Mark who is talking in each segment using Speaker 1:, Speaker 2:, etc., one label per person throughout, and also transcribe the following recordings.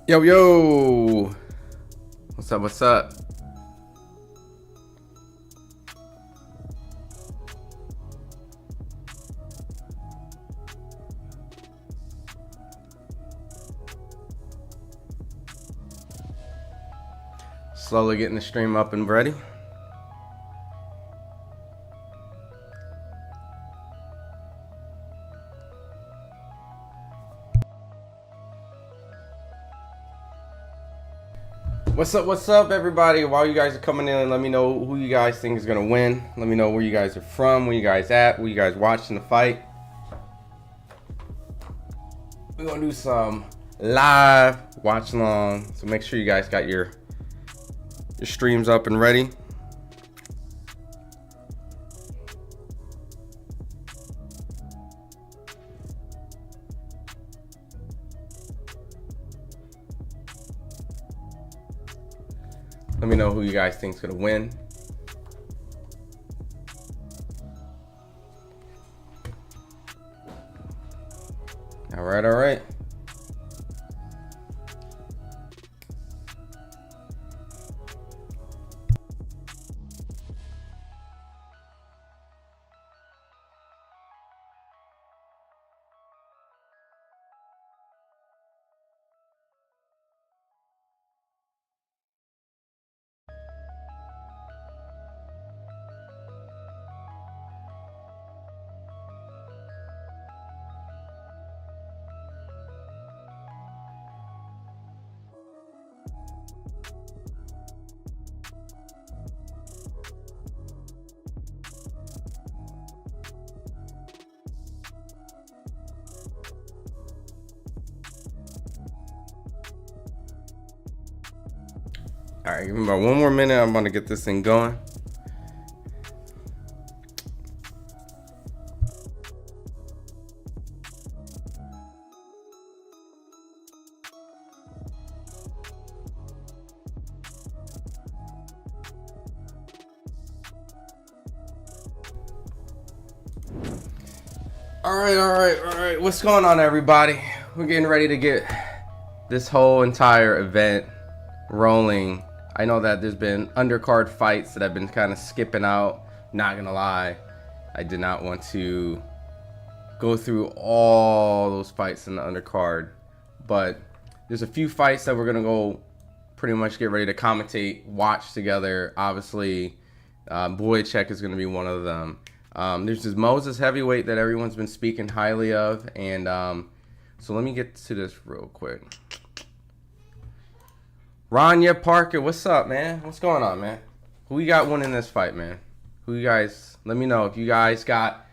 Speaker 1: Yo, yo. What's up? What's up? Slowly getting the stream up and ready. What's up, everybody? While you guys are coming in, let me know who you guys think is going to win. Let me know where you guys are from, where you guys at, where you guys watching the fight. We're going to do some live watch along. So make sure you guys got your streams up and ready. Let me know who you guys think is going to win. All right, all right. All right, give me about one more minute. I'm going to get this thing going. All right. What's going on, everybody? We're getting ready to get this whole entire event rolling. I know that there's been undercard fights that I've been kind of skipping out. Not gonna lie, I did not want to go through all those fights in the undercard, but there's a few fights that we're gonna go pretty much get ready to commentate, watch together. Obviously, Boychek is gonna be one of them. There's this Moses heavyweight that everyone's been speaking highly of, and so let me get to this real quick. Ranya Parker, what's up, man? What's going on, man? Who you got winning this fight, man? Who you guys? Let me know if you guys got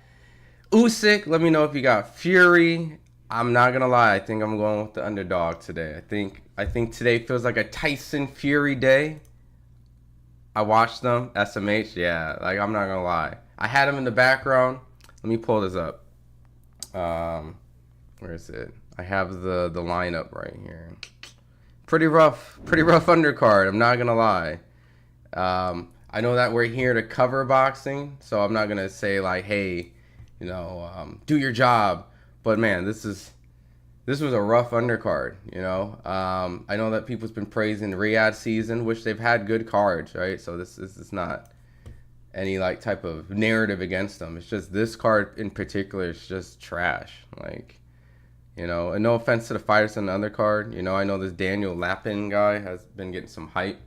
Speaker 1: Usyk. Let me know if you got Fury. I'm not gonna lie, I think I'm going with the underdog today. I think today feels like a Tyson Fury day. I watched them, SMH, yeah. Like, I'm not gonna lie. I had him in the background. Let me pull this up. Where is it? I have the lineup right here. Pretty rough undercard. I'm not gonna lie. I know that we're here to cover boxing, so I'm not gonna say like, hey, do your job. But man, this was a rough undercard. I know that people's been praising the Riyadh season, which they've had good cards, right? So this is not any like type of narrative against them. It's just this card in particular is just trash. Like. And no offense to the fighters on the undercard. I know this Daniel Lapin guy has been getting some hype.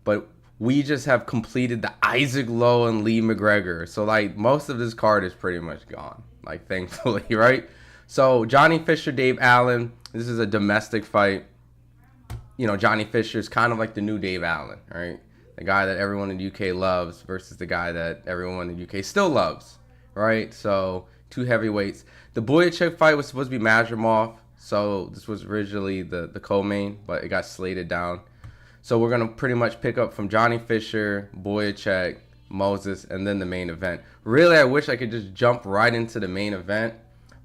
Speaker 1: But we just have completed the Isaac Lowe and Lee McGregor. So, like, most of this card is pretty much gone. Like, thankfully, right? So, Johnny Fisher, Dave Allen. This is a domestic fight. Johnny Fisher is kind of like the new Dave Allen, right? The guy that everyone in the UK loves versus the guy that everyone in the UK still loves, right? So, two heavyweights. The Boychek fight was supposed to be Mazurov, so this was originally the co-main, but it got slated down. So we're going to pretty much pick up from Johnny Fisher, Boychek, Moses, and then the main event. Really, I wish I could just jump right into the main event,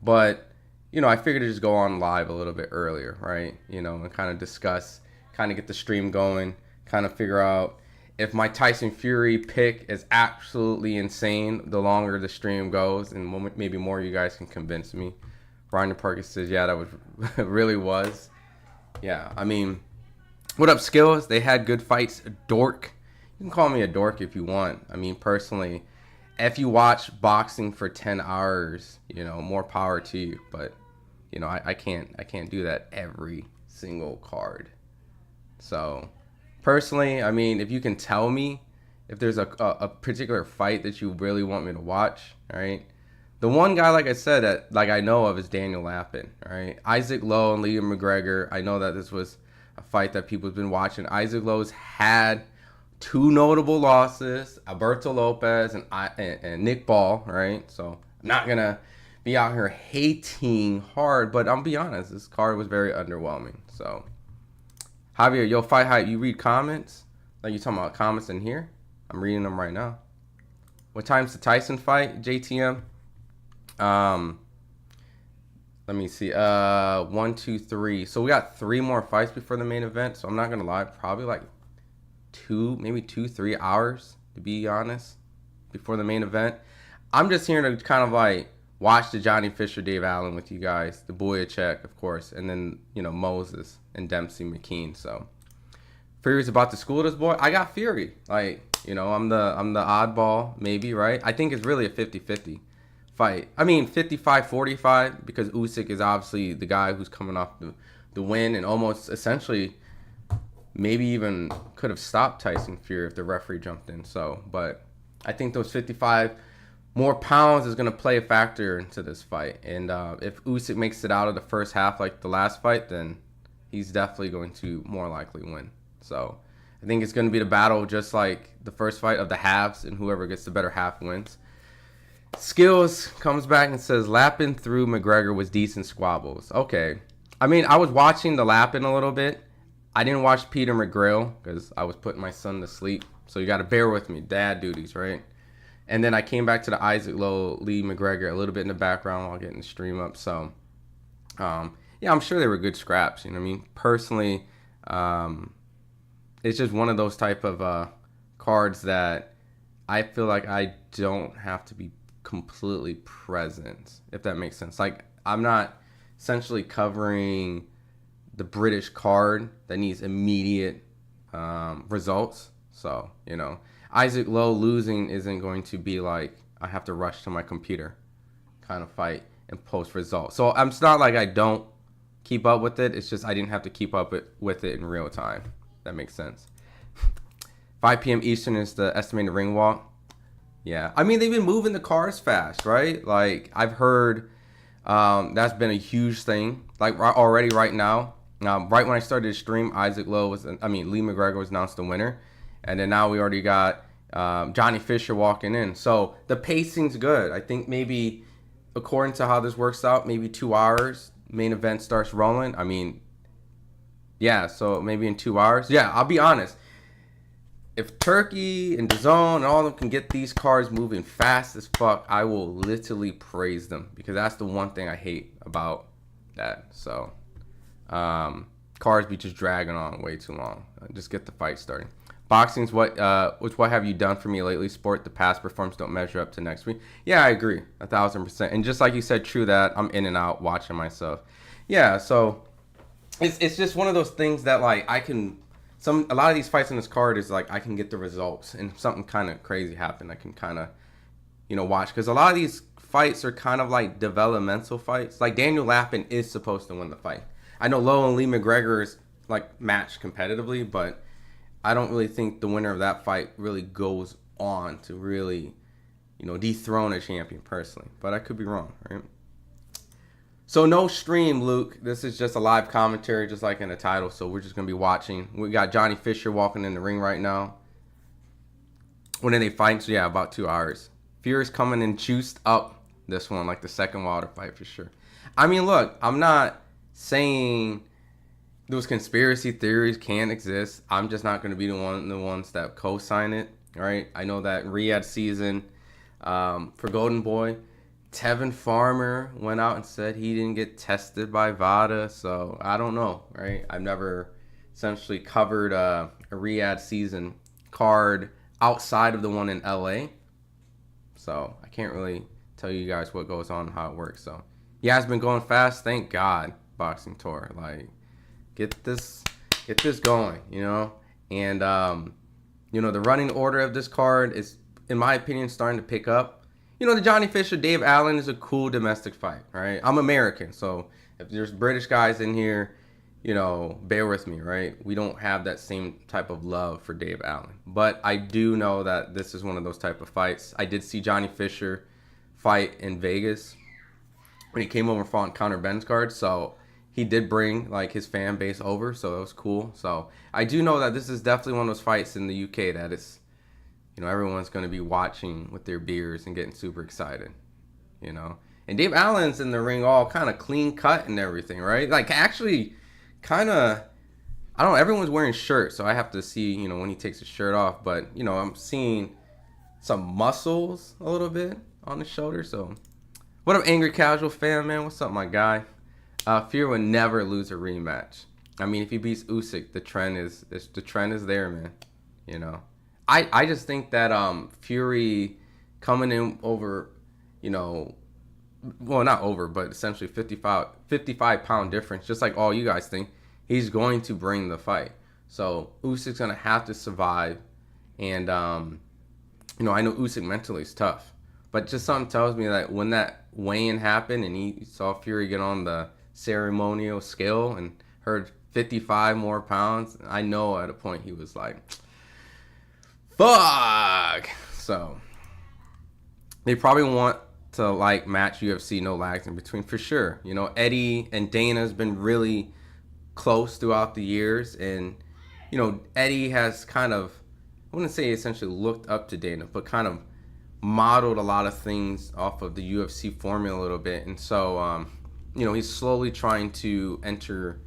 Speaker 1: but, I figured to just go on live a little bit earlier, right? And kind of discuss, kind of get the stream going, kind of figure out if my Tyson Fury pick is absolutely insane, the longer the stream goes, and maybe more you guys can convince me. Ryan Parker says, yeah, that was really was. Yeah, I mean, what up, Skills? They had good fights. Dork. You can call me a dork if you want. I mean, personally, if you watch boxing for 10 hours, more power to you. But, I can't do that every single card. So, personally, I mean, if you can tell me if there's a particular fight that you really want me to watch, all right? The one guy, like I said, that like I know of is Daniel Lappin, all right? Isaac Lowe and Liam McGregor. I know that this was a fight that people have been watching. Isaac Lowe's had two notable losses, Alberto Lopez and Nick Ball, right? So I'm not going to be out here hating hard, but I'll be honest, this card was very underwhelming. So, Javier, yo, Fight Hype, you read comments? Like you talking about comments in here? I'm reading them right now. What time's the Tyson fight, JTM? Let me see. 1, 2, 3. So we got 3 more fights before the main event. So I'm not gonna lie, probably like 3 hours to be honest, before the main event. I'm just here to kind of like watch the Johnny Fisher, Dave Allen with you guys, the Boyacek, of course, and then Moses and Dempsey McKean. So Fury's about to school this boy. I got Fury. Like, I'm the oddball, maybe, right? I think it's really a 50-50 fight. I mean, 55-45, because Usyk is obviously the guy who's coming off the win and almost essentially maybe even could have stopped Tyson Fury if the referee jumped in. So, but I think those 55 more pounds is going to play a factor into this fight. And if Usyk makes it out of the first half like the last fight, then he's definitely going to more likely win. So I think it's going to be the battle just like the first fight of the halves, and whoever gets the better half wins. Skills comes back and says Lappin through McGregor was decent squabbles. Okay. I mean, I was watching the Lappin a little bit. I didn't watch Peter McGrill because I was putting my son to sleep. So you got to bear with me. Dad duties, right? And then I came back to the Isaac Lowe, Lee McGregor a little bit in the background while getting the stream up. So, yeah, I'm sure they were good scraps. You know what I mean? Personally, it's just one of those type of cards that I feel like I don't have to be completely present, if that makes sense. Like, I'm not essentially covering the British card that needs immediate results. So, Isaac Lowe losing isn't going to be like I have to rush to my computer kind of fight and post results. So it's not like I don't keep up with it. It's just I didn't have to keep up with it in real time. That makes sense. 5 p.m. Eastern is the estimated ring walk. Yeah. I mean, they've been moving the cars fast, right? Like, I've heard that's been a huge thing. Like, already right now, right when I started the stream, Lee McGregor was announced the winner. And then now we already got Johnny Fisher walking in. So the pacing's good. I think maybe, according to how this works out, maybe 2 hours, main event starts rolling. I mean, yeah, so maybe in 2 hours. Yeah, I'll be honest. If Turkey and DAZN and all of them can get these cars moving fast as fuck, I will literally praise them, because that's the one thing I hate about that. So, cars be just dragging on way too long. Just get the fight starting. Boxing's what have you done for me lately? Sport, the past performance don't measure up to next week. Yeah, I agree, 1,000%. And just like you said, true that, I'm in and out watching myself. Yeah, so it's just one of those things that like a lot of these fights in this card is like I can get the results, and if something kind of crazy happened, I can kind of watch, because a lot of these fights are kind of like developmental fights. Like Daniel Lappin is supposed to win the fight. I know Lowe and Lee McGregor is like matched competitively, but I don't really think the winner of that fight really goes on to really, dethrone a champion personally. But I could be wrong, right? So no stream, Luke. This is just a live commentary, just like in the title. So we're just going to be watching. We got Johnny Fisher walking in the ring right now. When are they fighting? So yeah, about 2 hours. Fury's coming in juiced up this one, like the second Wilder fight for sure. I mean, look, I'm not saying those conspiracy theories can't exist. I'm just not going to be the ones that co-sign it, right? I know that Riyadh season for Golden Boy, Tevin Farmer went out and said he didn't get tested by VADA, so I don't know, right? I've never essentially covered a Riyadh season card outside of the one in LA, so I can't really tell you guys what goes on and how it works. So yeah, it's been going fast, thank God. Boxing tour, like, get this going, And the running order of this card is, in my opinion, starting to pick up. The Johnny Fisher, Dave Allen is a cool domestic fight, right? I'm American, so if there's British guys in here, bear with me, right? We don't have that same type of love for Dave Allen. But I do know that this is one of those type of fights. I did see Johnny Fisher fight in Vegas when he came over and fought on Conor Benn's card, so he did bring like his fan base over, so it was cool. So I do know that this is definitely one of those fights in the UK that it's, everyone's going to be watching with their beers and getting super excited, And Dave Allen's in the ring all kind of clean cut and everything, right? Like actually kind of, I don't know, everyone's wearing shirts, so I have to see, when he takes his shirt off. But, I'm seeing some muscles a little bit on his shoulder. So what up, Angry Casual fan, man? What's up, my guy? Fury would never lose a rematch. I mean, if he beats Usyk, the trend is there, man. I just think that Fury coming in over, well, not over, but essentially 55 pound difference, just like all you guys think, he's going to bring the fight. So Usyk's going to have to survive. And, I know Usyk mentally is tough. But just something tells me that when that weigh-in happened and he saw Fury get on the ceremonial scale and heard 55 more pounds, I know at a point he was like, fuck. So they probably want to like match UFC, no lags in between for sure. Eddie and Dana's been really close throughout the years, and Eddie has kind of, I wouldn't say essentially looked up to Dana, but kind of modeled a lot of things off of the UFC formula a little bit. And so he's slowly trying to enter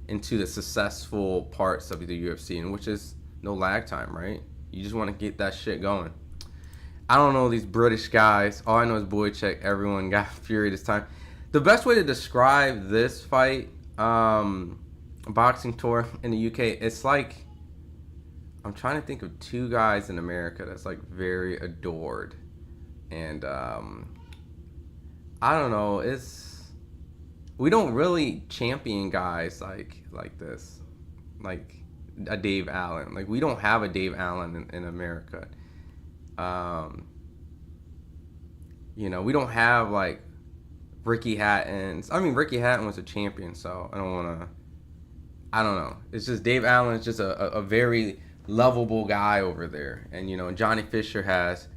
Speaker 1: into the successful parts of the UFC, and which is no lag time, right? You just want to get that shit going. I don't know these British guys. All I know is boy check. Everyone got Fury this time. The best way to describe this fight, boxing tour in the UK, it's like, I'm trying to think of two guys in America that's like very adored. And I don't know, we don't really champion guys like this. Like a Dave Allen. Like we don't have a Dave Allen in America. We don't have like Ricky Hatton's. I mean, Ricky Hatton was a champion, so I don't know. It's just Dave Allen is just a very lovable guy over there. And, Johnny Fisher has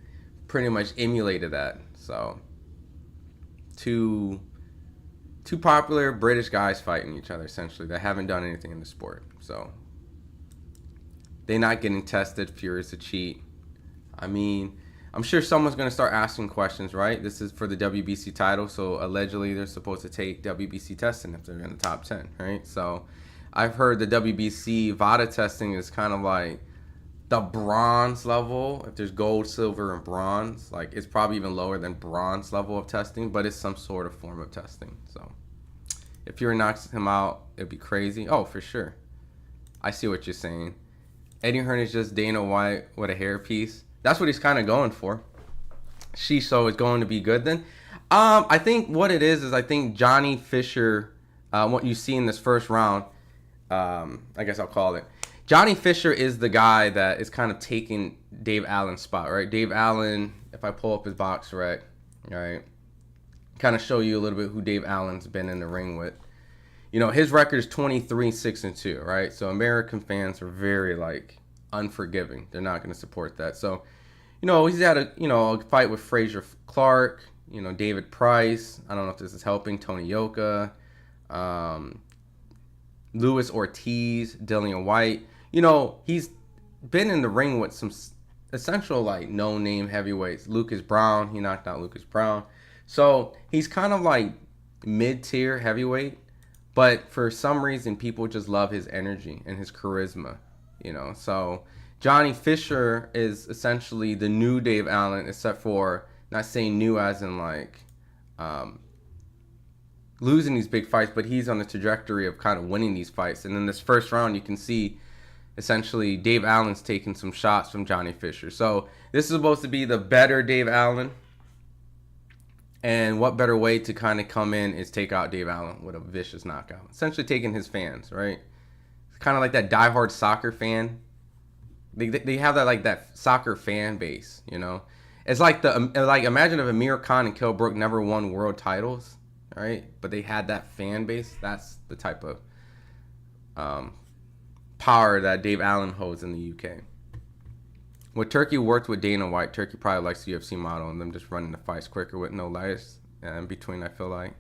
Speaker 1: pretty much emulated that. So two popular British guys fighting each other, essentially, that haven't done anything in the sport. So they're not getting tested. Fury's a cheat. I mean, I'm sure someone's going to start asking questions, right? This is for the WBC title, so allegedly they're supposed to take WBC testing if they're in the top 10, right? So I've heard the WBC VADA testing is kind of like the bronze level. If there's gold, silver, and bronze, like it's probably even lower than bronze level of testing, but it's some sort of form of testing. So if Fury knocks him out, it'd be crazy. Oh, for sure. I see what you're saying. Eddie Hearn is just Dana White with a hairpiece. That's what he's kind of going for. Shiso is going to be good then. I think what it is I think Johnny Fisher, what you see in this first round, I guess I'll call it, Johnny Fisher is the guy that is kind of taking Dave Allen's spot, right? Dave Allen, if I pull up his box rec, right, kind of show you a little bit who Dave Allen's been in the ring with. His record is 23-6-2, right? So American fans are very like unforgiving. They're not going to support that. So, he's had a fight with Frazier Clark, David Price. I don't know if this is helping. Tony Yoka, Luis Ortiz, Dillian White. He's been in the ring with some essential like no-name heavyweights. Lucas Brown, he knocked out Lucas Brown. So he's kind of like mid-tier heavyweight, but for some reason people just love his energy and his charisma. So Johnny Fisher is essentially the new Dave Allen, except for not saying new as in like losing these big fights, but he's on the trajectory of kind of winning these fights. And in this first round, you can see essentially Dave Allen's taking some shots from Johnny Fisher. So this is supposed to be the better Dave Allen. And what better way to kind of come in is take out Dave Allen with a vicious knockout. Essentially taking his fans, right? kind of like that diehard soccer fan. They have that like that soccer fan base, you know. It's like imagine if Amir Khan and Kell Brook never won world titles, right? But they had that fan base. That's the type of power that Dave Allen holds in the UK. When Turkey worked with Dana White, Turkey probably likes the UFC model and them just running the fights quicker with no lights in between, I feel like.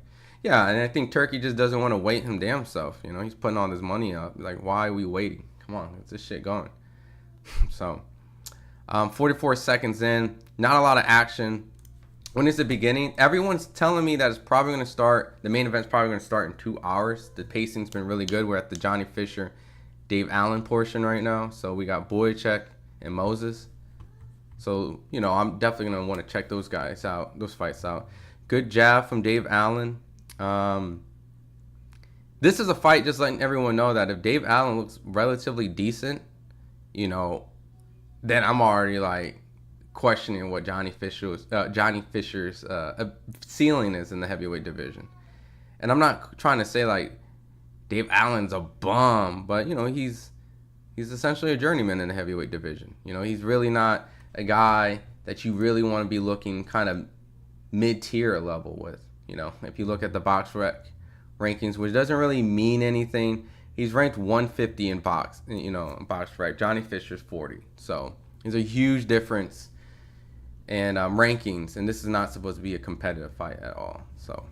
Speaker 1: Yeah, and I think Turkey just doesn't want to wait him damn self. You know, he's putting all this money up. Like, why are we waiting? Come on, let's this shit going. So, 44 seconds in, not a lot of action. When it's the beginning, everyone's telling me that it's probably going to start, the main event's probably going to start in 2 hours. The pacing's been really good. We're at the Johnny Fisher, Dave Allen portion right now. So we got Boyacek and Moses. So, you know, I'm definitely going to want to check those guys out, those fights out. Good jab from Dave Allen. This is a fight just letting everyone know that if Dave Allen looks relatively decent, you know, then I'm already like questioning what Johnny Fisher's ceiling is in the heavyweight division. And I'm not trying to say like Dave Allen's a bum, but you know, he's essentially a journeyman in the heavyweight division. You know, he's really not a guy that you really want to be looking kind of mid-tier level with. You know, if you look at the box rec rankings, which doesn't really mean anything, he's ranked 150 in box, you know, in box rec. Johnny Fisher's 40. So there's a huge difference in rankings, and this is not supposed to be a competitive fight at all. So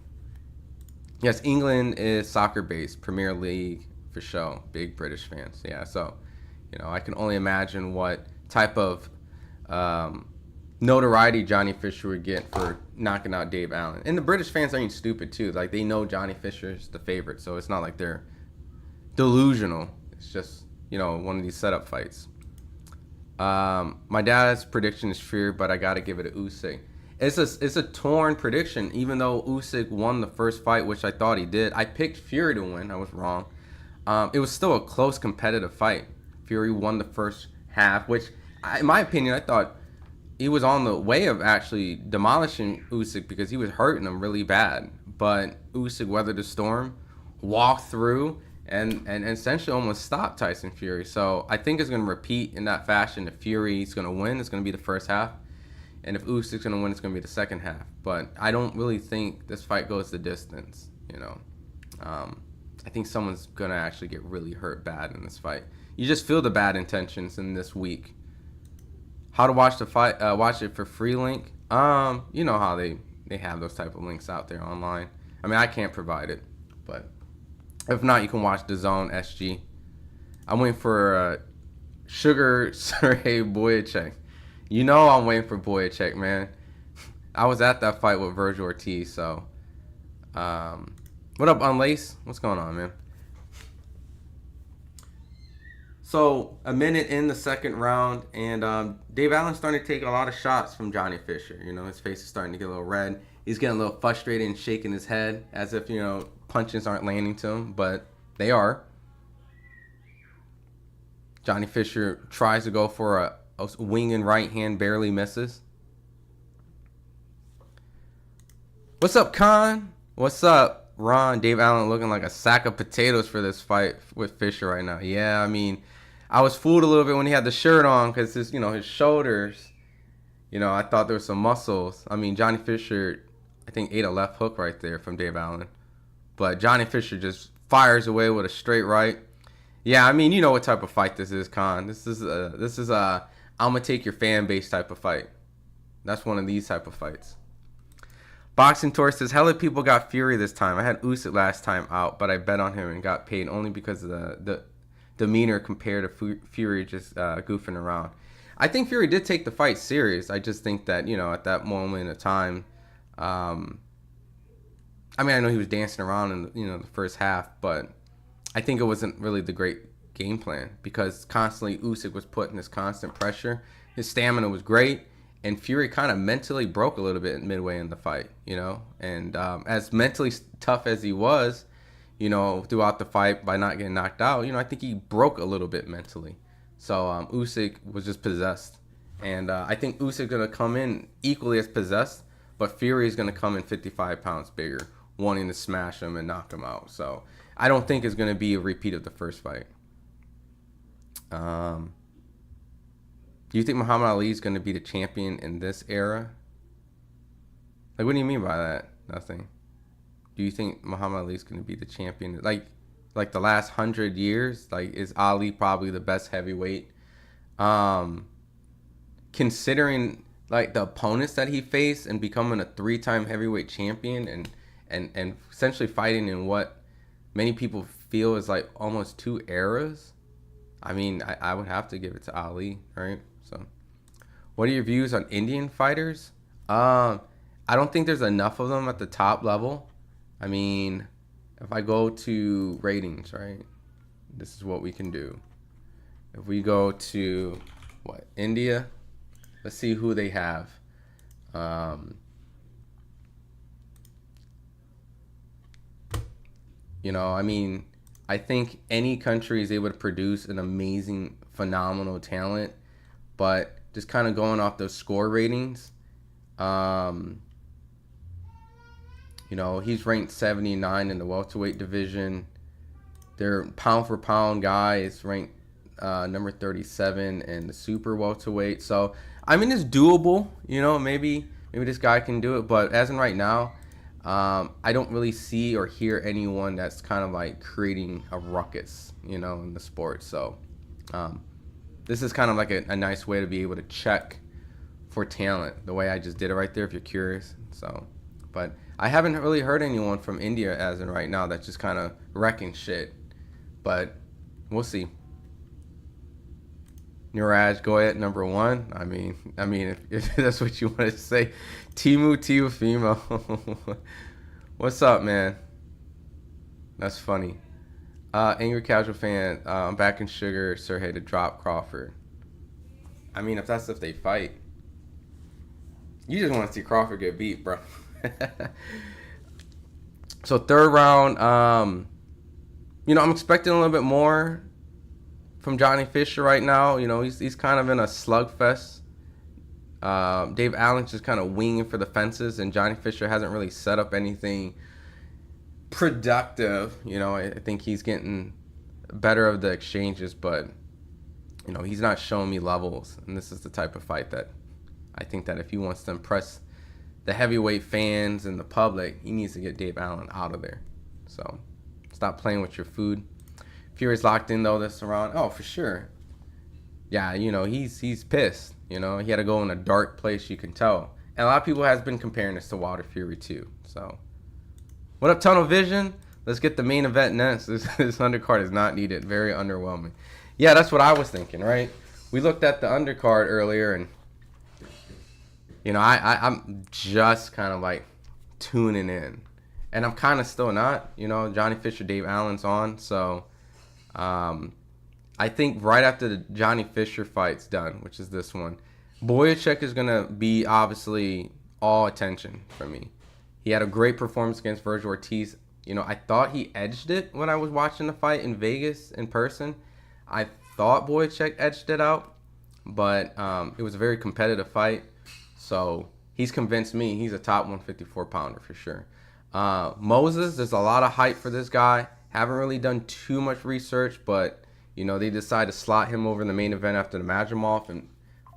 Speaker 1: yes, England is soccer-based, Premier League for sure. Big British fans. Yeah, so, you know, I can only imagine what type of notoriety Johnny Fisher would get for knocking out Dave Allen. And the British fans aren't stupid too. Like, they know Johnny Fisher's the favorite, so it's not like they're delusional. It's just, you know, one of these setup fights. My dad's prediction is Fury, but I gotta give it to Usyk. It's a torn prediction, even though Usyk won the first fight, which I thought he did. I picked Fury to win. I was wrong. It was still a close competitive fight. Fury won the first half, which, in my opinion, I thought he was on the way of actually demolishing Usyk because he was hurting him really bad. But Usyk weathered the storm, walked through, and essentially almost stopped Tyson Fury. So I think it's going to repeat in that fashion. If Fury's going to win, it's going to be the first half. And if Usyk's going to win, it's going to be the second half. But I don't really think this fight goes the distance, you know. I think someone's going to actually get really hurt bad in this fight. You just feel the bad intentions in this week. How to watch the fight, watch it for free link. You know how they have those type of links out there online. I mean, I can't provide it, but if not, you can watch DAZN SG. I'm waiting for Sugar Sergey Boyacek. You know I'm waiting for Boyacek, man. I was at that fight with Virgil Ortiz, so. What up, Unlace? What's going on, man? So, a minute in the second round, and Dave Allen's starting to take a lot of shots from Johnny Fisher. You know, his face is starting to get a little red. He's getting a little frustrated and shaking his head as if, you know, punches aren't landing to him, but they are. Johnny Fisher tries to go for a wing and right hand, barely misses. What's up, Khan? What's up, Ron? Dave Allen looking like a sack of potatoes for this fight with Fisher right now. Yeah, I mean, I was fooled a little bit when he had the shirt on because his, you know, his shoulders, you know, I thought there was some muscles. I mean, Johnny Fisher, I think, ate a left hook right there from Dave Allen. But Johnny Fisher just fires away with a straight right. Yeah, I mean, you know what type of fight this is, Khan. This is a I'm gonna take your fan base type of fight. That's one of these type of fights. Boxing Tour says, hella people got Fury this time. I had Usyk last time out, but I bet on him and got paid only because of the demeanor compared to Fury just goofing around. I think Fury did take the fight serious. I just think that, you know, at that moment of time, I mean, I know he was dancing around in, you know, the first half, but I think it wasn't really the great game plan because constantly Usyk was putting this constant pressure. His stamina was great, and Fury kind of mentally broke a little bit midway in the fight, you know. And as mentally tough as he was, you know, throughout the fight by not getting knocked out, you know, I think he broke a little bit mentally. So Usyk was just possessed. And I think Usyk's going to come in equally as possessed, but Fury is going to come in 55 pounds bigger, wanting to smash him and knock him out. So I don't think it's going to be a repeat of the first fight. Um, do you think Muhammad Ali is going to be the champion in this era? Like, what do you mean by that? Nothing. Do you think Muhammad Ali is going to be the champion? Like the last 100 years, like is Ali probably the best heavyweight? Um, Considering like the opponents that he faced and becoming a three-time heavyweight champion and essentially fighting in what many people feel is like almost two eras. I mean, I would have to give it to Ali, right? So, what are your views on Indian fighters? I don't think there's enough of them at the top level. I mean, if I go to ratings, right? This is what we can do. If we go to what India, let's see who they have. Um, I mean, I think any country is able to produce an amazing, phenomenal talent, but just kind of going off those score ratings, um, he's ranked 79 in the welterweight division. Their pound for pound guy is ranked number 37 in the super welterweight. So I mean, it's doable. Maybe this guy can do it. But as in right now, I don't really see or hear anyone that's kind of like creating a ruckus, in the sport. So this is kind of like a nice way to be able to check for talent, the way I just did it right there, if you're curious. So, but I haven't really heard anyone from India as in right now that's just kind of wrecking shit. But we'll see. Niraj Goyet number one. I mean, if that's what you want to say, Timu Tiufimo. What's up, man? That's funny. Angry casual fan. I'm back in sugar. Sergey to drop Crawford. I mean, if they fight, you just want to see Crawford get beat, bro. So third round. I'm expecting a little bit more from Johnny Fisher right now. He's kind of in a slugfest. Dave Allen's just kind of winging for the fences, and Johnny Fisher hasn't really set up anything productive. I think he's getting better of the exchanges, but he's not showing me levels. And this is the type of fight that I think that if he wants to impress the heavyweight fans and the public, he needs to get Dave Allen out of there. So stop playing with your food. Fury's locked in though this round. Oh, for sure. Yeah, he's pissed. He had to go in a dark place, you can tell. And a lot of people has been comparing this to Wilder Fury too. So, what up, Tunnel Vision? Let's get the main event next. This undercard is not needed. Very underwhelming. Yeah, that's what I was thinking, right? We looked at the undercard earlier, and I'm just kind of like tuning in, and I'm kind of still not. Johnny Fisher, Dave Allen's on, so. I think right after the Johnny Fisher fight's done, which is this one, Boyacek is going to be obviously all attention for me. He had a great performance against Vergil Ortiz. I thought he edged it when I was watching the fight in Vegas in person. I thought Boyacek edged it out, but it was a very competitive fight. So he's convinced me he's a top 154 pounder for sure. Moses, there's a lot of hype for this guy. Haven't really done too much research, but they decided to slot him over in the main event after the Madrimov, and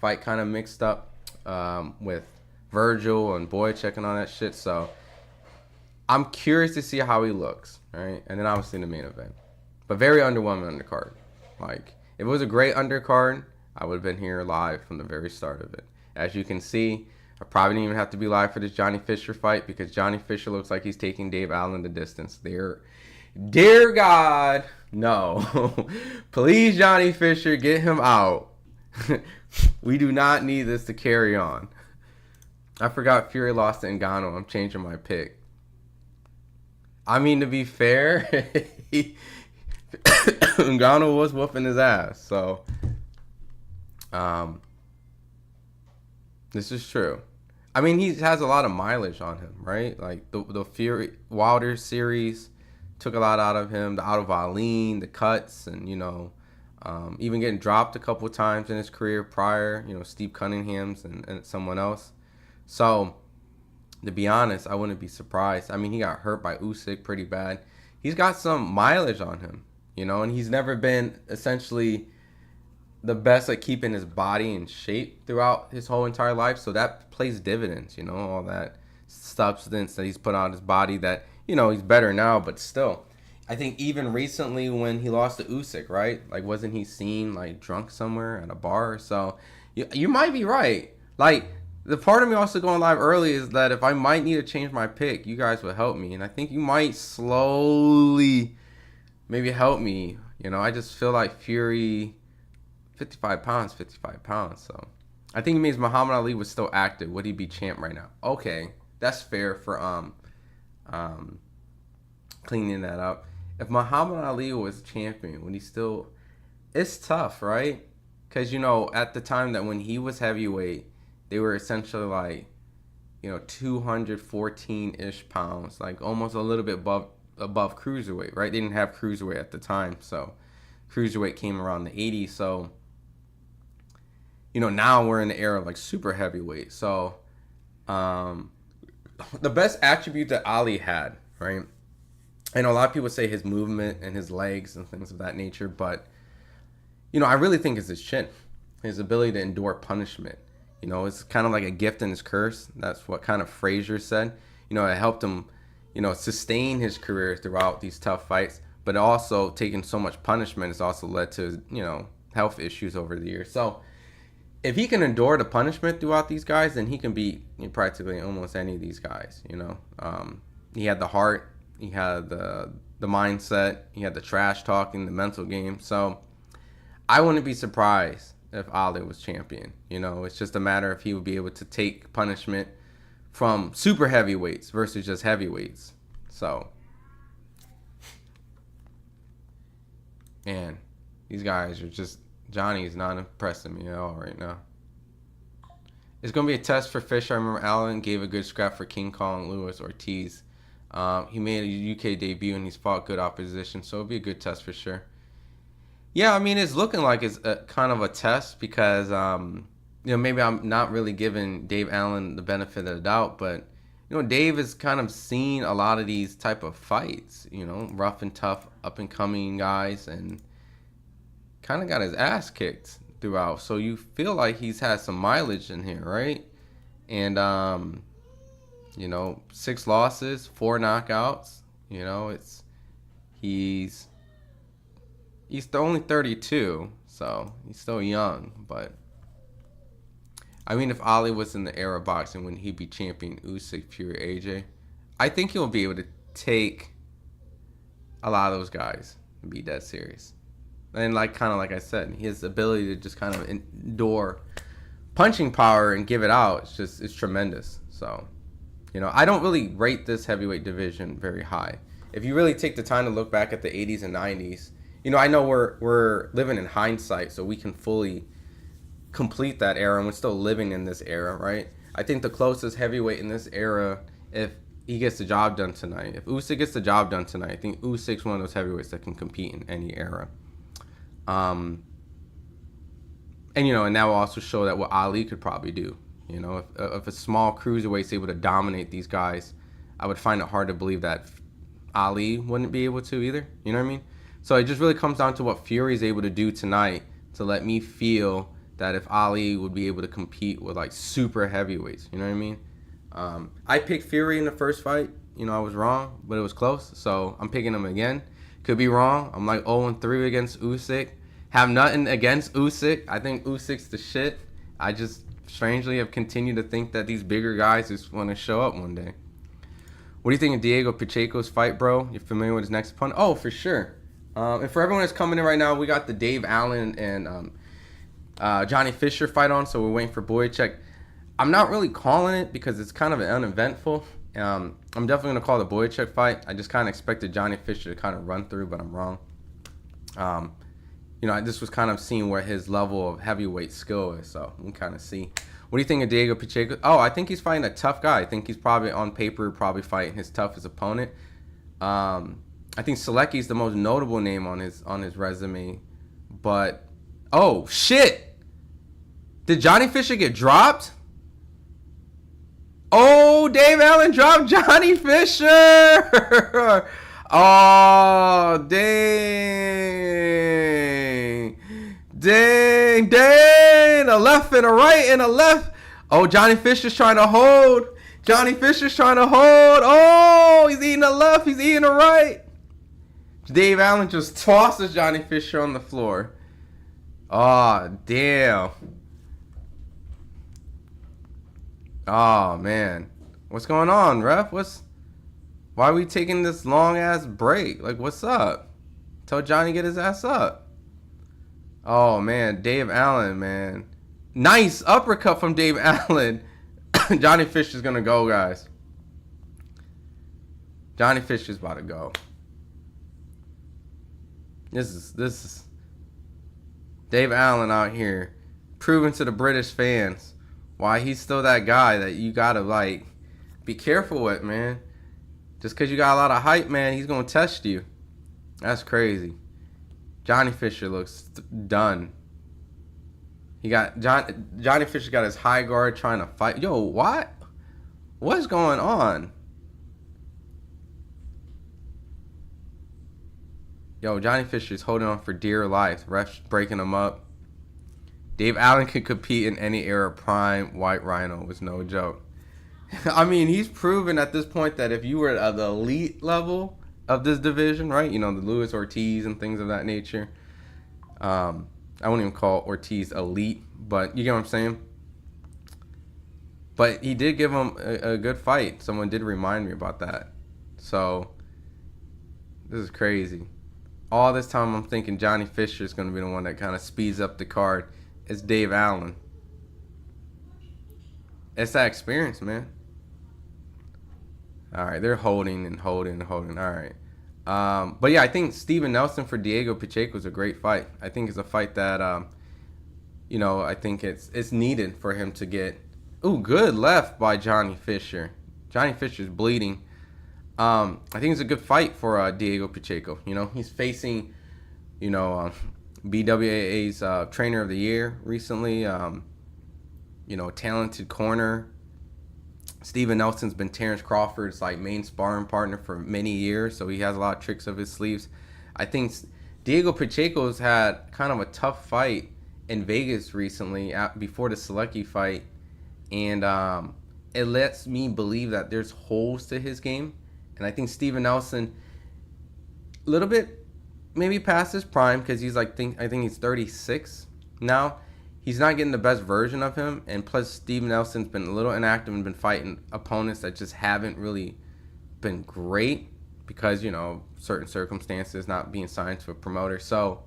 Speaker 1: fight kind of mixed up with Virgil and Boyacek and all that shit. So I'm curious to see how he looks, right? And then obviously in the main event, but very underwhelming undercard. Like if it was a great undercard, I would have been here live from the very start of it. As you can see, I probably didn't even have to be live for this Johnny Fisher fight because Johnny Fisher looks like he's taking Dave Allen the distance. Dear God, no. Please, Johnny Fisher, get him out. We do not need this to carry on. I forgot Fury lost to Ngannou. I'm changing my pick. I mean, to be fair, Ngannou was whooping his ass. So, this is true. I mean, he has a lot of mileage on him, right? Like the Fury Wilder series took a lot out of him. The Otto Wallin, the cuts, and even getting dropped a couple of times in his career prior. Steve Cunningham's and someone else. So to be honest, I wouldn't be surprised. I mean, he got hurt by Usyk pretty bad. He's got some mileage on him, and he's never been essentially the best at keeping his body in shape throughout his whole entire life. So that plays dividends, you know, all that substance that he's put on his body that, you know, he's better now, but still. I think even recently when he lost to Usyk, right? Like, wasn't he seen, like, drunk somewhere at a bar? So you might be right. Like, the part of me also going live early is that if I might need to change my pick, you guys would help me. And I think you might slowly maybe help me. You know, I just feel like Fury, 55 pounds, 55 pounds. So I think it means Muhammad Ali was still active. Would he be champ right now? Okay, that's fair for cleaning that up. If Muhammad Ali was champion, would he still? It's tough, right? Because, you know, at the time that when he was heavyweight, they were essentially like, you know, 214-ish pounds, like almost a little bit above cruiserweight, right? They didn't have cruiserweight at the time, so cruiserweight came around the 80s. So, you know, now we're in the era of like super heavyweight. So, the best attribute that Ali had, right? I know a lot of people say his movement and his legs and things of that nature, but, you know, I really think it's his chin, his ability to endure punishment. You know, it's kind of like a gift and his curse. That's what kind of Frazier said. You know, it helped him, you know, sustain his career throughout these tough fights, but also taking so much punishment has also led to, you know, health issues over the years. So if he can endure the punishment throughout these guys, then he can beat practically almost any of these guys, you know. He had the heart, he had the mindset, he had the trash talking, the mental game. So I wouldn't be surprised if Ali was champion. You know, it's just a matter if he would be able to take punishment from super heavyweights versus just heavyweights. So, man, these guys are just, Johnny's not impressing me at all right now. It's going to be a test for Fisher. I remember Allen gave a good scrap for King Kong Lewis Ortiz. He made a UK debut and he's fought good opposition, so it'll be a good test for sure. Yeah, I mean, it's looking like it's a, kind of a test because, you know, maybe I'm not really giving Dave Allen the benefit of the doubt, but, you know, Dave has kind of seen a lot of these type of fights, you know, rough and tough, up-and-coming guys, and kind of got his ass kicked throughout. So you feel like he's had some mileage in here, right? And, you know, 6 losses, 4 knockouts, you know, he's only 32, so he's still young. But I mean, if Ali was in the era of boxing, wouldn't he be champion Usyk, Fury, AJ? I think he'll be able to take a lot of those guys and be dead serious. And kind of like I said, his ability to just kind of endure punching power and give it out, it's tremendous. So, you know, I don't really rate this heavyweight division very high. If you really take the time to look back at the 80s and 90s, you know, I know we're living in hindsight, so we can fully complete that era, and we're still living in this era, right? I think the closest heavyweight in this era, if he gets the job done tonight, if Usyk gets the job done tonight, I think Usyk's one of those heavyweights that can compete in any era. And, you know, and that will also show that what Ali could probably do. You know, if a small cruiserweight's able to dominate these guys, I would find it hard to believe that Ali wouldn't be able to either. You know what I mean? So it just really comes down to what Fury is able to do tonight to let me feel that if Ali would be able to compete with like super heavyweights. You know what I mean? I picked Fury in the first fight. You know, I was wrong, but it was close. So I'm picking him again. Could be wrong. I'm like 0-3 against Usyk. Have nothing against Usyk. I think Usyk's the shit. I just strangely have continued to think that these bigger guys just want to show up one day. What do you think of Diego Pacheco's fight, bro? You familiar with his next opponent? Oh, for sure. And for everyone that's coming in right now, we got the Dave Allen and Johnny Fisher fight on, so we're waiting for Boychuk. I'm not really calling it because it's kind of uneventful. I'm definitely going to call the Boychuk fight. I just kind of expected Johnny Fisher to kind of run through, but I'm wrong. You know, I just was kind of seeing where his level of heavyweight skill is, so we can kind of see. What do you think of Diego Pacheco? Oh, I think he's fighting a tough guy. I think he's probably on paper probably fighting his toughest opponent. I think Selecki's the most notable name on his resume, but oh shit! Did Johnny Fisher get dropped? Oh, Dave Allen dropped Johnny Fisher! Oh, dang. Dang, dang. A left and a right and a left. Oh, Johnny Fisher's trying to hold. Johnny Fisher's trying to hold. Oh, he's eating a left. He's eating a right. Dave Allen just tosses Johnny Fisher on the floor. Oh, damn. Oh, man. What's going on, ref? Why are we taking this long-ass break? Like, what's up? Tell Johnny get his ass up. Oh, man. Dave Allen, man. Nice uppercut from Dave Allen. Johnny Fisher's going to go, guys. Johnny Fisher's about to go. This is Dave Allen out here proving to the British fans why he's still that guy that you gotta like be careful with, man. Just because you got a lot of hype, man, he's gonna test you. That's crazy. Johnny Fisher looks done. Johnny Fisher got his high guard trying to fight. Yo, what? What's going on? Yo, Johnny Fisher's holding on for dear life. Refs breaking him up. Dave Allen could compete in any era. Prime White Rhino was no joke. I mean, he's proven at this point that if you were at the elite level of this division, right? You know, the Luis Ortiz and things of that nature. I wouldn't even call Ortiz elite, but you get what I'm saying? But he did give him a good fight. Someone did remind me about that. So, this is crazy. All this time I'm thinking Johnny Fisher is going to be the one that kind of speeds up the card. It's Dave Allen. It's that experience, man. All right, they're holding and holding and holding. All right. But yeah, I think Steven Nelson for Diego Pacheco is a great fight. I think it's a fight that, you know, I think it's needed for him to get. Ooh, good left by Johnny Fisher. Johnny Fisher's bleeding. I think it's a good fight for Diego Pacheco. You know, he's facing, you know, BWAA's Trainer of the Year recently. You know, talented corner. Steven Nelson's been Terrence Crawford's like main sparring partner for many years, so he has a lot of tricks up his sleeves. I think Diego Pacheco's had kind of a tough fight in Vegas recently before the Selecki fight, and it lets me believe that there's holes to his game. And I think Steven Nelson, a little bit maybe past his prime because he's like I think he's 36 now. He's not getting the best version of him, and plus Steven Nelson's been a little inactive and been fighting opponents that just haven't really been great because, you know, certain circumstances, not being signed to a promoter. So,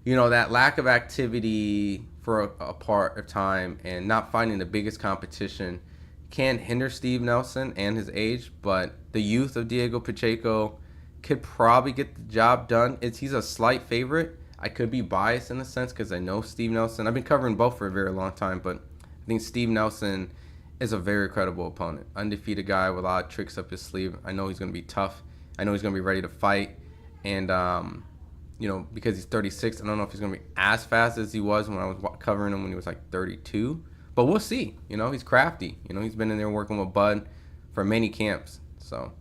Speaker 1: you know, that lack of activity for a part of time and not finding the biggest competition can hinder Steve Nelson and his age, but the youth of Diego Pacheco could probably get the job done. He's a slight favorite. I could be biased in a sense because I know Steve Nelson. I've been covering both for a very long time, but I think Steve Nelson is a very credible opponent. Undefeated guy with a lot of tricks up his sleeve. I know he's going to be tough. I know he's going to be ready to fight. And, you know, because he's 36, I don't know if he's going to be as fast as he was when I was covering him when he was like 32. But we'll see. You know, he's crafty. You know, he's been in there working with Bud for many camps. So,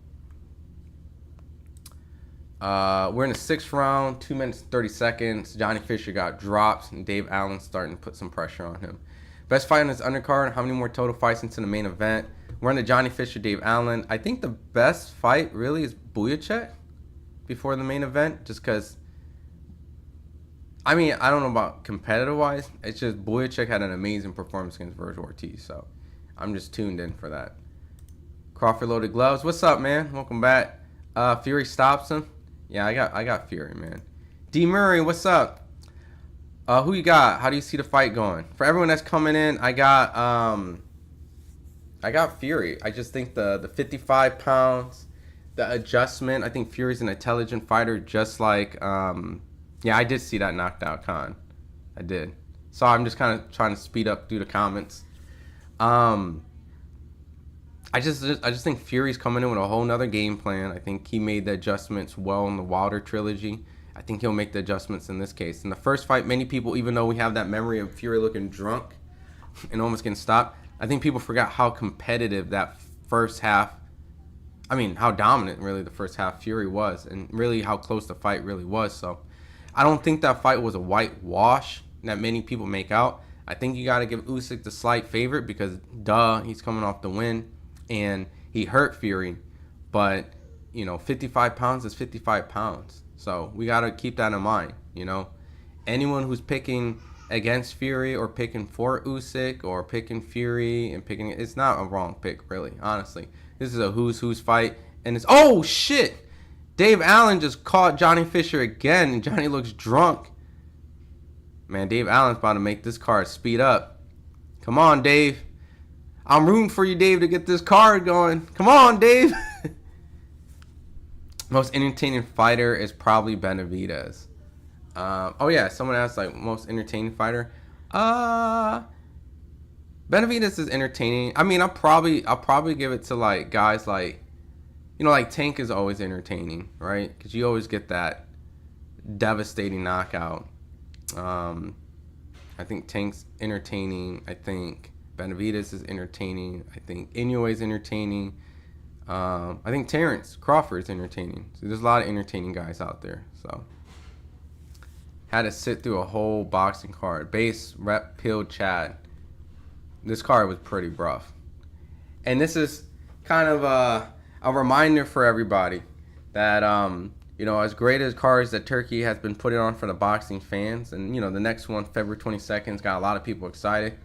Speaker 1: we're in the 6th round, 2 minutes and 30 seconds. Johnny Fisher got dropped, and Dave Allen's starting to put some pressure on him. Best fight on this undercard. How many more total fights into the main event? We're in the Johnny Fisher, Dave Allen. I think the best fight really is Buyachek before the main event, just because, I mean, I don't know about competitive-wise. It's just Buyachek had an amazing performance against Virgil Ortiz, so I'm just tuned in for that. Crawford loaded gloves. What's up, man? Welcome back. Fury stops him. Yeah, I got Fury, man. D. Murray, what's up? Who you got? How do you see the fight going? For everyone that's coming in, I got Fury. I just think the 55 pounds, the adjustment. I think Fury's an intelligent fighter, just like yeah, I did see that knocked out Khan. I did. So I'm just kind of trying to speed up through the comments. I just think Fury's coming in with a whole nother game plan. I think he made the adjustments well in the Wilder trilogy. I think he'll make the adjustments in this case. In the first fight, many people, even though we have that memory of Fury looking drunk and almost getting stopped, I think people forgot how competitive that first half, I mean, how dominant really the first half Fury was, and really how close the fight really was. So I don't think that fight was a whitewash that many people make out. I think you got to give Usyk the slight favorite because, duh, he's coming off the win, and he hurt Fury. But, 55 pounds is 55 pounds. So we got to keep that in mind, Anyone who's picking against Fury or picking for Usyk or picking Fury and picking, it's not a wrong pick, really, honestly. This is a who's fight, and it's, oh, shit! Dave Allen just caught Johnny Fisher again, and Johnny looks drunk. Man, Dave Allen's about to make this card speed up. Come on, Dave. I'm rooting for you, Dave, to get this card going. Come on, Dave. Most entertaining fighter is probably Benavidez. Oh, yeah, someone asked, most entertaining fighter. Benavidez is entertaining. I mean, I'll probably give it to, guys like Tank is always entertaining, right? Because you always get that devastating knockout. I think Tank's entertaining. I think Benavidez is entertaining. I think Inoue's entertaining. I think Terrence Crawford's entertaining. So there's a lot of entertaining guys out there. So had to sit through a whole boxing card. Base, rep, pill, Chad. This card was pretty rough. And this is kind of a reminder for everybody that, as great as cards that Turkey has been putting on for the boxing fans, and, the next one, February 22nd, got a lot of people excited.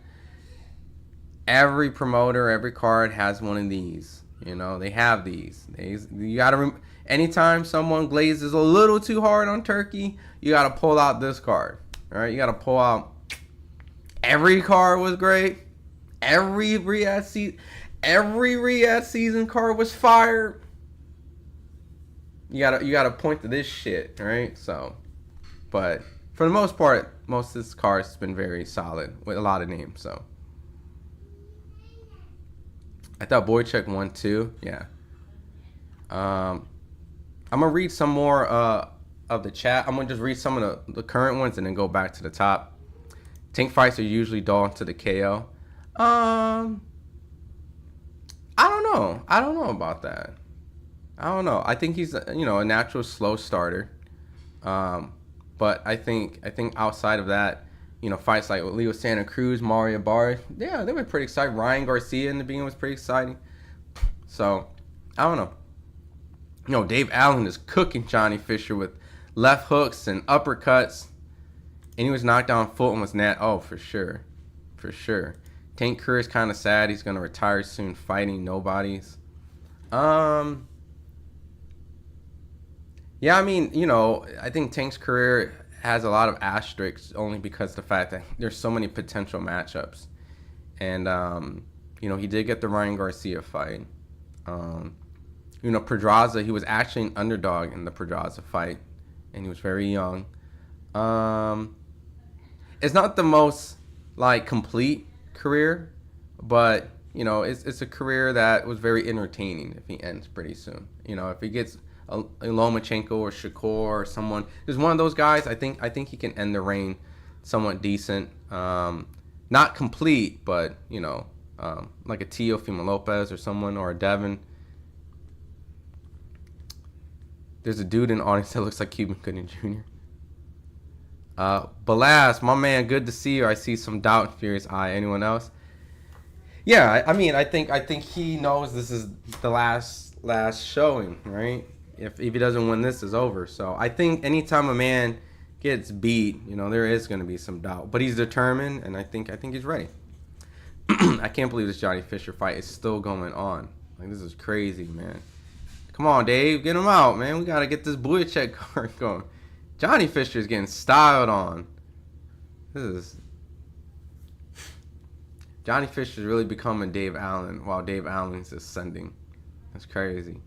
Speaker 1: Every promoter, every card has one of these. They have these. You got to anytime someone glazes a little too hard on Turkey, you got to pull out this card. All right, you got to pull out. Every card was great. Every Riyadh season card was fire. You gotta point to this shit, right? So, but for the most part, most of this card has been very solid with a lot of names. So, I thought Boychuk won too. Yeah. I'm gonna read some more of the chat. I'm gonna just read some of the current ones and then go back to the top. Tank fights are usually dull to the KO. I don't know. I don't know about that. I don't know. I think he's a natural slow starter. But I think outside of that, fights like Leo Santa Cruz, Mario Barr, yeah, they were pretty exciting. Ryan Garcia in the beginning was pretty exciting. So I don't know. Dave Allen is cooking Johnny Fisher with left hooks and uppercuts, and he was knocked down full and was oh, for sure. Tank career is kind of sad. He's gonna retire soon, fighting nobodies. Yeah, I mean, I think Tank's career has a lot of asterisks only because of the fact that there's so many potential matchups. And, he did get the Ryan Garcia fight. Pedraza, he was actually an underdog in the Pedraza fight, and he was very young. It's not the most, complete career, but, it's a career that was very entertaining if he ends pretty soon. If he gets a Lomachenko or Shakur or someone, there's one of those guys, I think he can end the reign somewhat decent. Not complete, but, like a Teofimo Lopez or someone, or a Devin. There's a dude in the audience that looks like Cuban Gooding Jr. Balas, my man, good to see you. I see some doubt in Furious eye. Anyone else? Yeah, I mean, I think he knows this is the last showing, right? If he doesn't win, this is over. So I think anytime a man gets beat, there is going to be some doubt. But he's determined, and I think he's ready. I can't believe this Johnny Fisher fight is still going on. This is crazy, man. Come on, Dave, get him out, man. We got to get this Boychuk card going. Johnny Fisher is getting styled on. Johnny Fisher is really becoming Dave Allen while Dave Allen's ascending. That's crazy.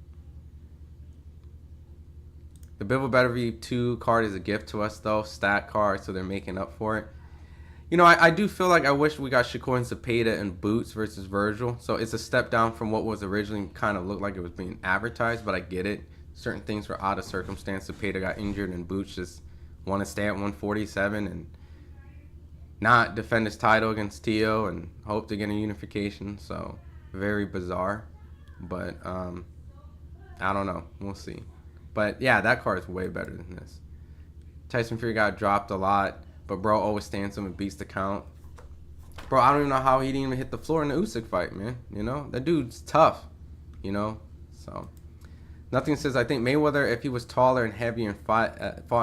Speaker 1: The Bivol Battery 2 card is a gift to us, though. Stat card, so they're making up for it. I do feel like I wish we got Shakur and Zepeda and Boots versus Virgil. So it's a step down from what was originally kind of looked like it was being advertised, but I get it. Certain things were out of circumstance. Zepeda got injured, and Boots just want to stay at 147 and not defend his title against Tio and hope to get a unification. So very bizarre. But I don't know. We'll see. But yeah, that card is way better than this. Tyson Fury got dropped a lot, but bro always stands him and beats the count. Bro, I don't even know how he didn't even hit the floor in the Usyk fight, man. You know, that dude's tough. You know, so nothing says. I think Mayweather, if he was taller and heavier and fought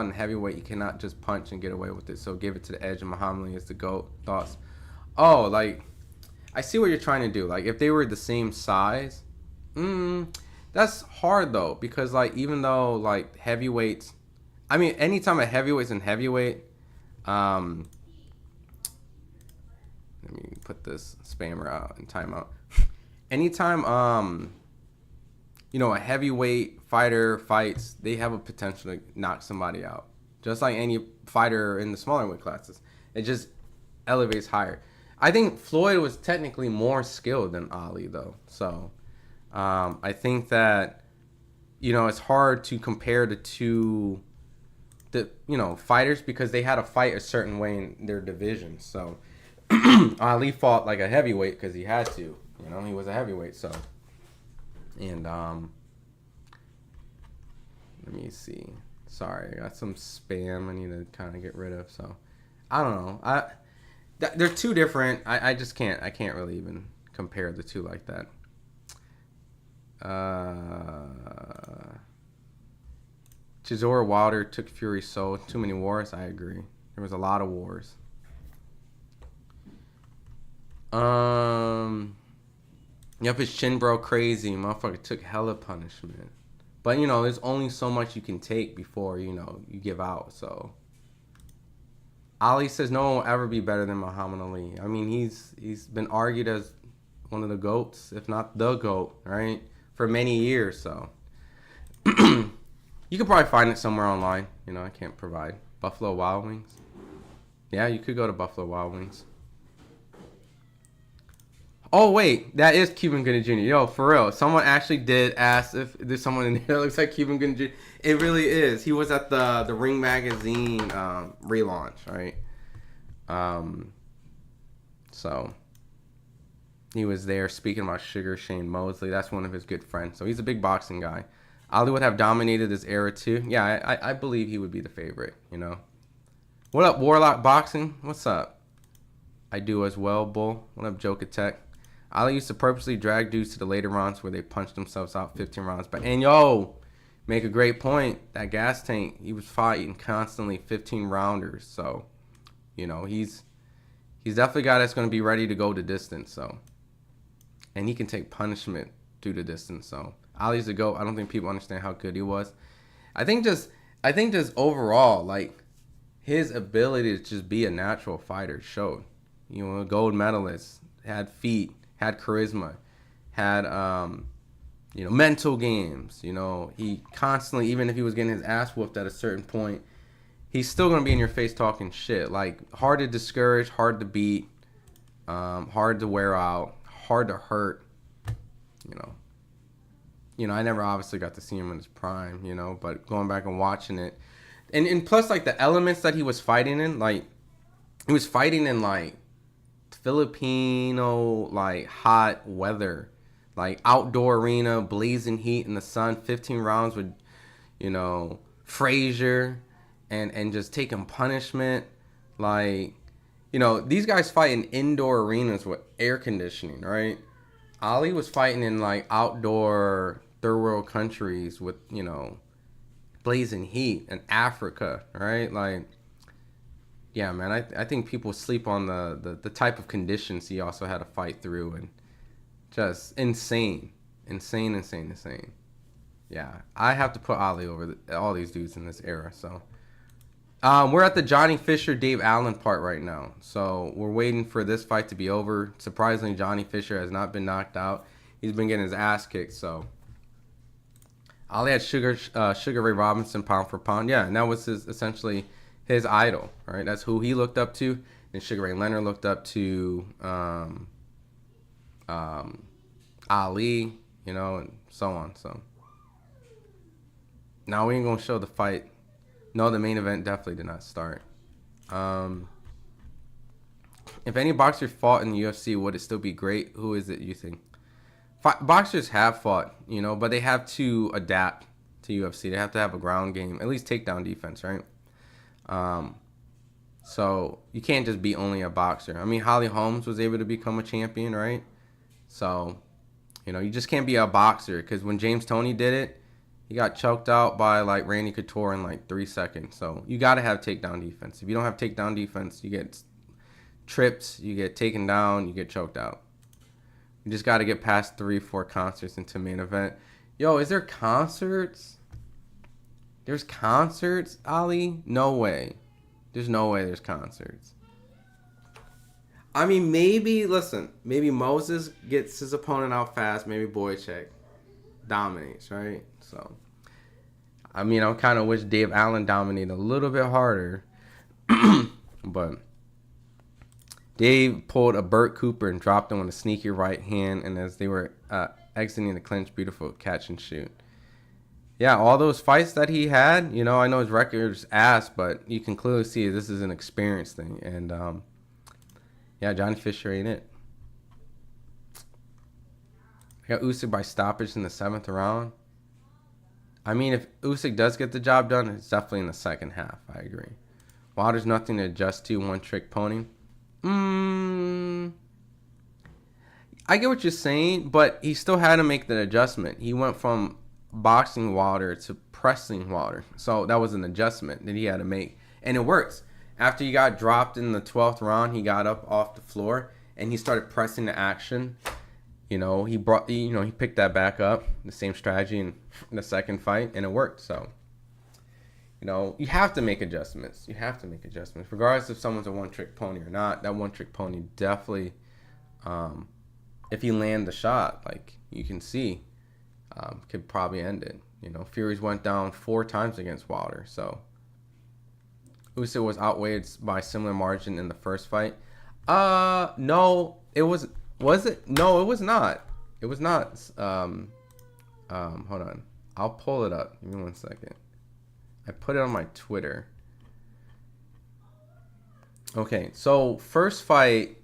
Speaker 1: in heavyweight, he cannot just punch and get away with it. So give it to the edge, and Muhammad Ali is the GOAT. Thoughts? Oh, like I see what you're trying to do. Like if they were the same size, that's hard though because like even though like heavyweights, I mean anytime a heavyweight's in heavyweight, let me put this spammer out in timeout. Anytime you know a heavyweight fighter fights, they have a potential to knock somebody out, just like any fighter in the smaller weight classes. It just elevates higher. I think Floyd was technically more skilled than Ali though, so I think that you know it's hard to compare the two fighters because they had to fight a certain way in their division. So Ali fought like a heavyweight because he had to. You know, he was a heavyweight. So, and let me see. Sorry, I got some spam I need to kind of get rid of. So, I don't know. They're two different. I just can't. I can't really even compare the two like that. Chisora Wilder took Fury's soul. Too many wars. I agree. There was a lot of wars. Yep, his chin bro crazy. Motherfucker took hella punishment. But you know, there's only so much you can take before you give out. So Ali says no one will ever be better than Muhammad Ali. I mean, he's been argued as one of the GOATs, if not the GOAT, right, for many years. So you could probably find it somewhere online. You know, I can't provide. Buffalo Wild Wings. Yeah, you could go to Buffalo Wild Wings. Oh, wait. That is Cuban Gooding Jr. Yo, for real. Someone actually did ask if there's someone in there that looks like Cuban Gooding Jr. It really is. He was at the Ring Magazine relaunch, right? So he was there speaking about Sugar Shane Mosley. That's one of his good friends. So he's a big boxing guy. Ali would have dominated this era too. Yeah, I believe he would be the favorite, you know. What up, Warlock Boxing? What's up? I do as well, Bull. What up, Joker Tech? Ali used to purposely drag dudes to the later rounds where they punched themselves out 15 rounds. And yo, make a great point. That gas tank, he was fighting constantly 15 rounders. So, you know, he's definitely a guy that's going to be ready to go the distance. So, and he can take punishment through the distance. So, Ali's the GOAT. I don't think people understand how good he was. I think just overall, like, his ability to just be a natural fighter showed. You know, a gold medalist, had feet, had charisma, had, mental games. You know, he constantly, even if he was getting his ass whooped at a certain point, he's still going to be in your face talking shit. Like, hard to discourage, hard to beat, hard to wear out, hard to hurt, I never obviously got to see him in his prime, but going back and watching it. And plus, like, the elements that he was fighting in, like, he was fighting in, like, Filipino, like, hot weather, like, outdoor arena, blazing heat in the sun, 15 rounds with, Frazier, and just taking punishment. Like, these guys fight in indoor arenas with air conditioning, right? Ali was fighting in, like, outdoor third world countries with, blazing heat in Africa, right? Like, yeah, man, I think people sleep on the type of conditions he also had to fight through, and just insane. Yeah, I have to put Ali over all these dudes in this era. So we're at the Johnny Fisher, Dave Allen part right now. So we're waiting for this fight to be over. Surprisingly, Johnny Fisher has not been knocked out. He's been getting his ass kicked. So Ali had Sugar Ray Robinson pound for pound. Yeah, and that was essentially his idol, right? That's who he looked up to. And Sugar Ray Leonard looked up to Ali, and so on. So now we ain't gonna show the fight. No, the main event definitely did not start. If any boxer fought in the UFC, would it still be great? Who is it, you think? Boxers have fought, but they have to adapt to UFC. They have to have a ground game, at least takedown defense, right? Um, so you can't just be only a boxer. I mean, Holly Holmes was able to become a champion, right? So, you just can't be a boxer, because when James Toney did it, he got choked out by like Randy Couture in like 3 seconds. So you got to have takedown defense. If you don't have takedown defense, you get tripped, you get taken down, you get choked out. You just got to get past 3-4 concerts into main event. Yo, is there concerts? There's concerts, Ali? No way. There's no way there's concerts. I mean, maybe Moses gets his opponent out fast. Maybe Boychek dominates, right? So, I mean, I kind of wish Dave Allen dominated a little bit harder. But Dave pulled a Burt Cooper and dropped him with a sneaky right hand. And as they were exiting the clinch, beautiful catch and shoot. Yeah, all those fights that he had, I know his record's ass, but you can clearly see this is an experience thing. And, yeah, Johnny Fisher ain't it. I got Usyk by stoppage in the 7th round. I mean, if Usyk does get the job done, it's definitely in the second half. I agree. Wilder's nothing to adjust to, one-trick pony. I get what you're saying, but he still had to make the adjustment. He went from boxing Wilder to pressing Wilder. So that was an adjustment that he had to make. And it works. After he got dropped in the 12th round, he got up off the floor and he started pressing the action. He picked that back up, the same strategy in the second fight, and it worked. So, you have to make adjustments. You have to make adjustments. Regardless if someone's a one-trick pony or not, that one-trick pony definitely, if he land the shot, like you can see, could probably end it. Fury's went down 4 times against Wilder, so Usyk was outweighed by similar margin in the first fight. No, it was it? No, it was not. It was not. Hold on. I'll pull it up. Give me 1 second. I put it on my Twitter. Okay, so first fight,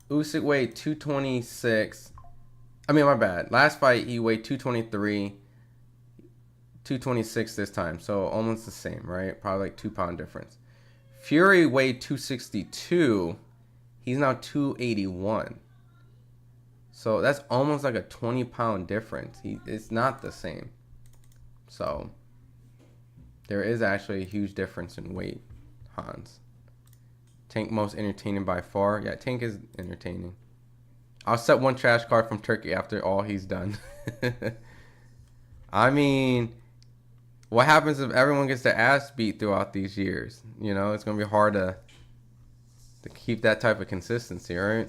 Speaker 1: Usyk weighed 226. I mean, my bad. Last fight, he weighed 223. 226 this time, so almost the same, right? Probably like 2-pound difference. Fury weighed 262. He's now 281. So that's almost like a 20-pound difference. It's not the same. So there is actually a huge difference in weight, Hans. Tank most entertaining by far. Yeah, Tank is entertaining. I'll set one trash card from Turkey after all he's done. I mean, what happens if everyone gets their ass beat throughout these years? It's going to be hard to keep that type of consistency, right?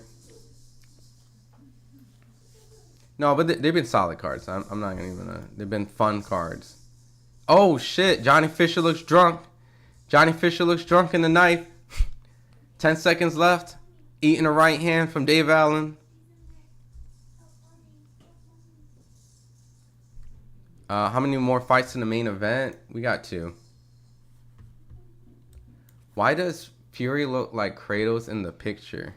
Speaker 1: No, but they've been solid cards. I'm not going to even... they've been fun cards. Oh, shit. Johnny Fisher looks drunk. Johnny Fisher looks drunk in the knife. 10 seconds left. Eating a right hand from Dave Allen. How many more fights in the main event? We got 2. Why does Fury look like Kratos in the picture?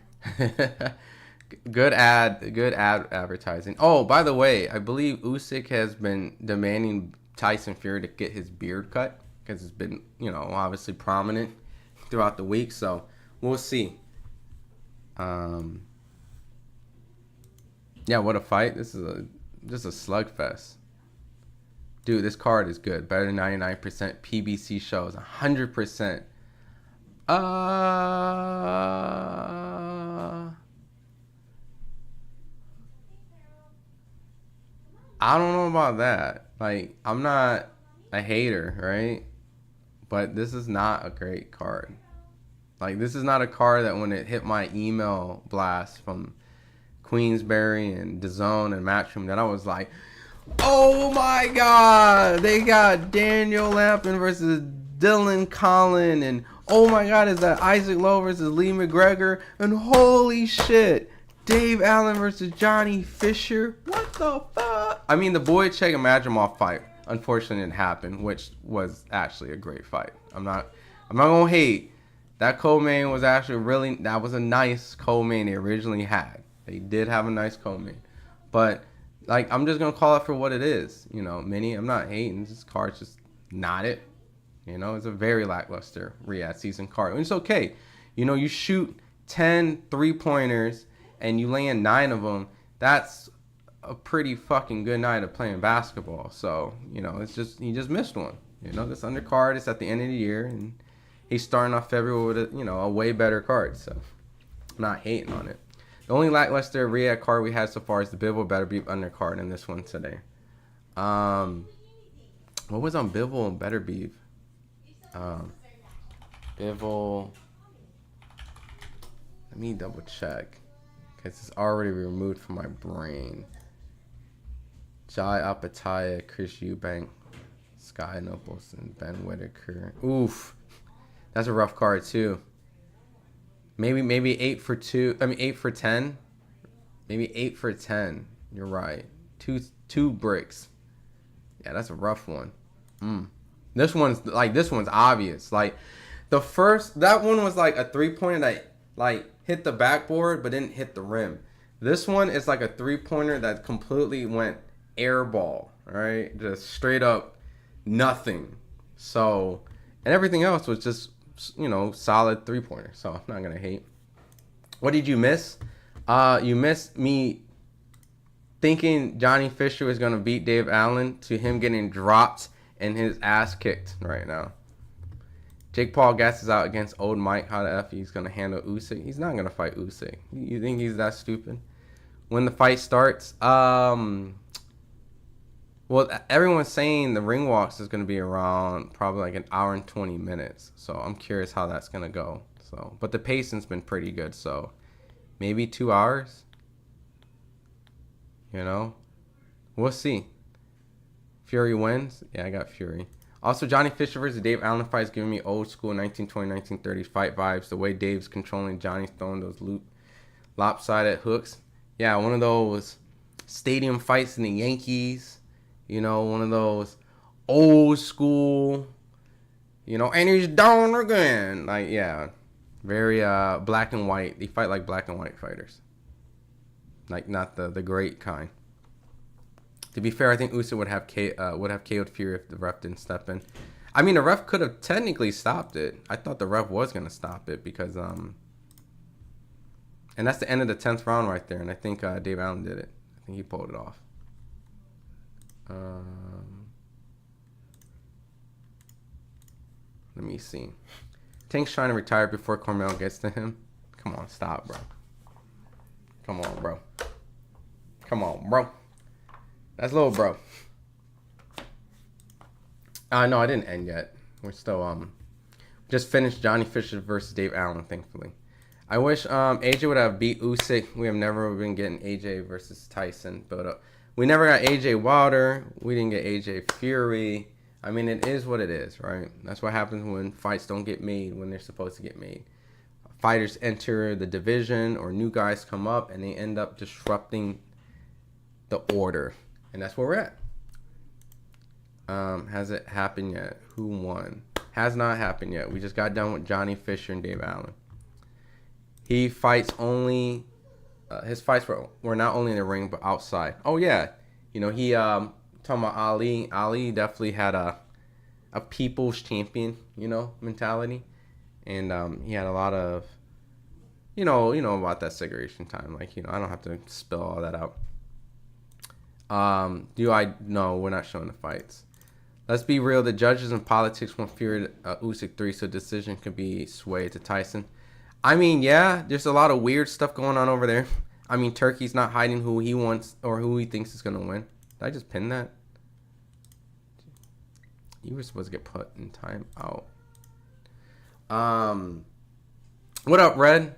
Speaker 1: Good advertising. Oh, by the way, I believe Usyk has been demanding Tyson Fury to get his beard cut because it's been, obviously prominent throughout the week. So we'll see. Yeah, what a fight. This is just a slugfest. Dude, this card is good. Better than 99% PBC shows. 100%. I don't know about that. Like, I'm not a hater, right? But this is not a great card. Like, this is not a card that when it hit my email blast from Queensberry and DAZN and Matchroom that I was like, oh my God, they got Daniel Lampin versus Dylan Collin, and oh my God, is that Isaac Lowe versus Lee McGregor, and holy shit, Dave Allen versus Johnny Fisher. What the fuck? I mean, the Boychek and Madrimov fight unfortunately didn't happen, which was actually a great fight. I'm not gonna hate. That co-main was actually that was a nice co-main they originally had. They did have a nice co-main, but I'm just gonna call it for what it is. Mini, I'm not hating. This card's just not it. You know, it's a very lackluster Riyadh season card. And it's okay. You know, you shoot 10 3-pointers and you land 9 of them. That's a pretty fucking good night of playing basketball. So, you know, it's just, he just missed one. You know, this undercard is at the end of the year, and he's starting off February with a way better card. So, I'm not hating on it. The only lackluster Riyadh card we had so far is the Bivol Better Beef undercard in this one today. What was on Bivol and Better Beef? Bivol. Let me double check, because it's already removed from my brain. Jai Apataya, Chris Eubank, Sky Nopelson, Ben Whitaker. Oof, that's a rough card too. Maybe 8 for 2. I mean 8 for 10. Maybe 8 for 10. You're right. Two bricks. Yeah, that's a rough one. This one's obvious. Like that one was like a 3-pointer that like hit the backboard but didn't hit the rim. This one is like a 3-pointer that completely went air ball, right? Just straight up nothing. So, and everything else was just, solid 3-pointer. So I'm not gonna hate. What did you miss? You missed me thinking Johnny Fisher was gonna beat Dave Allen to him getting dropped and his ass kicked right now. Jake Paul gasses out against old Mike. How the F he's going to handle Usyk? He's not going to fight Usyk. You think he's that stupid? When the fight starts, well, everyone's saying the ring walks is going to be around probably like an hour and 20 minutes. So I'm curious how that's going to go. So, but the pacing's been pretty good. So maybe 2 hours. We'll see. Fury wins. Yeah, I got Fury. Also, Johnny Fisher versus Dave Allen fight is giving me old school 1920s, 1930s fight vibes. The way Dave's controlling Johnny's throwing those lopsided hooks. Yeah, one of those stadium fights in the Yankees. One of those old school, and he's down again. Like, yeah, very black and white. They fight like black and white fighters. Like, not the great kind. To be fair, I think Usyk would have KO'd Fury if the ref didn't step in. I mean, the ref could have technically stopped it. I thought the ref was going to stop it because, and that's the end of the 10th round right there. And I think Dave Allen did it. I think he pulled it off. Let me see. Tank's trying to retire before Cormel gets to him. Come on, stop, bro. Come on, bro. Come on, bro. That's little bro. No, I didn't end yet. We're still just finished Johnny Fisher versus Dave Allen, thankfully. I wish AJ would have beat Usyk. We have never been getting AJ versus Tyson, but we never got AJ Wilder. We didn't get AJ Fury. I mean, it is what it is, right? That's what happens when fights don't get made when they're supposed to get made. Fighters enter the division or new guys come up and they end up disrupting the order. And that's where we're at. Has it happened yet? Who won? Has not happened yet. We just got done with Johnny Fisher and Dave Allen. He fights only... his fights were not only in the ring, but outside. Oh, yeah. He... talking about Ali. Ali definitely had a people's champion, mentality. And he had a lot of... You know about that segregation time. Like, I don't have to spill all that out. No, we're not showing the fights. Let's be real. The judges in politics want Fury Usyk 3 so decision could be swayed to Tyson. I mean, yeah, there's a lot of weird stuff going on over there. I mean, Turkey's not hiding who he wants or who he thinks is going to win. Did I just pin that? You were supposed to get put in time out. What up, Red?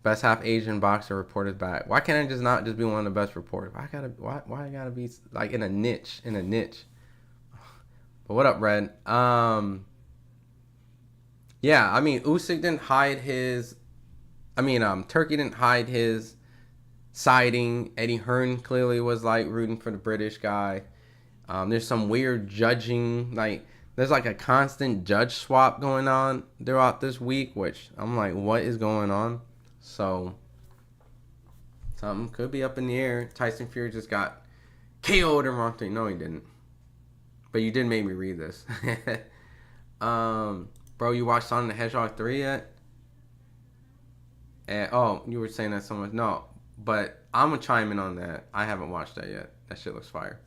Speaker 1: Best half Asian boxer reported back. Why can't I not just be one of the best reporters? Why I gotta be like in a niche? But what up, Red? Yeah, I mean, Usyk didn't hide his... Turkey didn't hide his siding. Eddie Hearn clearly was, rooting for the British guy. There's some weird judging. There's, a constant judge swap going on throughout this week, which I'm like, what is going on? So, something could be up in the air. Tyson Fury just got KO'd in round 3. No, he didn't. But you did make me read this. Bro, you watched Sonic the Hedgehog 3 yet? And oh, you were saying that so much. No, but I'm gonna chime in on that. I haven't watched that yet. That shit looks fire.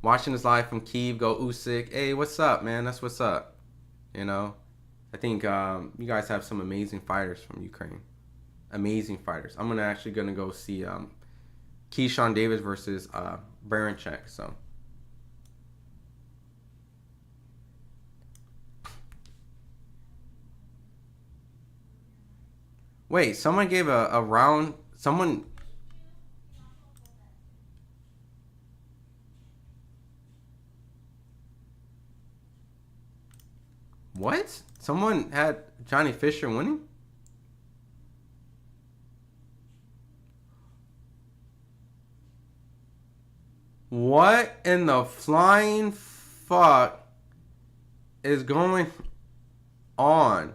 Speaker 1: Watching this live from Kyiv, go Usyk. Hey, what's up, man? That's what's up. You know, I think you guys have some amazing fighters from Ukraine. Amazing fighters. I'm actually gonna go see Keyshawn Davis versus Baranchek. So. Wait, someone gave a round. Someone. What? Someone had Johnny Fisher winning? What in the flying fuck is going on?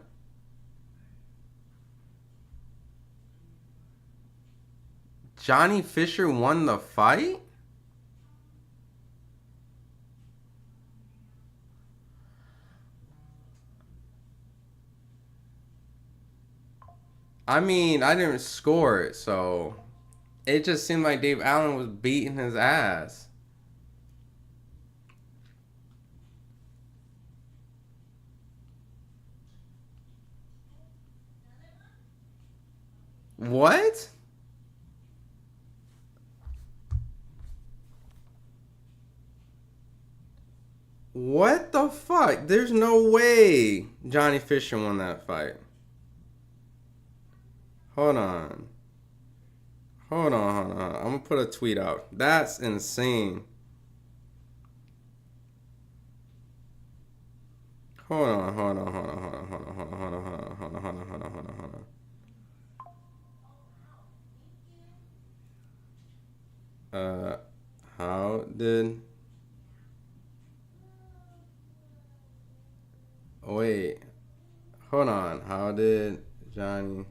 Speaker 1: Johnny Fisher won the fight? I mean, I didn't score it, so it just seemed like Dave Allen was beating his ass. What? What the fuck? There's no way Johnny Fisher won that fight. Hold on. Hold on. I'm gonna put a tweet out. That's insane. Hold on. How did... Wait. Hold on. How did Johnny...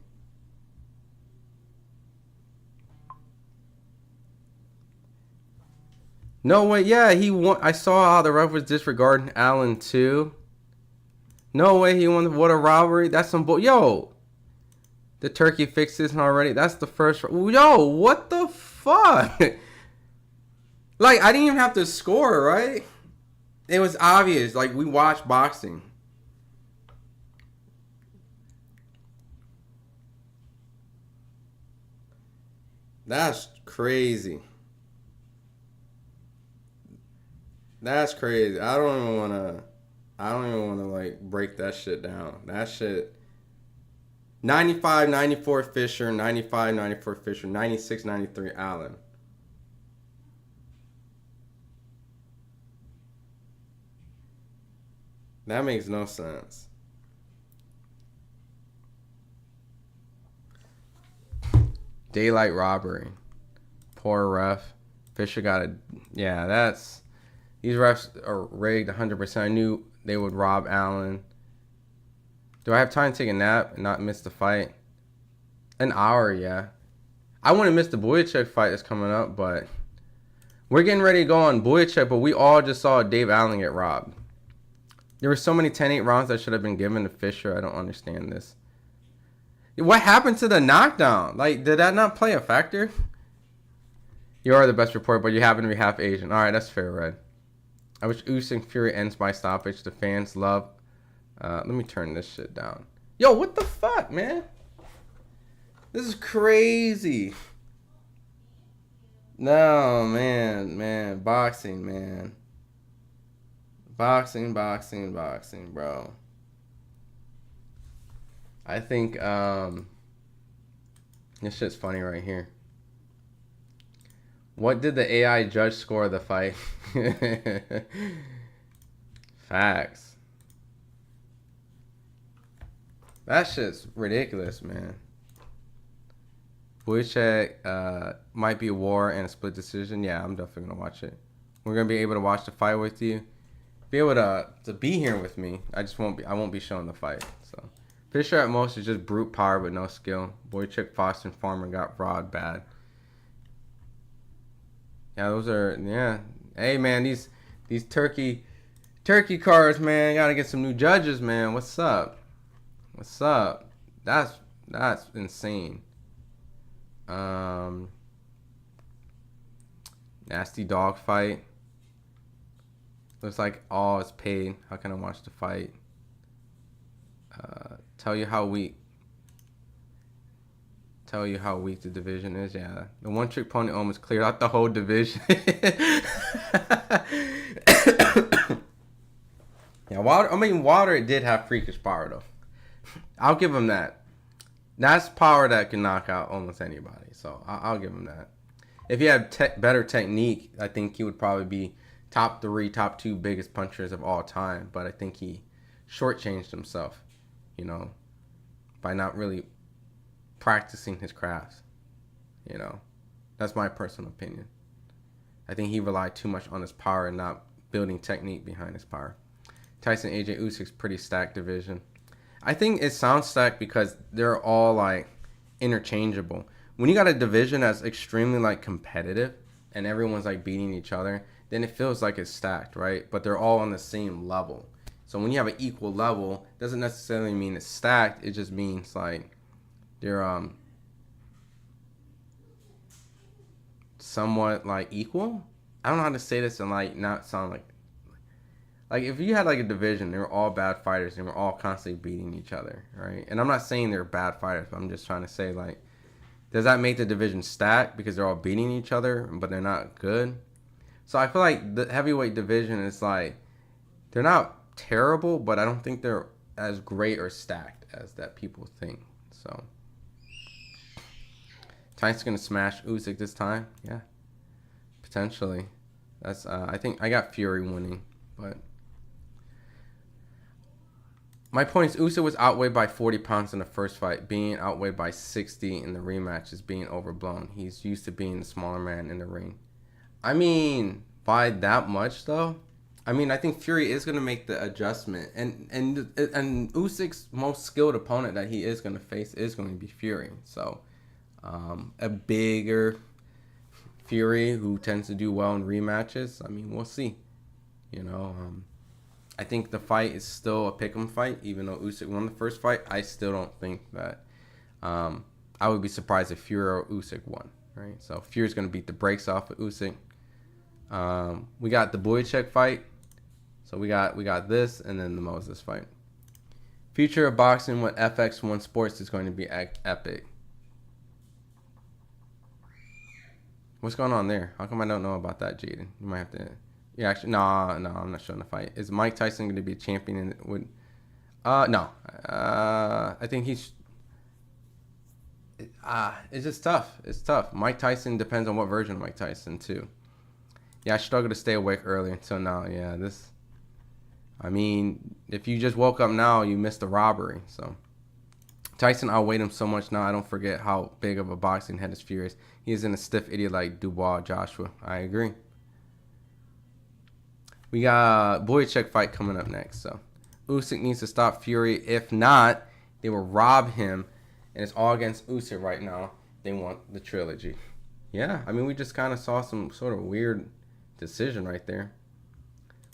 Speaker 1: No way, yeah, he won. I saw how the ref was disregarding Allen too. No way he won. What a robbery. That's some bull. Yo, the turkey fixed this already. That's the first. Yo, what the fuck? Like, I didn't even have to score, right? It was obvious. Like, we watched boxing. That's crazy. That's crazy. I don't even wanna like break that shit down. That shit 95, 94 Fisher, 95, 94 Fisher, 96, 93 Allen. That makes no sense. Daylight robbery. Poor ref. Fisher got a... Yeah, that's... These refs are rigged 100%. I knew they would rob Allen. Do I have time to take a nap and not miss the fight? An hour, yeah. I wouldn't miss the Boyachek fight that's coming up, but... We're getting ready to go on Boyachek, but we all just saw Dave Allen get robbed. There were so many 10-8 rounds that should have been given to Fisher. I don't understand this. What happened to the knockdown? Like, did that not play a factor? You are the best reporter, but you happen to be half Asian. All right, that's fair, Red. I wish Usyk Fury ends by stoppage. The fans love. Let me turn this shit down. Yo, what the fuck, man? This is crazy. No, man. Boxing, man. Boxing, bro. I think this shit's funny right here. What did the AI judge score of the fight? Facts. That shit's ridiculous, man. Boyachek might be a war and a split decision. Yeah, I'm definitely gonna watch it. We're gonna be able to watch the fight with you. Be able to be here with me. I won't be showing the fight. So Fisher at most is just brute power with no skill. Boyachek, Foster, and Farmer got broad bad. Yeah, those are, yeah. Hey man, these turkey Turkey cards, man. Gotta get some new judges, man. What's up? What's up? That's insane. Nasty dog fight. Looks like all is paid. How can I watch the fight? Tell you how weak the division is. Yeah, the one trick pony almost cleared out the whole division. Yeah, Wilder did have freakish power though. I'll give him that. That's power that can knock out almost anybody. So I'll give him that. If he had better technique, I think he would probably be top 3, top 2 biggest punchers of all time. But I think he shortchanged himself, by not really practicing his craft. That's my personal opinion. I think he relied too much on his power and not building technique behind his power. Tyson AJ Usyk's pretty stacked division. I think it sounds stacked because they're all like interchangeable. When you got a division that's extremely like competitive and everyone's like beating each other, then it feels like it's stacked, right? But they're all on the same level. So when you have an equal level, doesn't necessarily mean it's stacked. It just means like they're somewhat like equal. I don't know how to say this and like not sound like if you had like a division, they were all bad fighters and we're all constantly beating each other, right? And I'm not saying they're bad fighters, but I'm just trying to say like, does that make the division stacked because they're all beating each other, but they're not good? So I feel like the heavyweight division is like, they're not terrible, but I don't think they're as great or stacked as that people think. So Tyson's gonna smash Usyk this time, yeah, potentially. That's I think I got Fury winning, but my point is Usyk was outweighed by 40 pounds in the first fight. Being outweighed by 60 in the rematch is being overblown. He's used to being the smaller man in the ring. I mean, by that much though. I mean, I think Fury is going to make the adjustment, and Usyk's most skilled opponent that he is going to face is going to be Fury. So, a bigger Fury who tends to do well in rematches. I mean, we'll see. I think the fight is still a pick'em fight, even though Usyk won the first fight. I still don't think that. I would be surprised if Fury or Usyk won. Right, so Fury's going to beat the brakes off of Usyk. We got the Boychuk fight. So we got this and then the Moses fight. Future of boxing with FX1 Sports is going to be epic. What's going on there? How come I don't know about that, Jaden? You might have to. Yeah, actually, no, I'm not showing the fight. Is Mike Tyson going to be a champion? No. I think he's. It's just tough. It's tough. Mike Tyson depends on what version of Mike Tyson too. Yeah, I struggle to stay awake early until now. Yeah, this. I mean, if you just woke up now, you missed the robbery. So, Tyson outweighed him so much now. I don't forget how big of a boxing head his Fury is. He isn't a stiff idiot like Dubois Joshua. I agree. We got a Boychuk fight coming up next. So, Usyk needs to stop Fury. If not, they will rob him. And it's all against Usyk right now. They want the trilogy. Yeah, I mean, we just kind of saw some sort of weird decision right there.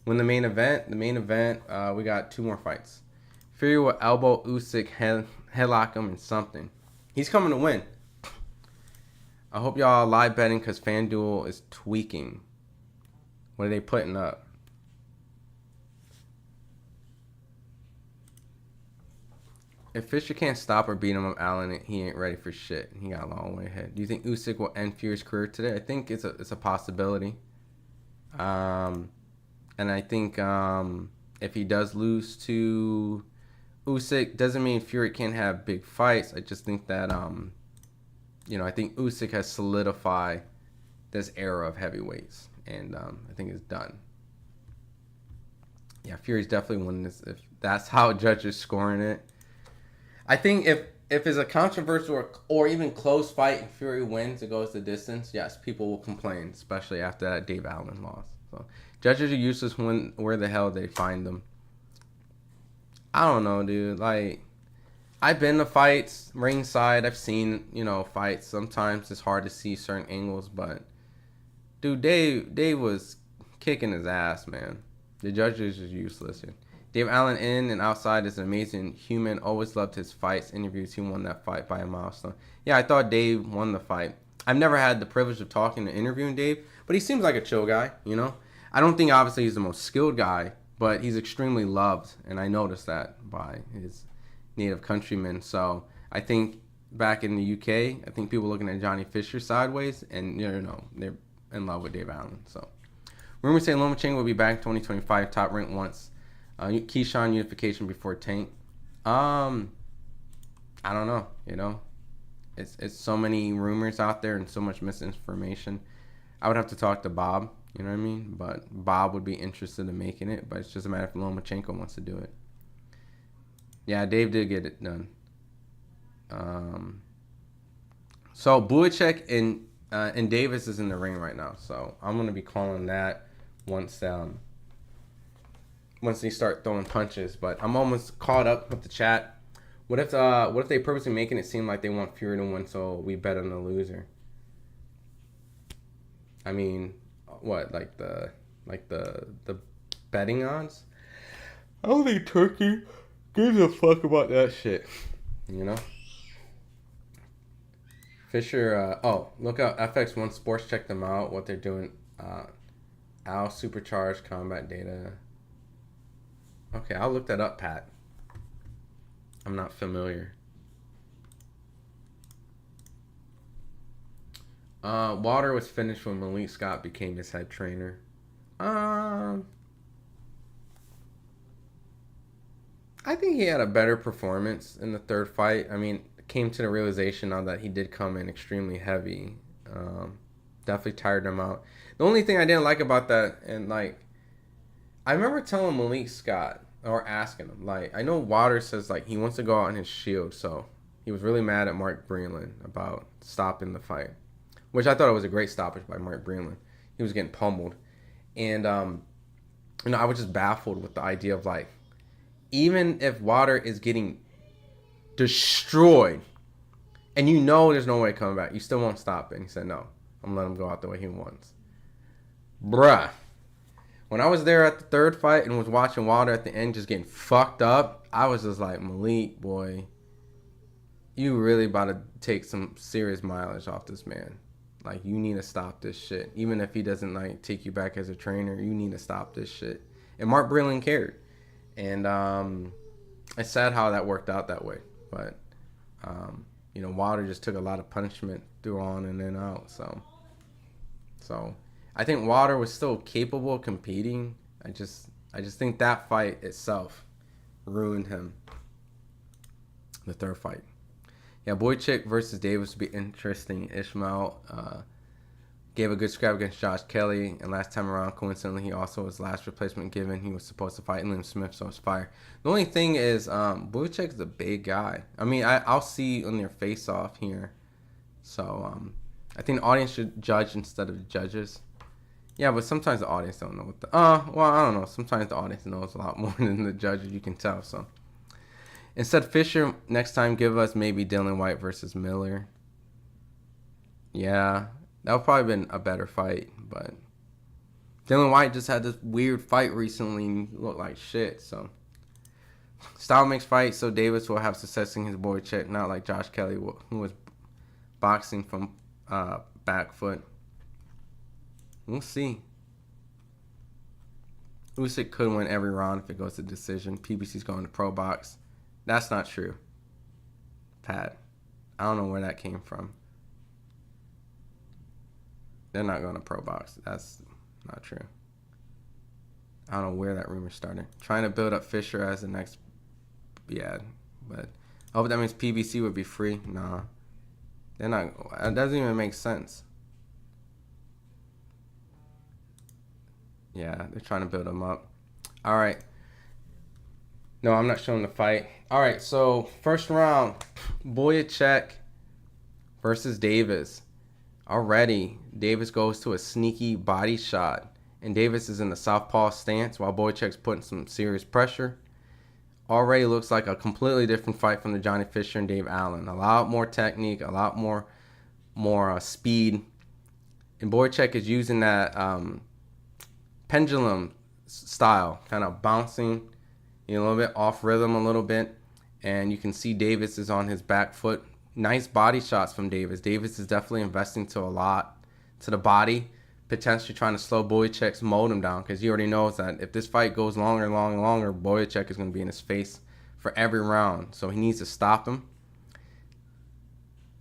Speaker 1: When the main event, we got 2 more fights. Fury will elbow Usyk, headlock him, and something. He's coming to win. I hope y'all live betting because FanDuel is tweaking. What are they putting up? If Fisher can't stop or beat him up Allen, he ain't ready for shit. He got a long way ahead. Do you think Usyk will end Fury's career today? I think it's a possibility. And I think if he does lose to Usyk, doesn't mean Fury can't have big fights. I just think that I think Usyk has solidified this era of heavyweights, and I think it's done. Yeah, Fury's definitely winning this if that's how judges scoring it. I think if it's a controversial or even close fight and Fury wins, it goes the distance, yes, people will complain, especially after that Dave Allen loss. So judges are useless where the hell they find them. I don't know, dude. Like, I've been to fights ringside. I've seen, fights. Sometimes it's hard to see certain angles, but dude, Dave was kicking his ass, man. The judges is useless. Dave Allen in and outside is an amazing human. Always loved his fights, interviews. He won that fight by a milestone. Yeah, I thought Dave won the fight. I've never had the privilege of talking and interviewing Dave, but he seems like a chill guy, you know? I don't think obviously he's the most skilled guy, but he's extremely loved, and I noticed that by his native countrymen. So I think back in the UK, I think people looking at Johnny Fisher sideways, and you know, they're in love with Dave Allen. So rumors say Lomachenko will be back in 2025, top ranked once. Keyshawn unification before Tank. I don't know. You know, it's so many rumors out there and so much misinformation. I would have to talk to Bob. You know what I mean? But Bob would be interested in making it. But it's just a matter if Lomachenko wants to do it. Yeah, Dave did get it done. So Buicek and Davis is in the ring right now. So I'm gonna be calling that once they start throwing punches. But I'm almost caught up with the chat. What if they purposely making it seem like they want Fury to win, so we bet on the loser? I mean, what, like the betting odds? I don't think Turkey gives a fuck about that shit. You know? Fisher, look out, FX1 Sports, check them out, what they're doing. Al Supercharged Combat Data. Okay, I'll look that up, Pat. I'm not familiar. Water was finished when Malik Scott became his head trainer. I think he had a better performance in the third fight. I mean, came to the realization now that he did come in extremely heavy. Definitely tired him out. The only thing I didn't like about that, and like, I remember telling Malik Scott, or asking him, like, I know Water says like he wants to go out on his shield, so he was really mad at Mark Breland about stopping the fight, which I thought it was a great stoppage by Mark Breland. He was getting pummeled, and you know, I was just baffled with the idea of like, even if Water is getting destroyed, and you know there's no way coming back, you still won't stop it. And he said, no, I'm gonna let him go out the way he wants. Bruh. When I was there at the third fight and was watching Water at the end just getting fucked up, I was just like, Malik, boy, you really about to take some serious mileage off this man. Like, you need to stop this shit. Even if he doesn't, like, take you back as a trainer, you need to stop this shit. And Mark Breland cared. And it's sad how that worked out that way. But, you know, Water just took a lot of punishment through on and then out. So I think Water was still capable of competing. I just think that fight itself ruined him. The third fight. Yeah, Boychik versus Davis would be interesting. Ishmael gave a good scrap against Josh Kelly, and last time around, coincidentally, he also was last replacement given he was supposed to fight Liam Smith, so it's fire. The only thing is, Boychik is a big guy. I mean, I'll see on their face-off here. So I think the audience should judge instead of the judges. Yeah, but sometimes the audience don't know what the... well, I don't know. Sometimes the audience knows a lot more than the judges, you can tell, so... Instead, Fisher, next time, give us maybe Dylan White versus Miller. Yeah, that would probably been a better fight, but... Dylan White just had this weird fight recently and looked like shit, so... Style makes fight, so Davis will have success in his boy check, not like Josh Kelly, who was boxing from back foot. We'll see. Usyk could win every round if it goes to decision. PBC's going to pro box. That's not true, Pat. I don't know where that came from. They're not going to pro box. That's not true. I don't know where that rumor started. Trying to build up Fisher as the next... Yeah, but... I hope that means PBC would be free. Nah. They're not... It doesn't even make sense. Yeah, they're trying to build him up. All right. No, I'm not showing the fight. All right, so first round, Boyacek versus Davis. Already, Davis goes to a sneaky body shot, and Davis is in the southpaw stance while Boyacek's putting some serious pressure. Already looks like a completely different fight from the Johnny Fisher and Dave Allen. A lot more technique, a lot more speed, and Boyacek is using that pendulum style, kind of bouncing, a little bit off rhythm a little bit. And you can see Davis is on his back foot. Nice body shots from Davis. Davis is definitely investing to a lot to the body, potentially trying to slow Boychuk's mold him down, because he already knows that if this fight goes longer, Boychuk is going to be in his face for every round. So he needs to stop him.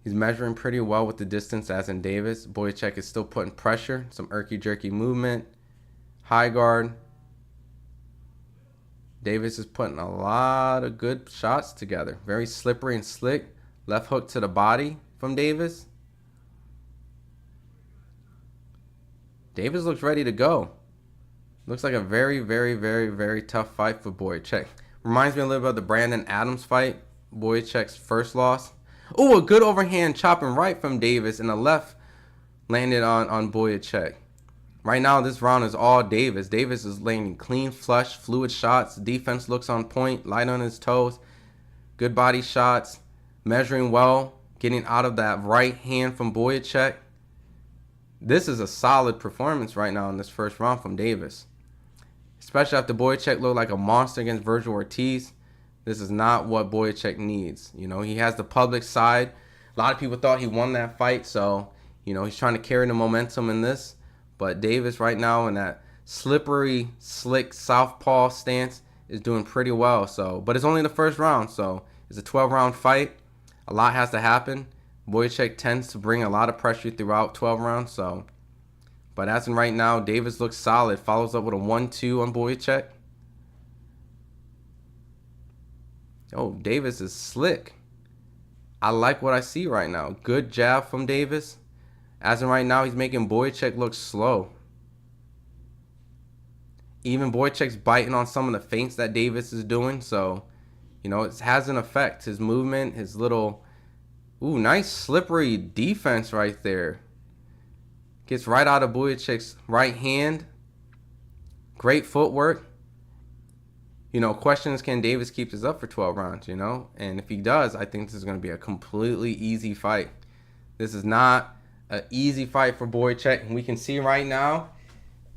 Speaker 1: He's measuring pretty well with the distance, as in Davis. Boychuk is still putting pressure. Some jerky movement. High guard. Davis is putting a lot of good shots together. Very slippery and slick. Left hook to the body from Davis. Davis looks ready to go. Looks like a very, very, very, very tough fight for Boychuk. Reminds me a little bit of the Brandon Adams fight. Boychuk's first loss. Oh, a good overhand chopping right from Davis, and the left landed on Boychuk. Right now, this round is all Davis. Davis is landing clean, flush, fluid shots. Defense looks on point, light on his toes. Good body shots, measuring well, getting out of that right hand from Boychuk. This is a solid performance right now in this first round from Davis. Especially after Boychuk looked like a monster against Virgil Ortiz. This is not what Boychuk needs. He has the public side. A lot of people thought he won that fight, so, he's trying to carry the momentum in this. But Davis right now in that slippery, slick southpaw stance is doing pretty well. But it's only the first round, so it's a 12-round fight. A lot has to happen. Boychuk tends to bring a lot of pressure throughout 12 rounds. But as in right now, Davis looks solid. Follows up with a 1-2 on Boychuk. Oh, Davis is slick. I like what I see right now. Good jab from Davis. As in right now, he's making Boychuk look slow. Even Boychuk's biting on some of the feints that Davis is doing. So, it has an effect. His movement, his little... Ooh, nice slippery defense right there. Gets right out of Boychuk's right hand. Great footwork. Question is, can Davis keep this up for 12 rounds, And if he does, I think this is going to be a completely easy fight. This is not an easy fight for Boychuk. And we can see right now,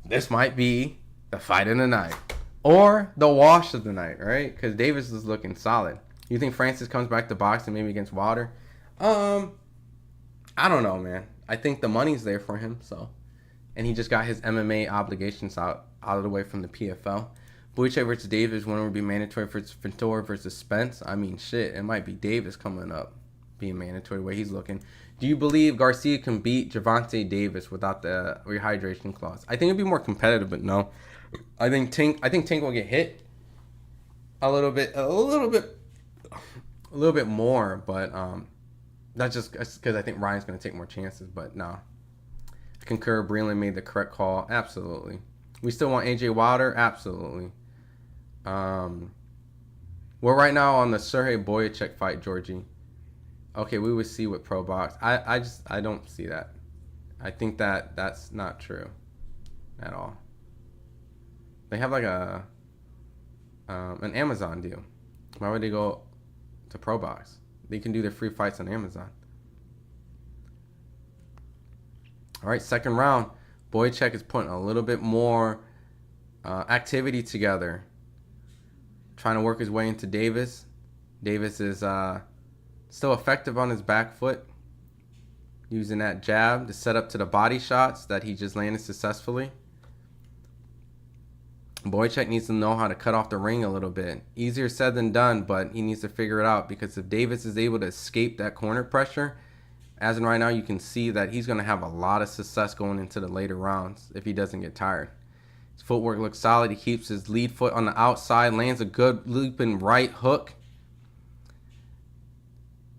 Speaker 1: this might be the fight of the night. Or the wash of the night, right? Because Davis is looking solid. You think Francis comes back to boxing maybe against Wilder? I don't know, man. I think the money's there for him, so. And he just got his MMA obligations out of the way from the PFL. Boychuk versus Davis, winner would be mandatory for Ventura versus Spence. I mean, shit, it might be Davis coming up being mandatory the way he's looking. Do you believe Garcia can beat Gervonta Davis without the rehydration clause? I think it'd be more competitive, but no. I think Tank will get hit a little bit more, but that's just because I think Ryan's going to take more chances. But no, I concur. Breland made the correct call. Absolutely. We still want AJ Wilder. Absolutely. We're right now on the Sergey Boychuk fight, Georgie. Okay, we would see with Pro Box. I don't see that. I think that's not true at all. They have like an Amazon deal. Why would they go to Pro Box? They can do their free fights on Amazon. All right, second round. Boychuk is putting a little bit more activity together. Trying to work his way into Davis. Davis is still effective on his back foot. Using that jab to set up to the body shots that he just landed successfully. Boychuk needs to know how to cut off the ring a little bit. Easier said than done, but he needs to figure it out, because if Davis is able to escape that corner pressure, as in right now, you can see that he's going to have a lot of success going into the later rounds if he doesn't get tired. His footwork looks solid. He keeps his lead foot on the outside, lands a good looping right hook.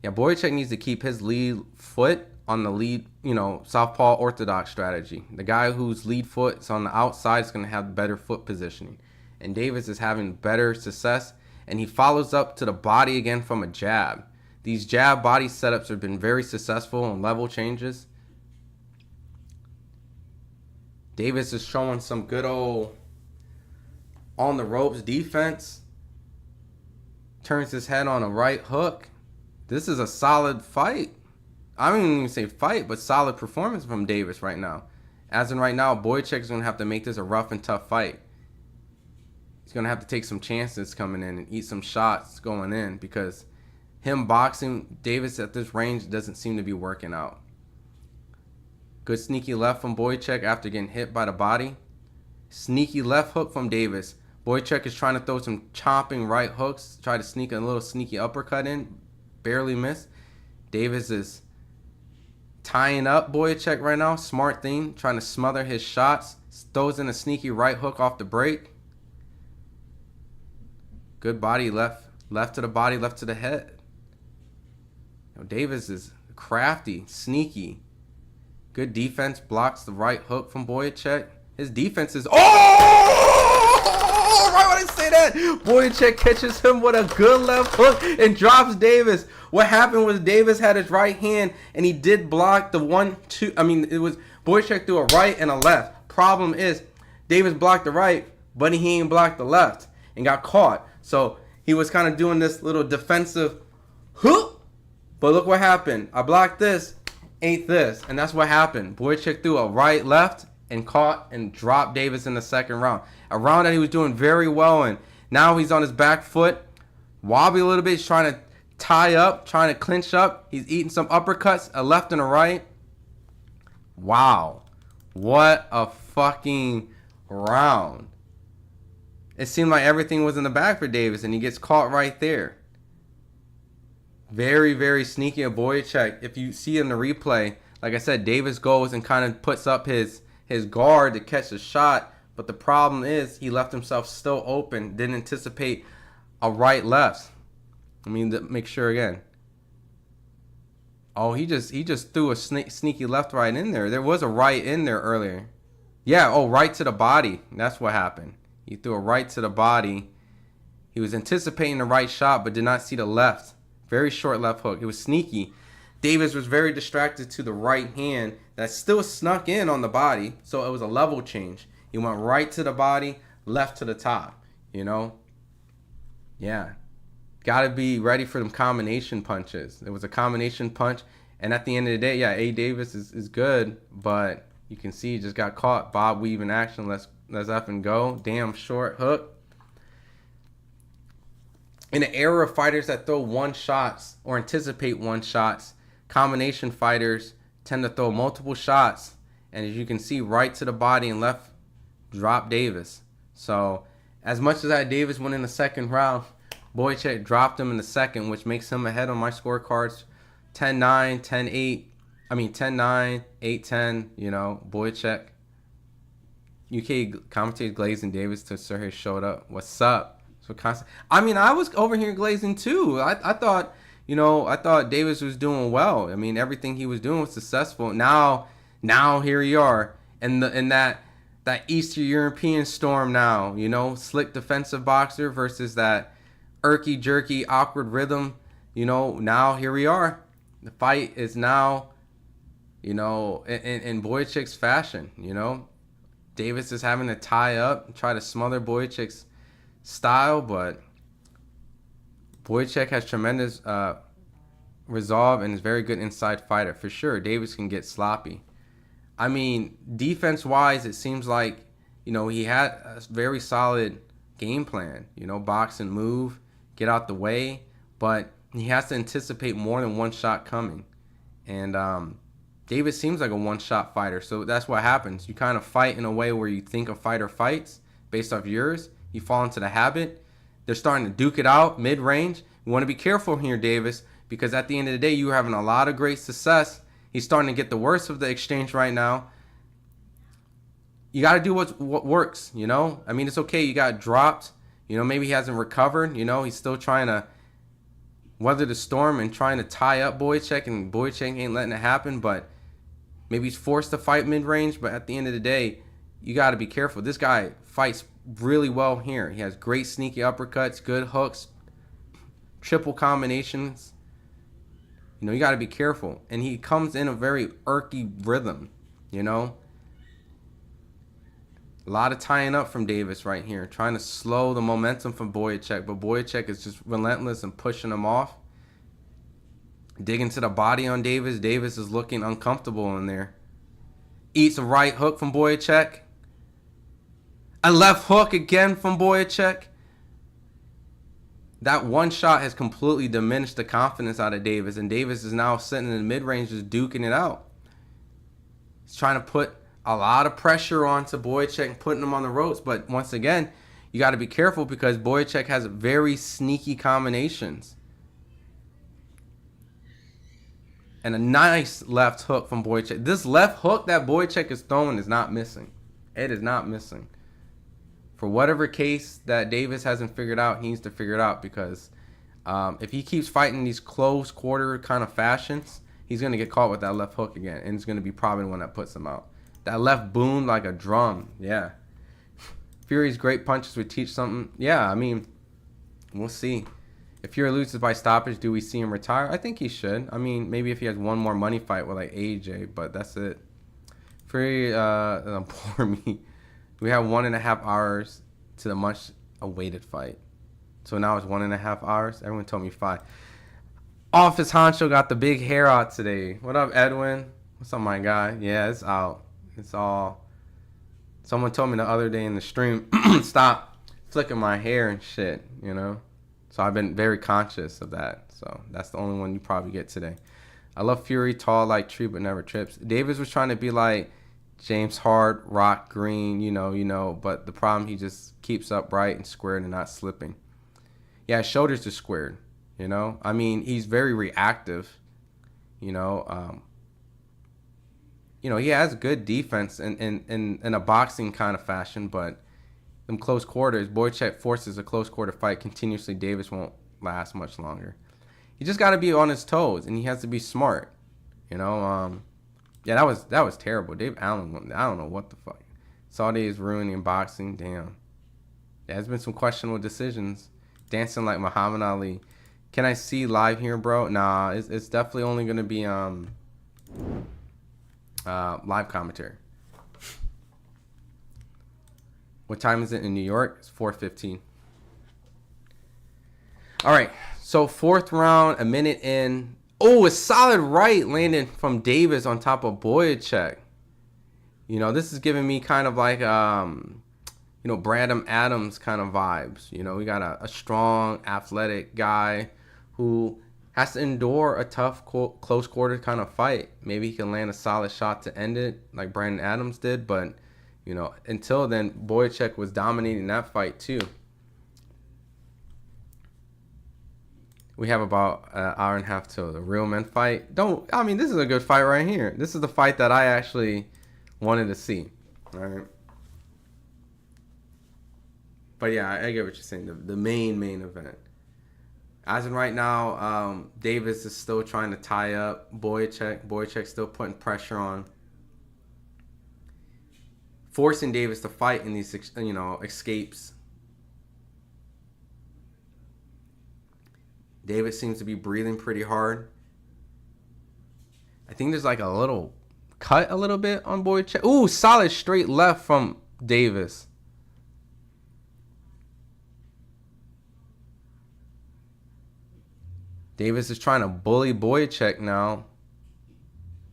Speaker 1: Yeah, Boychuk needs to keep his lead foot on the lead, southpaw orthodox strategy. The guy whose lead foot is on the outside is going to have better foot positioning. And Davis is having better success, and he follows up to the body again from a jab. These jab body setups have been very successful on level changes. Davis is showing some good old on the ropes defense. Turns his head on a right hook. This is a solid fight. I don't even say fight, but solid performance from Davis right now. As in right now, Boychuk is going to have to make this a rough and tough fight. He's going to have to take some chances coming in and eat some shots going in, because him boxing Davis at this range doesn't seem to be working out. Good sneaky left from Boychuk after getting hit by the body. Sneaky left hook from Davis. Boychuk is trying to throw some chopping right hooks, try to sneak a little sneaky uppercut in. Barely missed. Davis is tying up Boychuk right now. Smart thing, trying to smother his shots. Throws in a sneaky right hook off the break. Good body left to the body, left to the head. Davis is crafty, sneaky. Good defense, blocks the right hook from Boychuk. His defense is... Oh! Why would I say that? Boychuk catches him with a good left hook and drops Davis. What happened was Davis had his right hand and he did block the 1-2. I mean, it was Boychuk threw a right and a left. Problem is, Davis blocked the right, but he ain't blocked the left and got caught. So he was kind of doing this little defensive hook. But look what happened. I blocked this, ain't this. And that's what happened. Boychuk threw a right, left, and caught and dropped Davis in the second round. A round that he was doing very well in. Now he's on his back foot. Wobbly a little bit. He's trying to tie up, trying to clinch up. He's eating some uppercuts, a left and a right. Wow. What a fucking round. It seemed like everything was in the back for Davis, and he gets caught right there. Very, very sneaky of Boychuk. If you see in the replay, like I said, Davis goes and kind of puts up his guard to catch the shot. But the problem is he left himself still open. Didn't anticipate a right left. I mean, make sure again. Oh, he just threw a sneaky left right in there. There was a right in there earlier. Yeah, oh, right to the body. That's what happened. He threw a right to the body. He was anticipating the right shot but did not see the left. Very short left hook. It was sneaky. Davis was very distracted to the right hand that still snuck in on the body. So it was a level change. He went right to the body, left to the top. You know? Yeah. Got to be ready for them combination punches. It was a combination punch. And at the end of the day, yeah, A. Davis is good. But you can see he just got caught. Bob weave in action. Let's up and go. Damn short hook. In an era of fighters that throw one shots or anticipate one shots, combination fighters tend to throw multiple shots. And as you can see, right to the body and left, drop Davis. So as much as that Davis went in the second round, Boychuk dropped him in the second, which makes him ahead on my scorecards. 10-9, 10-8. I mean 10-9, 8-10, you know, Boychuk. UK commentator Glazing Davis to Sir showed up. What's up? So I mean, I was over here glazing too. I thought, you know, I thought Davis was doing well. I mean, everything he was doing was successful. Now here you are in that Eastern European storm now, you know, slick defensive boxer versus that irky jerky awkward rhythm. You know, now here we are. The fight is now, you know, in Boychuk's fashion, you know. Davis is having to tie up and try to smother Boychuk's style, but Boychuk has tremendous resolve and is a very good inside fighter. For sure, Davis can get sloppy. I mean, defense-wise, it seems like, you know, he had a very solid game plan. You know, box and move, get out the way, but he has to anticipate more than one shot coming. And Davis seems like a one-shot fighter, so that's what happens. You kind of fight in a way where you think a fighter fights based off yours. You fall into the habit. They're starting to duke it out mid-range. You want to be careful here, Davis, because at the end of the day, you're having a lot of great success. He's starting to get the worst of the exchange right now. You got to do what works, you know? I mean, it's okay. You got dropped. You know, maybe he hasn't recovered. You know, he's still trying to weather the storm and trying to tie up Boychuk, and Boychuk ain't letting it happen, but maybe he's forced to fight mid-range. But at the end of the day, you got to be careful. This guy fights really well here. He has great sneaky uppercuts, good hooks, triple combinations. You know, you got to be careful. And he comes in a very irky rhythm, you know. A lot of tying up from Davis right here, trying to slow the momentum from Boychuk, but Boychuk is just relentless and pushing him off. Digging to the body on Davis. Davis is looking uncomfortable in there. Eats a right hook from Boychuk. A left hook again from Boyacek. That one shot has completely diminished the confidence out of Davis, and Davis is now sitting in the mid-range just duking it out. He's trying to put a lot of pressure onto Boyacek and putting him on the ropes, but once again, you got to be careful because Boyacek has very sneaky combinations. And a nice left hook from Boyacek. This left hook that Boyacek is throwing is not missing. It is not missing. For whatever case that Davis hasn't figured out, he needs to figure it out because if he keeps fighting these close quarter kind of fashions, he's going to get caught with that left hook again, and it's going to be probably the one that puts him out. That left boom like a drum. Yeah. Fury's great punches would teach something. Yeah, I mean, we'll see. If Fury loses by stoppage, do we see him retire? I think he should. I mean, maybe if he has one more money fight with like AJ, but that's it. Fury, poor me. We have 1.5 hours to the much awaited fight. So now it's 1.5 hours. Everyone told me 5. Office Honcho got the big hair out today. What up, Edwin? What's up, my guy? Yeah, it's out. It's all. Someone told me the other day in the stream, stop flicking my hair and shit, you know? So I've been very conscious of that. So that's the only one you probably get today. I love Fury, tall like tree, but never trips. Davis was trying to be like James Hard, Rock Green, you know, but the problem, he just keeps upright and squared and not slipping. Yeah, his shoulders are squared, you know. I mean, he's very reactive, you know. He has good defense in a boxing kind of fashion, but them close quarters, Boyacek forces a close quarter fight continuously. Davis won't last much longer. He just got to be on his toes, and he has to be smart, you know. Yeah, that was terrible. Dave Allen, I don't know what the fuck. Saudi is ruining boxing. Damn. Yeah, there's been some questionable decisions. Dancing like Muhammad Ali. Can I see live here, bro? Nah, it's definitely only gonna be live commentary. What time is it in New York? It's 4:15. All right, so 4th round, a minute in. Oh, a solid right landed from Davis on top of Boyacek. You know, this is giving me kind of like, Brandon Adams kind of vibes. You know, we got a strong, athletic guy who has to endure a tough, close quarter kind of fight. Maybe he can land a solid shot to end it like Brandon Adams did. But, you know, until then, Boyacek was dominating that fight too. We have about an hour and a half till the real men fight. This is a good fight right here. This is the fight that I actually wanted to see. All right. But yeah, I get what you're saying. The main event. As in right now, Davis is still trying to tie up Boyacek. Boyacek still putting pressure on. Forcing Davis to fight in these, escapes. Davis seems to be breathing pretty hard. I think there's like a little cut a little bit on Boyacek. Ooh, solid straight left from Davis. Davis is trying to bully Boyacek now.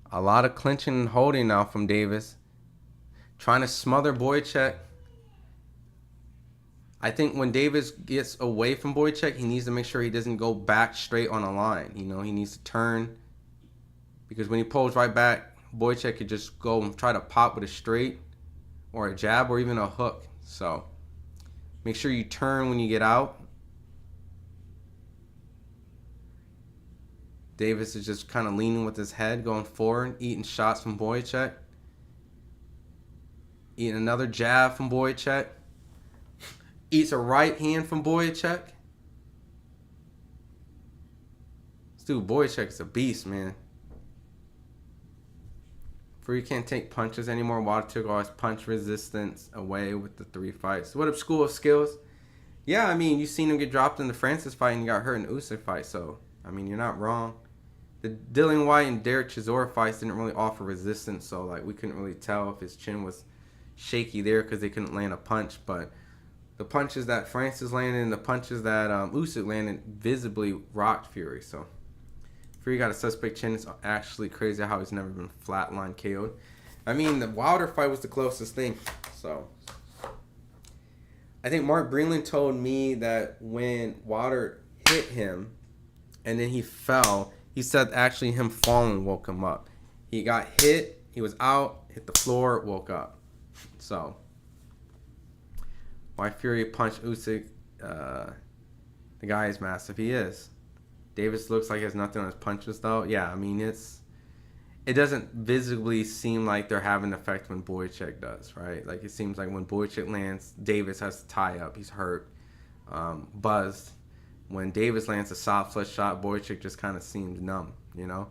Speaker 1: A lot of clinching and holding now from Davis. Trying to smother Boyacek. I think when Davis gets away from Boyacek, he needs to make sure he doesn't go back straight on a line. You know, he needs to turn. Because when he pulls right back, Boyacek could just go and try to pop with a straight or a jab or even a hook. So make sure you turn when you get out. Davis is just kind of leaning with his head, going forward, eating shots from Boyacek. Eating another jab from Boyacek. Eats a right hand from Boyacek. This dude, Boyacek, is a beast, man. Fury can't take punches anymore. Wilder took all his punch resistance away with the 3 fights. What up, School of Skills? Yeah, I mean, you seen him get dropped in the Francis fight and he got hurt in the Usyk fight. So, I mean, you're not wrong. The Dillian White and Derek Chisora fights didn't really offer resistance. So, like, we couldn't really tell if his chin was shaky there because they couldn't land a punch. But the punches that Francis landed and the punches that Usyk landed visibly rocked Fury. So Fury got a suspect chin. It's actually crazy how he's never been flatline KO'd. I mean, the Wilder fight was the closest thing. So I think Mark Breland told me that when Wilder hit him and then he fell, he said actually him falling woke him up. He got hit, he was out, hit the floor, woke up. So, why Fury punched Usyk? The guy is massive. He is. Davis looks like he has nothing on his punches, though. Yeah, I mean, it doesn't visibly seem like they're having an effect when Boychuk does, right? Like, it seems like when Boychuk lands, Davis has to tie up. He's hurt, buzzed. When Davis lands a soft flush shot, Boychuk just kind of seems numb, you know?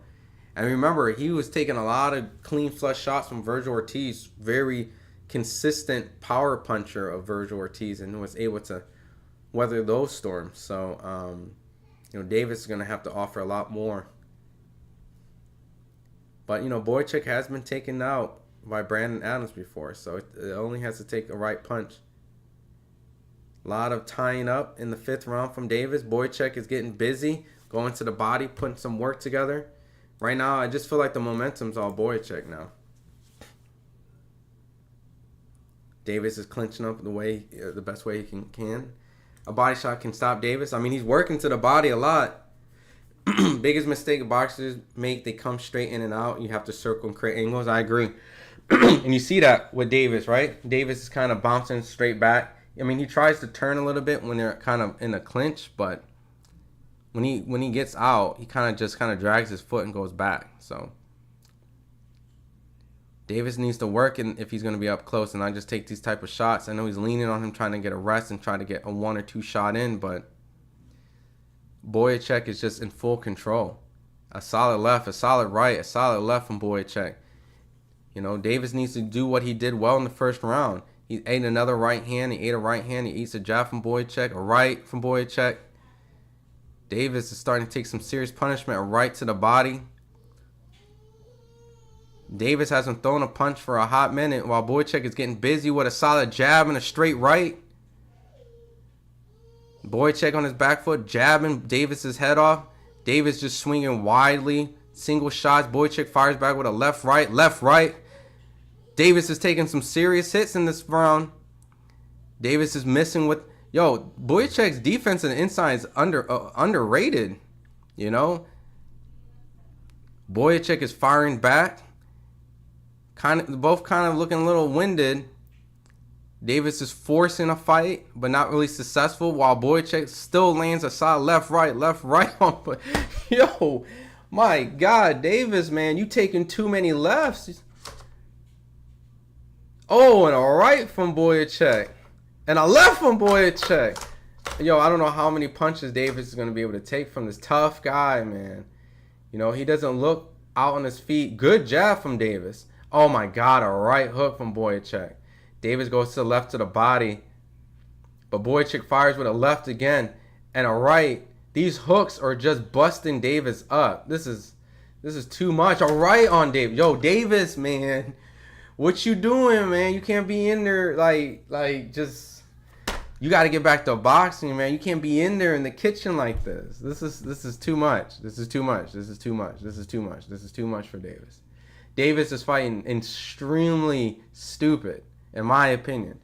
Speaker 1: And remember, he was taking a lot of clean flush shots from Vergil Ortiz, very consistent power puncher of Vergil Ortiz, and was able to weather those storms. So, Davis is going to have to offer a lot more. But, Boychuk has been taken out by Brandon Adams before, so it only has to take a right punch. A lot of tying up in the 5th round from Davis. Boychuk is getting busy, going to the body, putting some work together. Right now, I just feel like the momentum's all Boychuk now. Davis is clinching up the best way he can. A body shot can stop Davis. I mean, he's working to the body a lot. Biggest mistake boxers make, they come straight in and out. You have to circle and create angles. I agree. And you see that with Davis, right? Davis is kind of bouncing straight back. I mean, he tries to turn a little bit when they're kind of in a clinch, but when he gets out, he kind of drags his foot and goes back. So Davis needs to work if he's going to be up close and not just take these type of shots. I know he's leaning on him, trying to get a rest and try to get a 1 or 2 shot in, but Boychuk is just in full control. A solid left, a solid right, a solid left from Boychuk. Davis needs to do what he did well in the 1st round. He ate another right hand. He ate a right hand. He eats a jab from Boychuk, a right from Boychuk. Davis is starting to take some serious punishment, a right to the body. Davis hasn't thrown a punch for a hot minute while Boychuk is getting busy with a solid jab and a straight right. Boychuk on his back foot, jabbing Davis's head off. Davis just swinging widely, single shots. Boychuk fires back with a left, right. Davis is taking some serious hits in this round. Davis is missing with... Boychuk's defense on the inside is underrated, Boychuk is firing back. Both kind of looking a little winded. Davis is forcing a fight, but not really successful, while Boychuk still lands a solid left, right on. But my God, Davis, man, you taking too many lefts. Oh, and a right from Boychuk. And a left from Boychuk. I don't know how many punches Davis is going to be able to take from this tough guy, man. He doesn't look out on his feet. Good jab from Davis. Oh, my God, a right hook from Boychuk. Davis goes to the left to the body. But Boychuk fires with a left again and a right. These hooks are just busting Davis up. This is too much. A right on Davis. Davis, man. What you doing, man? You can't be in there just... You got to get back to boxing, man. You can't be in there in the kitchen like this. This is too much. This is too much. This is too much. This is too much. This is too much for Davis. Davis is fighting extremely stupid, in my opinion.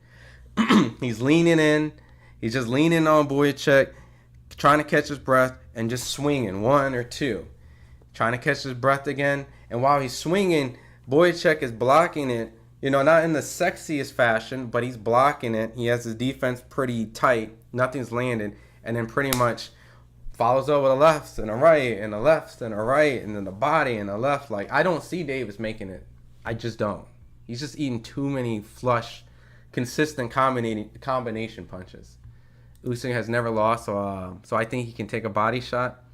Speaker 1: He's leaning in. He's just leaning on Boychuk, trying to catch his breath and just swinging 1 or 2. Trying to catch his breath again. And while he's swinging, Boychuk is blocking it. Not in the sexiest fashion, but he's blocking it. He has his defense pretty tight. Nothing's landed. And then pretty much follows over the left and a right and a left and a right and then the body and a left. I don't see Davis making it. I just don't. He's just eating too many flush, consistent combination punches. Usyk has never lost, so I think he can take a body shot.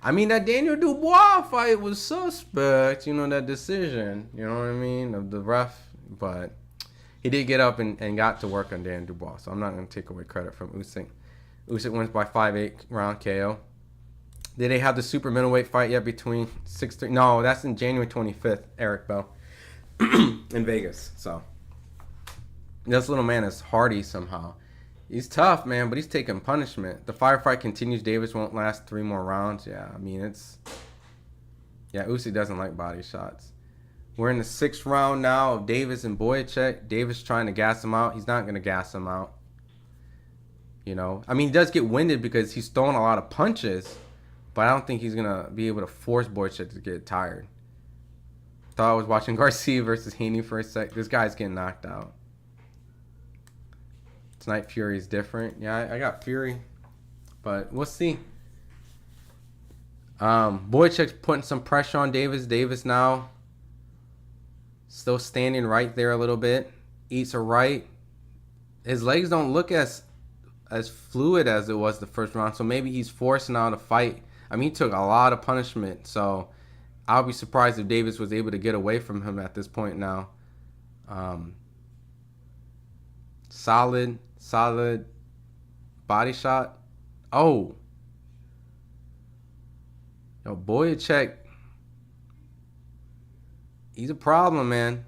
Speaker 1: I mean, that Daniel Dubois fight was suspect, that decision, you know what I mean, of the ref. But he did get up and got to work on Daniel Dubois, so I'm not going to take away credit from Usyk. Usyk wins by 5-8 round KO. Did they have the super middleweight fight yet between 6-3? No, that's in January 25th, Eric Bell, in Vegas. So this little man is hardy somehow. He's tough, man, but he's taking punishment. The firefight continues. Davis won't last 3 more rounds. Yeah, I mean, Usyk doesn't like body shots. We're in the 6th round now of Davis and Boychuk. Davis trying to gas him out. He's not going to gas him out. You know, I mean, he does get winded because he's throwing a lot of punches, but I don't think he's gonna be able to force Boychuk to get tired. Thought I was watching Garcia versus Haney for a sec. This guy's getting knocked out. Tonight Fury's different. Yeah, I got Fury, but we'll see. Boychuk's putting some pressure on Davis. Davis now still standing right there a little bit. Eats a right. His legs don't look as fluid as it was the first round, so maybe he's forced now to fight. I mean, he took a lot of punishment, so I'll be surprised if Davis was able to get away from him at this point now. Solid body shot. Oh. Yo, Boychuk, he's a problem, man.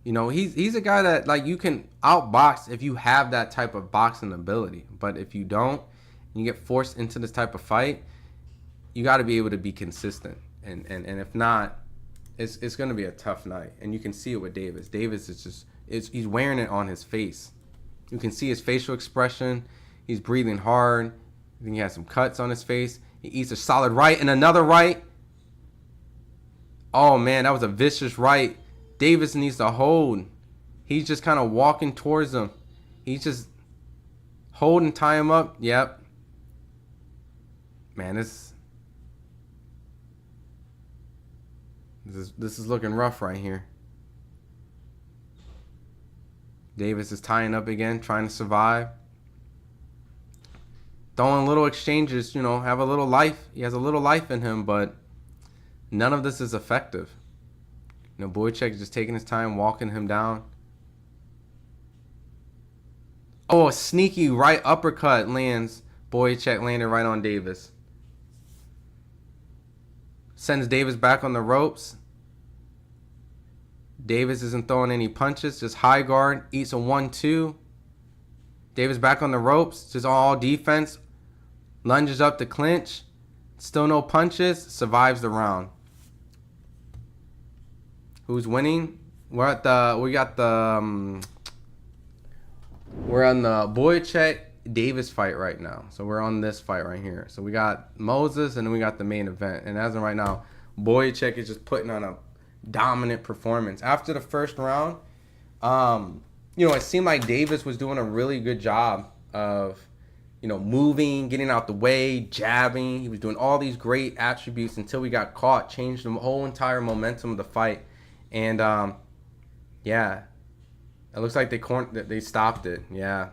Speaker 1: You know, he's a guy that, like, you can outbox if you have that type of boxing ability. But if you don't, and you get forced into this type of fight, you got to be able to be consistent. And if not, it's going to be a tough night. And you can see it with Davis. Davis is just, he's wearing it on his face. You can see his facial expression. He's breathing hard. I think he has some cuts on his face. He eats a solid right and another right. Oh, man, that was a vicious right. Davis needs to hold. He's just kind of walking towards him. He's just holding, tie him up. Yep. Man, this is looking rough right here. Davis is tying up again, trying to survive. Throwing little exchanges, you know, have a little life. He has a little life in him, but none of this is effective. You know, Boychuk is just taking his time, walking him down. Oh, a sneaky right uppercut lands. Boychuk landed right on Davis. Sends Davis back on the ropes. Davis isn't throwing any punches, just high guard. Eats a 1-2. Davis back on the ropes, just all defense. Lunges up to clinch. Still no punches. Survives the round. Who's winning? We're on the Boychuk Davis fight right now. So we're on this fight right here. So we got Moses and then we got the main event. And as of right now, Boychuk is just putting on a dominant performance. After the first round, you know, it seemed like Davis was doing a really good job of, you know, moving, getting out the way, jabbing. He was doing all these great attributes until we got caught, changed the whole entire momentum of the fight. And yeah, it looks like they stopped it. Yeah,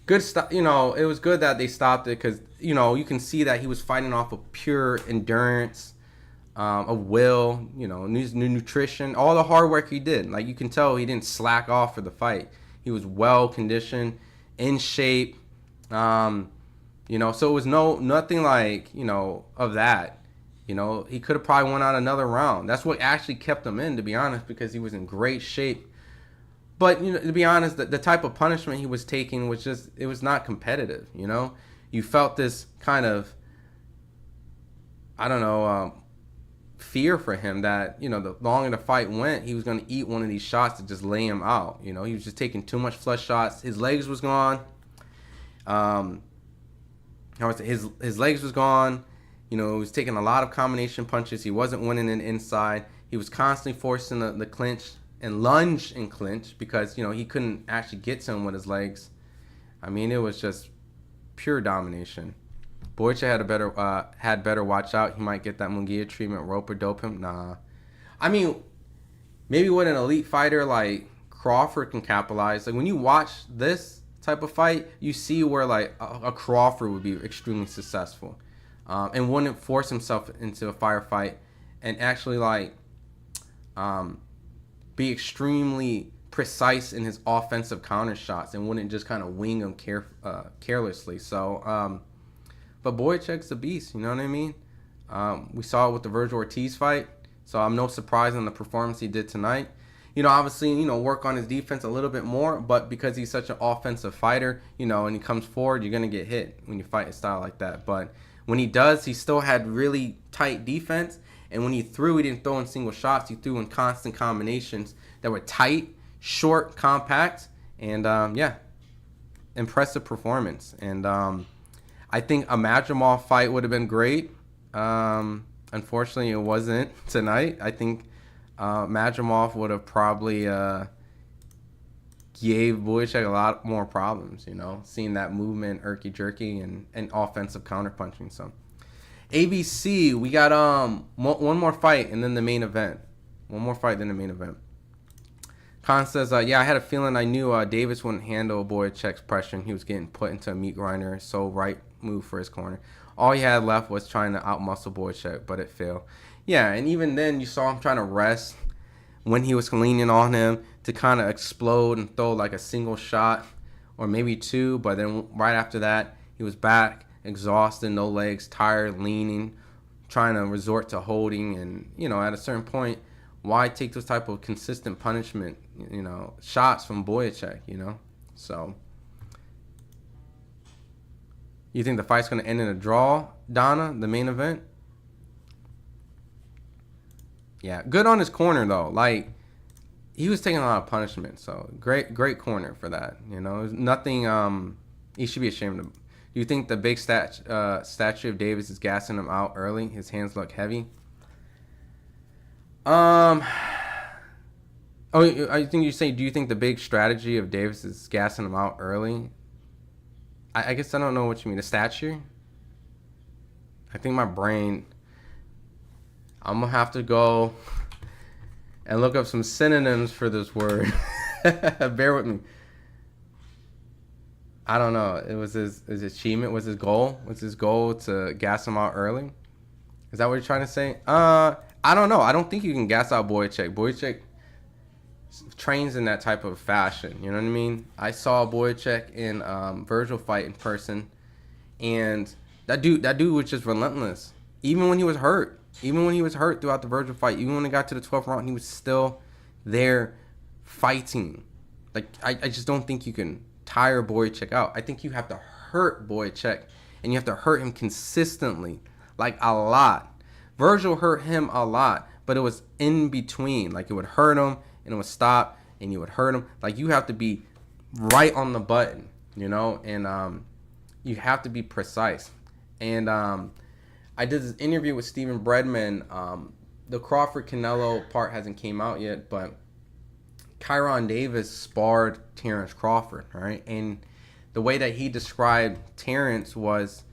Speaker 1: good stuff. You know, it was good that they stopped it because, you know, you can see that he was fighting off of pure endurance, of will. You know, new nutrition, all the hard work he did. Like, you can tell he didn't slack off for the fight. He was well conditioned, in shape. You know, so it was nothing like, you know, of that. You know, he could have probably won out another round. That's what actually kept him in, to be honest, because he was in great shape. But, you know, to be honest, the type of punishment he was taking was just, it was not competitive, you know? You felt this kind of, I don't know, fear for him that, you know, the longer the fight went, he was going to eat one of these shots to just lay him out. You know, he was just taking too much flush shots. His legs was gone. His legs was gone. You know, he was taking a lot of combination punches. He wasn't winning an inside. He was constantly forcing the clinch and lunge and clinch because, you know, he couldn't actually get to him with his legs. I mean, it was just pure domination. Boychuk had better watch out. He might get that Munguia treatment, rope or dope him. Nah. I mean, maybe what an elite fighter like Crawford can capitalize. Like, when you watch this type of fight, you see where, like, a Crawford would be extremely successful. And wouldn't force himself into a firefight and actually, like, be extremely precise in his offensive counter shots and wouldn't just kind of wing them carelessly. So, but Boychuk's a beast, you know what I mean? We saw it with the Virgil Ortiz fight, so I'm no surprise on the performance he did tonight. You know, obviously, you know, work on his defense a little bit more, but because he's such an offensive fighter, you know, and he comes forward, you're going to get hit when you fight a style like that. But when he does, he still had really tight defense. And when he threw, he didn't throw in single shots. He threw in constant combinations that were tight, short, compact, And yeah, impressive performance. And I think a Madrimov fight would have been great. Unfortunately, it wasn't tonight. I think Madrimov would have probably gave Boychuk a lot more problems, seeing that movement, jerky, and offensive counterpunching. So, ABC, we got one more fight and then the main event. One more fight, then the main event. Khan says, yeah, I had a feeling I knew Davis wouldn't handle Boychuk's pressure, and he was getting put into a meat grinder, so right move for his corner. All he had left was trying to outmuscle Boychuk, but it failed. Yeah, and even then, you saw him trying to rest when he was leaning on him to kind of explode and throw like a single shot or maybe two, but then right after that, he was back, exhausted, no legs, tired, leaning, trying to resort to holding, and, at a certain point, why take this type of consistent punishment, shots from Boychuk, So, you think the fight's going to end in a draw, Donna, the main event? Yeah, good on his corner, though. Like, he was taking a lot of punishment, so great corner for that. There's nothing he should be ashamed of. Do you think the big statue of Davis is gassing him out early? His hands look heavy. I think you say, do you think the big strategy of Davis is gassing him out early? I guess I don't know what you mean. The statue? I think my brain, I'm going to have to go and look up some synonyms for this word. Bear with me. I don't know. It was his achievement, was his goal? Was his goal to gas him out early? Is that what you're trying to say? I don't know. I don't think you can gas out Boychuk. Boychuk trains in that type of fashion. You know what I mean? I saw Boychuk in Virgil fight in person, and that dude was just relentless. Even when he was hurt. Even when he was hurt throughout the Virgil fight. Even when it got to the 12th round, he was still there fighting. Like, I just don't think you can tire Boychuk out. I think you have to hurt Boychuk, and you have to hurt him consistently. Like, a lot. Virgil hurt him a lot, but it was in between. Like, it would hurt him, and it would stop, and you would hurt him. Like, you have to be right on the button, and you have to be precise. And I did this interview with Steven Bredman. The Crawford-Canelo part hasn't came out yet, but Kyron Davis sparred Terrence Crawford, right? And the way that he described Terrence was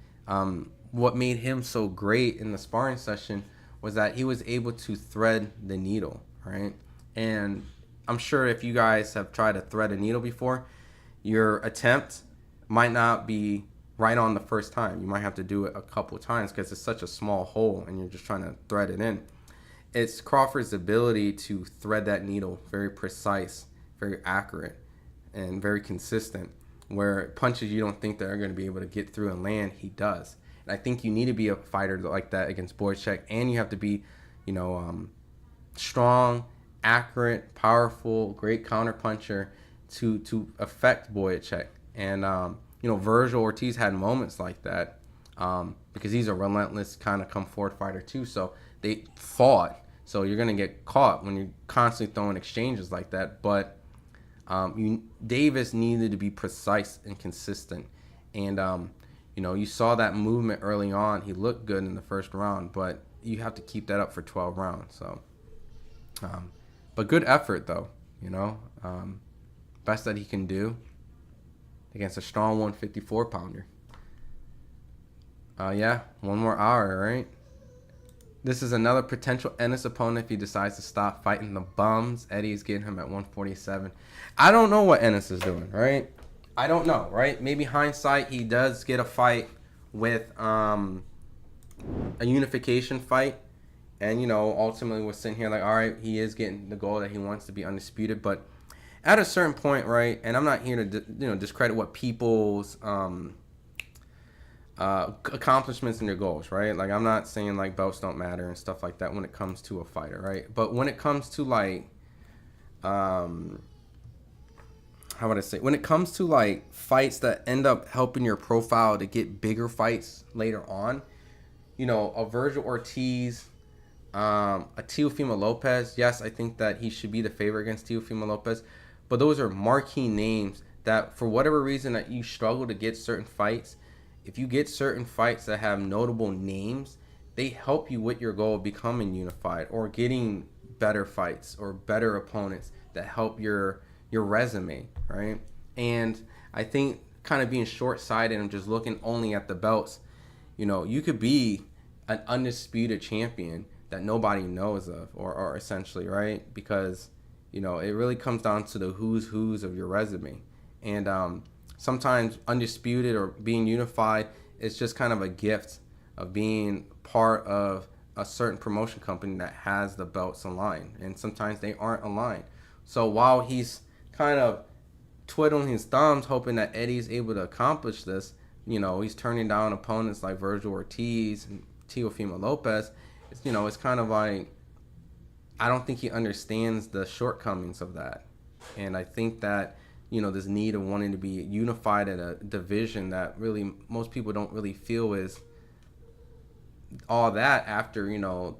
Speaker 1: what made him so great in the sparring session was that he was able to thread the needle, right? And I'm sure if you guys have tried to thread a needle before, your attempt might not be right on the first time. You might have to do it a couple of times because it's such a small hole and you're just trying to thread it in. It's Crawford's ability to thread that needle very precise, very accurate, and very consistent, where punches you don't think they're going to be able to get through and land, he does. And I think you need to be a fighter like that against Boychuk, and you have to be, strong, accurate, powerful, great counterpuncher to affect Boychuk. And Virgil Ortiz had moments like that because he's a relentless kind of come forward fighter too. So they fought. So you're gonna get caught when you're constantly throwing exchanges like that. But Davis needed to be precise and consistent. And you saw that movement early on. He looked good in the first round, but you have to keep that up for 12 rounds. So, but good effort though. Best that he can do against a strong 154 pounder. Yeah, one more hour, right? This is another potential Ennis opponent if he decides to stop fighting the bums. Eddie's getting him at 147. I don't know what Ennis is doing, right? I don't know, right? Maybe hindsight, he does get a fight with a unification fight. And, ultimately we're sitting here like, all right, he is getting the goal that he wants to be undisputed. But at a certain point, right, and I'm not here to, discredit what people's accomplishments and their goals, right? Like, I'm not saying, like, belts don't matter and stuff like that when it comes to a fighter, right? But when it comes to, like, how would I say? When it comes to, like, fights that end up helping your profile to get bigger fights later on, a Virgil Ortiz, a Teofimo Lopez, yes, I think that he should be the favorite against Teofimo Lopez. But those are marquee names that, for whatever reason that you struggle to get certain fights, if you get certain fights that have notable names, they help you with your goal of becoming unified or getting better fights or better opponents that help your resume, right? And I think kind of being short-sighted and just looking only at the belts, you could be an undisputed champion that nobody knows of, or essentially, right? Because it really comes down to the who's of your resume. And sometimes undisputed or being unified is just kind of a gift of being part of a certain promotion company that has the belts aligned, and sometimes they aren't aligned. So while he's kind of twiddling his thumbs hoping that Eddie's able to accomplish this, he's turning down opponents like Virgil Ortiz and Teofimo Lopez. It's kind of like, I don't think he understands the shortcomings of that. And I think that, this need of wanting to be unified in a division that really most people don't really feel is all that after,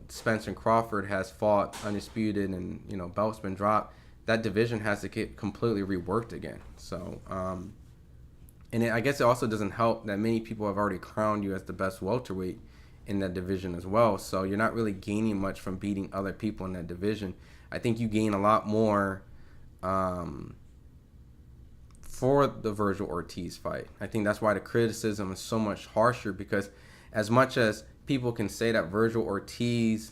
Speaker 1: Spencer and Crawford has fought undisputed and, belts been dropped, that division has to get completely reworked again. So, I guess it also doesn't help that many people have already crowned you as the best welterweight in that division as well. So you're not really gaining much from beating other people in that division. I think you gain a lot more for the Virgil Ortiz fight. I think that's why the criticism is so much harsher, because as much as people can say that Virgil Ortiz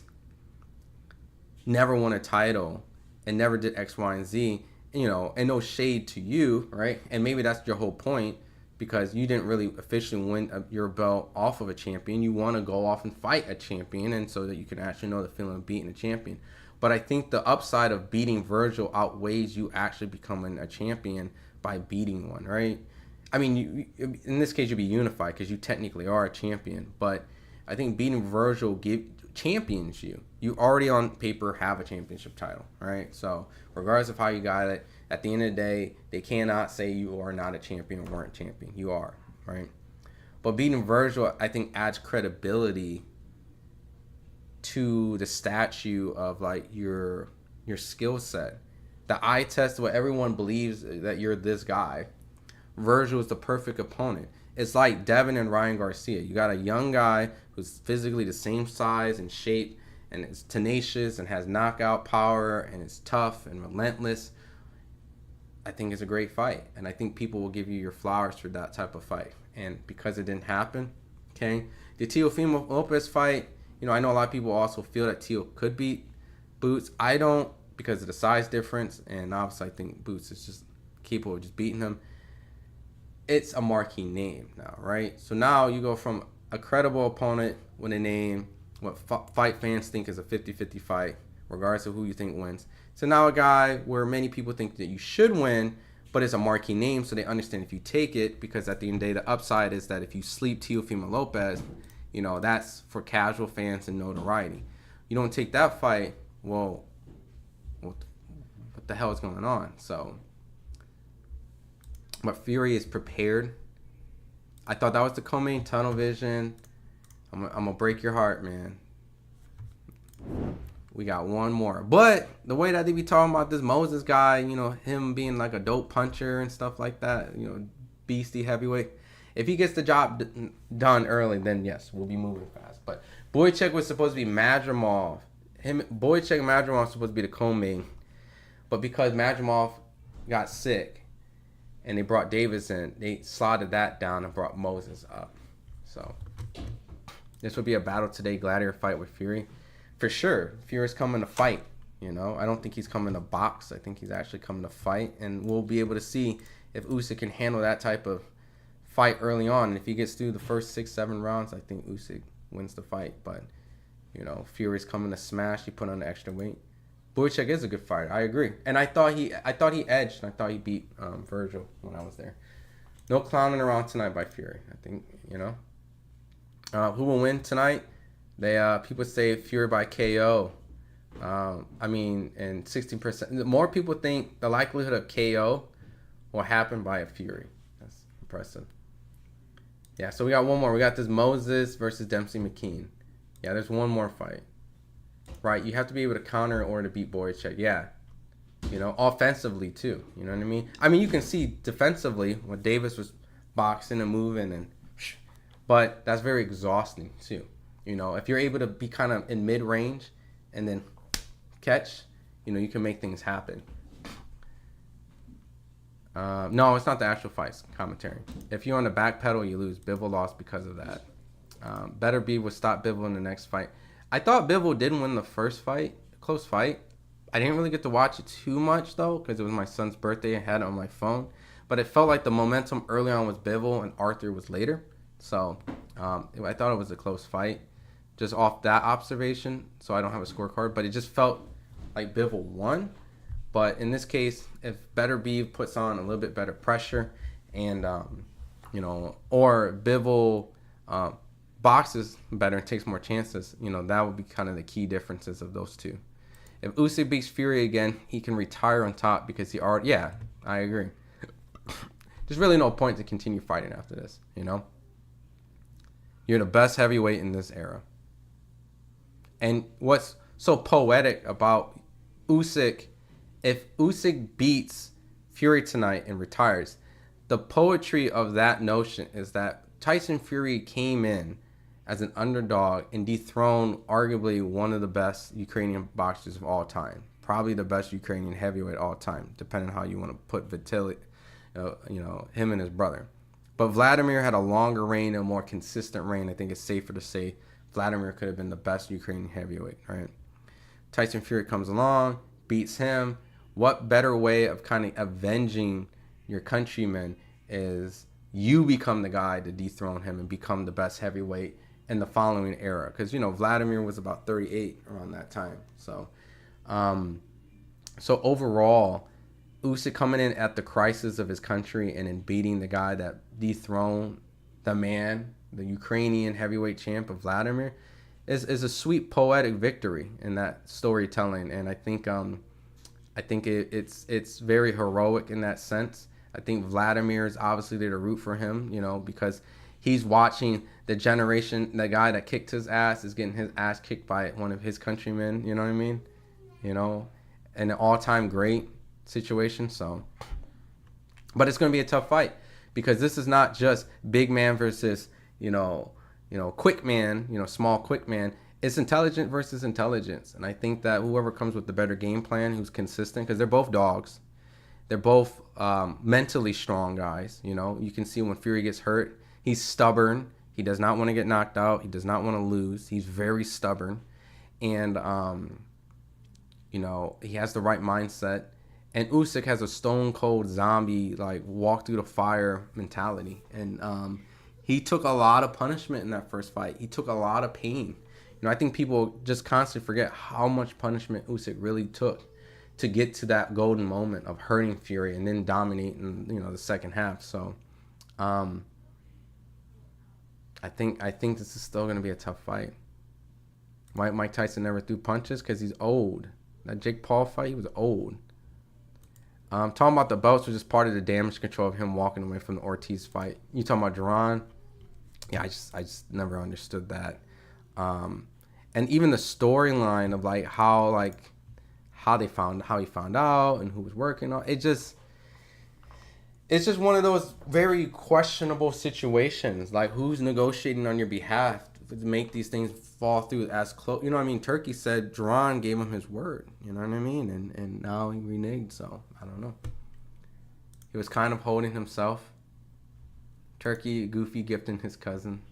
Speaker 1: never won a title and never did X, Y, and Z, and no shade to you, right? And maybe that's your whole point, because you didn't really officially win your belt off of a champion. You want to go off and fight a champion, and so that you can actually know the feeling of beating a champion. But I think the upside of beating Virgil outweighs you actually becoming a champion by beating one, right? I mean, in this case, you'd be unified because you technically are a champion. But I think beating Virgil champions you. You already on paper have a championship title, right? So regardless of how you got it, at the end of the day, they cannot say you are not a champion or weren't champion. You are, right? But beating Virgil, I think, adds credibility to the statue of like your skill set. The eye test, what everyone believes that you're this guy. Virgil is the perfect opponent. It's like Devin and Ryan Garcia. You got a young guy who's physically the same size and shape, and is tenacious and has knockout power and is tough and relentless. I think it's a great fight, and I think people will give you your flowers for that type of fight. And because it didn't happen, okay, the Teofimo Lopez fight, I know a lot of people also feel that Teo could beat Boots. I don't, because of the size difference, and obviously I think Boots is just capable of just beating him. It's a marquee name now, right? So now you go from a credible opponent with a name, what fight fans think is a 50-50 fight, regardless of who you think wins, to now a guy where many people think that you should win, but it's a marquee name, so they understand if you take it, because at the end of the day, the upside is that if you sleep Teofimo Lopez, that's for casual fans and notoriety. You don't take that fight, well, what the hell is going on? So, but Fury is prepared. I thought that was the co-main, tunnel vision. I'm gonna break your heart, man. We got one more. But the way that they be talking about this Moses guy, him being like a dope puncher and stuff like that, beastie heavyweight. If he gets the job done early, then yes, we'll be moving fast. But Boychuk was supposed to be Madrimov. Boychuk and Madrimov was supposed to be the co-main. But because Madrimov got sick and they brought Davis in, they slotted that down and brought Moses up. So this would be a battle today, gladiator fight with Fury. For sure, Fury's coming to fight. I don't think he's coming to box. I think he's actually coming to fight. And we'll be able to see if Usyk can handle that type of fight early on. And if he gets through the first 6-7 rounds, I think Usyk wins the fight. But, Fury's coming to smash. He put on the extra weight. Boychuk is a good fighter. I agree. And I thought he edged. And I thought he beat Virgil when I was there. No clowning around tonight by Fury. I think, who will win tonight? People say Fury by KO. And 16%. More people think the likelihood of KO will happen by a Fury. That's impressive. Yeah, so we got one more. We got this Moses versus Dempsey McKean. Yeah, there's one more fight. Right, you have to be able to counter in order to beat Boychuk. Yeah, offensively too. You know what I mean? I mean, you can see defensively when Davis was boxing and moving, but that's very exhausting too. If you're able to be kind of in mid range and then catch, you can make things happen. No, it's not the actual fights commentary. If you're on the back pedal, you lose. Bivol lost because of that. Better be would stop Bivol in the next fight. I thought Bivol didn't win the first fight, close fight. I didn't really get to watch it too much though, because it was my son's birthday. I had it on my phone, but it felt like the momentum early on was Bivol and Arthur was later. So I thought it was a close fight, just off that observation. So I don't have a scorecard, but it just felt like Bivol won. But in this case, if Better Beef puts on a little bit better pressure, and or Bivol boxes better and takes more chances, that would be kind of the key differences of those two. If Usyk beats Fury again, he can retire on top because he already. Yeah, I agree. There's really no point to continue fighting after this. You're the best heavyweight in this era. And what's so poetic about Usyk? If Usyk beats Fury tonight and retires, the poetry of that notion is that Tyson Fury came in as an underdog and dethroned arguably one of the best Ukrainian boxers of all time. Probably the best Ukrainian heavyweight of all time, depending on how you want to put Vitaly, him and his brother. But Vladimir had a longer reign, a more consistent reign. I think it's safer to say Vladimir could have been the best Ukrainian heavyweight, right? Tyson Fury comes along, beats him. What better way of kind of avenging your countrymen is you become the guy to dethrone him and become the best heavyweight in the following era? Because, Vladimir was about 38 around that time. So overall, Usyk coming in at the crisis of his country and in beating the guy that dethroned the man, the Ukrainian heavyweight champ of Vladimir, is a sweet poetic victory in that storytelling. And I think it's very heroic in that sense. I think Vladimir is obviously there to root for him, because he's watching the generation, the guy that kicked his ass is getting his ass kicked by one of his countrymen, you know what I mean? An all-time great situation. So, but it's going to be a tough fight because this is not just big man versus, quick man, small quick man. It's intelligent versus intelligence. And I think that whoever comes with the better game plan, who's consistent, because they're both dogs. They're both mentally strong guys. You can see when Fury gets hurt, he's stubborn. He does not want to get knocked out. He does not want to lose. He's very stubborn. And, he has the right mindset. And Usyk has a stone cold zombie, like walk through the fire mentality. And he took a lot of punishment in that first fight. He took a lot of pain. I think people just constantly forget how much punishment Usyk really took to get to that golden moment of hurting Fury and then dominating, the second half. So, I think this is still going to be a tough fight. Mike Tyson never threw punches because he's old. That Jake Paul fight, he was old. Talking about the belts was just part of the damage control of him walking away from the Ortiz fight. You talking about Duran? Yeah, I just never understood that. And even the storyline of how he found out and who was working on it's just one of those very questionable situations. Like, who's negotiating on your behalf to make these things fall through as close? Turkey said Duran gave him his word. You know what I mean? And now he reneged. So I don't know. He was kind of holding himself. Turkey, Goofy gifting his cousin.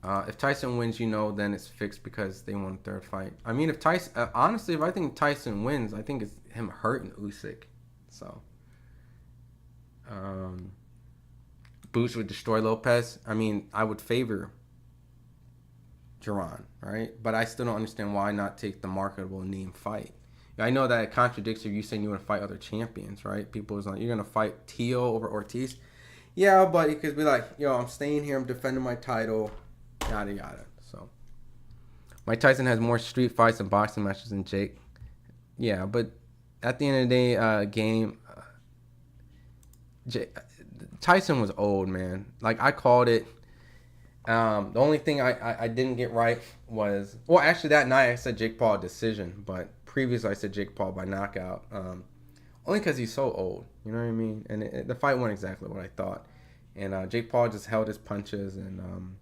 Speaker 1: If Tyson wins, then it's fixed because they won a third fight. I mean, if I think Tyson wins, I think it's him hurting Usyk. So, Boots would destroy Lopez. I mean, I would favor Duran, right? But I still don't understand why not take the marketable name fight. I know that it contradicts if you saying you want to fight other champions, right? People is like, you're going to fight Tio over Ortiz. Yeah, but you could be like, I'm staying here, I'm defending my title. Yada yada. So Mike Tyson has more street fights and boxing matches than Jake. Yeah, but at the end of the day, Tyson was old, man. Like, I called it. The only thing I didn't get right was, well, actually that night I said Jake Paul decision, but previously I said Jake Paul by knockout. Only because he's so old. You know what I mean? And the fight went exactly what I thought. And Jake Paul just held his punches, and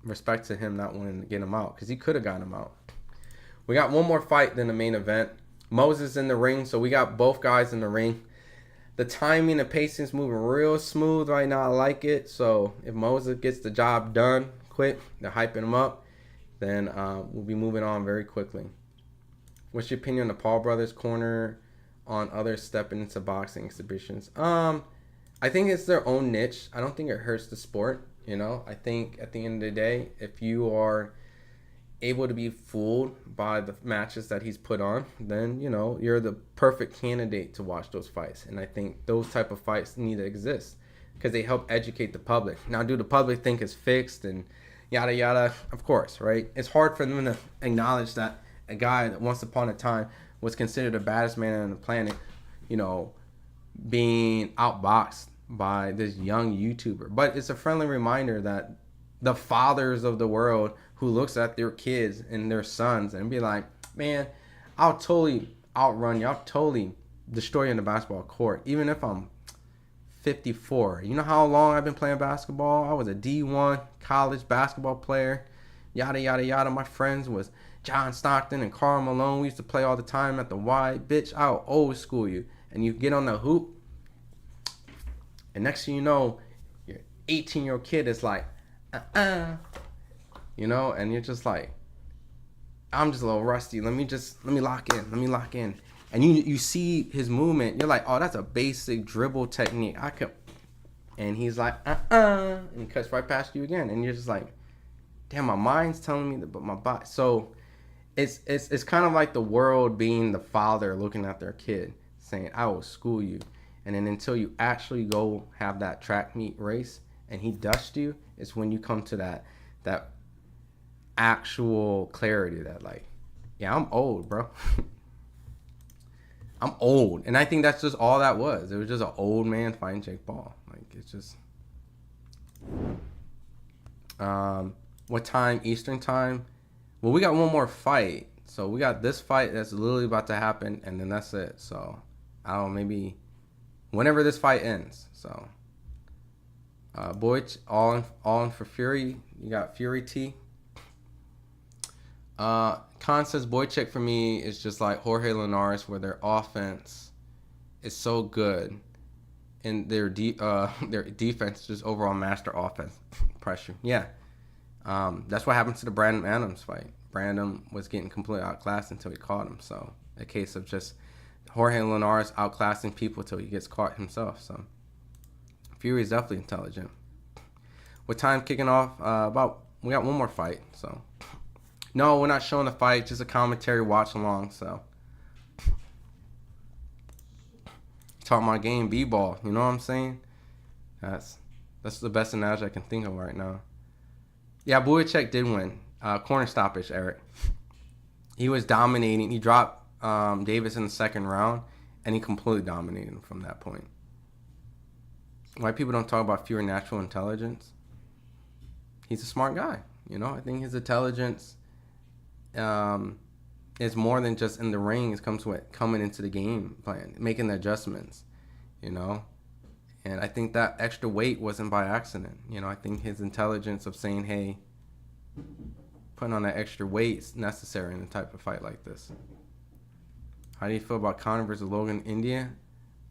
Speaker 1: respect to him not wanting to get him out, because he could have gotten him out. We got one more fight than the main event. Moses in the ring, so we got both guys in the ring. The timing and pacing is moving real smooth right now. I like it. So if Moses gets the job done quick, they're hyping him up, then we'll be moving on very quickly. What's your opinion on the Paul brothers' corner on others stepping into boxing exhibitions? I think it's their own niche. I don't think it hurts the sport. I think at the end of the day, if you are able to be fooled by the matches that he's put on, then you're the perfect candidate to watch those fights. And I think those type of fights need to exist because they help educate the public. Now, do the public think it's fixed and yada yada? Of course, right? It's hard for them to acknowledge that a guy that once upon a time was considered the baddest man on the planet, being outboxed by this young YouTuber. But it's a friendly reminder that the fathers of the world who looks at their kids and their sons and be like, man, I'll totally outrun you. I'll totally destroy you in the basketball court, even if I'm 54. You know how long I've been playing basketball? I was a D1 college basketball player, yada, yada, yada. My friends was John Stockton and Karl Malone. We used to play all the time at the Y. Bitch, I'll old school you. And you get on the hoop, and next thing you know, your 18-year-old kid is like, and you're just like, I'm just a little rusty. Let me lock in. And you see his movement. You're like, oh, that's a basic dribble technique. And he's like, and he cuts right past you again. And you're just like, damn, my mind's telling me that, but my body. So it's kind of like the world being the father looking at their kid, saying, I will school you. And then until you actually go have that track meet race and he dusts you, it's when you come to that actual clarity that, like, yeah, I'm old, bro. I'm old. And I think that's just all that was. It was just an old man fighting Jake Paul. Like, it's just... what time? Eastern time? Well, we got one more fight. So we got this fight that's literally about to happen, and then that's it. So, I don't know, maybe whenever this fight ends. So, Boych, all in for Fury. You got Fury T. Khan says Boychuk for me is just like Jorge Linares, where their offense is so good, and their defense is just overall master offense pressure. Yeah, that's what happened to the Brandon Adams fight. Brandon was getting completely outclassed until he caught him. So a case of just Jorge Linares outclassing people until he gets caught himself. So Fury is definitely intelligent. With time kicking off, we got one more fight. So. No, we're not showing the fight, just a commentary watch along, so. Talking my game, B-ball, you know what I'm saying? That's the best analogy I can think of right now. Yeah, Boychuk did win. Corner stoppage, Eric. He was dominating. He dropped Davis in the second round, and he completely dominated him from that point. Why people don't talk about Fury natural intelligence? He's a smart guy, I think his intelligence... it's more than just in the ring. It comes with coming into the game plan, making the adjustments, And I think that extra weight wasn't by accident. I think his intelligence of saying, hey, putting on that extra weight is necessary in a type of fight like this. How do you feel about Conor versus Logan India?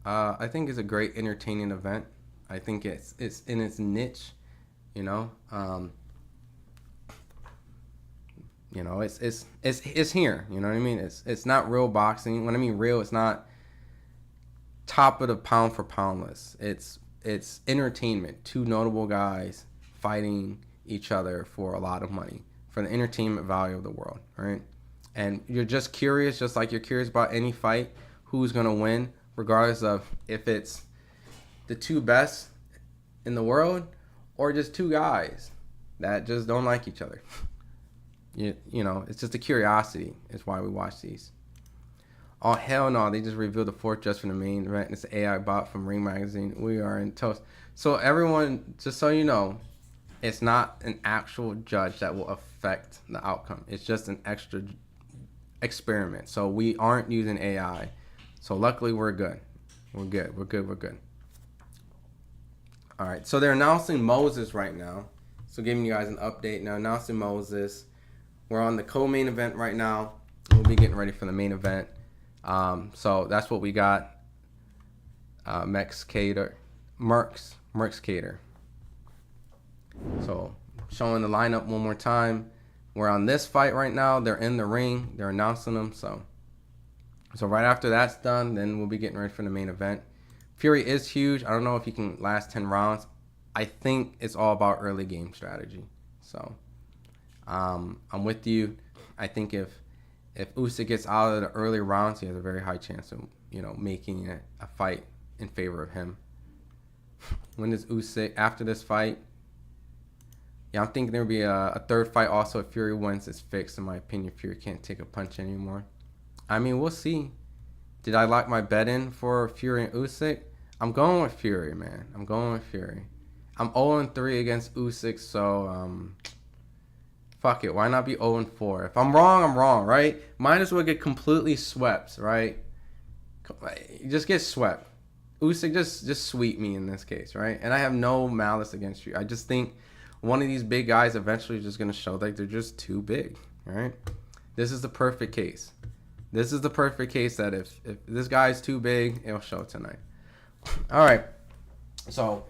Speaker 1: I think it's a great entertaining event. I think it's in its niche, it's here. You know what I mean? It's not real boxing. When I mean real, it's not top of the pound for pound list. It's entertainment. Two notable guys fighting each other for a lot of money, for the entertainment value of the world, right? And you're just curious, just like you're curious about any fight, who's gonna win, regardless of if it's the two best in the world or just two guys that just don't like each other. It's just a curiosity. It's why we watch these. Oh, hell no. They just revealed the fourth judge from the main event. It's an AI bot from Ring Magazine. We are in toast. So everyone, just so you know, it's not an actual judge that will affect the outcome. It's just an experiment. So we aren't using AI. So luckily we're good. We're good. All right. So they're announcing Moses right now. So giving you guys an update now. Announcing Moses. We're on the co-main event right now. We'll be getting ready for the main event. So that's what we got. Merx Cater. So showing the lineup one more time. We're on this fight right now. They're in the ring. They're announcing them. So right after that's done, then we'll be getting ready for the main event. Fury is huge. I don't know if he can last 10 rounds. I think it's all about early game strategy. So I'm with you. I think if Usyk gets out of the early rounds, he has a very high chance of making a fight in favor of him. When is Usyk after this fight? Yeah, I'm thinking there'll be a third fight also. If Fury wins, it's fixed. In my opinion, Fury can't take a punch anymore. I mean, we'll see. Did I lock my bet in for Fury and Usyk? I'm going with Fury, man. I'm going with Fury. I'm 0-3 against Usyk, so fuck it. Why not be 0-4? If I'm wrong, I'm wrong, right? Might as well get completely swept, right? Just get swept. Usyk, just sweep me in this case, right? And I have no malice against you. I just think one of these big guys eventually is just going to show like they're just too big, right? This is the perfect case. This is the perfect case that if this guy is too big, it'll show tonight. All right. So,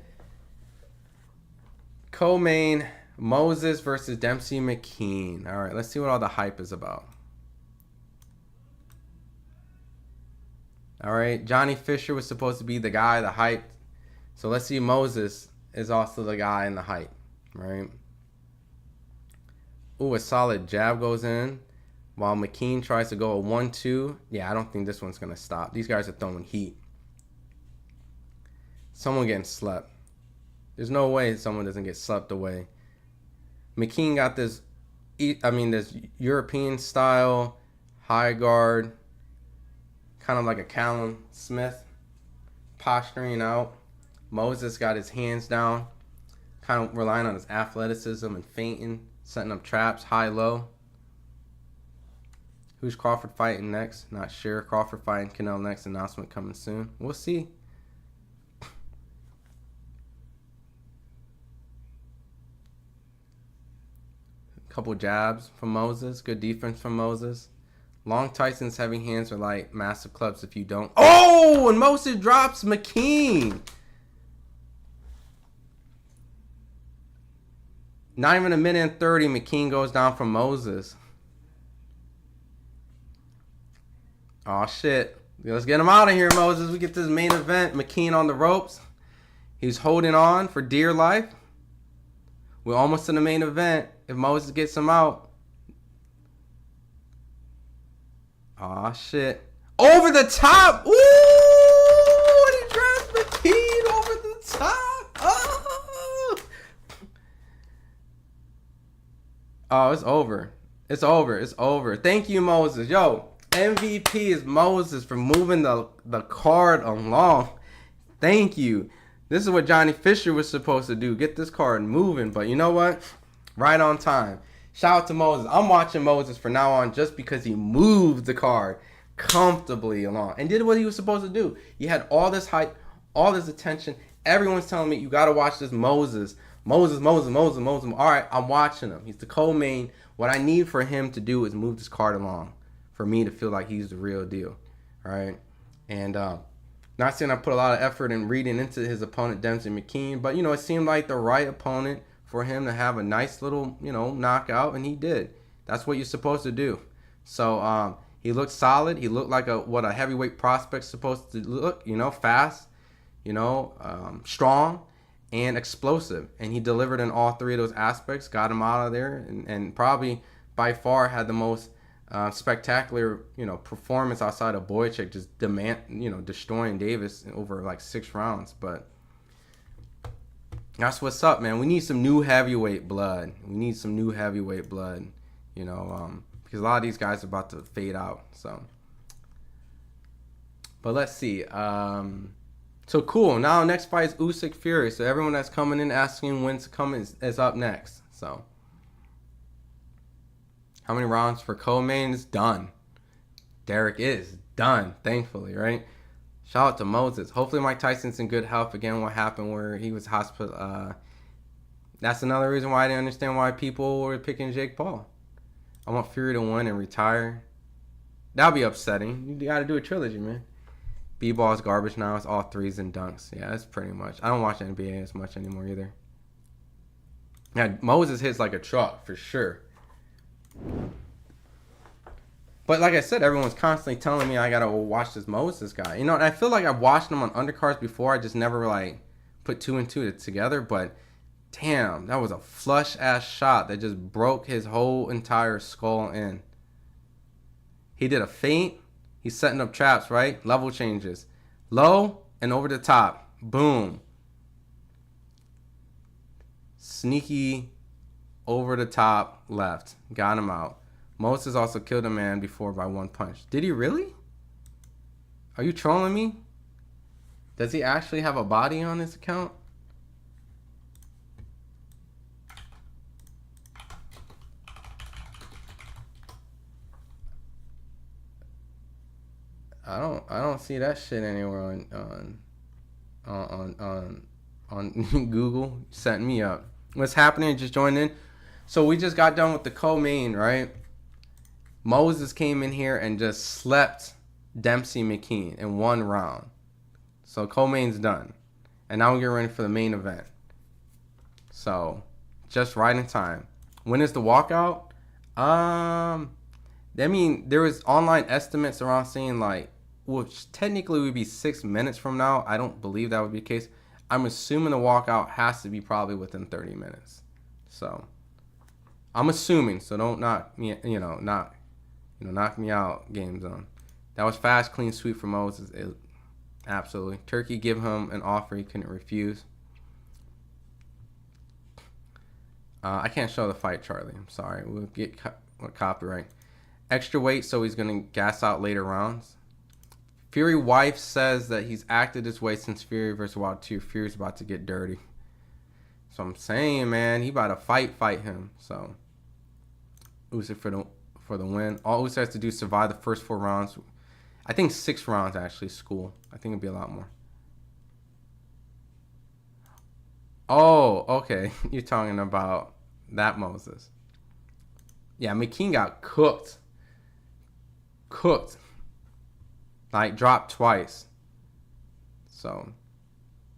Speaker 1: co-main, Moses versus Dempsey McKean. All right, let's see what all the hype is about. All right, Johnny Fisher was supposed to be the guy, the hype. So let's see Moses is also the guy in the hype, right? Ooh, a solid jab goes in while McKean tries to go a 1-2. Yeah, I don't think this one's going to stop. These guys are throwing heat. Someone getting slept. There's no way someone doesn't get slept away. McKean got this European style high guard, kind of like a Callum Smith, posturing out. Moses got his hands down, kind of relying on his athleticism and feinting, setting up traps, high-low. Who's Crawford fighting next? Not sure. Crawford fighting Canelo next. Announcement coming soon. We'll see. Couple jabs from Moses. Good defense from Moses. Long Tyson's heavy hands are like massive clubs if you don't. Oh, and Moses drops McKean. Not even a minute and 30, McKean goes down from Moses. Oh, shit. Let's get him out of here, Moses. We get this main event. McKean on the ropes. He's holding on for dear life. We're almost in the main event. If Moses gets him out. Oh, shit. Over the top. Ooh, and he drops McKean over the top. Oh, it's over. It's over. Thank you, Moses. Yo, MVP is Moses for moving the card along. Thank you. This is what Johnny Fisher was supposed to do. Get this card moving. But you know what? Right on time. Shout out to Moses. I'm watching Moses from now on just because he moved the card comfortably along and did what he was supposed to do. He had all this hype, all this attention. Everyone's telling me, you got to watch this Moses. Moses. All right, I'm watching him. He's the co-main. What I need for him to do is move this card along for me to feel like he's the real deal. All right? And not saying I put a lot of effort in reading into his opponent, Dempsey McKean, but, it seemed like the right opponent for him to have a nice little, knockout, and he did. That's what you're supposed to do. So he looked solid. He looked like what a heavyweight prospect's supposed to look, fast, strong, and explosive. And he delivered in all three of those aspects, got him out of there, and probably by far had the most spectacular, performance outside of Boychuk, just destroying Davis over like 6 rounds. But that's what's up, man. We need some new heavyweight blood. Because a lot of these guys are about to fade out. So, but let's see. So cool. Now next fight is Usyk Fury. So everyone that's coming in asking when to come is up next. So how many rounds for co-main is done? Derek is done, thankfully, right? Shout out to Moses. Hopefully Mike Tyson's in good health. Again, what happened where he was hospital. That's another reason why I didn't understand why people were picking Jake Paul. I want Fury to win and retire. That'll be upsetting. You got to do a trilogy, man. B-ball's garbage now. It's all threes and dunks. Yeah, that's pretty much. I don't watch NBA as much anymore either. Yeah, Moses hits like a truck for sure. But like I said, everyone's constantly telling me I gotta watch this Moses guy. You know, and I feel like I've watched him on undercards before. I just never like put two and two together. But damn, that was a flush ass shot that just broke his whole entire skull in. He did a feint. He's setting up traps, right? Level changes. Low and over the top. Boom. Sneaky over the top left. Got him out. Moses also killed a man before by one punch. Did he really? Are you trolling me? Does he actually have a body on his account? I don't see that shit anywhere on Google. Setting me up. What's happening? Just joined in. So we just got done with the co-main, right? Moses came in here and just slept Dempsey McKean in one round. So co-main's done. And now we're getting ready for the main event. So just right in time. When is the walkout? I mean, there was online estimates around saying like, which technically would be 6 minutes from now. I don't believe that would be the case. I'm assuming the walkout has to be probably within 30 minutes. So I'm assuming. So don't knock me, knock me out, Game Zone. That was fast, clean sweep for Moses. Absolutely. Turkey give him an offer he couldn't refuse. I can't show the fight, Charlie. I'm sorry. We'll get copyright. Extra weight, so he's going to gas out later rounds. Fury wife says that he's acted this way since Fury versus Wild 2. Fury's about to get dirty. So I'm saying, man, he about to fight him. So Usyk for the win. All Usyk has to do is survive the first 4 rounds. I think 6 rounds actually. School. I think it'd be a lot more. Oh, okay. You're talking about that Moses. Yeah, McKean got cooked. Like, dropped twice. So,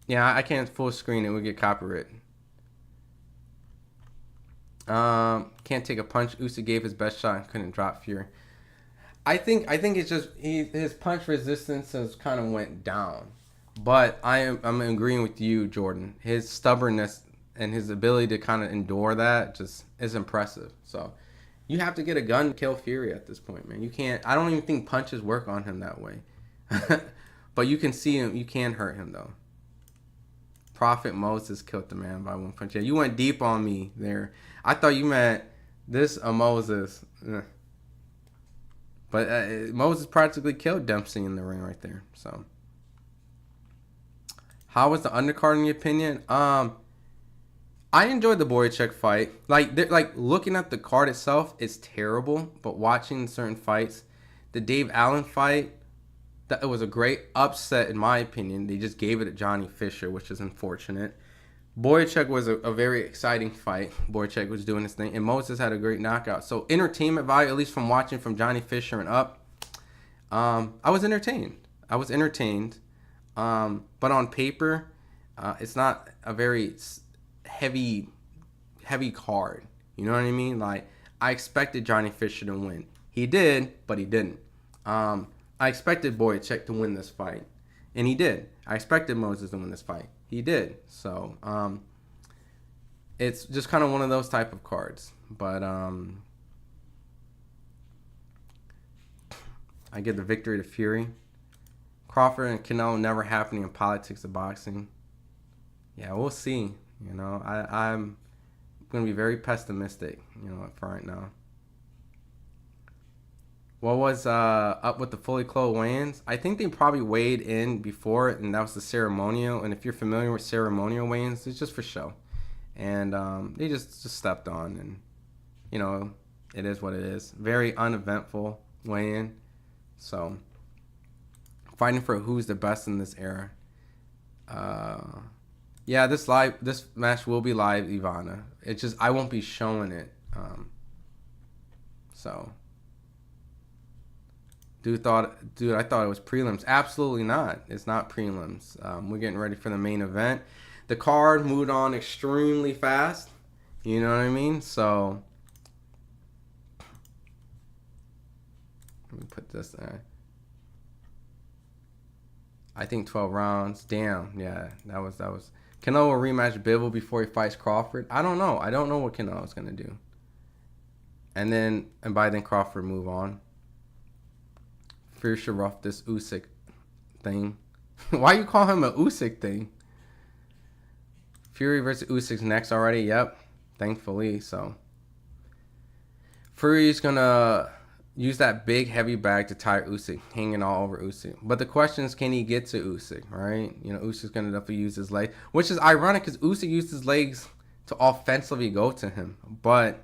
Speaker 1: yeah, I can't full screen it. We'll get copyright. Can't take a punch. Usyk gave his best shot and couldn't drop Fury. I think it's just his punch resistance has kind of went down. But I'm agreeing with you, Jordan. His stubbornness and his ability to kind of endure that just is impressive. So you have to get a gun to kill Fury at this point, man. You can't. I don't even think punches work on him that way. But you can see him. You can hurt him though. Prophet Moses killed the man by one punch. Yeah, you went deep on me there. I thought you meant this Moses. But Moses practically killed Dempsey in the ring right there. So, how was the undercard in your opinion? I enjoyed the Boychuk fight. Like looking at the card itself, it's terrible. But watching certain fights, the Dave Allen fight, it was a great upset in my opinion. They just gave it to Johnny Fisher, which is unfortunate. Boychuk was a very exciting fight. Boychuk was doing his thing, and Moses had a great knockout. So entertainment value, at least from watching from Johnny Fisher and up, I was entertained. But on paper, it's not a very heavy card. You know what I mean? Like, I expected Johnny Fisher to win. He did, but he didn't. I expected Boychuk to win this fight, and he did. I expected Moses to win this fight. He did. So, it's just kind of one of those type of cards. But I give the victory to Fury. Crawford and Canelo never happening in politics of boxing. Yeah, we'll see. You know, I'm going to be very pessimistic, for right now. What was up with the fully clothed weigh-ins? I think they probably weighed in before, and that was the ceremonial. And if you're familiar with ceremonial weigh-ins, it's just for show. And they just stepped on, and, it is what it is. Very uneventful weigh-in. So, fighting for who's the best in this era. Yeah, this match will be live, Ivana. It's just I won't be showing it. So, dude, I thought it was prelims. Absolutely not. It's not prelims. We're getting ready for the main event. The card moved on extremely fast. You know what I mean? So, let me put this there. I think 12 rounds. Damn. Yeah, that was. Canelo will rematch Bivol before he fights Crawford. I don't know. I don't know what Canelo's gonna do. And by then Crawford move on. Fury should rough this Usyk thing. Why you call him a Usyk thing? Fury versus Usyk's next already. Yep. Thankfully, so. Fury's gonna use that big heavy bag to tire Usyk, hanging all over Usyk. But the question is, can he get to Usyk, right? You know, Usyk's gonna definitely use his legs, which is ironic because Usyk used his legs to offensively go to him. But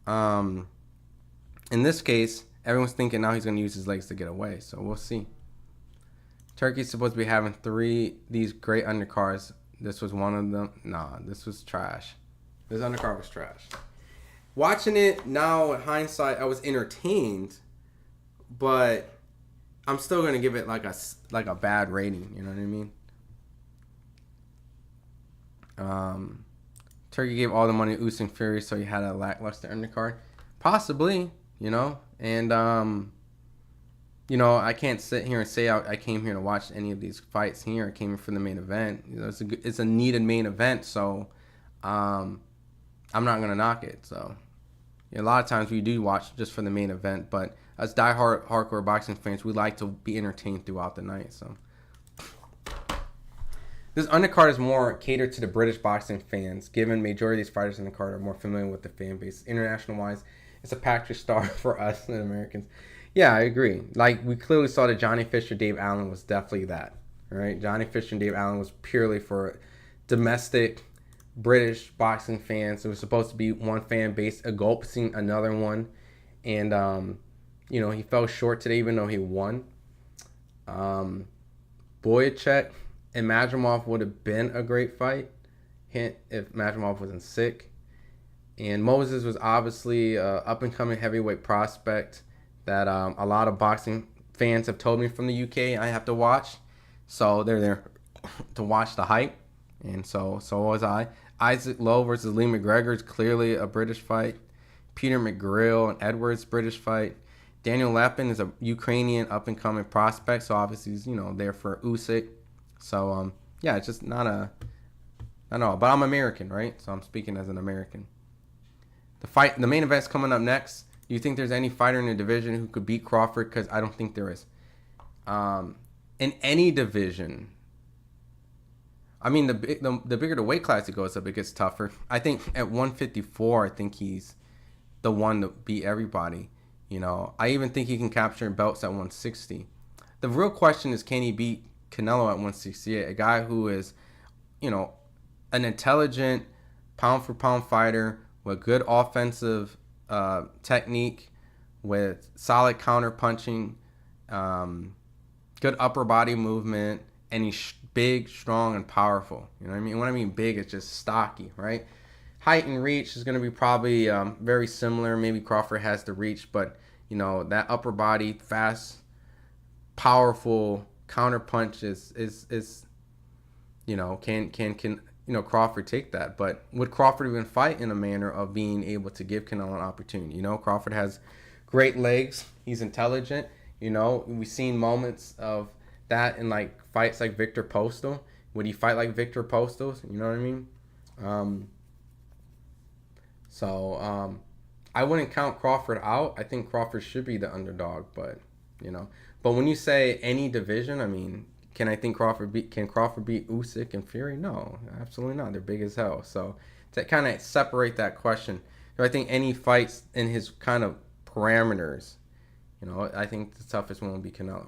Speaker 1: in this case, everyone's thinking now he's gonna use his legs to get away. So we'll see. Turkey's supposed to be having these great undercards. This was one of them. Nah, this was trash. This undercard was trash. Watching it now, in hindsight, I was entertained, but I'm still gonna give it like a bad rating. You know what I mean? Turkey gave all the money to Usyk Fury, so he had a lackluster undercard, possibly. You know, and you know, I can't sit here and say I came here to watch any of these fights here. I came here for the main event. You know, it's a needed main event, so I'm not gonna knock it. So a lot of times we do watch just for the main event, but as diehard hardcore boxing fans, we like to be entertained throughout the night. So this undercard is more catered to the British boxing fans, given majority of these fighters in the card are more familiar with the fan base. International wise, it's a package star for us and Americans. Yeah, I agree. Like, we clearly saw that Johnny Fisher, Dave Allen was definitely that. Right? Johnny Fisher and Dave Allen was purely for domestic British boxing fans. It was supposed to be one fan base, engulfing another one. And, you know, he fell short today even though he won. Boyacek and Madrimov would have been a great fight. Hint, if Madrimov wasn't sick. And Moses was obviously an up-and-coming heavyweight prospect that a lot of boxing fans have told me from the UK I have to watch. So they're there to watch the hype. And so was I. Isaac Lowe versus Lee McGregor is clearly a British fight. Peter McGrill and Edwards, British fight. Daniel Lepin is a Ukrainian up-and-coming prospect. So obviously he's, you know, there for Usyk. So, yeah, it's just not I don't know. But I'm American, right? So I'm speaking as an American. The main event's coming up next. Do you think there's any fighter in the division who could beat Crawford? Because I don't think there is. In any division, I mean, the bigger the weight class it goes up, it gets tougher. I think at 154, I think he's the one to beat everybody. You know, I even think he can capture belts at 160. The real question is, can he beat Canelo at 168? A guy who is, you know, an intelligent pound-for-pound fighter with good offensive technique, with solid counter punching, good upper body movement, and he's big, strong, and powerful. You know what I mean? When I mean big, it's just stocky, right? Height and reach is going to be probably very similar. Maybe Crawford has the reach, but you know, that upper body, fast, powerful counter punch is you know, can you know, Crawford take that? But would Crawford even fight in a manner of being able to give Canelo an opportunity? You know, Crawford has great legs. He's intelligent. You know, we've seen moments of that in like fights like Victor Postal. Would he fight like Victor Postal? You know what I mean? I wouldn't count Crawford out. I think Crawford should be the underdog, but you know. But when you say any division, I mean, can Crawford beat Usyk and Fury? No, absolutely not. They're big as hell. So to kind of separate that question, I think any fights in his kind of parameters, you know, I think the toughest one would be Canelo.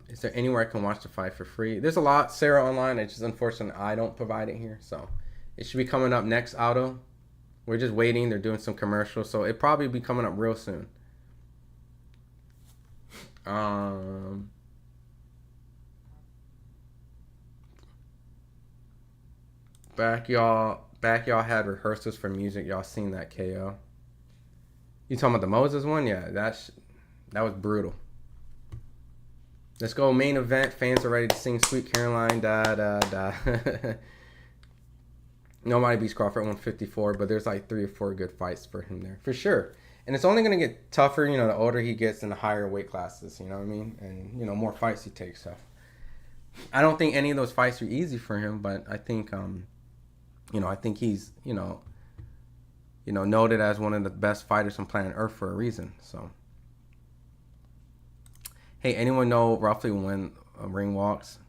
Speaker 1: Is there anywhere I can watch the fight for free? There's a lot, Sarah, online. It's just unfortunate I don't provide it here. So it should be coming up next, Auto. We're just waiting. They're doing some commercials, so it probably be coming up real soon. Um, back y'all had rehearsals for music. Y'all seen that KO? You talking about the Moses one? Yeah, that was brutal. Let's go main event. Fans are ready to sing "Sweet Caroline." Da da da. Nobody beats Crawford at 154, but there's like 3 or 4 good fights for him there for sure. And it's only going to get tougher, the older he gets in the higher weight classes. You know what I mean? And more fights he takes. So I don't think any of those fights are easy for him, but I think I think he's noted as one of the best fighters on planet Earth for a reason. So. Hey, anyone know roughly when a ring walks?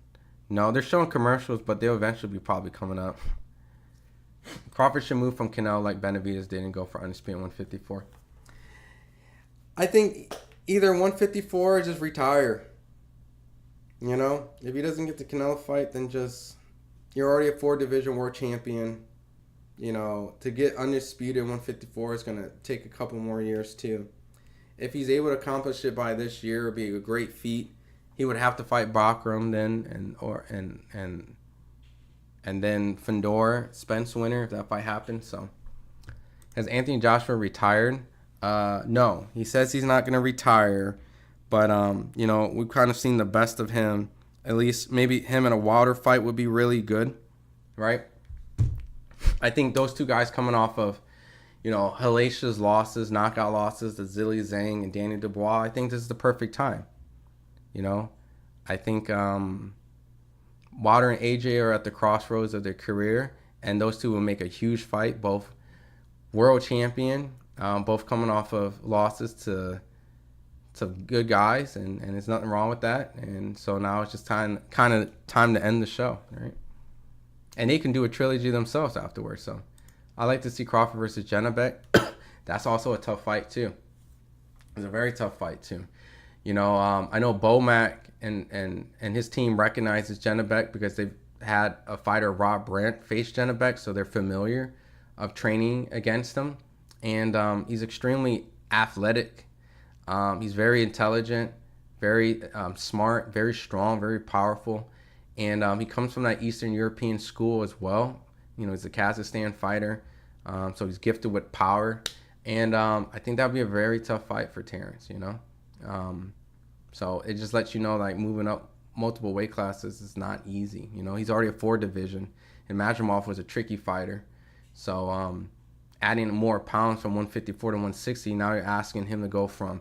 Speaker 1: No, they're showing commercials, but they'll eventually be probably coming up. Crawford should move from Canelo like Benavidez did and go for undisputed 154. I think either 154 or just retire. If he doesn't get the Canelo fight, then you're already a 4-division world champion. To get undisputed 154 is going to take a couple more years too. If he's able to accomplish it by this year, it would be a great feat. He would have to fight Bachram then, and then Fedor, Spence winner if that fight happens. So, has Anthony Joshua retired? No, he says he's not going to retire, but we've kind of seen the best of him. At least maybe him in a Wilder fight would be really good, right? I think those two guys coming off of Halatia's losses, knockout losses, the Zilli Zhang and Danny Dubois, I think this is the perfect time. I think Wilder and AJ are at the crossroads of their career, and those two will make a huge fight, both world champion, both coming off of losses to good guys, and there's nothing wrong with that. And so now it's just time to end the show, right? And they can do a trilogy themselves afterwards, so. I like to see Crawford versus Janabek. That's also a tough fight too. It's a very tough fight too. I know Bomac and his team recognizes Janabek because they've had a fighter, Rob Brandt, face Janabek, so they're familiar of training against him. And he's extremely athletic. He's very intelligent, very smart, very strong, very powerful. And he comes from that Eastern European school as well. He's a Kazakhstan fighter, so he's gifted with power. And I think that would be a very tough fight for Terrence, So it just lets you know, like, moving up multiple weight classes is not easy. He's already a 4-division, and Madrimov was a tricky fighter. So adding more pounds from 154 to 160, now you're asking him to go from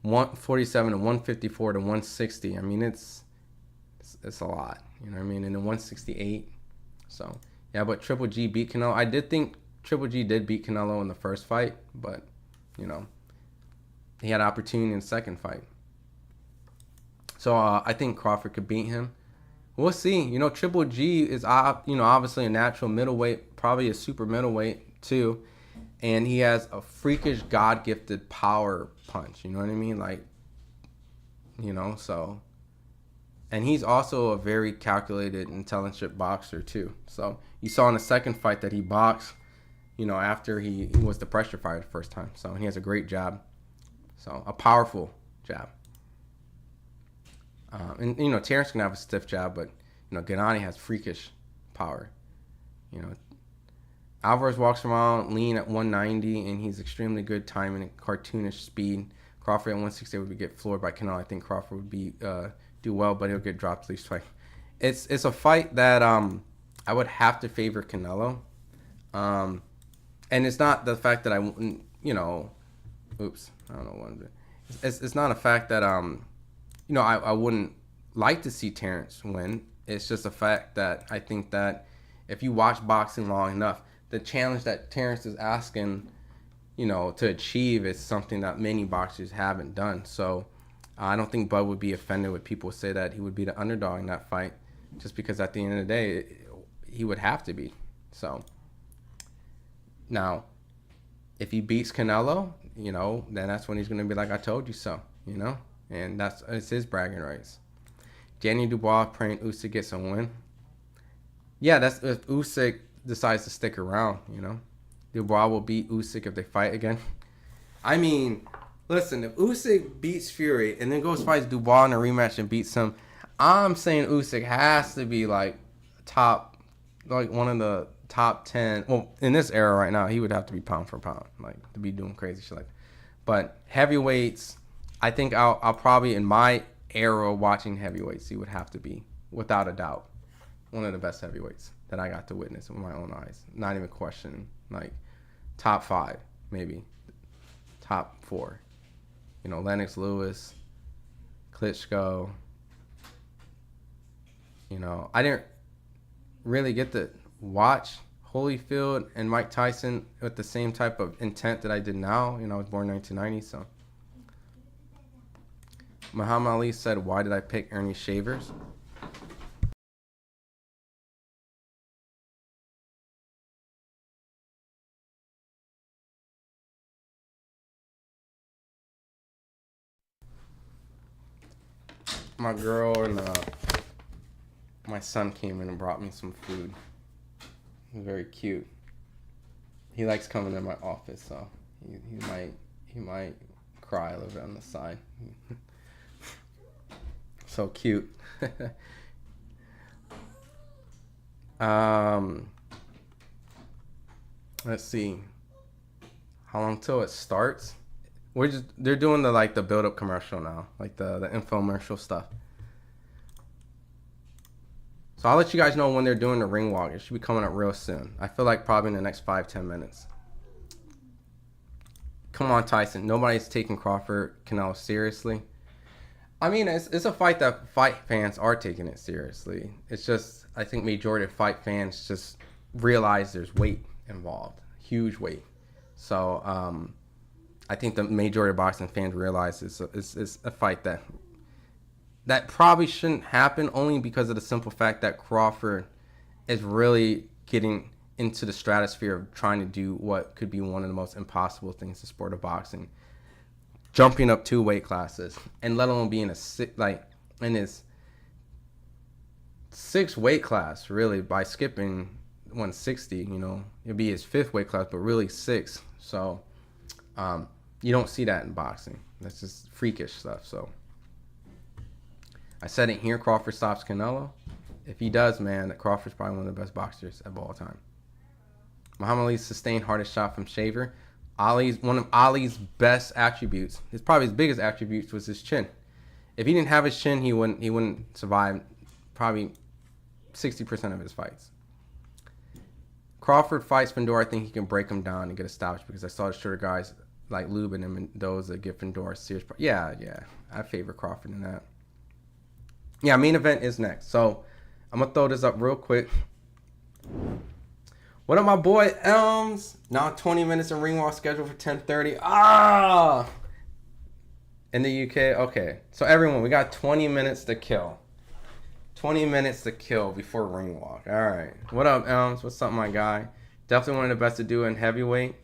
Speaker 1: 147 to 154 to 160. I mean, it's a lot, And then 168, so... Yeah, but Triple G beat Canelo. I did think Triple G did beat Canelo in the first fight, but, he had an opportunity in the second fight. So I think Crawford could beat him. We'll see. Triple G is, obviously a natural middleweight, probably a super middleweight too. And he has a freakish God-gifted power punch. You know what I mean? Like, so... And he's also a very calculated, intelligent boxer, too. So you saw in the second fight that he boxed, after he was the pressure fighter the first time. So he has a great jab. So a powerful jab. And Terrence can have a stiff jab, but, Gennady has freakish power. Alvarez walks around lean at 190, and he's extremely good timing and cartoonish speed. Crawford at 160 would get floored by Canelo. I think Crawford would be... do well, but he'll get dropped at least twice. It's a fight that I would have to favor Canelo, and it's not the fact that I don't know what it's not a fact that I wouldn't like to see Terrence win. It's just a fact that I think that if you watch boxing long enough, the challenge that Terrence is asking, to achieve is something that many boxers haven't done. So. I don't think Bud would be offended when people say that he would be the underdog in that fight, just because at the end of the day, he would have to be. So, now, if he beats Canelo, then that's when he's going to be like, I told you so, and it's his bragging rights. Danny Dubois praying Usyk gets a win. Yeah, that's if Usyk decides to stick around, Dubois will beat Usyk if they fight again. I mean... Listen, if Usyk beats Fury and then goes fights Dubois in a rematch and beats him, I'm saying Usyk has to be like top, like one of the top 10. Well, in this era right now, he would have to be pound for pound, like to be doing crazy shit like that. But heavyweights, I think I'll probably in my era watching heavyweights, he would have to be without a doubt one of the best heavyweights that I got to witness with my own eyes. Not even questioning, like top 5, maybe top 4. You know, Lennox Lewis, Klitschko. You know, I didn't really get to watch Holyfield and Mike Tyson with the same type of intent that I did now. You know, I was born in 1990, so. Muhammad Ali said, "Why did I pick Ernie Shavers?" My girl and my son came in and brought me some food. Very cute. He likes coming in my office, so he might cry a little bit on the side. So cute. Let's see. How long till it starts? They're doing the build up commercial now, like the infomercial stuff. So I'll let you guys know when they're doing the ring walk. It should be coming up real soon. I feel like probably in the next 5-10 minutes. Come on, Tyson. Nobody's taking Crawford Canelo seriously. I mean, it's a fight that fight fans are taking it seriously. It's just, I think majority of fight fans just realize there's weight involved, huge weight. So I think the majority of boxing fans realize it's a fight that probably shouldn't happen, only because of the simple fact that Crawford is really getting into the stratosphere of trying to do what could be one of the most impossible things in the sport of boxing. Jumping up 2 weight classes, and let alone being in his 6th weight class, really, by skipping 160, you know, it'd be his 5th weight class, but really 6. So you don't see that in boxing. That's just freakish stuff. So I said it here, Crawford stops Canelo. If he does, man, Crawford's probably one of the best boxers of all time. Muhammad Ali's sustained hardest shot from Shaver. One of Ali's best attributes, probably his biggest attributes, was his chin. If he didn't have his chin, he wouldn't survive probably 60% of his fights. Crawford fights Fedor. I think he can break him down and get established, because I saw the shorter guys like Lubin and those that give Fedor serious. Yeah, I favor Crawford in that. Yeah, main event is next. So I'm gonna throw this up real quick. What up, my boy Elms? Now 20 minutes in ring walk scheduled for 10:30. In the UK, okay. So everyone, we got 20 minutes to kill. 20 minutes to kill before ring walk. All right. What up, Elms? What's up, my guy? Definitely one of the best to do in heavyweight.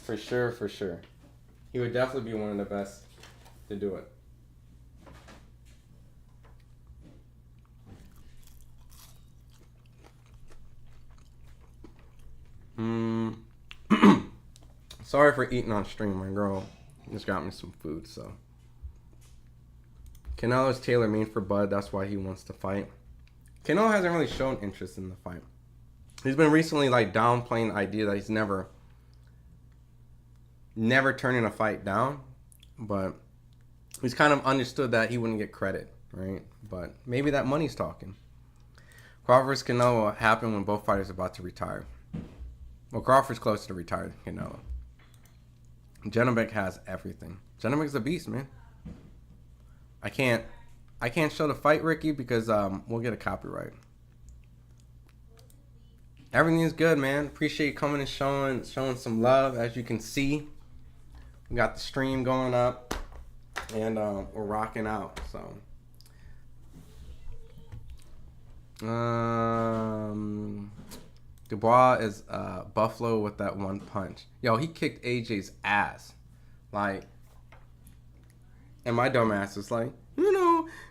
Speaker 1: For sure. He would definitely be one of the best to do it. Sorry for eating on stream. My girl just got me some food, so. Canelo's tailor-made for Bud. That's why he wants to fight. Canelo hasn't really shown interest in the fight. He's been recently downplaying the idea that he's never turning a fight down, but he's kind of understood that he wouldn't get credit, right? But maybe that money's talking. Crawford vs. Canelo will happen when both fighters are about to retire. Well, Crawford's closer to retire than Canelo. Janibek has everything. Janibek's a beast, man. I can't show the fight, Ricky, because we'll get a copyright. Everything's good, man. Appreciate you coming and showing some love. As you can see, we got the stream going up, and we're rocking out. So, Dubois is Buffalo with that one punch. Yo, he kicked AJ's ass. And my dumb ass was like,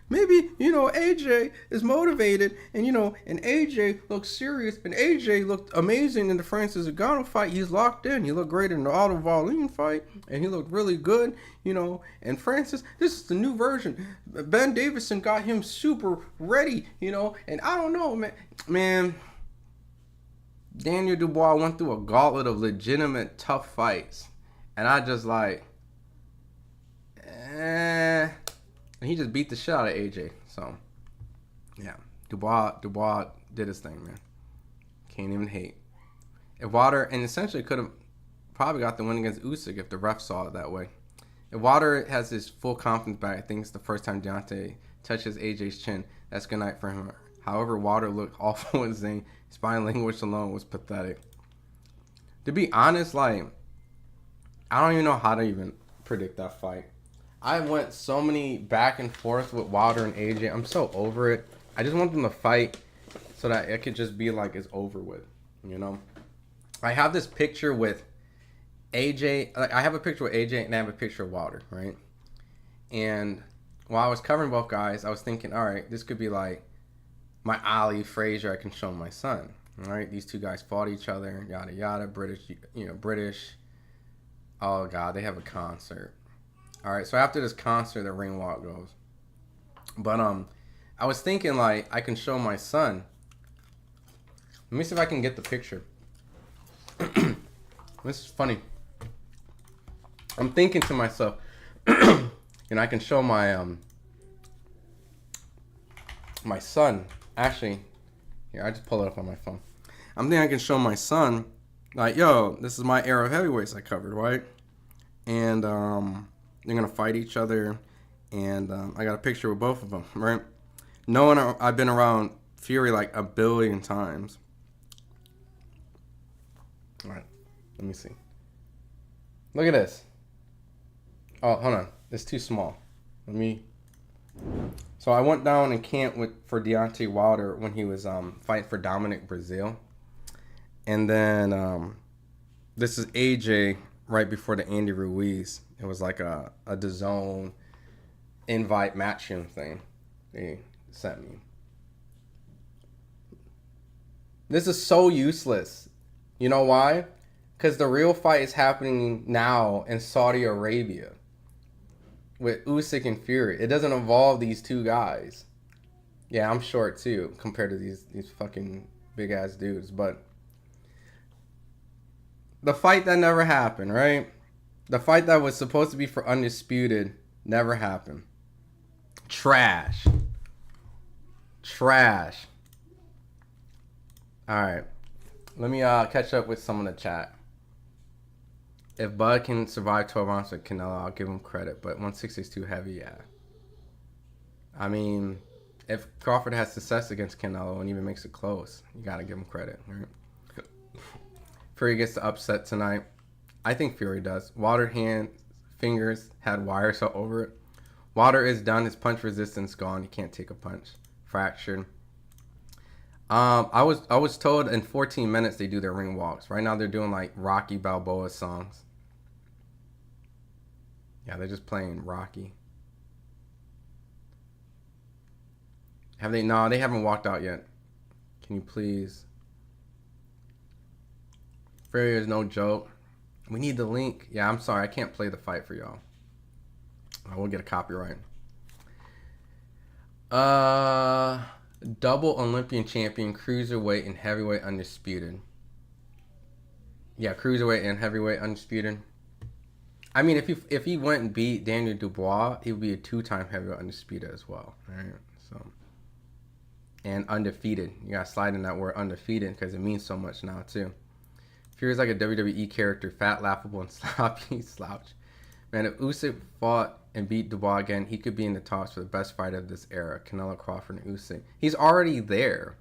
Speaker 1: maybe, AJ is motivated, and AJ looked serious, and AJ looked amazing in the Francis Ngannou fight. He's locked in. He looked great in the Otto Wallin fight, and he looked really good, and Francis, this is the new version. Ben Davison got him super ready, and I don't know, man. Daniel Dubois went through a gauntlet of legitimate tough fights, and I just and he just beat the shit out of AJ. So, yeah, Dubois did his thing, man. Can't even hate. If Wilder, and essentially could have probably got the win against Usyk if the ref saw it that way. If Wilder has his full confidence back, I think it's the first time Deontay touches AJ's chin. That's good night for him. However, Wilder looked awful in Zane. His body language alone was pathetic. To be honest, I don't even know how to even predict that fight. I went so many back and forth with Wilder and AJ. I'm so over it. I just want them to fight so that it could just be it's over with, I have this picture with AJ. I have a picture with AJ and I have a picture of Wilder, right? And while I was covering both guys, I was thinking, all right, this could be my Ali Frazier. I can show my son. All right, these two guys fought each other, yada yada. British. Oh God, they have a concert. All right, so after this concert, the ring walk goes. But I was thinking I can show my son. Let me see if I can get the picture. This is funny. I'm thinking to myself, I can show my my son. Actually, here, I just pull it up on my phone. I'm thinking I can show my son, yo, this is my era of heavyweights I covered, right? And they're gonna fight each other, and I got a picture with both of them, right? Knowing I've been around Fury a billion times. All right, let me see. Look at this. Oh, hold on, it's too small. So I went down in camp for Deontay Wilder when he was fighting for Dominic Breazeale. And then this is AJ right before the Andy Ruiz. It was a DAZN invite matchroom thing they sent me. This is so useless. You know why? Because the real fight is happening now in Saudi Arabia with Usyk and Fury. It doesn't involve these two guys. Yeah, I'm short too compared to these fucking big ass dudes. But the fight that never happened, right? The fight that was supposed to be for Undisputed never happened. Trash. Alright. Let me catch up with some of the chat. If Bud can survive 12 rounds with Canelo, I'll give him credit. But 160 is too heavy, yeah. I mean, if Crawford has success against Canelo and even makes it close, you got to give him credit, right? Fury gets the upset tonight. I think Fury does. Wilder fingers had wires all over it. Wilder is done. His punch resistance gone. He can't take a punch. Fractured. I was told in 14 minutes they do their ring walks. Right now they're doing Rocky Balboa songs. Yeah, they're just playing Rocky. Have they? No, they haven't walked out yet. Can you please? Fury is no joke. We need the link. Yeah, I'm sorry. I can't play the fight for y'all. I will get a copyright. Double Olympian champion, cruiserweight and heavyweight undisputed. Yeah, cruiserweight and heavyweight undisputed. I mean, if he went and beat Daniel Dubois, he would be a 2-time heavyweight undisputed as well. All right, so and undefeated. You gotta slide in that word undefeated because it means so much now too. Fury's like a WWE character, fat, laughable, and sloppy slouch. Man, if Usyk fought and beat Dubois again, he could be in the talks for the best fight of this era. Canelo, Crawford, and Usyk. He's already there.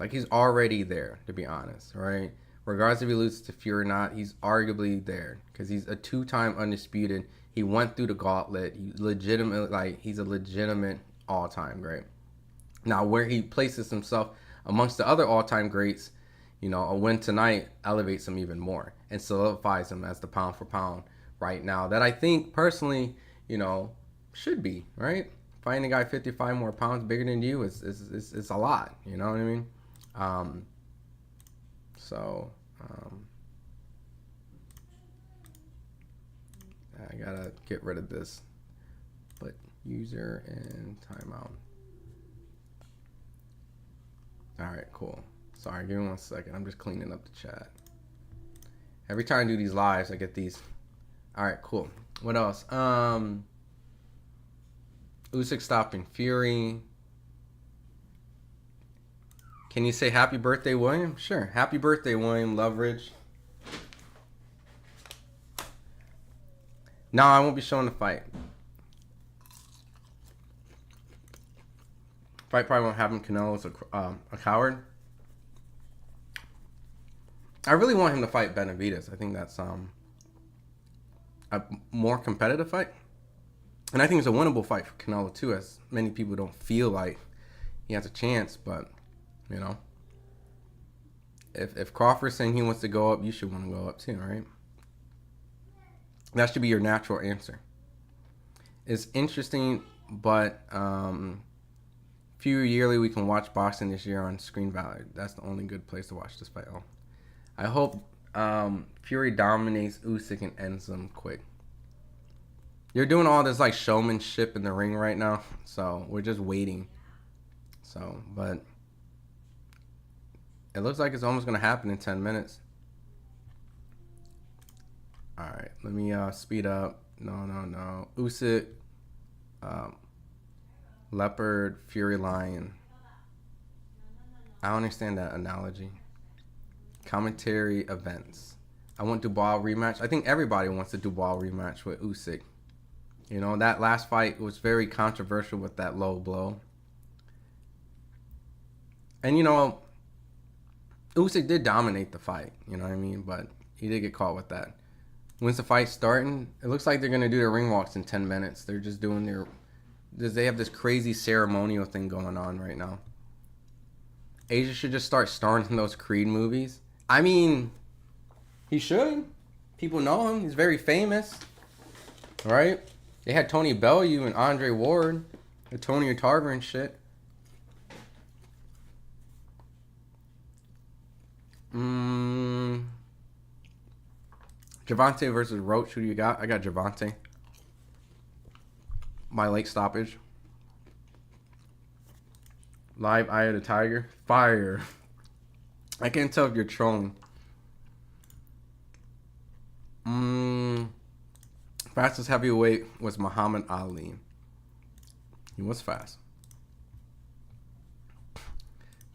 Speaker 1: He's already there, to be honest, right? Regardless if he loses to Fury or not, he's arguably there because he's a 2-time undisputed. He went through the gauntlet. He's a legitimate all-time great. Now, where he places himself amongst the other all-time greats, a win tonight elevates him even more and solidifies him as the pound for pound right now that I think personally, should be, right? Fighting a guy 55 more pounds bigger than you is a lot. You know what I mean? So I gotta get rid of this. But user and timeout. All right, cool. Sorry, give me 1 second. I'm just cleaning up the chat. Every time I do these lives, I get these. All right, cool. What else? Usyk stopping Fury. Can you say happy birthday, William? Sure. Happy birthday, William Loveridge. No, I won't be showing the fight. Fight probably won't have him. Canelo's a coward. I really want him to fight Benavidez. I think that's a more competitive fight. And I think it's a winnable fight for Canelo too, as many people don't feel like he has a chance. But, you know, if Crawford's saying he wants to go up, you should want to go up too, right? That should be your natural answer. It's interesting, but Fury yearly, we can watch boxing this year on Screen Valley. That's the only good place to watch this fight. I hope Fury dominates Usyk and ends him quick. You're doing all this like showmanship in the ring right now, so we're just waiting. So, but it looks like it's almost gonna happen in 10 minutes. All right, let me speed up. No. Usyk, leopard, Fury, lion. I don't understand that analogy. Commentary events. I want Dubois rematch. I think everybody wants a Dubois rematch with Usyk. You know, that last fight was very controversial with that low blow. And, you know, Usyk did dominate the fight, you know what I mean? But he did get caught with that. When's the fight starting? It looks like they're going to do their ring walks in 10 minutes. They're just doing their... They have this crazy ceremonial thing going on right now. Asia should just start starring in those Creed movies. I mean, he should. People know him. He's very famous. Right? They had Tony Bellew and Andre Ward. And Tony Tarver and shit. Javante versus Roach. Who do you got? I got Javante. My late stoppage. Live Eye of the Tiger. Fire. I can't tell if you're trolling. Fastest heavyweight was Muhammad Ali. He was fast.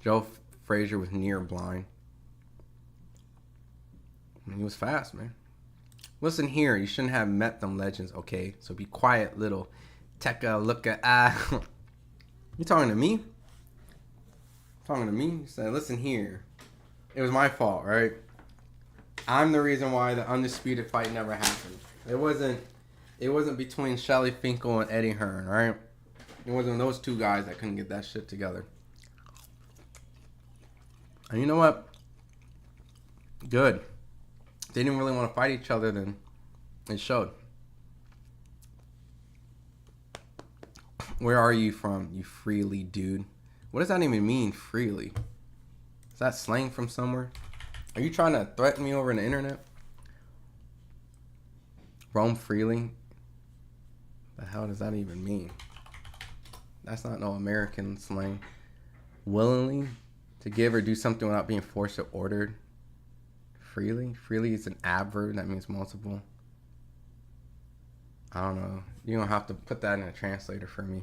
Speaker 1: Joe Frazier was near blind. He was fast, man. Listen here, you shouldn't have met them legends, okay? So be quiet, little Tekka looka ah. You talking to me? Talking to me? You said, listen here. It was my fault, right? I'm the reason why the undisputed fight never happened. It wasn't between Shelly Finkel and Eddie Hearn, right? It wasn't those two guys that couldn't get that shit together. And you know what? Good. They didn't really want to fight each other, then it showed. Where are you from, you freely dude? What does that even mean, freely? Is that slang from somewhere? Are you trying to threaten me over the internet? Roam freely? The hell does that even mean? That's not no American slang. Willingly? To give or do something without being forced or ordered? Freely? Freely is an adverb that means multiple. I don't know. You're going to have to put that in a translator for me.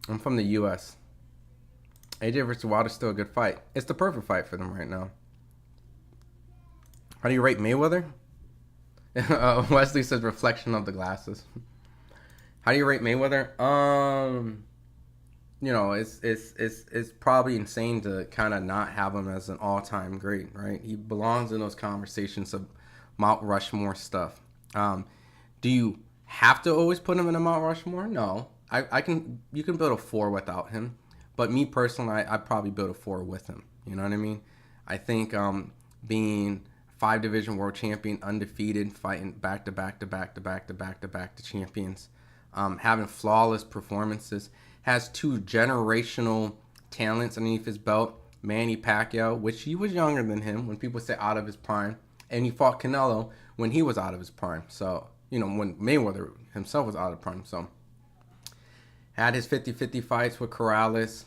Speaker 1: I'm from the U.S. AJ versus Wilder's still a good fight. It's the perfect fight for them right now. How do you rate Mayweather? Wesley says reflection of the glasses. How do you rate Mayweather? You know, it's probably insane to kind of not have him as an all-time great, right? He belongs in those conversations of Mount Rushmore stuff. Do you have to always put him in a Mount Rushmore? No. You can build a 4 without him. But me personally, I'd probably build a 4 with him. You know what I mean? I think being 5-division world champion, undefeated, fighting back to champions, having flawless performances. Has two generational talents underneath his belt. Manny Pacquiao, which he was younger than him when people say out of his prime, and he fought Canelo when he was out of his prime. So, when Mayweather himself was out of prime. So, had his 50-50 fights with Corrales.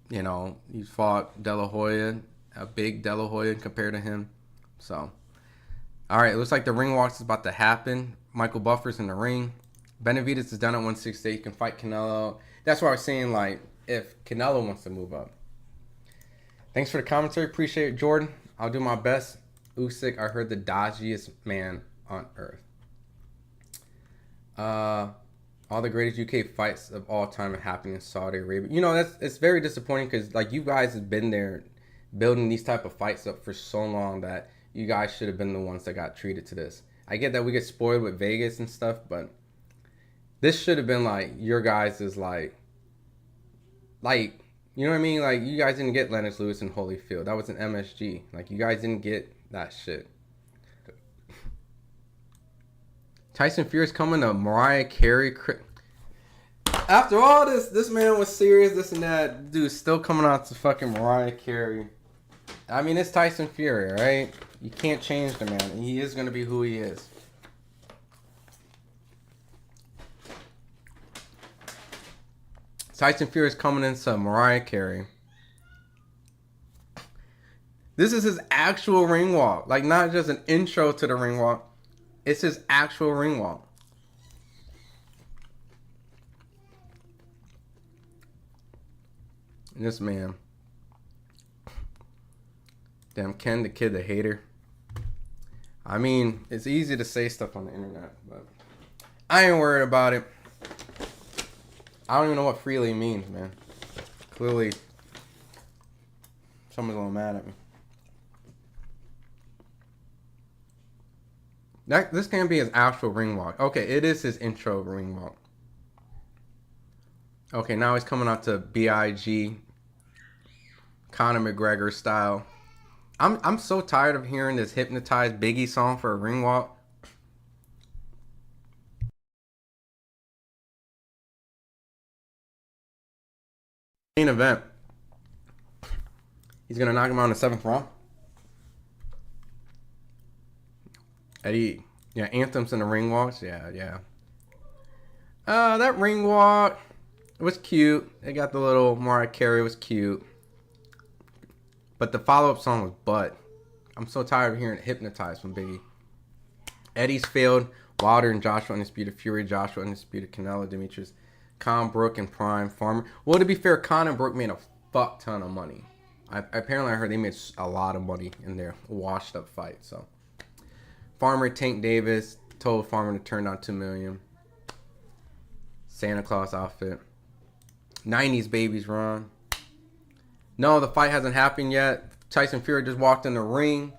Speaker 1: He fought De La Hoya, a big De La Hoya compared to him. So, all right, it looks like the ring walks is about to happen. Michael Buffer's in the ring. Benavidez is down at 168. He can fight Canelo. That's why I was saying, if Canelo wants to move up. Thanks for the commentary. Appreciate it, Jordan. I'll do my best. Usyk, I heard the dodgiest man on earth. All the greatest UK fights of all time are happening in Saudi Arabia. It's very disappointing because, you guys have been there building these type of fights up for so long that you guys should have been the ones that got treated to this. I get that we get spoiled with Vegas and stuff, but this should have been, your guys' you know what I mean? You guys didn't get Lennox Lewis and Holyfield. That was an MSG. You guys didn't get that shit. Tyson Fury's coming to Mariah Carey. After all this man was serious, this and that. Dude, still coming out to fucking Mariah Carey. I mean, it's Tyson Fury, right? You can't change the man. He is going to be who he is. Tyson Fury is coming into Mariah Carey. This is his actual ring walk. Not just an intro to the ring walk. It's his actual ring walk. And this man. Damn, Ken the Kid, the hater. I mean, it's easy to say stuff on the internet, but I ain't worried about it. I don't even know what freely means, man. Clearly, someone's a little mad at me. This can't be his actual ring walk. Okay, it is his intro ring walk. Okay, now he's coming out to B.I.G. Conor McGregor style. I'm so tired of hearing this hypnotized Biggie song for a ring walk. Main event. He's gonna knock him out in the 7th round. Eddie, yeah, anthems in the ring walks. Yeah. That ring walk was cute. It got the little Mariah Carey, was cute. But the follow-up song was butt. I'm so tired of hearing Hypnotized from Biggie. Eddie's failed. Wilder and Joshua undisputed. Fury, Joshua undisputed. Canelo, Demetrius. Con Brook and Prime. Farmer. Well, to be fair, Con and Brook made a fuck ton of money. Apparently, I heard they made a lot of money in their washed-up fight. So, Farmer, Tank Davis told Farmer to turn down $2 million. Santa Claus outfit. 90s babies run. No, the fight hasn't happened yet. Tyson Fury just walked in the ring.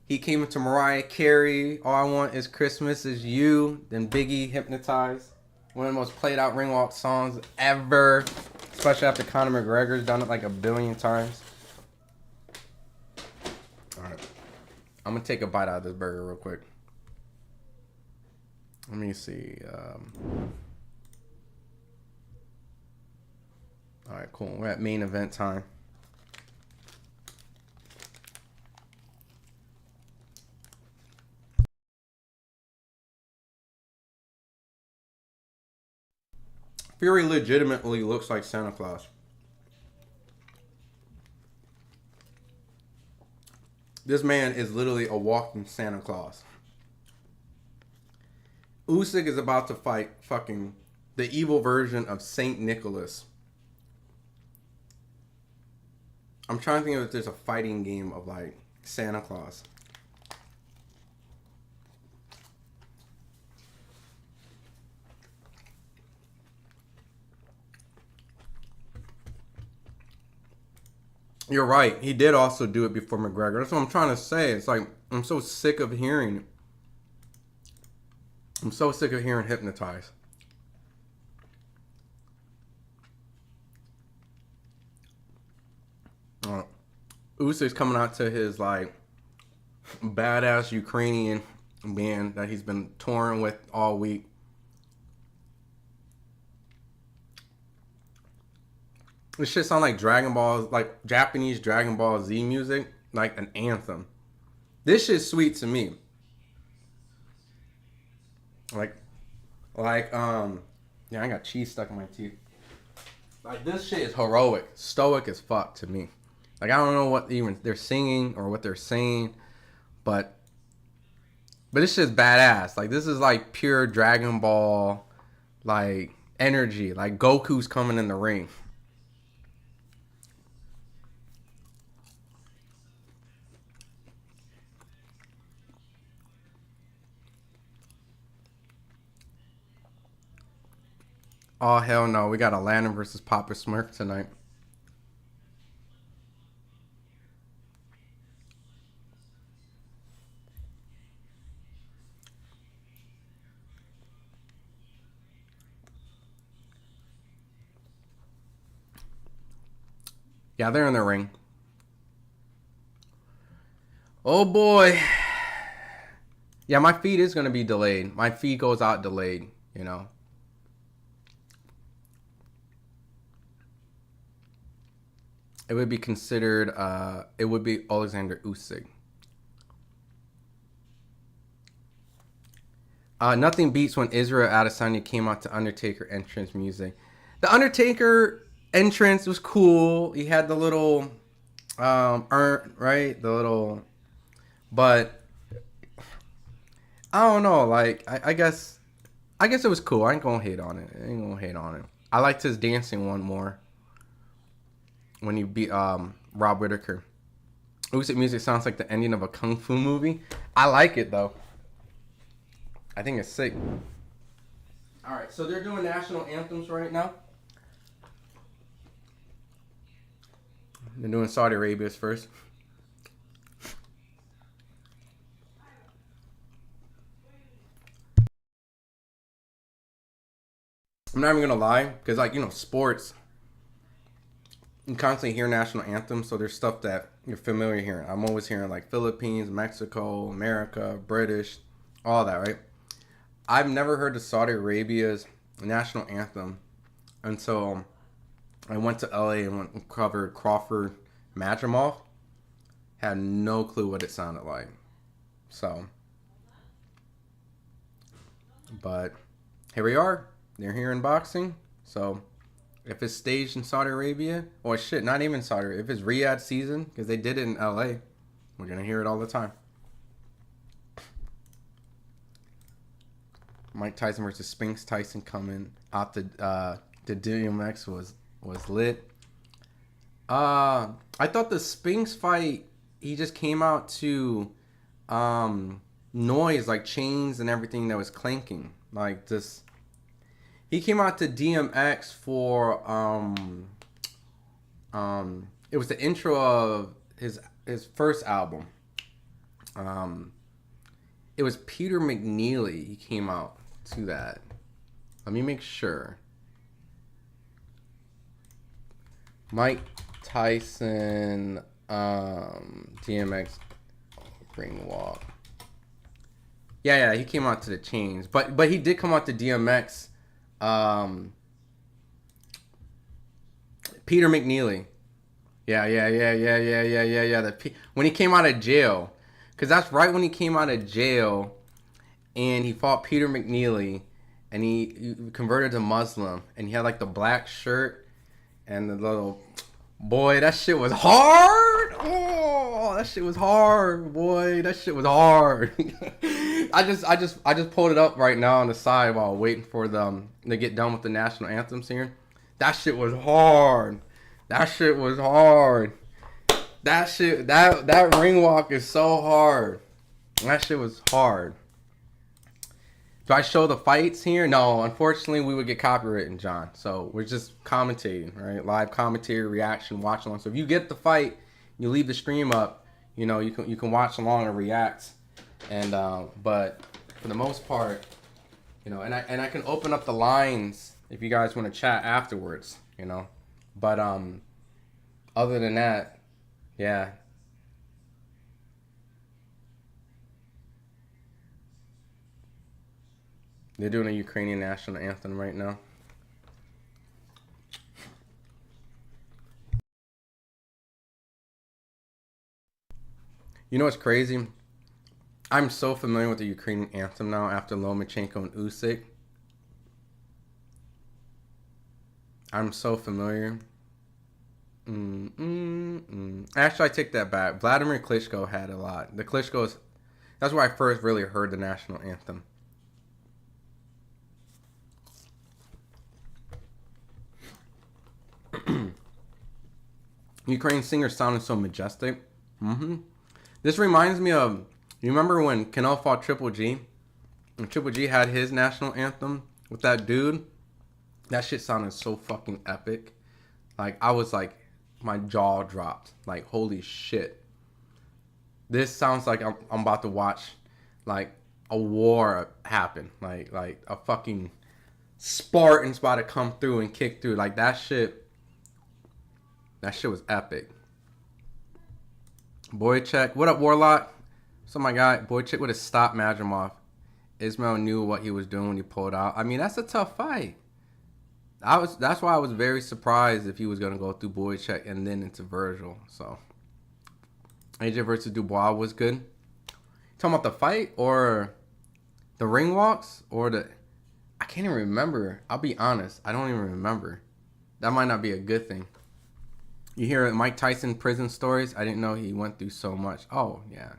Speaker 1: He came into Mariah Carey. All I Want Is Christmas Is You. Then Biggie Hypnotized. One of the most played out ring walk songs ever. Especially after Conor McGregor's done it like a billion times. Alright. I'm going to take a bite out of this burger real quick. Let me see. Alright, cool. We're at main event time. Fury legitimately looks like Santa Claus. This man is literally a walking Santa Claus. Usyk is about to fight fucking the evil version of Saint Nicholas. I'm trying to think if there's a fighting game of like Santa Claus. You're right. He did also do it before McGregor. That's what I'm trying to say. It's like, I'm so sick of hearing it. I'm so sick of hearing Hypnotize. Usyk's coming out to his like badass Ukrainian band that he's been touring with all week. This shit sound like Dragon Ball, like Japanese Dragon Ball Z music, like an anthem. This shit's sweet to me. Like, like, yeah, I got cheese stuck in my teeth. Like, this shit is heroic, stoic as fuck to me. Like, I don't know what even they're singing or what they're saying, but it's just badass. Like, this is like pure Dragon Ball, like energy. Like Goku's coming in the ring. Oh hell no, we got Atlanta versus Papa Smurf tonight. Yeah, they're in the ring. Oh boy. Yeah, my feed is gonna be delayed. My feed goes out delayed, you know. It would be considered it would be Oleksandr Usyk. Nothing beats when Israel Adesanya came out to Undertaker entrance music. The Undertaker entrance was cool. He had the little urn, right? The little, but I don't know. Like I guess it was cool. I ain't gonna hate on it. I ain't gonna hate on it. I liked his dancing one more when he beat Rob Whittaker. Usyk music sounds like the ending of a kung fu movie. I like it though. I think it's sick. All right, so they're doing national anthems right now. They're doing Saudi Arabia's first. I'm not even gonna lie, because like you know, sports, you constantly hear national anthems, so there's stuff that you're familiar hearing. I'm always hearing like Philippines, Mexico, America, British, all that, right? I've never heard of Saudi Arabia's national anthem until I went to LA and covered Crawford Madrimov. Had no clue what it sounded like. So, but here we are. They're here in boxing. So, if it's staged in Saudi Arabia, or shit, not even Saudi Arabia, if it's Riyadh season, because they did it in LA, we're going to hear it all the time. Mike Tyson versus Spinks Tyson coming out the DMX was lit. I thought the Spinks fight, he just came out to noise like chains and everything that was clanking. Like this, he came out to DMX for it was the intro of his first album. It was Peter McNeely. He came out to that. Let me make sure. Mike Tyson, DMX ring walk. Yeah, he came out to the chains, but he did come out to DMX. Peter McNeely. Yeah. When he came out of jail, because that's right when he came out of jail, and he fought Peter McNeely, and he converted to Muslim, and he had like the black shirt and the little boy. That shit was hard. Oh, that shit was hard, boy. That shit was hard. I just pulled it up right now on the side while waiting for them to get done with the national anthems here. That shit was hard. That shit was hard. That ring walk is so hard. That shit was hard. Do I show the fights here? No, unfortunately, we would get copywritten, John. So we're just commentating, right? Live commentary, reaction, watch along. So if you get the fight, you leave the stream up. You know, you can watch along and react. And but for the most part, you know, and I can open up the lines if you guys want to chat afterwards. You know, but other than that, yeah. They're doing a Ukrainian national anthem right now. You know what's crazy? I'm so familiar with the Ukrainian anthem now after Lomachenko and Usyk. I'm so familiar. Actually, I take that back. Vladimir Klitschko had a lot. The Klitschko's. That's where I first really heard the national anthem. Ukraine singers sounded so majestic. This reminds me of, you remember when Canelo fought Triple G? And Triple G had his national anthem with that dude? That shit sounded so fucking epic. Like, I was like, my jaw dropped. Like, holy shit. This sounds like I'm about to watch, like, a war happen. Like a fucking Spartan's about to come through and kick through. Like, that shit was epic. Boychuk. What up, Warlock? So my guy, Boychuk would have stopped Madrimov. Ismail knew what he was doing when he pulled out. I mean, that's a tough fight. That's why I was very surprised if he was gonna go through Boychuk and then into Virgil. So AJ versus Dubois was good. You talking about the fight or the ring walks or the? I can't even remember. I'll be honest. I don't even remember. That might not be a good thing. You hear Mike Tyson prison stories? I didn't know he went through so much. Oh, yeah.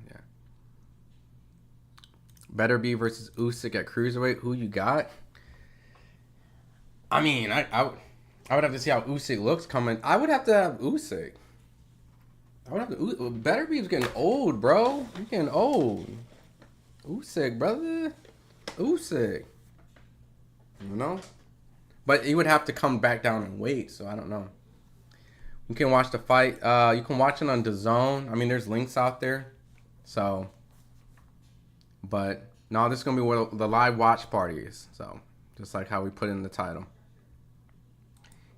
Speaker 1: Better be versus Usyk at cruiserweight. Who you got? I mean, I would have to see how Usyk looks coming. I would have to have Usyk. Better be getting old, bro. You're getting old. Usyk, brother. Usyk. You know? But he would have to come back down in weight, so I don't know. You can watch the fight. You can watch it on DAZN. I mean, there's links out there. So, but no, this is going to be what the live watch party is. So, just like how we put in the title.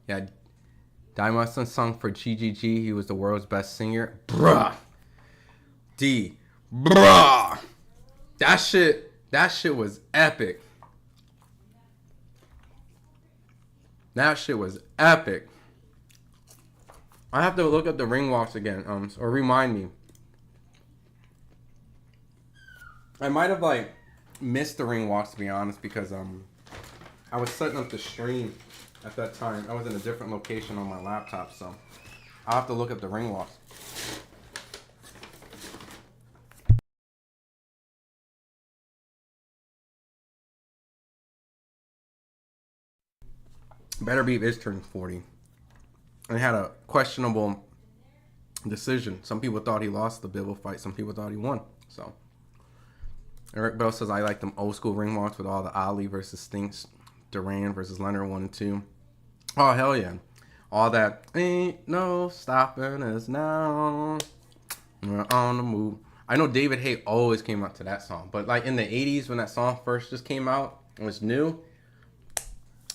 Speaker 1: Yeah, Diamond sung for GGG. He was the world's best singer. Bruh. Bruh. That shit was epic. That shit was epic. I have to look at the ring walks again, or remind me. I might have like missed the ring walks to be honest, because I was setting up the stream at that time. I was in a different location on my laptop, so I'll have to look at the ring walks. Better Beef is turning 40. And had a questionable decision. Some people thought he lost the Bivol fight. Some people thought he won. So Eric Bell says, I like them old school ring walks with all the Ali versus Stinks, Duran versus Leonard 1 and 2. Oh, hell yeah. All that, ain't no stopping us now. We're on the move. I know David Haye always came out to that song. But like in the 80s when that song first just came out, it was new.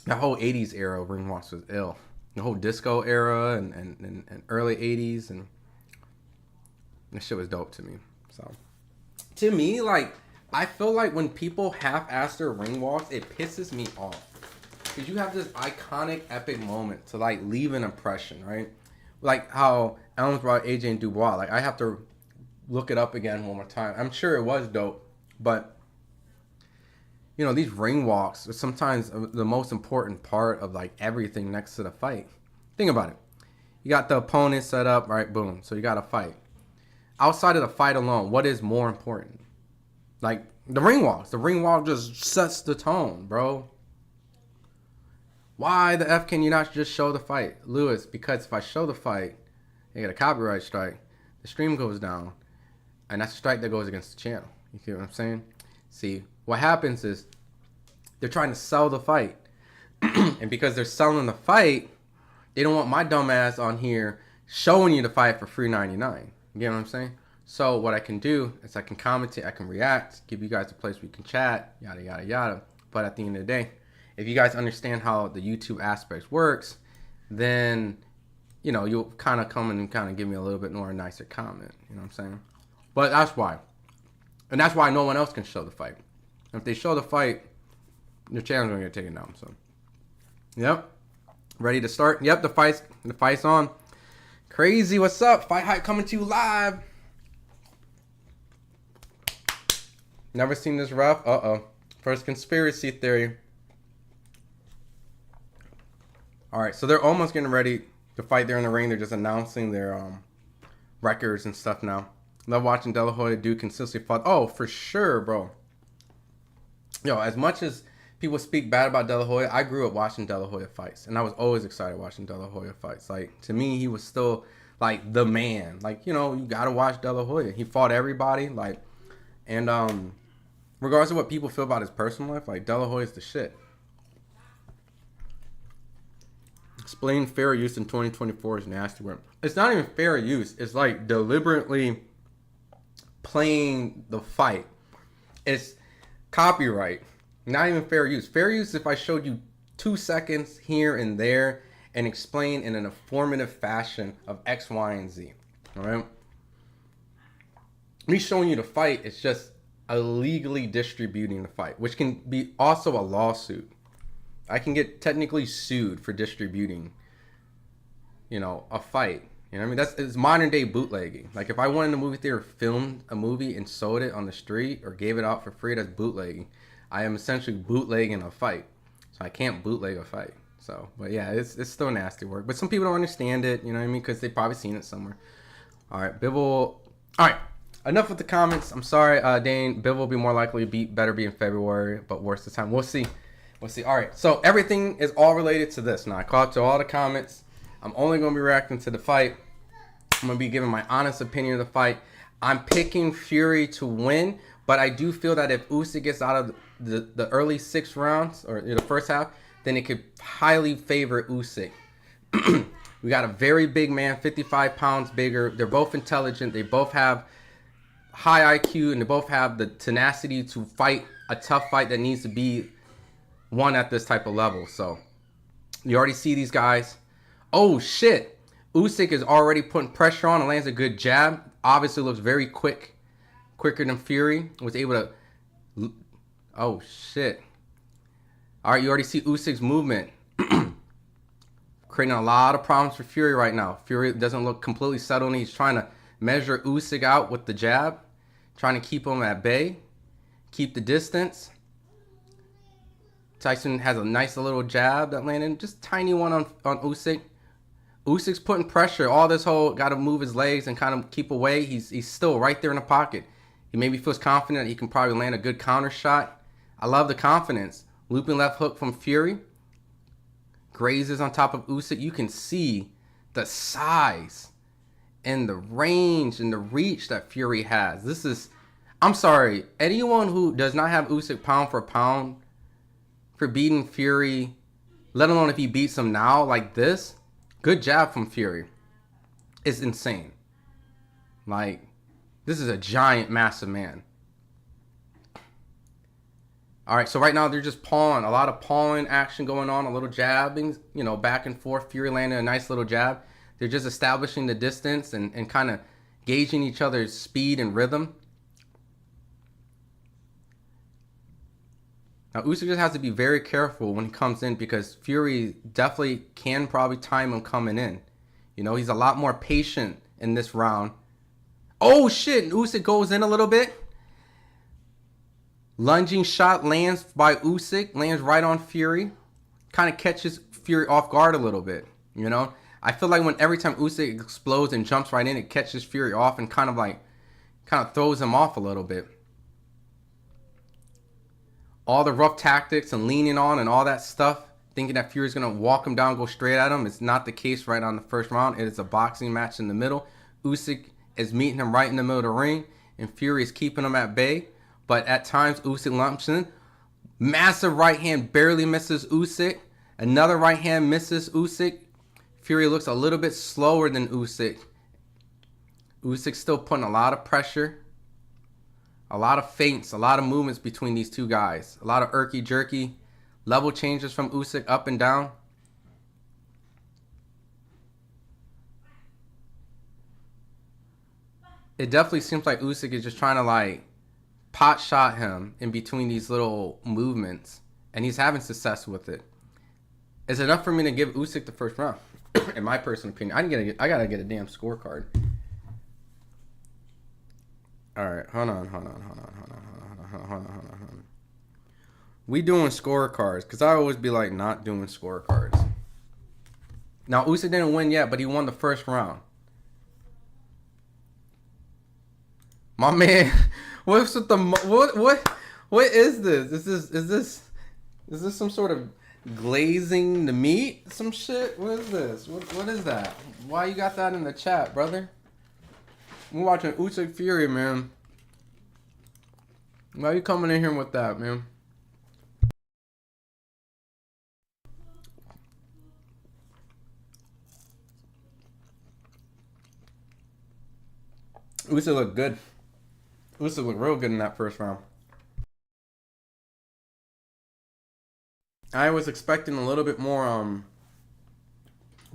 Speaker 1: That whole 80s era of ring walks was ill. The whole disco era and early 80s, and that shit was dope to me. So, to me, like, I feel like when people half-ass their ring walks, it pisses me off. Because you have this iconic, epic moment to, like, leave an impression, right? Like how Elms brought AJ and Dubois. Like, I have to look it up again one more time. I'm sure it was dope, but you know, these ring walks are sometimes the most important part of like everything next to the fight. Think about it. You got the opponent set up, right? Boom. So you got a fight. Outside of the fight alone, what is more important? Like the ring walks. The ring walk just sets the tone, bro. Why the F can you not just show the fight? Lewis, because if I show the fight, I get a copyright strike. The stream goes down. And that's a strike that goes against the channel. You see what I'm saying? See, what happens is they're trying to sell the fight. And because they're selling the fight, they don't want my dumb ass on here showing you the fight for $3.99. You get what I'm saying? So what I can do is I can commentate, I can react, give you guys a place where you can chat, yada, yada, yada. But at the end of the day, if you guys understand how the YouTube aspect works, then, you know, you'll kind of come in and kind of give me a little bit more nicer comment. You know what I'm saying? But that's why. And that's why no one else can show the fight. If they show the fight, your channel's gonna get taken down. So, yep, ready to start. Yep, the fight's on. Crazy, what's up? FightHype coming to you live. Never seen this ref. First conspiracy theory. All right, so they're almost getting ready to fight there in the ring. They're just announcing their records and stuff now. Love watching De La Hoya do consistently fight. Oh, for sure, bro. Yo, as much as people speak bad about De La Hoya, I grew up watching De La Hoya fights, and I was always excited watching De La Hoya fights. Like, to me, he was still like the man. Like, you know, you gotta watch De La Hoya. He fought everybody. Like, and regardless of what people feel about his personal life, like De La Hoya's the shit. Explain fair use in 2024 is nasty word. It's not even fair use. It's like deliberately playing the fight. It's copyright. Not even fair use. Fair use if I showed you 2 seconds here and there and explain in an informative fashion of X, Y, and Z. All right? Me showing you the fight is just illegally distributing the fight, which can be also a lawsuit. I can get technically sued for distributing, you know, a fight. You know what I mean? It's modern day bootlegging. Like, if I went in the movie theater, filmed a movie, and sold it on the street or gave it out for free, that's bootlegging. I am essentially bootlegging a fight. So I can't bootleg a fight. So, but yeah, it's still nasty work. But some people don't understand it, you know what I mean? Because they've probably seen it somewhere. All right, Bivol. All right, enough with the comments. I'm sorry, Dane. Bivol will be more likely to better be in February, but worse this time. We'll see. We'll see. All right, so everything is all related to this. Now, I caught to all the comments. I'm only going to be reacting to the fight. I'm going to be giving my honest opinion of the fight. I'm picking Fury to win, but I do feel that if Usyk gets out of the early 6 rounds, or the first half, then it could highly favor Usyk. We got a very big man, 55 pounds bigger. They're both intelligent. They both have high IQ, and they both have the tenacity to fight a tough fight that needs to be won at this type of level. So you already see these guys. Oh shit, Usyk is already putting pressure on and lands a good jab. Obviously looks very quicker than Fury. Was able to, oh shit. All right, you already see Usyk's movement. Creating a lot of problems for Fury right now. Fury doesn't look completely settled. He's trying to measure Usyk out with the jab, trying to keep him at bay, keep the distance. Tyson has a nice little jab that landed, just tiny one on Usyk. Usyk's putting pressure. All this whole got to move his legs and kind of keep away. He's still right there in the pocket. He maybe feels confident that he can probably land a good counter shot. I love the confidence. Looping left hook from Fury. Grazes on top of Usyk. You can see the size and the range and the reach that Fury has. This is, I'm sorry, anyone who does not have Usyk pound for pound for beating Fury, let alone if he beats him now like this, good job from Fury. It's insane. Like, this is a giant, massive man. All right, so right now they're just pawing. A lot of pawing action going on, a little jabbing, you know, back and forth. Fury landed a nice little jab. They're just establishing the distance and kind of gauging each other's speed and rhythm. Now, Usyk just has to be very careful when he comes in because Fury definitely can probably time him coming in. You know, he's a lot more patient in this round. Oh, shit. Usyk goes in a little bit. Lunging shot lands by Usyk. Lands right on Fury. Kind of catches Fury off guard a little bit. You know? I feel like every time Usyk explodes and jumps right in, it catches Fury off and kind of throws him off a little bit. All the rough tactics and leaning on and all that stuff, thinking that Fury's going to walk him down, go straight at him. It's not the case right on the first round. It is a boxing match in the middle. Usyk is meeting him right in the middle of the ring, and Fury is keeping him at bay. But at times, Usyk lumps in. Massive right hand barely misses Usyk. Another right hand misses Usyk. Fury looks a little bit slower than Usyk. Usyk's still putting a lot of pressure. A lot of feints, a lot of movements between these two guys. A lot of irky-jerky. Level changes from Usyk up and down. It definitely seems like Usyk is just trying to pot shot him in between these little movements. And he's having success with it. It's enough for me to give Usyk the first round. In my personal opinion. I gotta get a damn scorecard. All right, hold on. on. We doing scorecards, because I always be like not doing scorecards. Now, Usyk didn't win yet, but he won the first round. My man, what's with the what is this? Is this some sort of glazing the meat? Some shit? What is this? What is that? Why you got that in the chat, brother? We're watching Usyk Fury, man. Why are you coming in here with that, man? Usyk looked good. Usyk looked real good in that first round. I was expecting a little bit more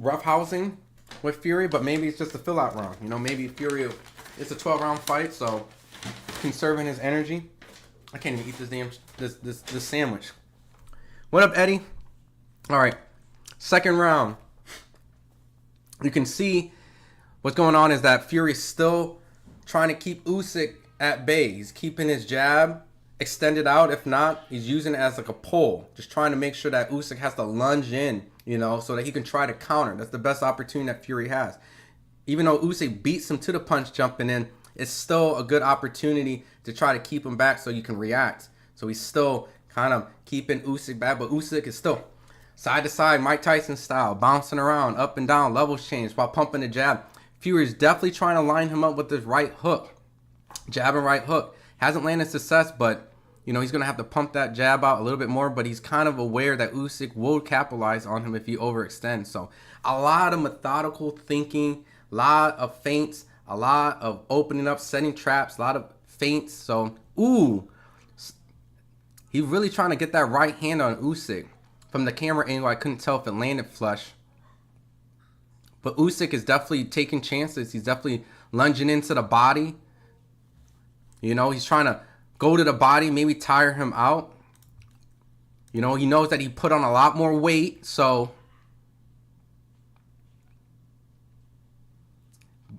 Speaker 1: roughhousing with Fury, but maybe it's just a fill-out round. You know, maybe Fury, it's a 12-round fight, so conserving his energy. I can't even eat this damn this sandwich. What up, Eddie? All right, second round. You can see what's going on is that Fury's still trying to keep Usyk at bay. He's keeping his jab extended out. If not, he's using it as like a pull, just trying to make sure that Usyk has to lunge in, you know, so that he can try to counter. That's the best opportunity that Fury has. Even though Usyk beats him to the punch jumping in, it's still a good opportunity to try to keep him back so you can react. So he's still kind of keeping Usyk back, but Usyk is still side to side, Mike Tyson style, bouncing around, up and down, levels change while pumping the jab. Fury's definitely trying to line him up with this right hook. Jab and right hook. Hasn't landed success, but, you know, he's going to have to pump that jab out a little bit more, but he's kind of aware that Usyk will capitalize on him if he overextends. So a lot of methodical thinking, a lot of feints, a lot of opening up, setting traps, a lot of feints. So, ooh, he's really trying to get that right hand on Usyk. From the camera angle, I couldn't tell if it landed flush. But Usyk is definitely taking chances. He's definitely lunging into the body. You know, he's trying to go to the body, maybe tire him out. You know, he knows that he put on a lot more weight, so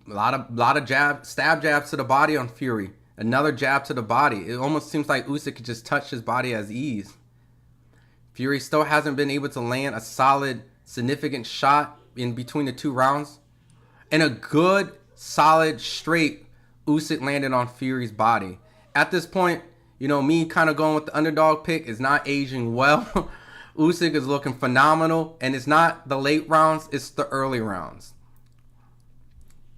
Speaker 1: a lot of stab jabs to the body on Fury. Another jab to the body. It almost seems like Usyk could just touch his body as ease. Fury still hasn't been able to land a solid, significant shot in between the two rounds. And a good, solid, straight Usyk landed on Fury's body. At this point, you know, me kind of going with the underdog pick is not aging well. Usyk is looking phenomenal. And it's not the late rounds, it's the early rounds.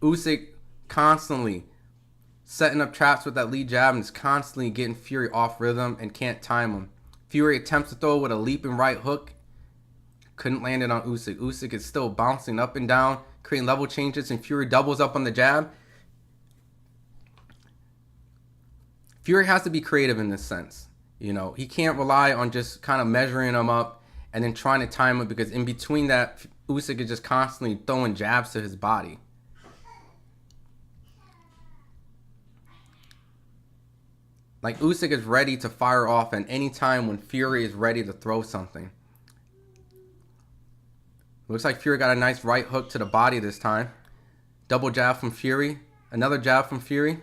Speaker 1: Usyk constantly setting up traps with that lead jab and is constantly getting Fury off rhythm and can't time him. Fury attempts to throw with a leaping right hook. Couldn't land it on Usyk. Usyk is still bouncing up and down, creating level changes, and Fury doubles up on the jab. Fury has to be creative in this sense. You know, he can't rely on just kind of measuring him up and then trying to time it, because in between that, Usyk is just constantly throwing jabs to his body. Like, Usyk is ready to fire off at any time when Fury is ready to throw something. Looks like Fury got a nice right hook to the body this time. Double jab from Fury. Another jab from Fury.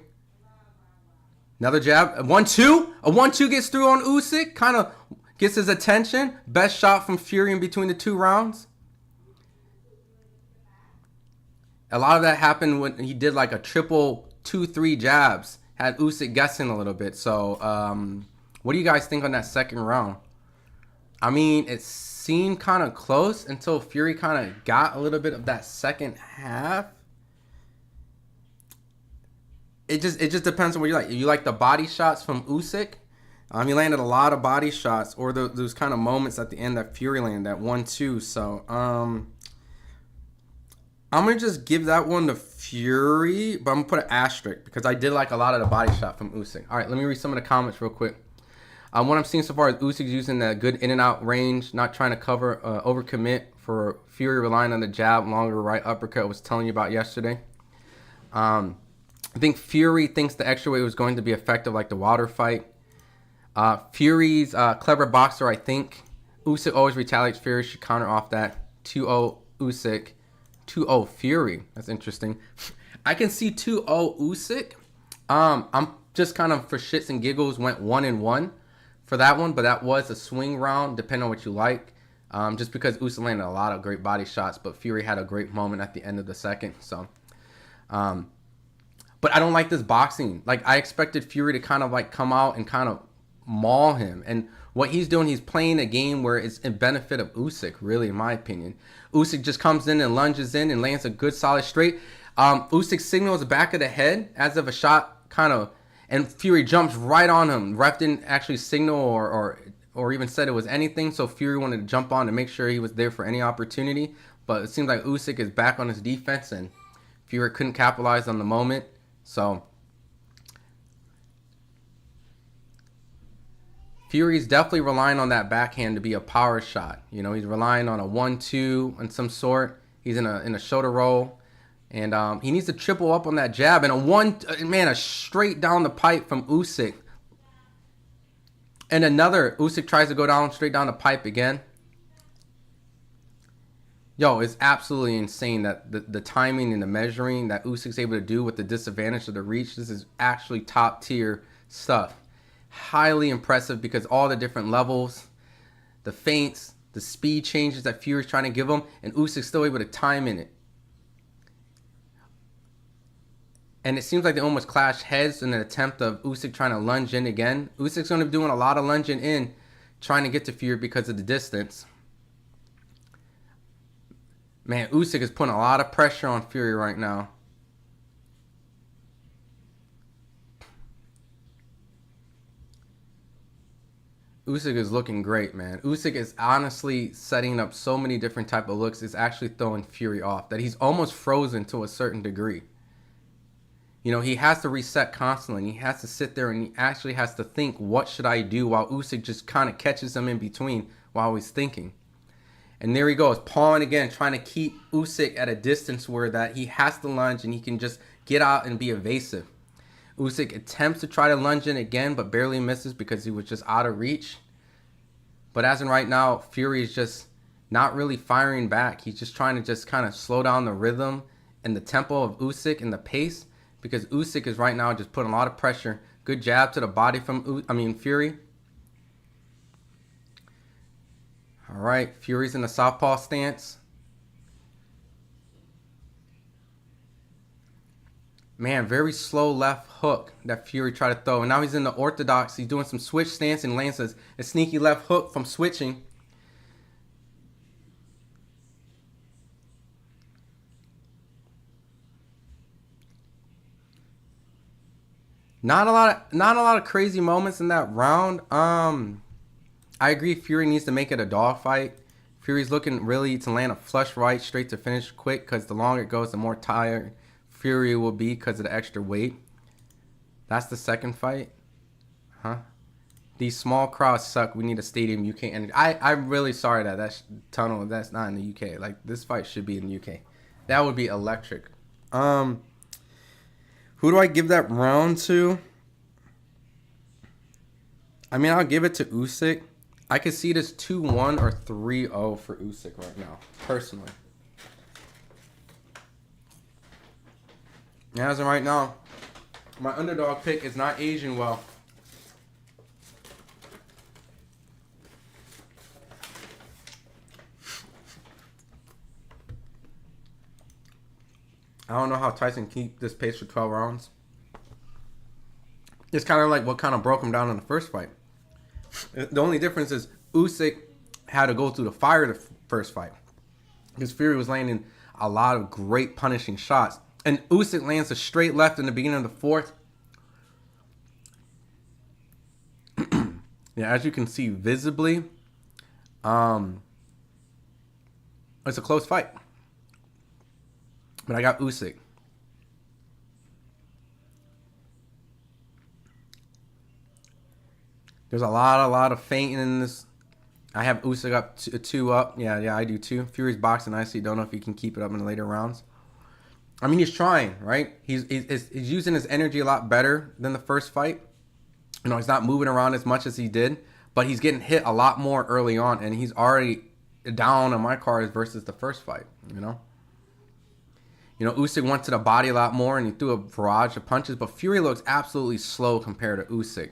Speaker 1: Another jab. A 1-2. A 1-2 gets through on Usyk. Kind of gets his attention. Best shot from Fury in between the two rounds. A lot of that happened when he did like a triple 2-3 jabs. Had Usyk guessing a little bit. So, what do you guys think on that second round? I mean, it seemed kind of close until Fury kind of got a little bit of that second half. It just depends on what you like. If you like the body shots from Usyk, he landed a lot of body shots, or those kind of moments at the end that Fury landed, that 1-2. So, I'm going to just give that one to Fury, but I'm going to put an asterisk because I did like a lot of the body shot from Usyk. All right, let me read some of the comments real quick. What I'm seeing so far is Usyk's using that good in and out range, not trying to cover, overcommit, for Fury relying on the jab, longer right uppercut I was telling you about yesterday. I think Fury thinks the extra weight was going to be effective like the Wilder fight. Fury's clever boxer, I think. Usyk always retaliates. Fury should counter off that. 2-0 Usyk. 2-0 Fury. That's interesting. I can see 2-0 Usyk. just kind of for shits and giggles went 1-1 for that one, but that was a swing round, depending on what you like. Just because Usyk landed a lot of great body shots, but Fury had a great moment at the end of the second. So, but I don't like this boxing. Like, I expected Fury to kind of like come out and kind of maul him. And what he's doing, he's playing a game where it's in benefit of Usyk, really, in my opinion. Usyk just comes in and lunges in and lands a good solid straight. Usyk signals the back of the head as if a shot kind of, and Fury jumps right on him. Ref didn't actually signal or even said it was anything, so Fury wanted to jump on to make sure he was there for any opportunity. But it seems like Usyk is back on his defense, and Fury couldn't capitalize on the moment. So Fury's definitely relying on that backhand to be a power shot. You know, he's relying on a 1-2 on some sort. He's in a shoulder roll. And he needs to triple up on that jab. And a straight down the pipe from Usyk. And another, Usyk tries to go down, straight down the pipe again. Yo, it's absolutely insane that the timing and the measuring that Usyk's able to do with the disadvantage of the reach. This is actually top tier stuff. Highly impressive because all the different levels, the feints, the speed changes that Fury's trying to give him, and Usyk's still able to time in it. And it seems like they almost clashed heads in an attempt of Usyk trying to lunge in again. Usyk's going to be doing a lot of lunging in, trying to get to Fury because of the distance. Man, Usyk is putting a lot of pressure on Fury right now. Usyk is looking great, man. Usyk is honestly setting up so many different type of looks. It's actually throwing Fury off. That he's almost frozen to a certain degree. You know, he has to reset constantly. And he has to sit there and he actually has to think, what should I do? While Usyk just kind of catches him in between while he's thinking. And there he goes, pawing again, trying to keep Usyk at a distance where that he has to lunge and he can just get out and be evasive. Usyk attempts to try to lunge in again, but barely misses because he was just out of reach. But as in right now, Fury is just not really firing back. He's just trying to just kind of slow down the rhythm and the tempo of Usyk and the pace, because Usyk is right now just putting a lot of pressure. Good jab to the body from Fury. All right, Fury's in the southpaw stance. Man, very slow left hook that Fury tried to throw. And now he's in the orthodox. He's doing some switch stance and lands a sneaky left hook from switching. Not a lot of crazy moments in that round. I agree Fury needs to make it a dogfight. Fury's looking really to land a flush right straight to finish quick, because the longer it goes, the more tired Fury will be because of the extra weight. That's the second fight. Huh? These small crowds suck. We need a stadium UK energy. I'm really sorry that's not in the UK. Like, this fight should be in the UK. That would be electric. Who do I give that round to? I mean, I'll give it to Usyk. I could see this 2-1 or 3-0 for Usyk right now, personally. As of right now, my underdog pick is not aging well. I don't know how Tyson keep this pace for 12 rounds. It's kind of like what kind of broke him down in the first fight. The only difference is Usyk had to go through the fire the first fight, because Fury was landing a lot of great punishing shots. And Usyk lands a straight left in the beginning of the fourth. Yeah, as you can see visibly, it's a close fight. But I got Usyk. There's a lot of feinting in this. I have Usyk up 2-up. Yeah, I do too. Fury's boxing nicely. Don't know if he can keep it up in the later rounds. I mean, he's trying, right? He's using his energy a lot better than the first fight. You know, he's not moving around as much as he did, but he's getting hit a lot more early on, and he's already down on my cards versus the first fight, you know? You know, Usyk went to the body a lot more and he threw a barrage of punches, but Fury looks absolutely slow compared to Usyk.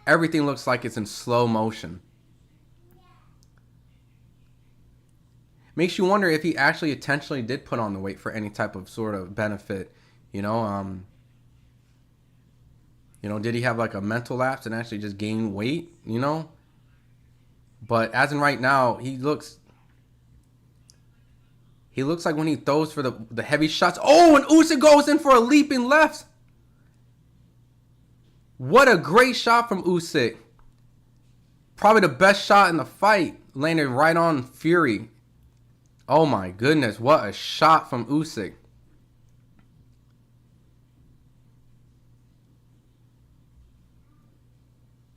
Speaker 1: Everything looks like it's in slow motion. Makes you wonder if he actually intentionally did put on the weight for any type of sort of benefit. You know, did he have like a mental lapse and actually just gain weight? You know, but as in right now, he looks like when he throws for the heavy shots. Oh, and Usyk goes in for a leaping left. What a great shot from Usyk. Probably the best shot in the fight. Landed right on Fury. Oh my goodness, what a shot from Usyk.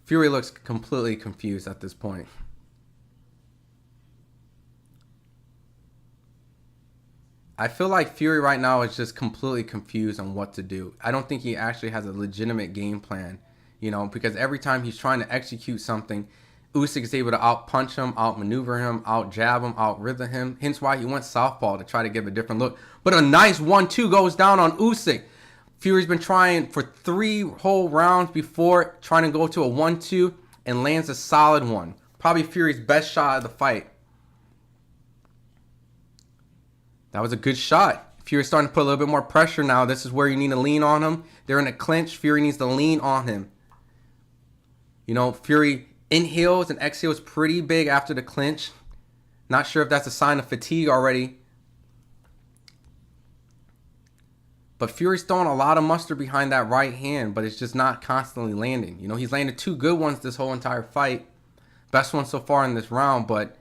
Speaker 1: Fury looks completely confused at this point. I feel like Fury right now is just completely confused on what to do. I don't think he actually has a legitimate game plan, you know, because every time he's trying to execute something, Usyk is able to out-punch him, out-maneuver him, out-jab him, out-rhythm him. Hence why he went southpaw to try to give a different look. But a nice 1-2 goes down on Usyk. Fury's been trying for 3 whole rounds before, trying to go to a 1-2 and lands a solid one. Probably Fury's best shot of the fight. That was a good shot. Fury's starting to put a little bit more pressure now. This is where you need to lean on him. They're in a clinch. Fury needs to lean on him. You know, Fury inhales and exhales pretty big after the clinch. Not sure if that's a sign of fatigue already. But Fury's throwing a lot of mustard behind that right hand, but it's just not constantly landing. You know, he's landed 2 good ones this whole entire fight. Best one so far in this round, but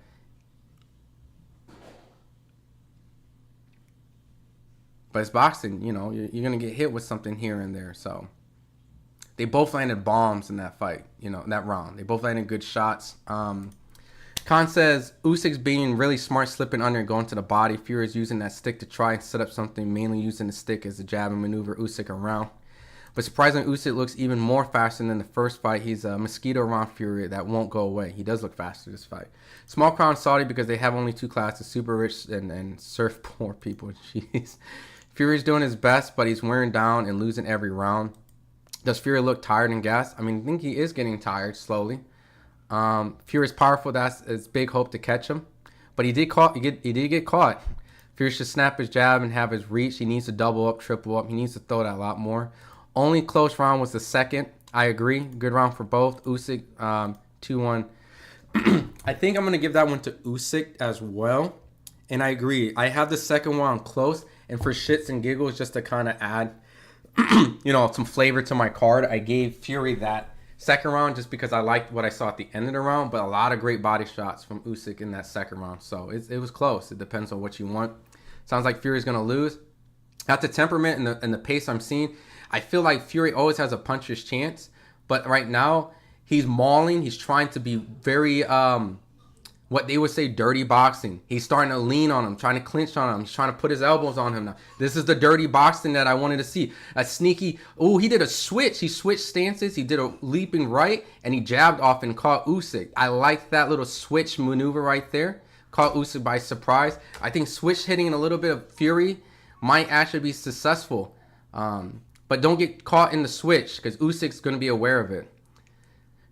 Speaker 1: it's boxing, you know, you're going to get hit with something here and there. So they both landed bombs in that fight, you know, in that round. They both landed good shots. Khan says Usyk's being really smart, slipping under and going to the body. Fury's using that stick to try and set up something, mainly using the stick as a jab and maneuver Usyk around. But surprisingly, Usyk looks even more faster than the first fight. He's a mosquito around Fury that won't go away. He does look faster this fight. Small crown Saudi because they have only 2 classes, super rich and surf poor people. Jeez. Fury's doing his best, but he's wearing down and losing every round. Does Fury look tired and gassed? I mean, I think he is getting tired slowly. Fury's powerful. That's his big hope to catch him. But he did get caught. Fury should snap his jab and have his reach. He needs to double up, triple up. He needs to throw that a lot more. Only close round was the second. I agree. Good round for both. Usyk, 2-1. I think I'm going to give that one to Usyk as well. And I agree. I have the second one close. And for shits and giggles, just to kind of add, you know, some flavor to my card, I gave Fury that second round just because I liked what I saw at the end of the round. But a lot of great body shots from Usyk in that second round. So it was close. It depends on what you want. Sounds like Fury's going to lose. At the temperament and the pace I'm seeing, I feel like Fury always has a puncher's chance. But right now, he's mauling. He's trying to be very, what they would say, dirty boxing. He's starting to lean on him, trying to clinch on him. He's trying to put his elbows on him now. This is the dirty boxing that I wanted to see. A sneaky, he did a switch. He switched stances. He did a leaping right, and he jabbed off and caught Usyk. I like that little switch maneuver right there. Caught Usyk by surprise. I think switch hitting a little bit of Fury might actually be successful. But don't get caught in the switch because Usyk's going to be aware of it.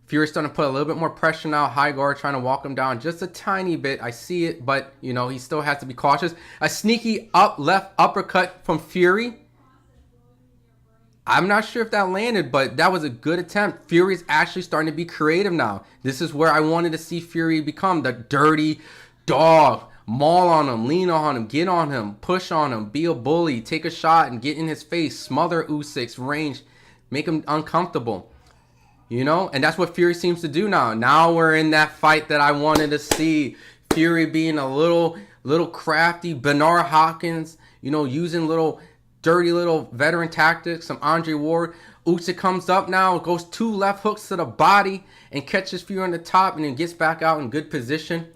Speaker 1: Fury's starting to put a little bit more pressure now. High guard trying to walk him down just a tiny bit. I see it, but, you know, he still has to be cautious. A sneaky left uppercut from Fury. I'm not sure if that landed, but that was a good attempt. Fury's actually starting to be creative now. This is where I wanted to see Fury become the dirty dog. Maul on him, lean on him, get on him, push on him, be a bully, take a shot and get in his face, smother Usyk's range, make him uncomfortable. You know, and that's what Fury seems to do now. Now we're in that fight that I wanted to see. Fury being a little crafty, Bernard Hopkins, you know, using little dirty little veteran tactics, some Andre Ward. Usyk comes up now, goes 2 left hooks to the body and catches Fury on the top and then gets back out in good position.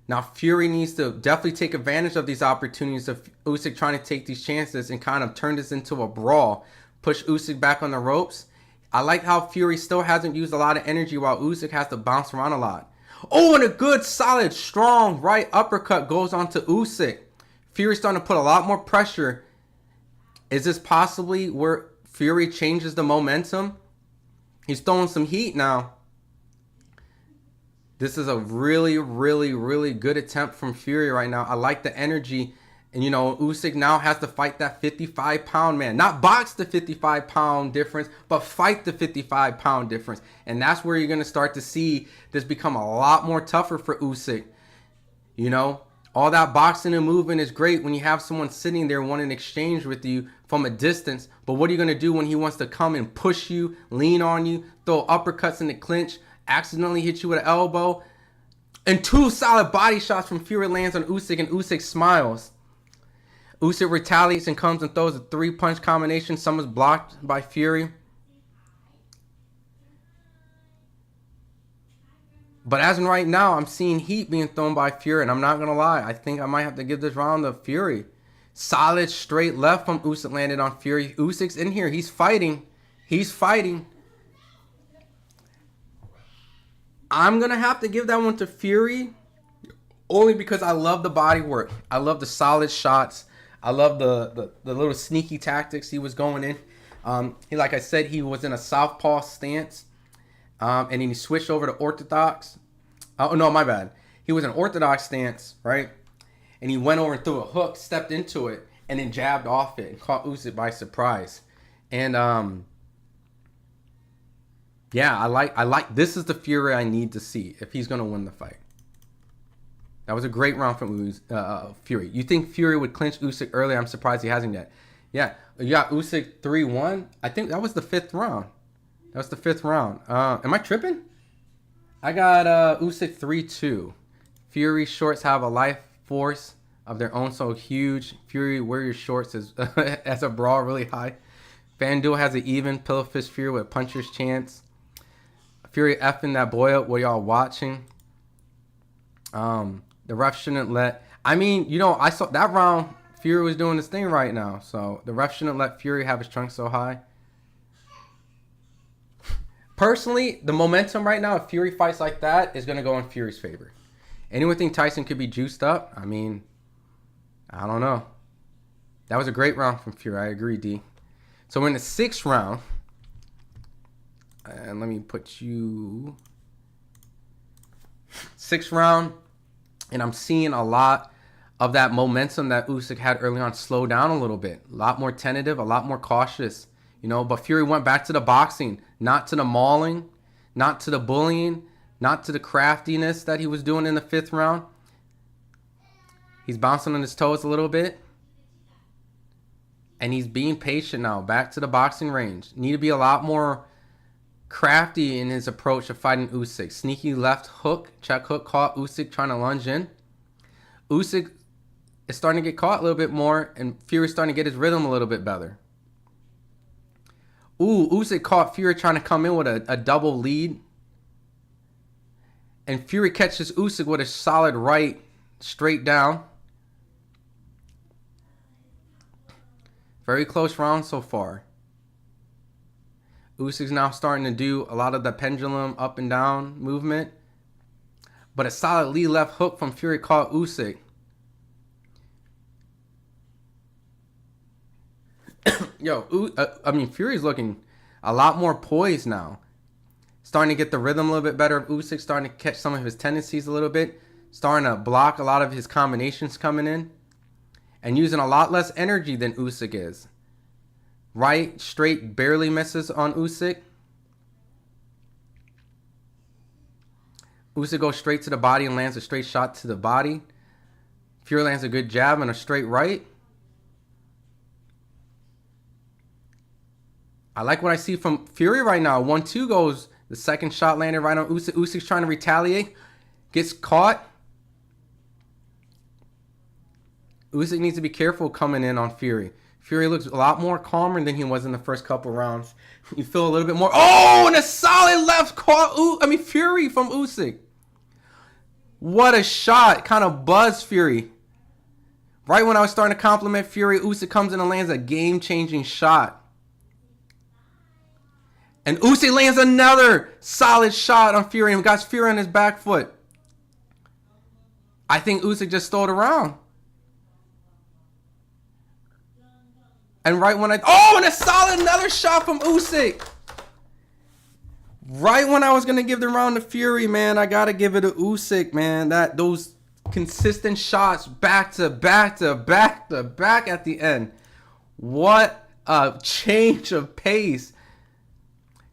Speaker 1: Now Fury needs to definitely take advantage of these opportunities of Usyk trying to take these chances and kind of turn this into a brawl. Push Usyk back on the ropes. I like how Fury still hasn't used a lot of energy while Usyk has to bounce around a lot. Oh, and a good, solid, strong right uppercut goes on to Usyk. Fury's starting to put a lot more pressure. Is this possibly where Fury changes the momentum? He's throwing some heat now. This is a really, really, really good attempt from Fury right now. I like the energy. And, you know, Usyk now has to fight that 55-pound man. Not box the 55-pound difference, but fight the 55-pound difference. And that's where you're going to start to see this become a lot more tougher for Usyk. You know, all that boxing and movement is great when you have someone sitting there wanting to exchange with you from a distance. But what are you going to do when he wants to come and push you, lean on you, throw uppercuts in the clinch, accidentally hit you with an elbow? And 2 solid body shots from Fury lands on Usyk, and Usyk smiles. Usyk retaliates and comes and throws a 3-punch combination. Some is blocked by Fury. But as in right now, I'm seeing heat being thrown by Fury. And I'm not going to lie. I think I might have to give this round to Fury. Solid straight left from Usyk landed on Fury. Usyk's in here. He's fighting. He's fighting. I'm going to have to give that one to Fury. Only because I love the body work. I love the solid shots. I love the little sneaky tactics he was going in. Like I said, he was in a southpaw stance. And then he switched over to orthodox. Oh, no, my bad. He was in orthodox stance, right? And he went over and threw a hook, stepped into it, and then jabbed off it and caught Usyk by surprise. And, yeah, I like this is the Fury I need to see if he's going to win the fight. That was a great round from Fury. You think Fury would clinch Usyk early? I'm surprised he hasn't yet. Yeah, you got Usyk 3-1. I think that was the 5th round. That was the 5th round. Am I tripping? I got Usyk 3-2. Fury shorts have a life force of their own so huge. Fury wear your shorts as a brawl really high. FanDuel has an even. Pillowfish Fury with a puncher's chance. Fury effing that boy up while y'all watching. The ref shouldn't let... I mean, you know, I saw that round, Fury was doing this thing right now. So the ref shouldn't let Fury have his trunk so high. Personally, the momentum right now, if Fury fights like that, is going to go in Fury's favor. Anyone think Tyson could be juiced up? I mean, I don't know. That was a great round from Fury. I agree, D. So we're in the 6th round. And let me put you... 6th round. And I'm seeing a lot of that momentum that Usyk had early on slow down a little bit. A lot more tentative, a lot more cautious. You know, but Fury went back to the boxing, not to the mauling, not to the bullying, not to the craftiness that he was doing in the 5th round. He's bouncing on his toes a little bit. And he's being patient now, back to the boxing range. Need to be a lot more crafty in his approach of fighting Usyk. Sneaky left hook, check hook, caught Usyk trying to lunge in. Usyk is starting to get caught a little bit more, and Fury's starting to get his rhythm a little bit better. Ooh, Usyk caught Fury trying to come in with a double lead. And Fury catches Usyk with a solid right straight down. Very close round so far. Usyk's now starting to do a lot of the pendulum up and down movement. But a solid lead left hook from Fury caught Usyk. Fury's looking a lot more poised now. Starting to get the rhythm a little bit better of Usyk. Starting to catch some of his tendencies a little bit. Starting to block a lot of his combinations coming in. And using a lot less energy than Usyk is. Right, straight, barely misses on Usyk. Usyk goes straight to the body and lands a straight shot to the body. Fury lands a good jab and a straight right. I like what I see from Fury right now. 1-2 goes. The second shot landed right on Usyk. Usyk's trying to retaliate. Gets caught. Usyk needs to be careful coming in on Fury. Fury looks a lot more calmer than he was in the first couple rounds. You feel a little bit more... Oh, and a solid left caught Fury from Usyk. What a shot. Kind of buzzed Fury. Right when I was starting to compliment Fury, Usyk comes in and lands a game-changing shot. And Usyk lands another solid shot on Fury and got Fury on his back foot. I think Usyk just stole the round. And right when and a solid another shot from Usyk. Right when I was going to give the round to Fury, man, I got to give it to Usyk, man. Those consistent shots back to back to back to back at the end. What a change of pace.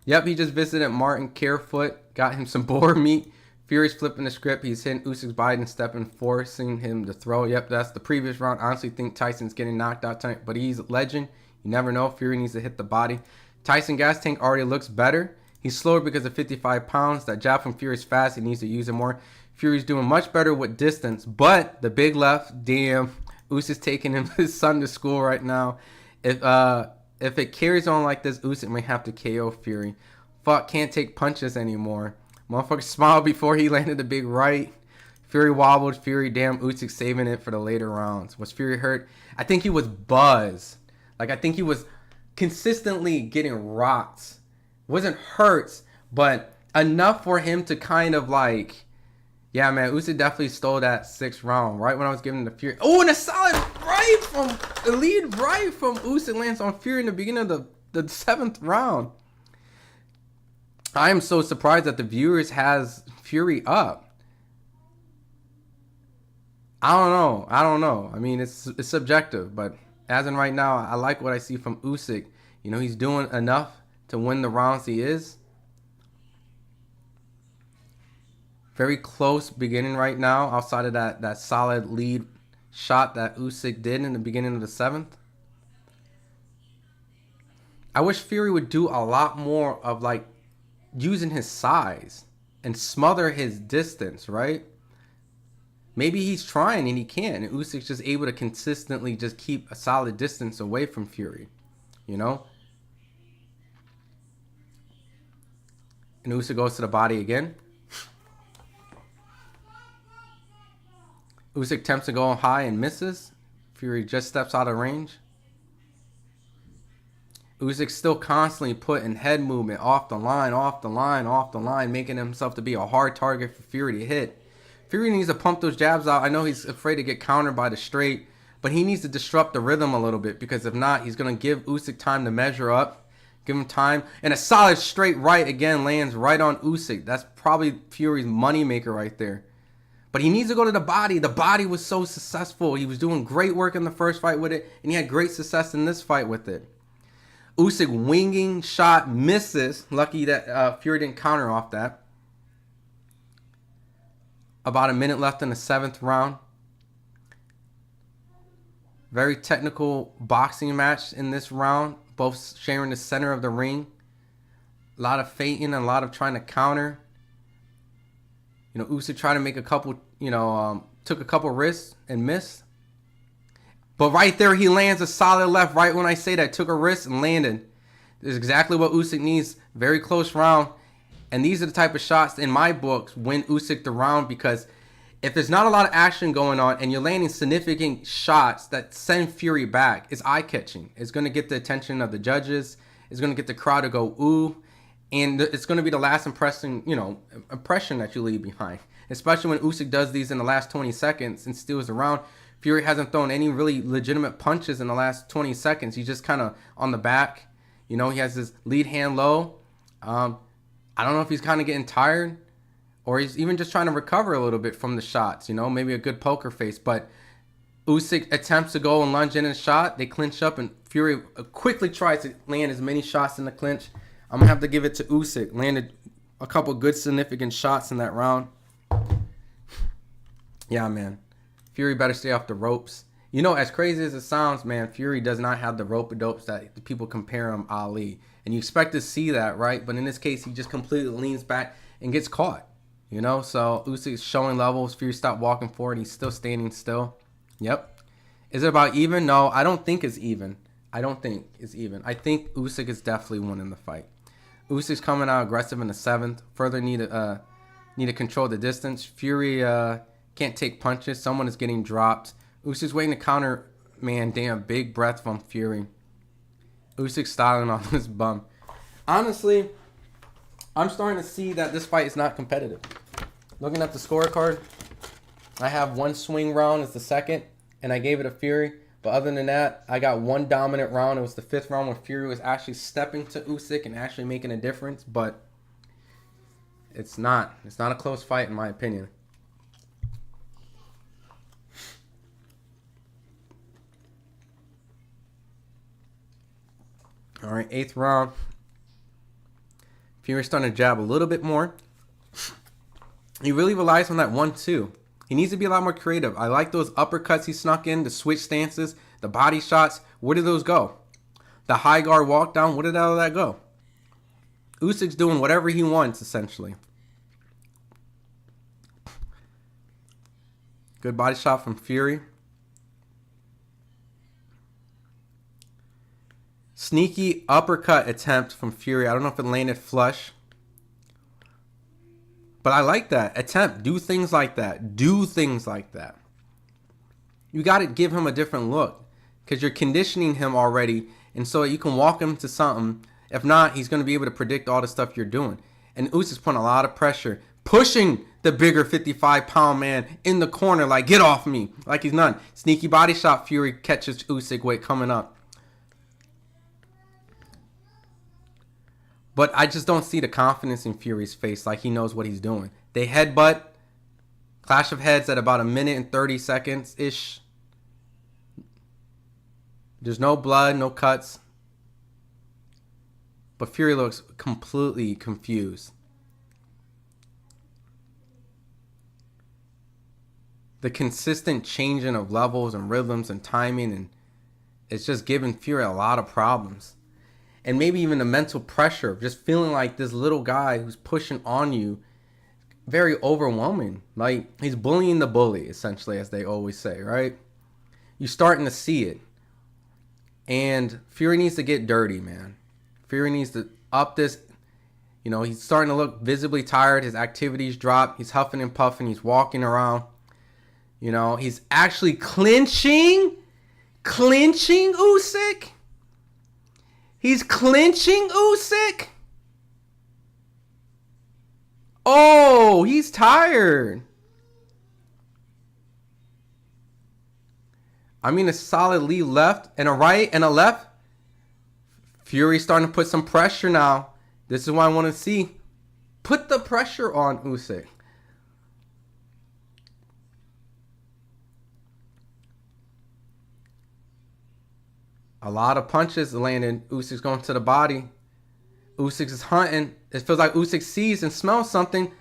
Speaker 1: Yep, he just visited Martin Carefoot, got him some boar meat. Fury's flipping the script. He's hitting Usyk's body and stepping, forcing him to throw. Yep, that's the previous round. I honestly think Tyson's getting knocked out tonight, but he's a legend. You never know. Fury needs to hit the body. Tyson gas tank already looks better. He's slower because of 55 pounds. That jab from Fury's fast. He needs to use it more. Fury's doing much better with distance, but the big left, damn. Usyk's taking his son to school right now. If it carries on like this, Usyk may have to KO Fury. Fuck, can't take punches anymore. Motherfucker smiled before he landed the big right. Fury wobbled. Fury, damn, Usyk saving it for the later rounds. Was Fury hurt? I think he was buzzed. Like, I think he was consistently getting rocked. Wasn't hurt, but enough for him to kind of like, yeah, man, Usyk definitely stole that 6th round right when I was giving the Fury. Oh, and a solid lead right from Usyk lands on Fury in the beginning of the 7th round. I am so surprised that the viewers has Fury up. I don't know. I mean, it's subjective, but as in right now, I like what I see from Usyk. You know, he's doing enough to win the rounds he is. Very close beginning right now, outside of that solid lead shot that Usyk did in the beginning of the 7th. I wish Fury would do a lot more of like using his size and smother his distance, right? Maybe he's trying and he can, and Usyk's just able to consistently just keep a solid distance away from Fury, you know? And Usyk goes to the body again. Usyk attempts to go high and misses. Fury just steps out of range. Usyk's still constantly putting head movement off the line, making himself to be a hard target for Fury to hit. Fury needs to pump those jabs out. I know he's afraid to get countered by the straight, but he needs to disrupt the rhythm a little bit, because if not, he's going to give Usyk time to measure up. Give him time. And a solid straight right again lands right on Usyk. That's probably Fury's moneymaker right there. But he needs to go to the body. The body was so successful. He was doing great work in the first fight with it, and he had great success in this fight with it. Usyk winging shot misses. Lucky that Fury didn't counter off that. About a minute left in the 7th round. Very technical boxing match in this round. Both sharing the center of the ring. A lot of feinting and a lot of trying to counter. You know, Usyk tried to make a couple, took a couple risks and missed. But right there, he lands a solid left right when I say that. Took a risk and landed. This is exactly what Usyk needs. Very close round. And these are the type of shots in my books win Usyk the round, because if there's not a lot of action going on and you're landing significant shots that send Fury back, it's eye-catching. It's going to get the attention of the judges. It's going to get the crowd to go, ooh. And it's going to be the last impression that you leave behind. Especially when Usyk does these in the last 20 seconds and steals the round. Fury hasn't thrown any really legitimate punches in the last 20 seconds. He's just kind of on the back. You know, he has his lead hand low. I don't know if he's kind of getting tired, or he's even just trying to recover a little bit from the shots, maybe a good poker face. But Usyk attempts to go and lunge in a shot. They clinch up, and Fury quickly tries to land as many shots in the clinch. I'm going to have to give it to Usyk. Landed a couple good significant shots in that round. Yeah, man. Fury better stay off the ropes. As crazy as it sounds, man, Fury does not have the rope-a-dopes that the people compare him Ali. And you expect to see that, right? But in this case, he just completely leans back and gets caught. So Usyk's showing levels. Fury stopped walking forward. He's still standing still. Yep. Is it about even? No, I don't think it's even. I think Usyk is definitely winning the fight. Usyk's coming out aggressive in the 7th. Further need to control the distance. Fury can't take punches. Someone is getting dropped. Usyk's waiting to counter. Man, damn, big breath from Fury. Usyk styling on this bum. Honestly, I'm starting to see that this fight is not competitive. Looking at the scorecard, I have one swing round as the second, and I gave it a Fury. But other than that, I got one dominant round. It was the 5th round when Fury was actually stepping to Usyk and actually making a difference. But it's not a close fight in my opinion. All right, 8th round. Fury's starting to jab a little bit more. He really relies on that 1-2. He needs to be a lot more creative. I like those uppercuts he snuck in, the switch stances, the body shots. Where did those go? The high guard walk down, where did all that go? Usyk's doing whatever he wants, essentially. Good body shot from Fury. Sneaky uppercut attempt from Fury. I don't know if it landed flush. But I like that. Attempt. Do things like that. Do things like that. You got to give him a different look. Because you're conditioning him already. And so you can walk him to something. If not, he's going to be able to predict all the stuff you're doing. And Usyk's putting a lot of pressure. Pushing the bigger 55-pound man in the corner. Like, get off me. Like he's none. Sneaky body shot. Fury catches Usyk weight coming up. But I just don't see the confidence in Fury's face, like he knows what he's doing. They headbutt. Clash of heads at about 1 minute and 30 seconds-ish. There's no blood, no cuts. But Fury looks completely confused. The consistent changing of levels and rhythms and timing, and it's just giving Fury a lot of problems. And maybe even the mental pressure of just feeling like this little guy who's pushing on you, very overwhelming. Like, he's bullying the bully, essentially, as they always say, right? You're starting to see it. And Fury needs to get dirty, man. Fury needs to up this. You know, he's starting to look visibly tired. His activities drop. He's huffing and puffing. He's walking around. You know, he's actually clinching Usyk. He's clinching Usyk. Oh, he's tired. I mean, a solid lead left and a right and a left. Fury's starting to put some pressure now. This is what I want to see. Put the pressure on Usyk. A lot of punches landing. Usyk's going to the body. Usyk is hunting. It feels like Usyk sees and smells something.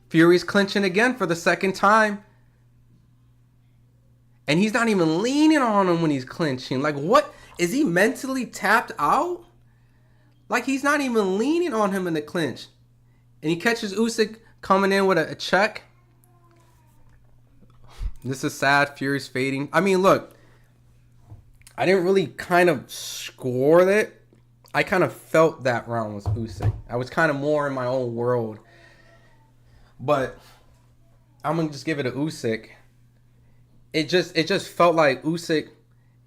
Speaker 1: Fury's clinching again for the 2nd time. And he's not even leaning on him when he's clinching. Like, what? Is he mentally tapped out? Like, he's not even leaning on him in the clinch. And he catches Usyk coming in with a check. This is sad. Fury's fading. I mean, look. I didn't really kind of score it. I kind of felt that round was Usyk. I was kind of more in my own world. But I'm going to just give it to Usyk. It just felt like Usyk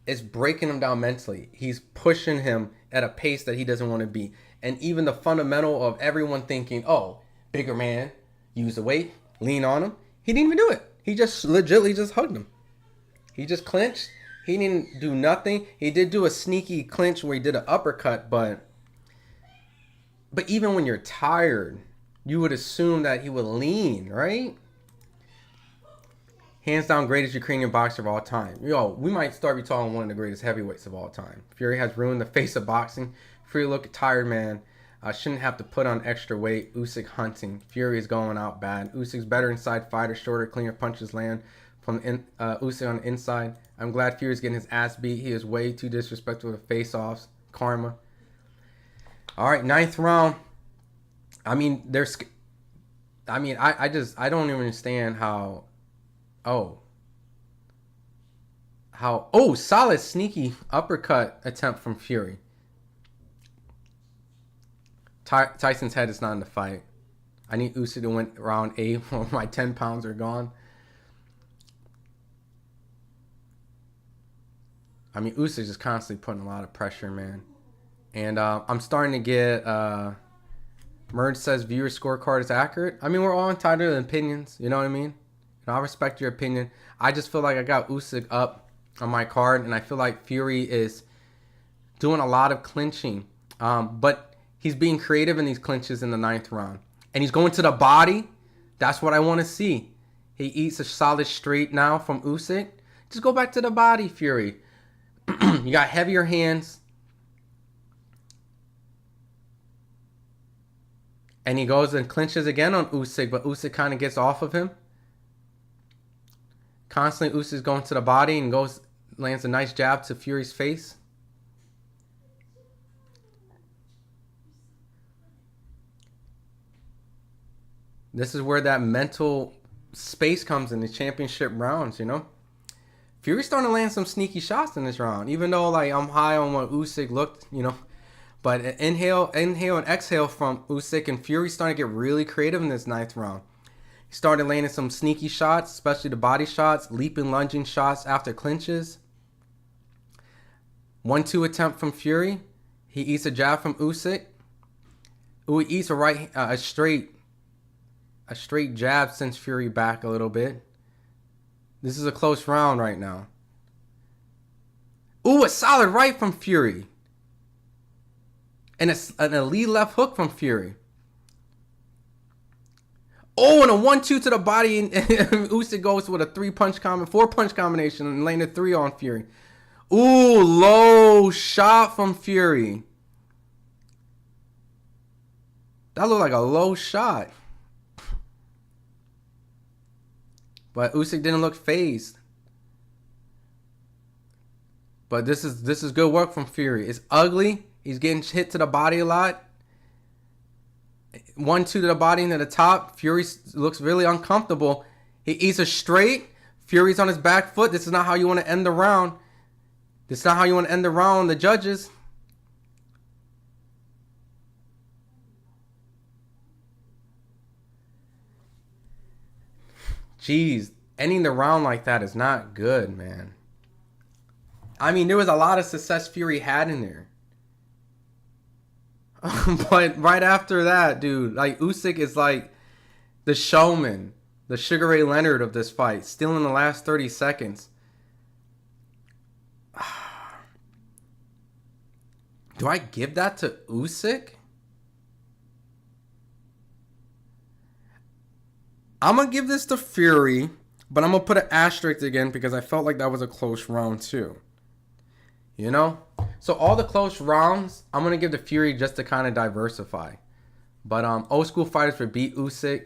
Speaker 1: is breaking him down mentally. He's pushing him at a pace that he doesn't want to be. And even the fundamental of everyone thinking, oh, bigger man, use the weight, lean on him. He didn't even do it. He just legitimately just hugged him. He just clinched. He didn't do nothing. He did do a sneaky clinch where he did an uppercut, but even when you're tired, you would assume that he would lean, right? Hands down greatest Ukrainian boxer of all time. Yo, we might start be talking one of the greatest heavyweights of all time. Fury has ruined the face of boxing. Fury look a tired man. Shouldn't have to put on extra weight. Usyk hunting. Fury is going out bad. Usyk's better inside fighter, shorter, cleaner punches land from Usyk on the inside. I'm glad Fury's getting his ass beat. He is way too disrespectful with face-offs. Karma. All right, 9th round. I mean, I don't even understand how. Solid sneaky uppercut attempt from Fury. Tyson's head is not in the fight. I need Usyk to win round 8 when my 10 pounds are gone. I mean, Usyk is constantly putting a lot of pressure, man. And I'm starting to get... Merge says viewer scorecard is accurate. I mean, we're all entitled to opinions. You know what I mean? And I respect your opinion. I just feel like I got Usyk up on my card, and I feel like Fury is doing a lot of clinching. But he's being creative in these clinches in the 9th round. And he's going to the body. That's what I want to see. He eats a solid straight now from Usyk. Just go back to the body, Fury. You got heavier hands. And he goes and clinches again on Usyk, but Usyk kind of gets off of him. Constantly Usyk's going to the body and lands a nice jab to Fury's face. This is where that mental space comes in the championship rounds, you know? Fury's starting to land some sneaky shots in this round, even though like I'm high on what Usyk looked, you know. But inhale, and exhale from Usyk, and Fury's starting to get really creative in this 9th round. He started landing some sneaky shots, especially the body shots, leaping, lunging shots after clinches. 1-2 attempt from Fury. He eats a jab from Usyk. He eats a straight jab, sends Fury back a little bit. This is a close round right now. Ooh, a solid right from Fury. And an elite left hook from Fury. Oh, and a 1-2 to the body, and Usyk goes with a 4-punch combination and landed 3 on Fury. Ooh, low shot from Fury. That looked like a low shot. But Usyk didn't look phased. But this is good work from Fury. It's ugly. He's getting hit to the body a lot. 1-2 to the body and to the top. Fury looks really uncomfortable. He eats a straight. Fury's on his back foot. This is not how you want to end the round. This is not how you want to end the round, the judges. Jeez, ending the round like that is not good, man. I mean, there was a lot of success Fury had in there. But right after that, dude, like Usyk is like the showman, the Sugar Ray Leonard of this fight, still in the last 30 seconds. Do I give that to Usyk? I'm going to give this to Fury, but I'm going to put an asterisk again because I felt like that was a close round too. You know? So all the close rounds, I'm going to give to Fury just to kind of diversify. But old school fighters would beat Usyk.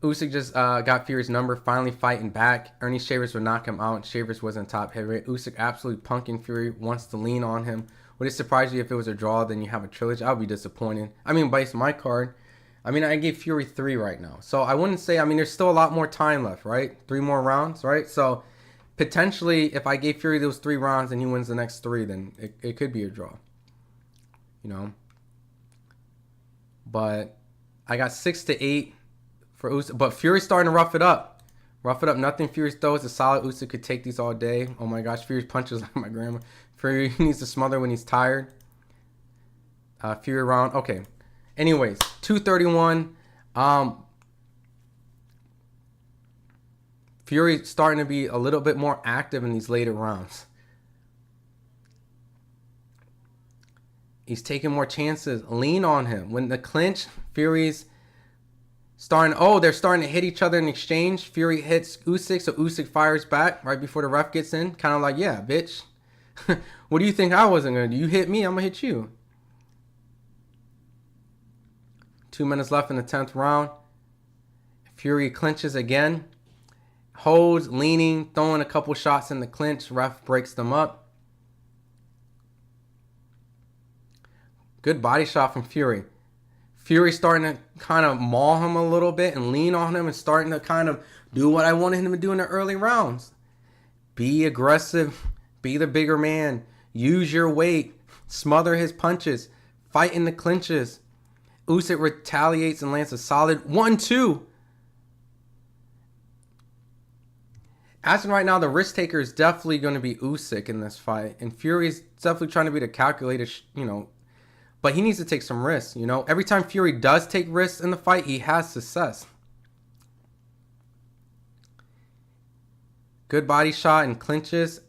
Speaker 1: Usyk just got Fury's number, finally fighting back. Ernie Shavers would knock him out. Shavers wasn't top heavyweight. Usyk absolutely punking Fury, wants to lean on him. Would it surprise you if it was a draw, then you have a trilogy? I would be disappointed. I mean, based on my card, I gave Fury 3 right now. So I wouldn't say, there's still a lot more time left, right? 3 more rounds, right? So potentially, if I gave Fury those 3 rounds and he wins the next 3, then it could be a draw. You know? But I got 6-8 for Usyk. But Fury's starting to rough it up. Nothing Fury throws. A solid Usyk could take these all day. Oh my gosh, Fury's punches like my grandma. Fury needs to smother when he's tired. Fury round. Okay. Anyways, 231. Fury starting to be a little bit more active in these later rounds. He's taking more chances. Lean on him. When the clinch, Fury's starting. Oh, they're starting to hit each other in exchange. Fury hits Usyk, so Usyk fires back right before the ref gets in. Kind of like, yeah, bitch. What do you think I wasn't going to do? You hit me, I'm going to hit you. 2 minutes left in the 10th round. Fury clinches again. Holds, leaning, throwing a couple shots in the clinch. Ref breaks them up. Good body shot from Fury. Fury starting to kind of maul him a little bit and lean on him and starting to kind of do what I wanted him to do in the early rounds. Be aggressive. Be the bigger man. Use your weight. Smother his punches. Fight in the clinches. Usyk retaliates and lands a solid 1-2. As of right now, the risk taker is definitely going to be Usyk in this fight. And Fury's definitely trying to be the calculated, but he needs to take some risks, Every time Fury does take risks in the fight, he has success. Good body shot and clinches.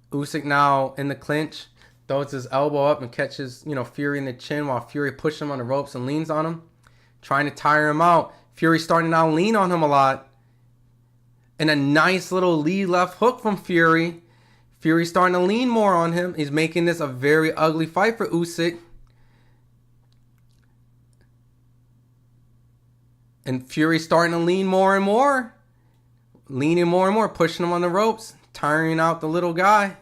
Speaker 1: Usyk now in the clinch. Throws his elbow up and catches, Fury in the chin while Fury pushes him on the ropes and leans on him. Trying to tire him out. Fury starting to now lean on him a lot. And a nice little lead left hook from Fury. Fury starting to lean more on him. He's making this a very ugly fight for Usyk. And Fury starting to lean more and more. Leaning more and more, pushing him on the ropes. Tiring out the little guy.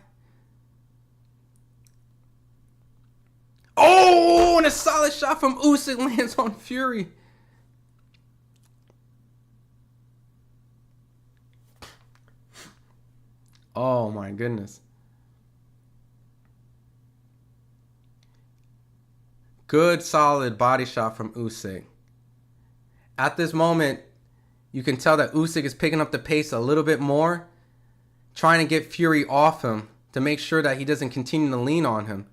Speaker 1: Oh, and a solid shot from Usyk lands on Fury. Oh my goodness. Good solid body shot from Usyk. At this moment, you can tell that Usyk is picking up the pace a little bit more, trying to get Fury off him to make sure that he doesn't continue to lean on him.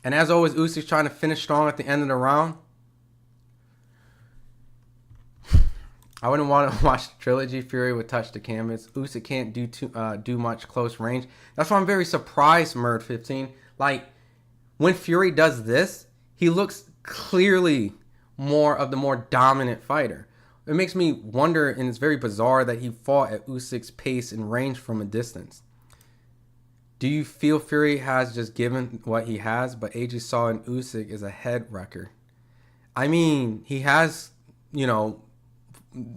Speaker 1: And as always, Usyk's trying to finish strong at the end of the round. I wouldn't want to watch the trilogy. Fury would touch the canvas. Usyk can't do much close range. That's why I'm very surprised, Murd15. Like, when Fury does this, he looks clearly more of the more dominant fighter. It makes me wonder, and it's very bizarre that he fought at Usyk's pace and range from a distance. Do you feel Fury has just given what he has, but AJ saw in Usyk is a head wrecker? I mean, he has,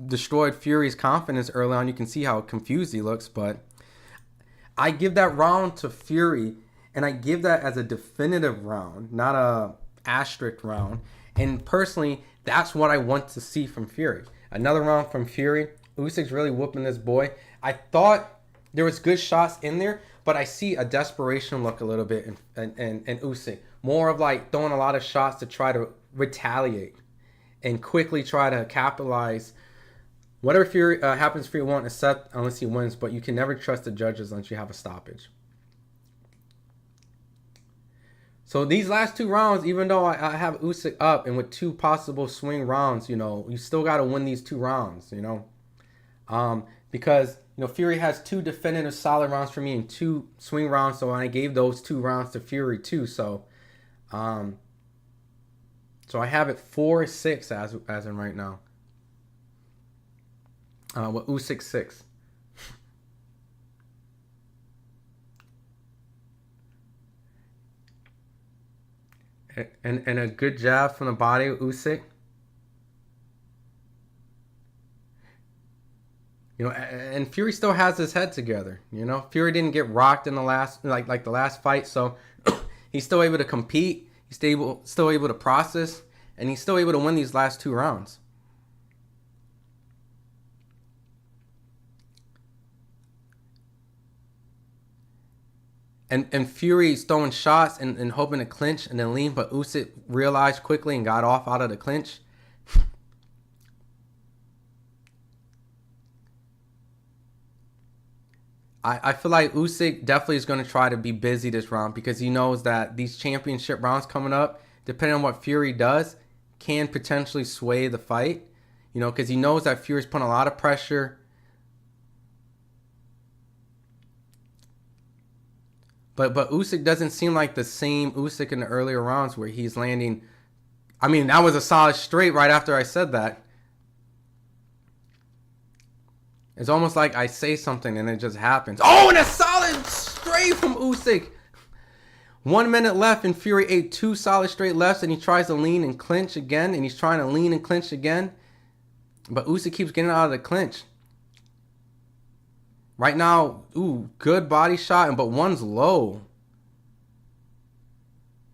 Speaker 1: destroyed Fury's confidence early on. You can see how confused he looks, but I give that round to Fury, and I give that as a definitive round, not a asterisk round. And personally, that's what I want to see from Fury. Another round from Fury. Usyk's really whooping this boy. I thought there was good shots in there, but I see a desperation look a little bit in Usyk. More of like throwing a lot of shots to try to retaliate and quickly try to capitalize. Whatever Fury happens, Fury won't accept unless he wins, but you can never trust the judges unless you have a stoppage. So these last two rounds, even though I have Usyk up and with two possible swing rounds, you still got to win these two rounds, because Fury has two definitive solid rounds for me and two swing rounds, so I gave those two rounds to Fury too. So I have it 4-6 as in right now. With Usyk 6. And a good jab from the body of Usyk. And Fury still has his head together. Fury didn't get rocked in the last like the last fight, so he's still able to compete. He's still able to process, and he's still able to win these last two rounds. And Fury's throwing shots and hoping to clinch and then lean, but Usyk realized quickly and got off out of the clinch. I feel like Usyk definitely is going to try to be busy this round because he knows that these championship rounds coming up, depending on what Fury does, can potentially sway the fight. Because he knows that Fury's putting a lot of pressure. But Usyk doesn't seem like the same Usyk in the earlier rounds where he's landing. I mean, that was a solid straight right after I said that. It's almost like I say something and it just happens. Oh, and a solid straight from Usyk. 1 minute left and Fury ate two solid straight lefts and he tries to lean and clinch again. And he's trying to lean and clinch again. But Usyk keeps getting out of the clinch. Right now, good body shot, but one's low.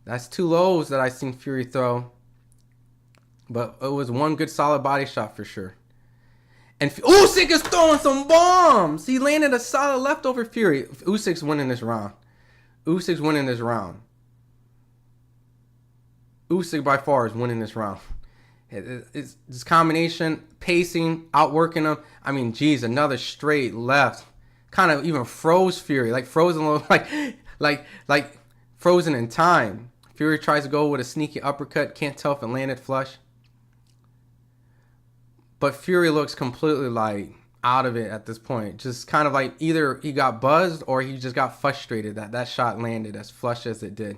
Speaker 1: That's two lows that I seen Fury throw. But it was one good solid body shot for sure. And Usyk is throwing some bombs. He landed a solid left over Fury. Usyk's winning this round. Usyk's winning this round. Usyk by far is winning this round. It's this combination, pacing, outworking him. I mean, geez, another straight left. Kind of even froze Fury. Like frozen, like frozen in time. Fury tries to go with a sneaky uppercut. Can't tell if it landed flush. But Fury looks completely like out of it at this point. Just kind of like either he got buzzed or he just got frustrated that that shot landed as flush as it did.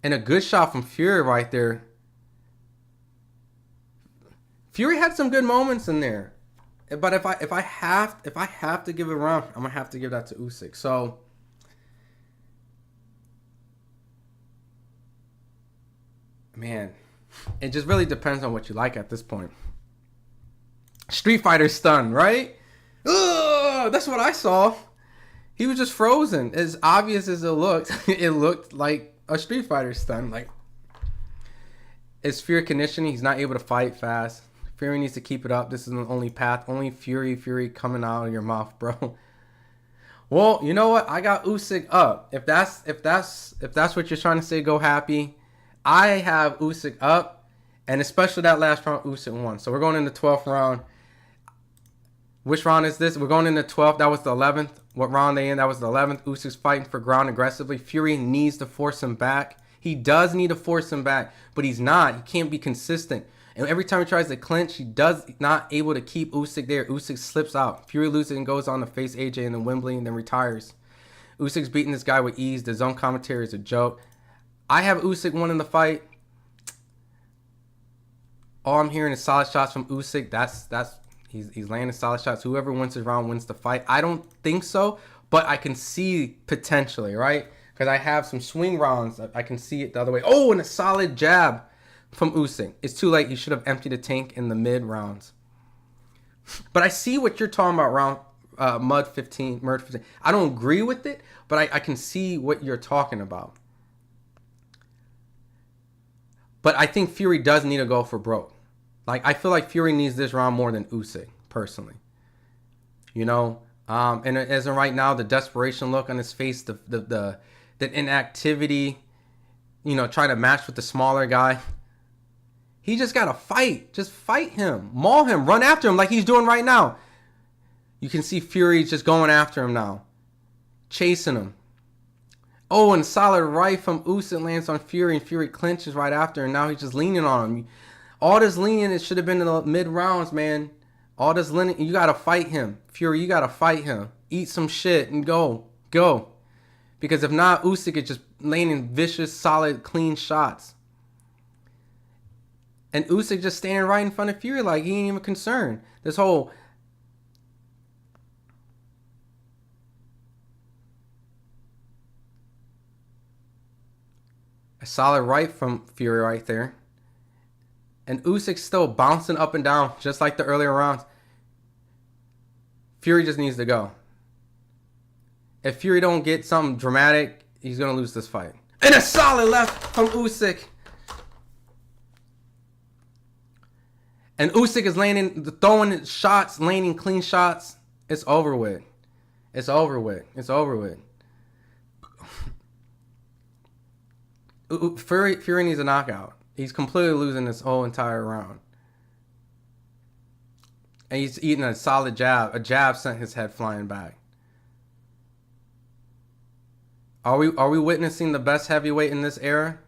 Speaker 1: And a good shot from Fury right there. Fury had some good moments in there. But if I have to give it a round, I'm gonna have to give that to Usyk. So man, it just really depends on what you like at this point. Street Fighter stun, right? Ugh, that's what I saw. He was just frozen. As obvious as it looked, it looked like a Street Fighter stun. Like, it's Fury conditioning. He's not able to fight fast. Fury needs to keep it up. This is the only path. Only Fury coming out of your mouth, bro. Well, you know what? I got Usyk up. If that's what you're trying to say, go happy. I have Usyk up, and especially that last round, Usyk won. So we're going into the 12th round. Which round is this? We're going into the 12th. That was the 11th. What round they in? That was the 11th. Usyk's fighting for ground aggressively. Fury needs to force him back. He does need to force him back, but he's not. He can't be consistent. And every time he tries to clinch, he does not able to keep Usyk there. Usyk slips out. Fury loses and goes on to face AJ in the Wembley and then retires. Usyk's beating this guy with ease. The zone commentary is a joke. I have Usyk winning the fight. All I'm hearing is solid shots from Usyk. He's landing solid shots. Whoever wins this round wins the fight. I don't think so, but I can see potentially, right? Because I have some swing rounds. I can see it the other way. Oh, and a solid jab from Usyk. It's too late. He should have emptied the tank in the mid rounds. But I see what you're talking about, round Mud 15. I don't agree with it, but I can see what you're talking about. But I think Fury does need to go for broke. Like, I feel like Fury needs this round more than Usyk, personally. You know? And as of right now, the desperation look on his face, the inactivity, you know, trying to match with the smaller guy. He just got to fight. Just fight him. Maul him. Run after him like he's doing right now. You can see Fury just going after him now. Chasing him. Oh, and solid right from Usyk lands on Fury, and Fury clinches right after, and now he's just leaning on him. All this leaning, it should have been in the mid rounds, man. All this leaning, you gotta fight him. Fury, you gotta fight him. Eat some shit and go. Because if not, Usyk is just landing vicious, solid, clean shots. And Usyk just standing right in front of Fury like he ain't even concerned. This whole... A solid right from Fury right there. And Usyk's still bouncing up and down, just like the earlier rounds. Fury just needs to go. If Fury don't get something dramatic, he's going to lose this fight. And a solid left from Usyk. And Usyk is throwing shots, landing clean shots. It's over with. It's over with. Fury needs a knockout. He's completely losing this whole entire round. And he's eating a solid jab. A jab sent his head flying back. Are we witnessing the best heavyweight in this era?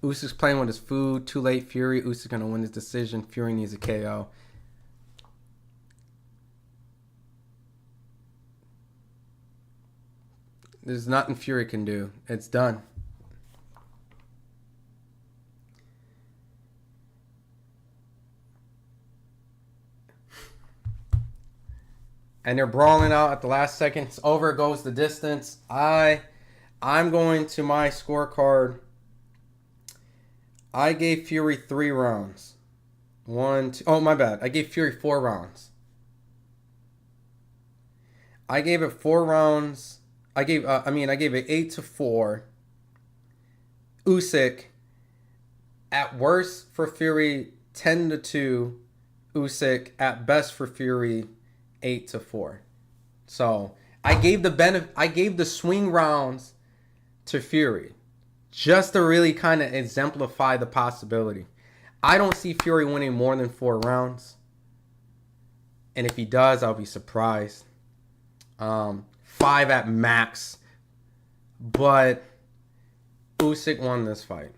Speaker 1: Usyk's playing with his food. Too late, Fury. Usyk's going to win his decision. Fury needs a KO. There's nothing Fury can do. It's done. And they're brawling out at the last second. It's over. Goes the distance. I'm going to my scorecard. I gave Fury 3 rounds. 1, 2. Oh, my bad. I gave Fury 4 rounds. I gave it 4 rounds. I gave it 8-4. Usyk. At worst for Fury, 10-2. Usyk. At best for Fury, 8-4. So I gave the swing rounds to Fury, just to really kind of exemplify the possibility. I don't see Fury winning more than 4 rounds, and if he does, I'll be surprised. 5 at max, but Usyk won this fight.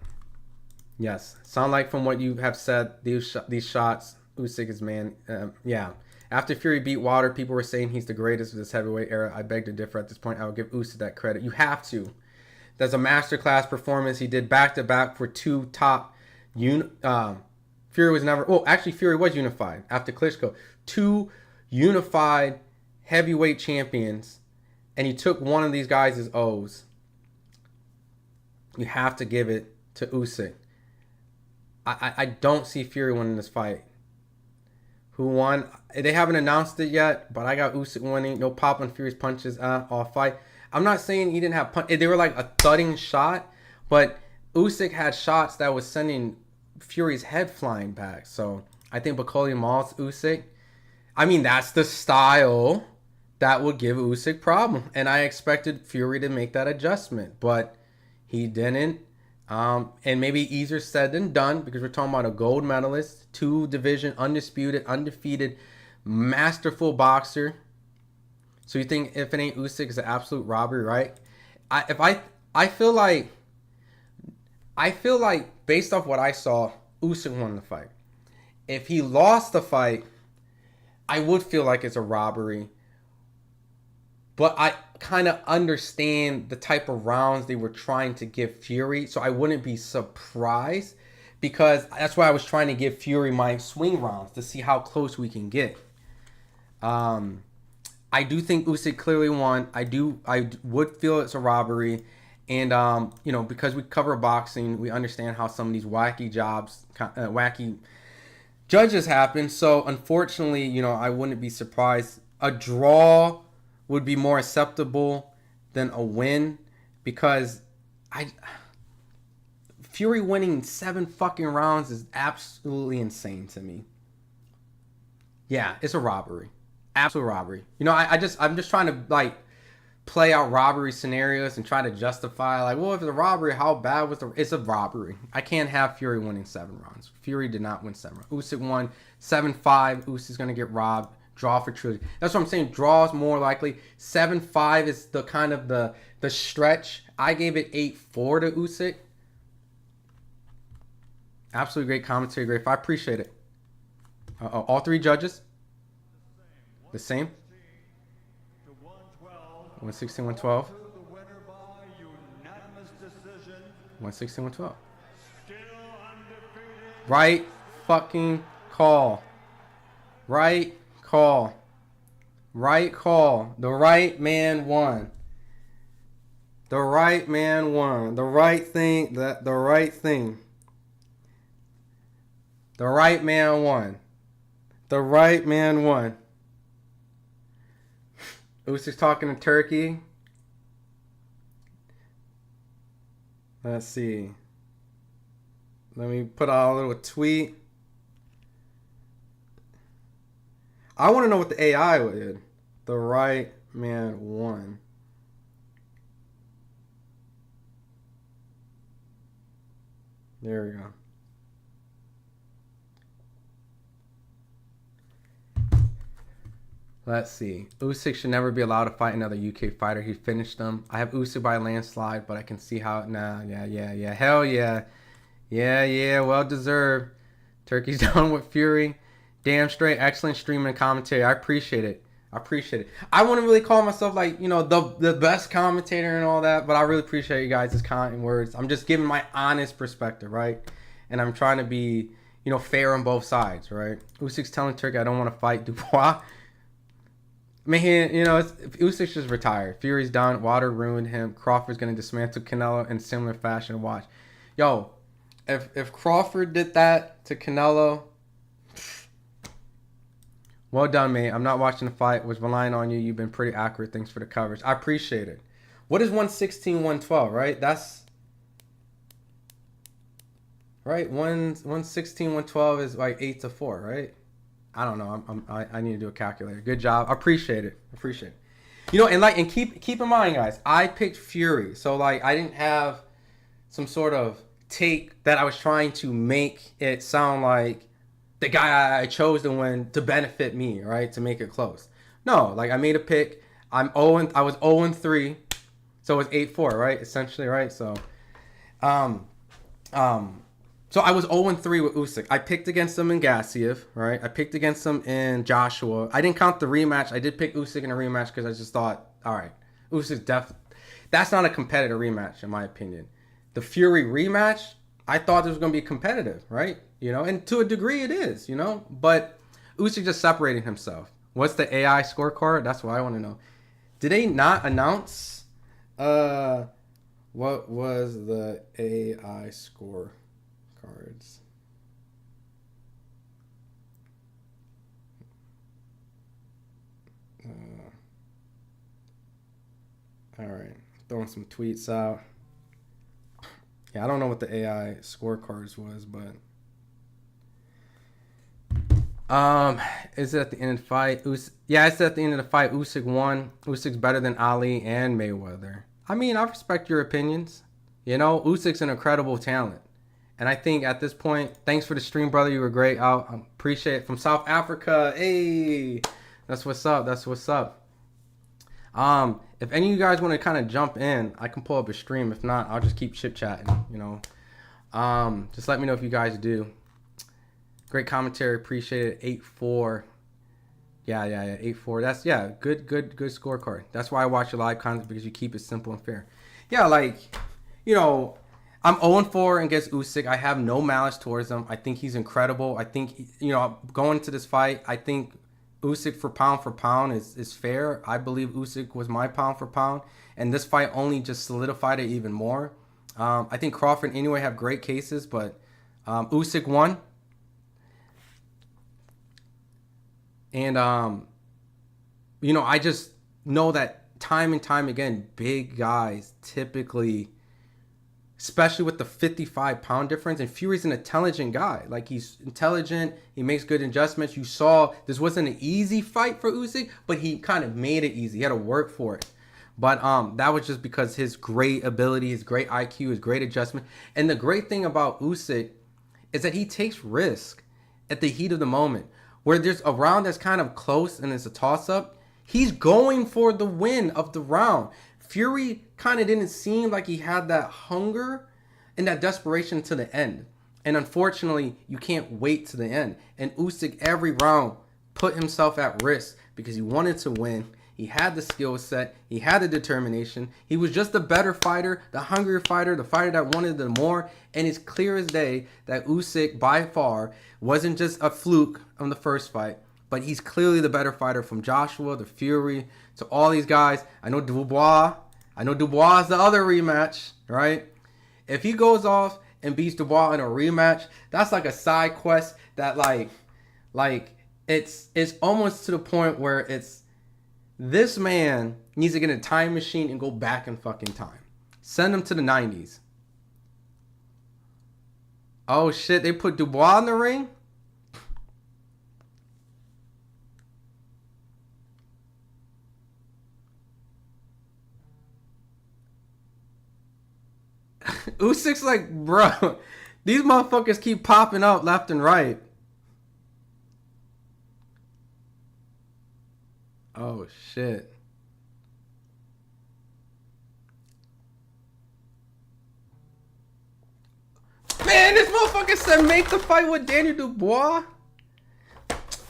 Speaker 1: Yes. Sound like from what you have said, these shots, Usyk is man. Yeah. After Fury beat Wilder, people were saying he's the greatest of this heavyweight era. I beg to differ at this point. I would give Usyk that credit. You have to. That's a masterclass performance. He did back-to-back for two top. Fury was never. Oh, actually, Fury was unified after Klitschko. Two unified heavyweight champions, and he took one of these guys as O's. You have to give it to Usyk. I don't see Fury winning this fight. Who won? They haven't announced it yet, but I got Usyk winning. No pop on Fury's punches all fight. I'm not saying he didn't have punch. They were like a thudding shot, but Usyk had shots that was sending Fury's head flying back. So I think Bakoli mauls Usyk. I mean, that's the style that would give Usyk problem, and I expected Fury to make that adjustment, but he didn't. And maybe easier said than done because we're talking about a gold medalist, 2-division, undisputed, undefeated, masterful boxer. So you think if it ain't Usyk, it's an absolute robbery, right? I feel like based off what I saw, Usyk won the fight. If he lost the fight, I would feel like it's a robbery. But I kind of understand the type of rounds they were trying to give Fury, so I wouldn't be surprised because that's why I was trying to give Fury my swing rounds to see how close we can get. I do think Usyk clearly won. I would feel it's a robbery, and because we cover boxing, we understand how some of these wacky judges happen. So unfortunately, I wouldn't be surprised. A draw would be more acceptable than a win because Fury winning 7 fucking rounds is absolutely insane to me. Yeah, it's a robbery. Absolute robbery. I'm just trying to play out robbery scenarios and try to justify if it's a robbery, how bad was it's a robbery. I can't have Fury winning 7 rounds. Fury did not win 7 rounds. Usyk won 7-5. Usyk's gonna get robbed. Draw for trilogy. That's what I'm saying. Draw is more likely. 7-5 is the kind of the stretch. I gave it 8-4 to Usyk. Absolutely great commentary, great fight. I appreciate it. All 3 judges. The same. 116, 112. 116, 112. Right fucking call. Right call. Right call. The right man won. The right man won. The right thing. The right thing. The right man won. The right man won. Usyk's talking to Turkey. Let's see. Let me put out a little tweet. I want to know what the AI did. The right man won. There we go. Let's see. Usyk should never be allowed to fight another UK fighter. He finished them. I have Usyk by landslide, but I can see how... Yeah. Hell yeah. Yeah. Well deserved. Turkey's done with Fury. Damn straight. Excellent streaming and commentary. I appreciate it. I wouldn't really call myself the best commentator and all that, but I really appreciate you guys' kind words. I'm just giving my honest perspective, right? And I'm trying to be, fair on both sides, right? Usyk's telling Turkey, I don't want to fight Dubois. Man, Usyk's just retired. Fury's done. Wilder ruined him. Crawford's going to dismantle Canelo in similar fashion. Watch. Yo, if Crawford did that to Canelo, well done, mate. I'm not watching the fight. Was relying on you. You've been pretty accurate. Thanks for the coverage. I appreciate it. What is 116, 112, right? That's... Right? 116, 112 is 8-4, right? I don't know. I need to do a calculator. Good job. I appreciate it. And keep in mind, guys, I picked Fury. So I didn't have some sort of take that I was trying to make it sound like the guy I chose to win to benefit me, right? To make it close. No, I made a pick. I was 0-3. So it was 8-4, right? Essentially, right? So So I was 0-3 with Usyk. I picked against him in Gassiev, right? I picked against him in Joshua. I didn't count the rematch. I did pick Usyk in a rematch because I just thought, all right, Usyk that's not a competitive rematch in my opinion. The Fury rematch, I thought this was going to be competitive, right? And to a degree it is, But Usyk just separated himself. What's the AI scorecard? That's what I want to know. Did they not announce what was the AI score? Cards. All right, throwing some tweets out. Yeah, I don't know what the AI scorecards was, but is it at the end of the fight? Yeah, it's at the end of the fight. Usyk won. Usyk's better than Ali and Mayweather. I mean, I respect your opinions. Usyk's an incredible talent. And I think at this point, thanks for the stream, brother. You were great. I appreciate it. From South Africa. Hey, that's what's up. That's what's up. If any of you guys want to kind of jump in, I can pull up a stream. If not, I'll just keep chit chatting. Just let me know if you guys do. Great commentary. Appreciate it. 8-4. Yeah. 8-4. That's good scorecard. That's why I watch your live content, because you keep it simple and fair. Yeah, I'm 0-4 against Usyk. I have no malice towards him. I think he's incredible. I think, going into this fight, I think Usyk for pound is fair. I believe Usyk was my pound for pound. And this fight only just solidified it even more. I think Crawford anyway have great cases, but Usyk won. And, I just know that time and time again, big guys typically, especially with the 55-pound difference. And Fury's an intelligent guy. Like, he's intelligent. He makes good adjustments. You saw this wasn't an easy fight for Usyk, but he kind of made it easy. He had to work for it. But that was just because his great ability, his great IQ, his great adjustment. And the great thing about Usyk is that he takes risk at the heat of the moment. Where there's a round that's kind of close and it's a toss-up, he's going for the win of the round. Fury kind of didn't seem like he had that hunger and that desperation to the end. And unfortunately, you can't wait to the end. And Usyk every round put himself at risk because he wanted to win. He had the skill set. He had the determination. He was just the better fighter, the hungrier fighter, the fighter that wanted the more. And it's clear as day that Usyk, by far, wasn't just a fluke on the first fight, but he's clearly the better fighter from Joshua, the Fury, to all these guys. I know Dubois is the other rematch, right? If he goes off and beats Dubois in a rematch, that's like a side quest that like it's almost to the point where it's this man needs to get in a time machine and go back in fucking time. Send him to the 90s. Oh shit, they put Dubois in the ring? Usyk's like, bro, these motherfuckers keep popping up left and right. Oh shit. Man, this motherfucker said make the fight with Daniel Dubois.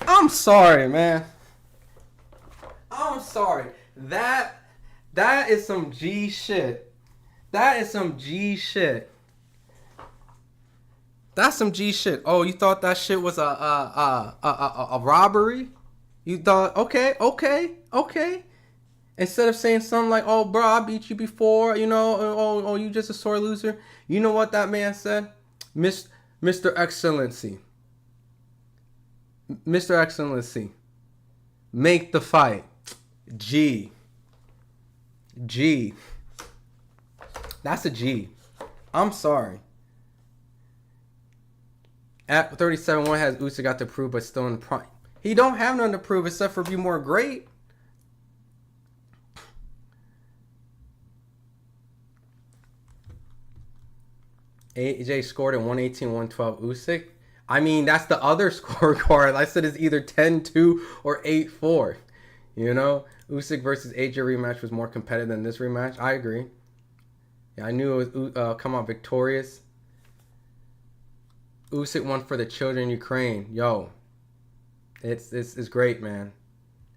Speaker 1: I'm sorry, man. I'm sorry. That is some G shit. That is some G shit. That's some G shit. Oh, you thought that shit was a robbery? You thought, okay. Instead of saying something like, oh, bro, I beat you before, oh, you just a sore loser. You know what that man said? Mr. Excellency. Mr. Excellency. Make the fight. G. That's a G. I'm sorry. At 37-1 has Usyk got to prove, but still in the prime. He don't have nothing to prove except for be more great. AJ scored at 118-112 Usyk. I mean, that's the other scorecard. I said it's either 10-2 or 8-4. Usyk versus AJ rematch was more competitive than this rematch. I agree. Yeah, I knew it was come out victorious. Usyk won for the children in Ukraine. Yo, it's great, man.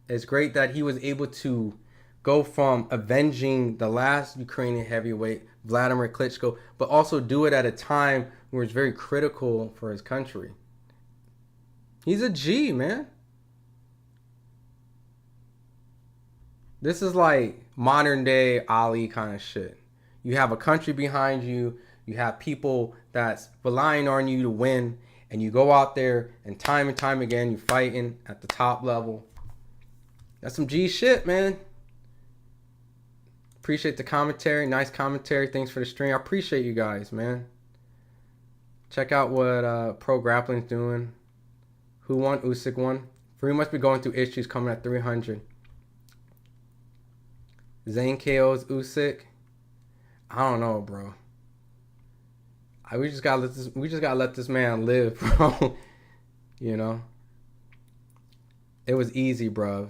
Speaker 1: It's great that he was able to go from avenging the last Ukrainian heavyweight, Vladimir Klitschko, but also do it at a time where it's very critical for his country. He's a G, man. This is like modern day Ali kind of shit. You have a country behind you. You have people that's relying on you to win. And you go out there and time again, you're fighting at the top level. That's some G shit, man. Appreciate the commentary. Nice commentary. Thanks for the stream. I appreciate you guys, man. Check out what Pro Grappling's doing. Who won? Usyk won. Fury must be going through issues coming at 300. Zayn KO's Usyk. I don't know, bro. We just gotta let this man live, bro. You know. It was easy, bro.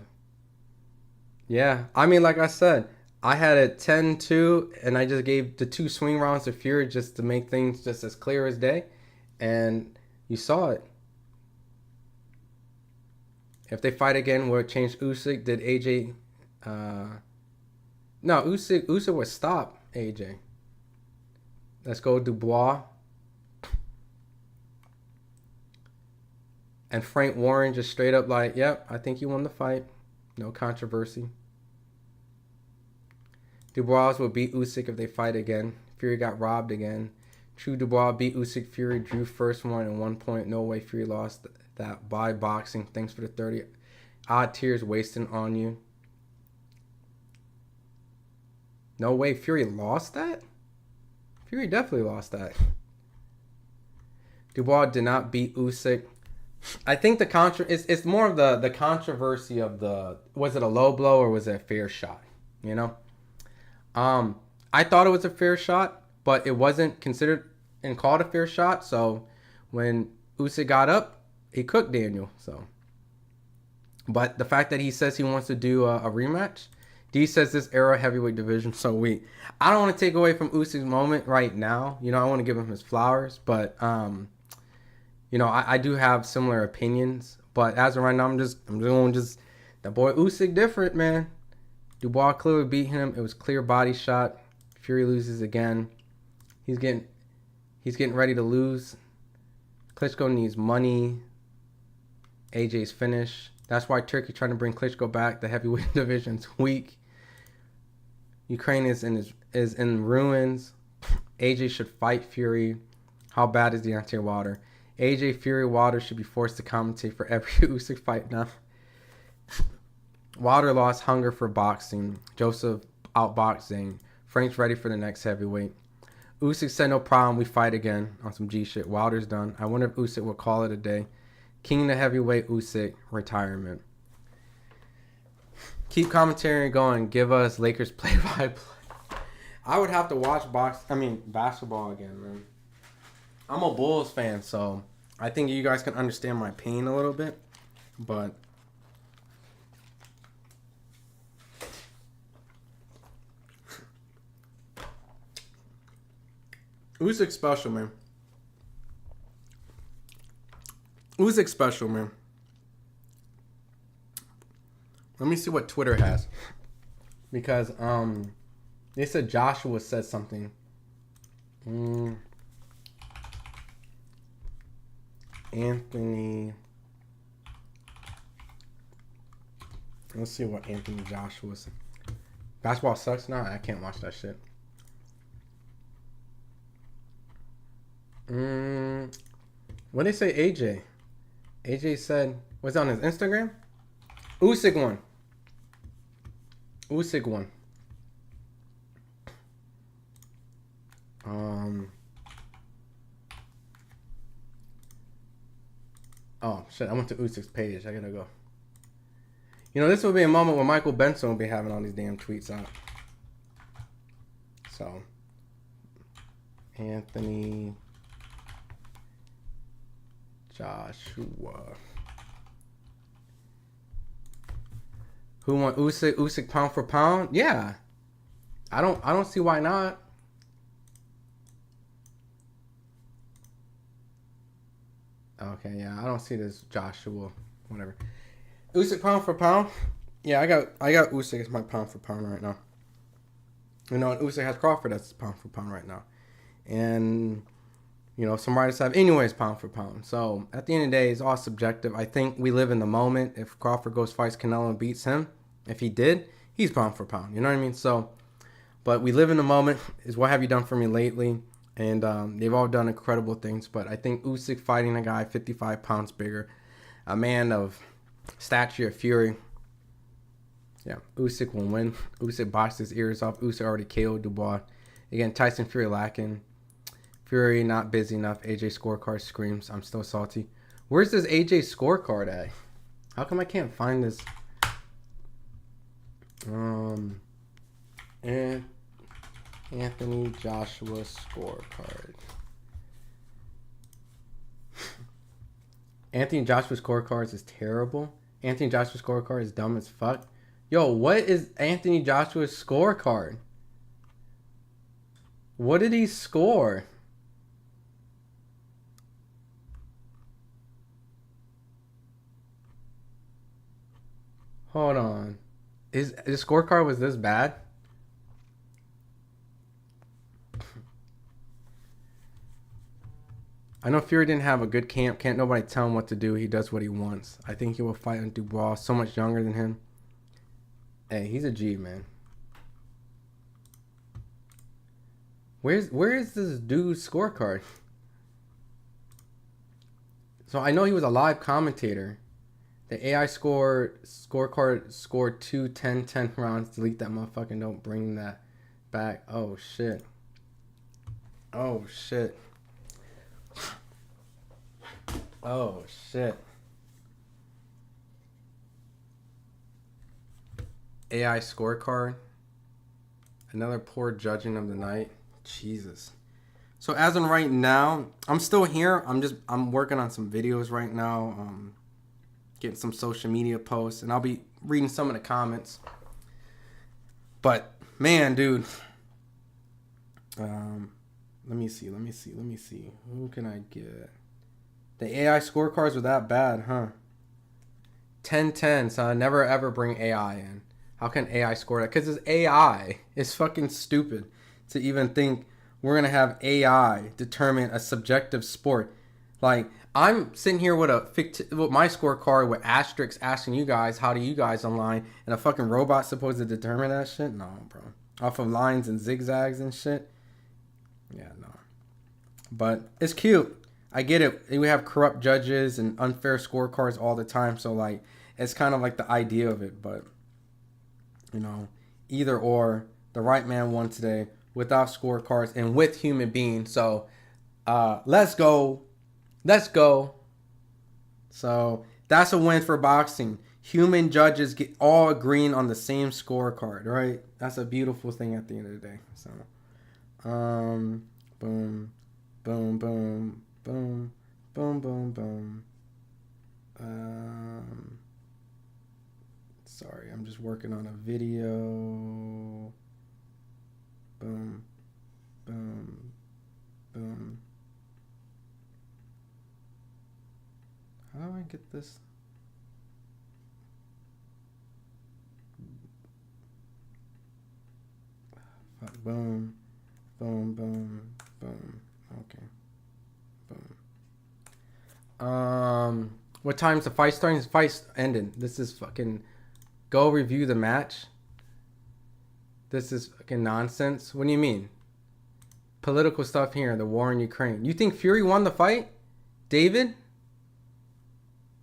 Speaker 1: Yeah, I mean, like I said, I had it 10-2, and I just gave the 2 swing rounds to Fury just to make things just as clear as day, and you saw it. If they fight again, will it change Usyk? Did AJ? No, Usyk would stop AJ. Let's go Dubois. And Frank Warren just straight up like, yep, I think you won the fight. No controversy. Dubois will beat Usyk if they fight again. Fury got robbed again. True, Dubois beat Usyk. Fury drew first one and 1 point. No way Fury lost that by boxing. Thanks for the 30 odd tears wasting on you. No way Fury lost that? Fury definitely lost that. Dubois did not beat Usyk. I think it's more of the controversy of was it a low blow or was it a fair shot? You know? I thought it was a fair shot, but it wasn't considered and called a fair shot. So when Usyk got up, he cooked Daniel. So, but the fact that he says he wants to do a rematch, D says this era heavyweight division so weak. I don't want to take away from Usyk's moment right now. You know, I want to give him his flowers, but you know, I do have similar opinions. But as of right now, I'm going that boy Usyk different, man. Dubois clearly beat him. It was clear body shot. Fury loses again. He's getting ready to lose. Klitschko needs money. AJ's finish. That's why Turkey trying to bring Klitschko back. The heavyweight division's weak. Ukraine is in ruins. AJ should fight Fury. How bad is Deontay Wilder? AJ, Fury, Wilder should be forced to commentate for every Usyk fight now. Wilder lost hunger for boxing. Joseph outboxing. Frank's ready for the next heavyweight. Usyk said no problem. We fight again on some G shit. Wilder's done. I wonder if Usyk will call it a day. King of the heavyweight, Usyk, retirement. Keep commentary going. Give us Lakers play-by-play. I would have to watch basketball again, man. I'm a Bulls fan, so I think you guys can understand my pain a little bit. But Usyk's special, man. Usyk's special, man. Let me see what Twitter has. Because they said Joshua said something. Anthony. Let's see what Anthony Joshua said. Basketball sucks? Nah, I can't watch that shit. What did they say AJ? AJ said, was it on his Instagram? Usyk won. Usyk won. Oh, shit. I went to Usyk's page. I gotta go. You know, this will be a moment where Michael Benson will be having all these damn tweets out. So, Anthony Joshua. Who won Usyk? Usyk pound for pound? Yeah. I don't see why not. Okay, yeah, I don't see this Joshua, whatever. Usyk pound for pound. Yeah, I got Usyk as my pound for pound right now. You know, and Usyk has Crawford as pound for pound right now, and you know, some writers have anyways pound for pound. So at the end of the day, it's all subjective. I think we live in the moment. If Crawford goes fights Canelo and beats him, if he did, he's pound for pound. You know what I mean? So, but we live in the moment. Is what have you done for me lately? And they've all done incredible things. But I think Usyk fighting a guy 55 pounds bigger, a man of stature, Fury. Yeah, Usyk will win. Usyk boxed his ears off. Usyk already KO'd Dubois. Again, Tyson Fury lacking. Fury not busy enough. AJ scorecard screams. I'm still salty. Where's this AJ scorecard at? How come I can't find this? Anthony Joshua scorecard. Anthony Joshua scorecards is terrible. Anthony Joshua scorecard is dumb as fuck. Yo, what is Anthony Joshua's scorecard? What did he score? Hold on. His scorecard was this bad? I know Fury didn't have a good camp. Can't nobody tell him what to do. He does what he wants. I think he will fight on Dubois. So much younger than him. Hey, he's a G, man. Where is this dude's scorecard? So I know he was a live commentator. The AI scorecard scored 2 10 rounds. Delete that motherfucking, don't bring that back. Oh shit. Oh shit. Oh shit. AI scorecard. Another poor judging of the night. Jesus. So as of right now, I'm still here. I'm working on some videos right now. Getting some social media posts, and I'll be reading some of the comments. But man, dude. Let me see. Who can I get? The AI scorecards were that bad, huh? 10-10, so I never ever bring AI in. How can AI score that? Because it's AI. It's fucking stupid to even think we're going to have AI determine a subjective sport. Like, I'm sitting here with with my scorecard with asterisks asking you guys, how do you guys online? And a fucking robot supposed to determine that shit? No, bro. Off of lines and zigzags and shit? Yeah, no. But it's cute. I get it. We have corrupt judges and unfair scorecards all the time. So, like, it's kind of like the idea of it. But, you know, either or, the right man won today without scorecards and with human beings. So, let's go. Let's go. So, that's a win for boxing. Human judges get all agreeing on the same scorecard, right? That's a beautiful thing at the end of the day. So, boom, boom, boom, boom, boom, boom, boom. Sorry, I'm just working on a video. Boom, boom, boom. How do I get this? Boom, boom, boom, boom. Okay. Boom. What time's the fight starting? The fight's ending. This is fucking. Go review the match. This is fucking nonsense. What do you mean? Political stuff here. The war in Ukraine. You think Fury won the fight, David?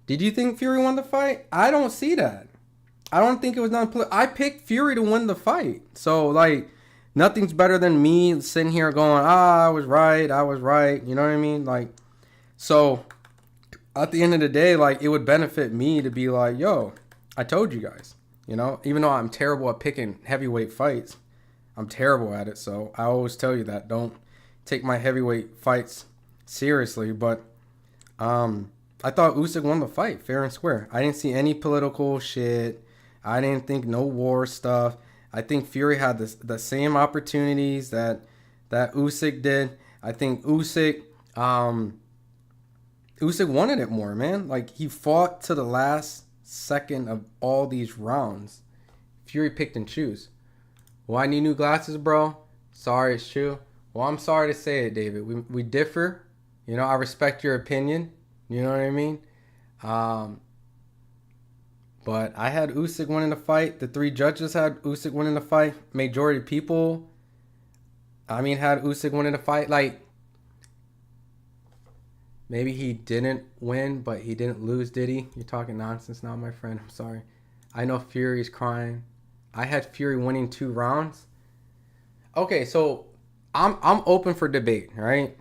Speaker 1: Did you think Fury won the fight? I don't see that. I don't think it was done. I picked Fury to win the fight. So, like, nothing's better than me sitting here going, I was right. You know what I mean? Like, so, at the end of the day, like, it would benefit me to be like, yo, I told you guys. You know? Even though I'm terrible at picking heavyweight fights. I'm terrible at it. So, I always tell you that. Don't take my heavyweight fights seriously. But, I thought Usyk won the fight, fair and square. I didn't see any political shit. I didn't think no war stuff. I think Fury had the same opportunities that Usyk did. I think Usyk
Speaker 2: Usyk wanted it more, man. Like, he fought to the last second of all these rounds. Fury picked and choose. Well, I need new glasses, bro. Sorry, it's true. Well, I'm sorry to say it, David. We differ. You know, I respect your opinion. You know what I mean? But I had Usyk winning the fight. The 3 judges had Usyk winning the fight. Majority of people, had Usyk winning the fight. Like, maybe he didn't win, but he didn't lose, did he? You're talking nonsense now, my friend. I'm sorry. I know Fury's crying. I had Fury winning 2 rounds. Okay, so I'm open for debate, right?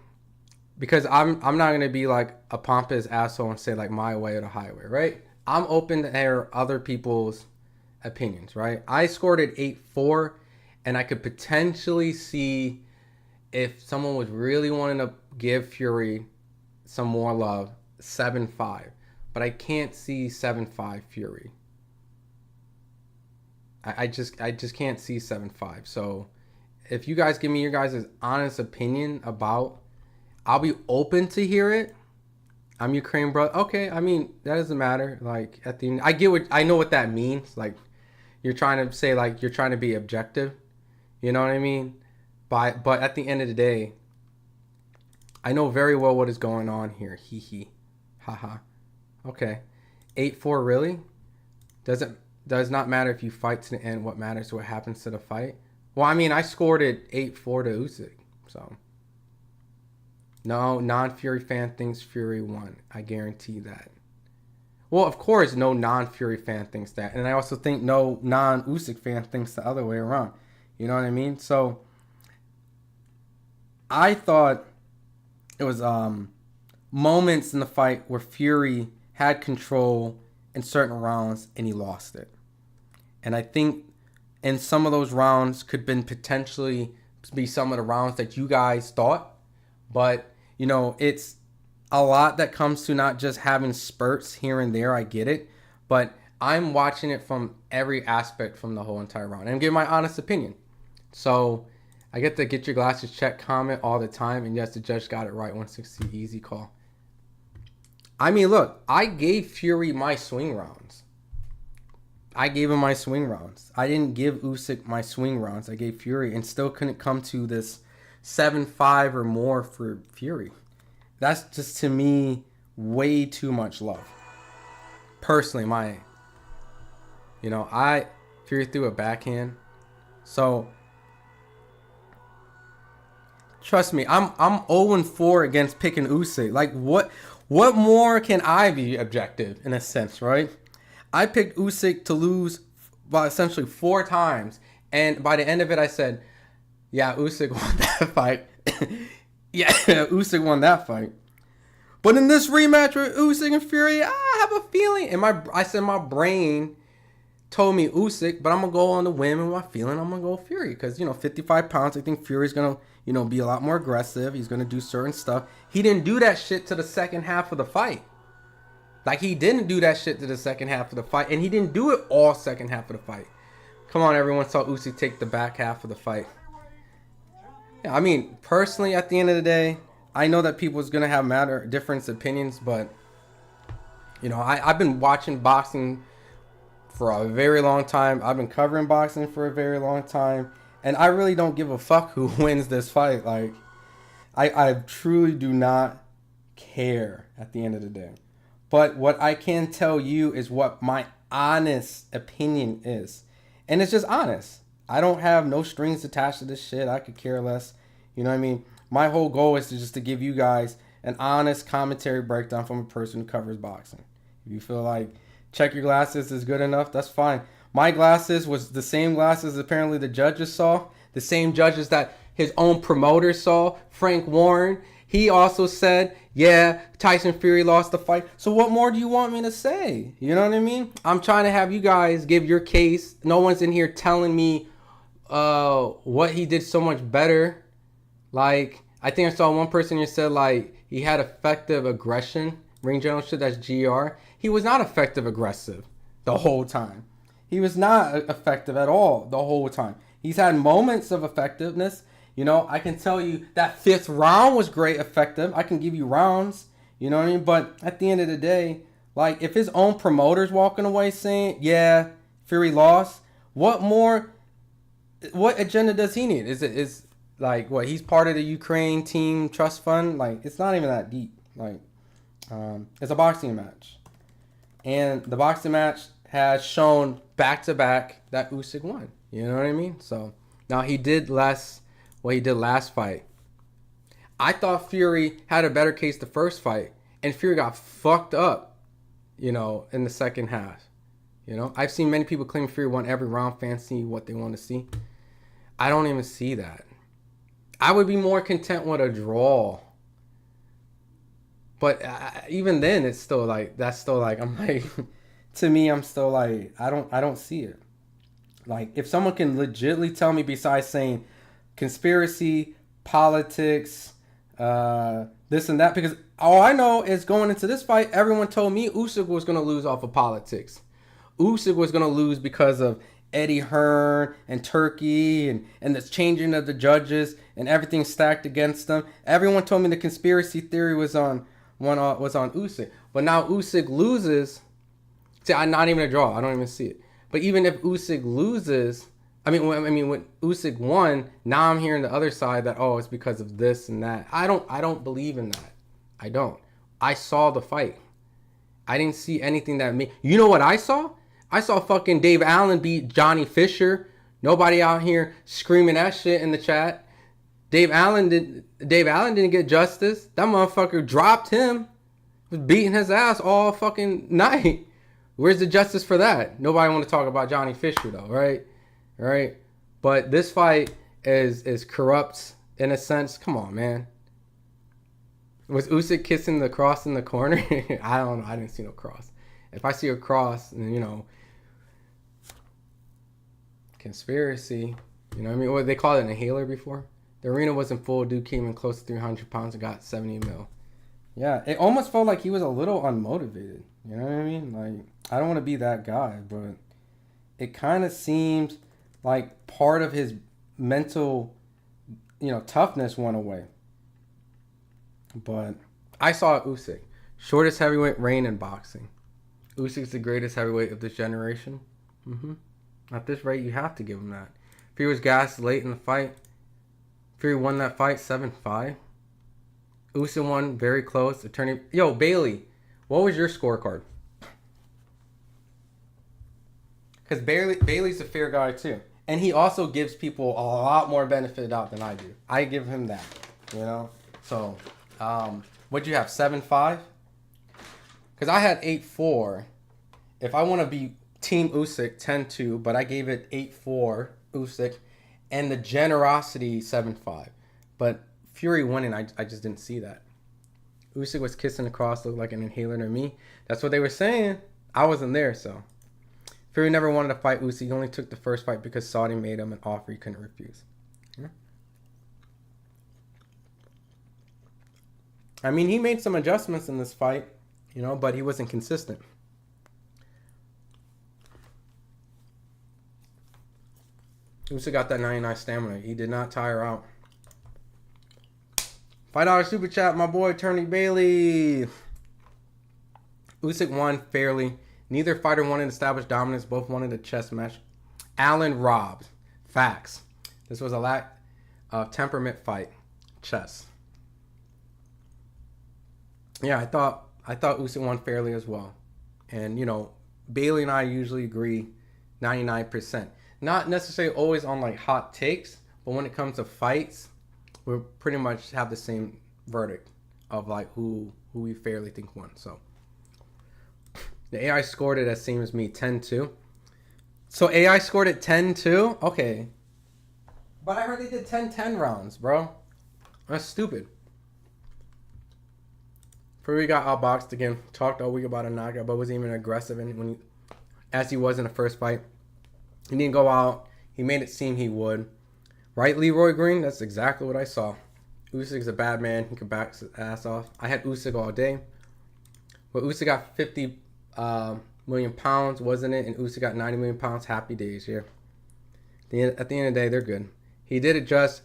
Speaker 2: Because I'm not gonna be like a pompous asshole and say like my way or the highway, right? I'm open to hear other people's opinions, right? I scored at 8-4, and I could potentially see if someone was really wanting to give Fury some more love, 7-5. But I can't see 7-5 Fury. I just can't see 7-5. So if you guys give me your guys' honest opinion about, I'll be open to hear it. I'm Ukraine, bro. Okay, that doesn't matter. Like, at the end, I know what that means. Like, you're trying to say, like, you're trying to be objective. You know what I mean? But at the end of the day, I know very well what is going on here. Hee hee. Haha. Okay. 8-4, really? Does not matter if you fight to the end. What matters is what happens to the fight. Well, I scored it 8-4 to Usyk. So, no non-Fury fan thinks Fury won. I guarantee that. Well, of course, no non-Fury fan thinks that. And I also think no non-Usyk fan thinks the other way around. You know what I mean? So, I thought it was moments in the fight where Fury had control in certain rounds and he lost it. And I think in some of those rounds could been potentially be some of the rounds that you guys thought. But, you know, it's a lot that comes to not just having spurts here and there. I get it. But I'm watching it from every aspect from the whole entire round. And I'm giving my honest opinion. So I get the get your glasses checked comment all the time. And yes, the judge got it right. 160, easy call. Look, I gave Fury my swing rounds. I gave him my swing rounds. I didn't give Usyk my swing rounds. I gave Fury and still couldn't come to this 7-5 or more for Fury. That's just, to me, way too much love. Personally, Fury threw a backhand. So, trust me, I'm 0-4 against picking Usyk. Like, what more can I be objective in a sense, right? I picked Usyk to lose by essentially 4 times. And by the end of it, I said, yeah, Usyk won that fight. Yeah, Usyk won that fight. But in this rematch with Usyk and Fury, I have a feeling. And I said my brain told me Usyk, but I'm going to go on the whim and my feeling, I'm going to go Fury. Because, 55 pounds, I think Fury's going to, be a lot more aggressive. He's going to do certain stuff. He didn't do that shit to the second half of the fight. Like, he didn't do that shit to the second half of the fight. And he didn't do it all second half of the fight. Come on, everyone saw Usyk take the back half of the fight. Yeah, personally, at the end of the day, I know that people's going to have different opinions. But, I've been watching boxing for a very long time. I've been covering boxing for a very long time. And I really don't give a fuck who wins this fight. Like, I truly do not care at the end of the day. But what I can tell you is what my honest opinion is. And it's just honest. I don't have no strings attached to this shit. I could care less. You know what I mean? My whole goal is to give you guys an honest commentary breakdown from a person who covers boxing. If you feel like check your glasses is good enough, that's fine. My glasses was the same glasses apparently the judges saw. The same judges that his own promoter saw. Frank Warren. He also said, yeah, Tyson Fury lost the fight. So what more do you want me to say? You know what I mean? I'm trying to have you guys give your case. No one's in here telling me what he did so much better. Like, I think I saw one person here said, like, he had effective aggression. Ring general shit, that's GR. He was not effective aggressive the whole time. He was not effective at all the whole time. He's had moments of effectiveness. I can tell you that 5th round was great effective. I can give you rounds. You know what I mean? But at the end of the day, like if his own promoter's walking away saying, "Yeah, Fury lost," what more? What agenda does he need? Is like what he's part of the Ukraine team trust fund? Like it's not even that deep. Like it's a boxing match, and the boxing match has shown back to back that Usyk won. You know what I mean? So now he did less what he did last fight. I thought Fury had a better case the first fight, and Fury got fucked up, in the second half. I've seen many people claim Fury won every round, fancy what they want to see. I don't even see that. I would be more content with a draw. But even then, it's still like, that's still like, I'm like, to me, I'm still like, I don't see it. Like, if someone can legitimately tell me besides saying conspiracy, politics, this and that, because all I know is going into this fight, everyone told me Usyk was going to lose off of politics. Usyk was going to lose because of Eddie Hearn and Turkey and the changing of the judges and everything stacked against them. Everyone told me the conspiracy theory was on Usyk. But now Usyk loses. See, I'm not even a draw. I don't even see it. But even if Usyk loses, when Usyk won, now I'm hearing the other side that, oh, it's because of this and that. I don't believe in that. I don't. I saw the fight. I didn't see anything that made. You know what I saw? I saw fucking Dave Allen beat Johnny Fisher. Nobody out here screaming that shit in the chat. Dave Allen didn't get justice. That motherfucker dropped him. Was beating his ass all fucking night. Where's the justice for that? Nobody want to talk about Johnny Fisher though, right? Right? But this fight is corrupt in a sense. Come on, man. Was Usyk kissing the cross in the corner? I don't know. I didn't see no cross. If I see a cross, and conspiracy, what they call it, an inhaler before? The arena wasn't full. Dude came in close to 300 pounds and got 70 mil. Yeah, it almost felt like he was a little unmotivated. You know what I mean? Like, I don't want to be that guy, but it kind of seems like part of his mental, toughness went away. But I saw Usyk. Shortest heavyweight reign in boxing. Usyk's the greatest heavyweight of this generation. At this rate, you have to give him that. Fury was gassed late in the fight. Fury won that fight 7-5. Usyk won very close. Yo, Bailey, what was your scorecard? Because Bailey's a fair guy too. And he also gives people a lot more benefit of doubt than I do. I give him that. So, what'd you have, 7-5? Because I had 8-4. If I want to be Team Usyk, 10-2, but I gave it 8-4 Usyk, and the generosity 7-5. But Fury winning, I just didn't see that. Usyk was kissing the cross, looked like an inhaler to me. That's what they were saying. I wasn't there, so. Fury never wanted to fight Usyk. He only took the first fight because Saudi made him an offer he couldn't refuse. He made some adjustments in this fight, but he wasn't consistent. Usyk got that 99 stamina. He did not tire out. $5 super chat, my boy Tony Bailey. Usyk won fairly. Neither fighter wanted established dominance. Both wanted a chess match. Allen robbed. Facts. This was a lack of temperament fight. Chess. Yeah, I thought Usyk won fairly as well. And, Bailey and I usually agree 99%. Not necessarily always on like hot takes, but when it comes to fights, we pretty much have the same verdict of like who we fairly think won. So the AI scored it as same as me, 10-2. So AI scored it 10-2? Okay. But I heard they did 10-10 rounds, bro. That's stupid. Fury got outboxed again. Talked all week about a knockout, but wasn't even aggressive as he was in the first fight. He didn't go out. He made it seem he would. Right, Leroy Green? That's exactly what I saw. Usyk's a bad man. He could back his ass off. I had Usyk all day. But Usyk got 50 million pounds, wasn't it? And Usyk got 90 million pounds. Happy days, yeah. At the end of the day, they're good. He did adjust.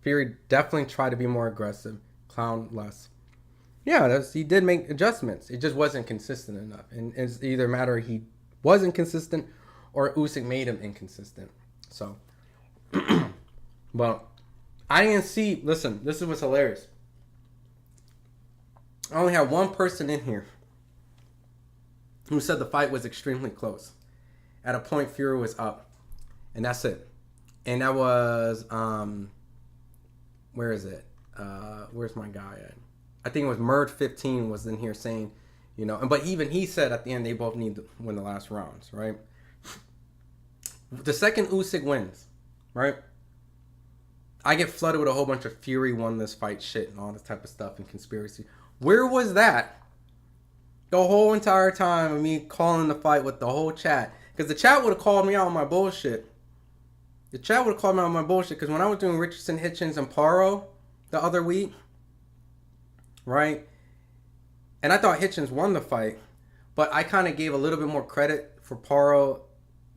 Speaker 2: Fury definitely tried to be more aggressive. Clown less. Yeah, he did make adjustments. It just wasn't consistent enough. And it's either a matter he wasn't consistent or Usyk made him inconsistent. So, well, I didn't see. Listen, this is what's hilarious. I only had one person in here who said the fight was extremely close. At a point, Fury was up, and that's it. And that was where is it? Where's my guy at? I think it was Murd15 was in here saying, but even he said at the end they both need to win the last rounds, right? The second Usyk wins, right? I get flooded with a whole bunch of Fury won this fight shit and all this type of stuff and conspiracy. Where was that the whole entire time of me calling the fight with the whole chat? Because the chat would have called me out on my bullshit. The chat would have called me out on my bullshit because when I was doing Richardson, Hitchens, and Paro the other week, right? And I thought Hitchens won the fight, but I kind of gave a little bit more credit for Paro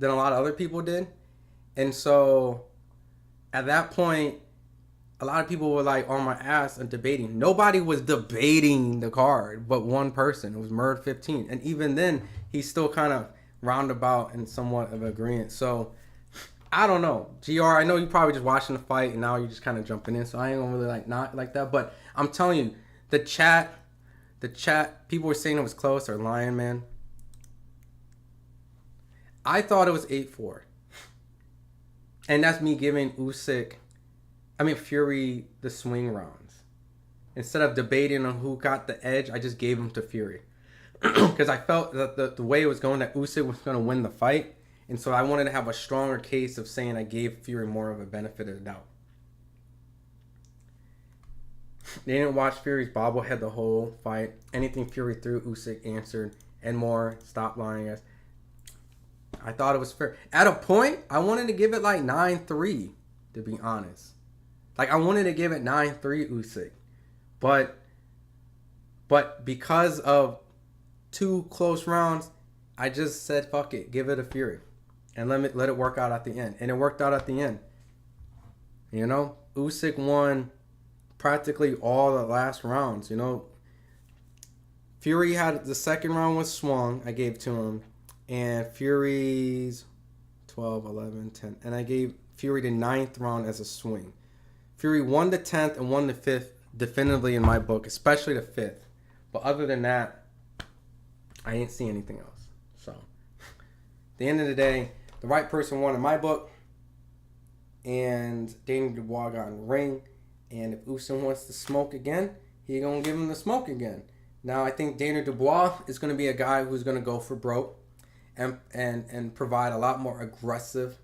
Speaker 2: than a lot of other people did. And so at that point, a lot of people were like on my ass and debating. Nobody was debating the card but one person. It was Murd15. And even then, he's still kind of roundabout and somewhat of agreement. So I don't know. GR, I know you probably just watching the fight and now you're just kind of jumping in. So I ain't gonna really not like that. But I'm telling you, the chat, people were saying it was close or lying, man. I thought it was 8-4. And that's me giving Fury the swing rounds. Instead of debating on who got the edge, I just gave him to Fury. Because I felt that the way it was going, that Usyk was going to win the fight. And so I wanted to have a stronger case of saying I gave Fury more of a benefit of the doubt. They didn't watch Fury's bobblehead the whole fight. Anything Fury threw, Usyk answered. And more, stop lying, guys. I thought it was fair. At a point, I wanted to give it like 9-3, to be honest. Like, I wanted to give it 9-3 Usyk. But because of 2 close rounds, I just said, fuck it, give it a Fury. And let it work out at the end. And it worked out at the end. Usyk won practically all the last rounds, Fury had the second round was swung, I gave to him. And Fury's 12, 11, 10. And I gave Fury the 9th round as a swing. Fury won the 10th and won the 5th definitively in my book, especially the 5th. But other than that, I didn't see anything else. So, at the end of the day, the right person won in my book. And Daniel Dubois got in the ring. And if Usyk wants to smoke again, he's going to give him the smoke again. Now, I think Daniel Dubois is going to be a guy who's going to go for broke. And provide a lot more aggressive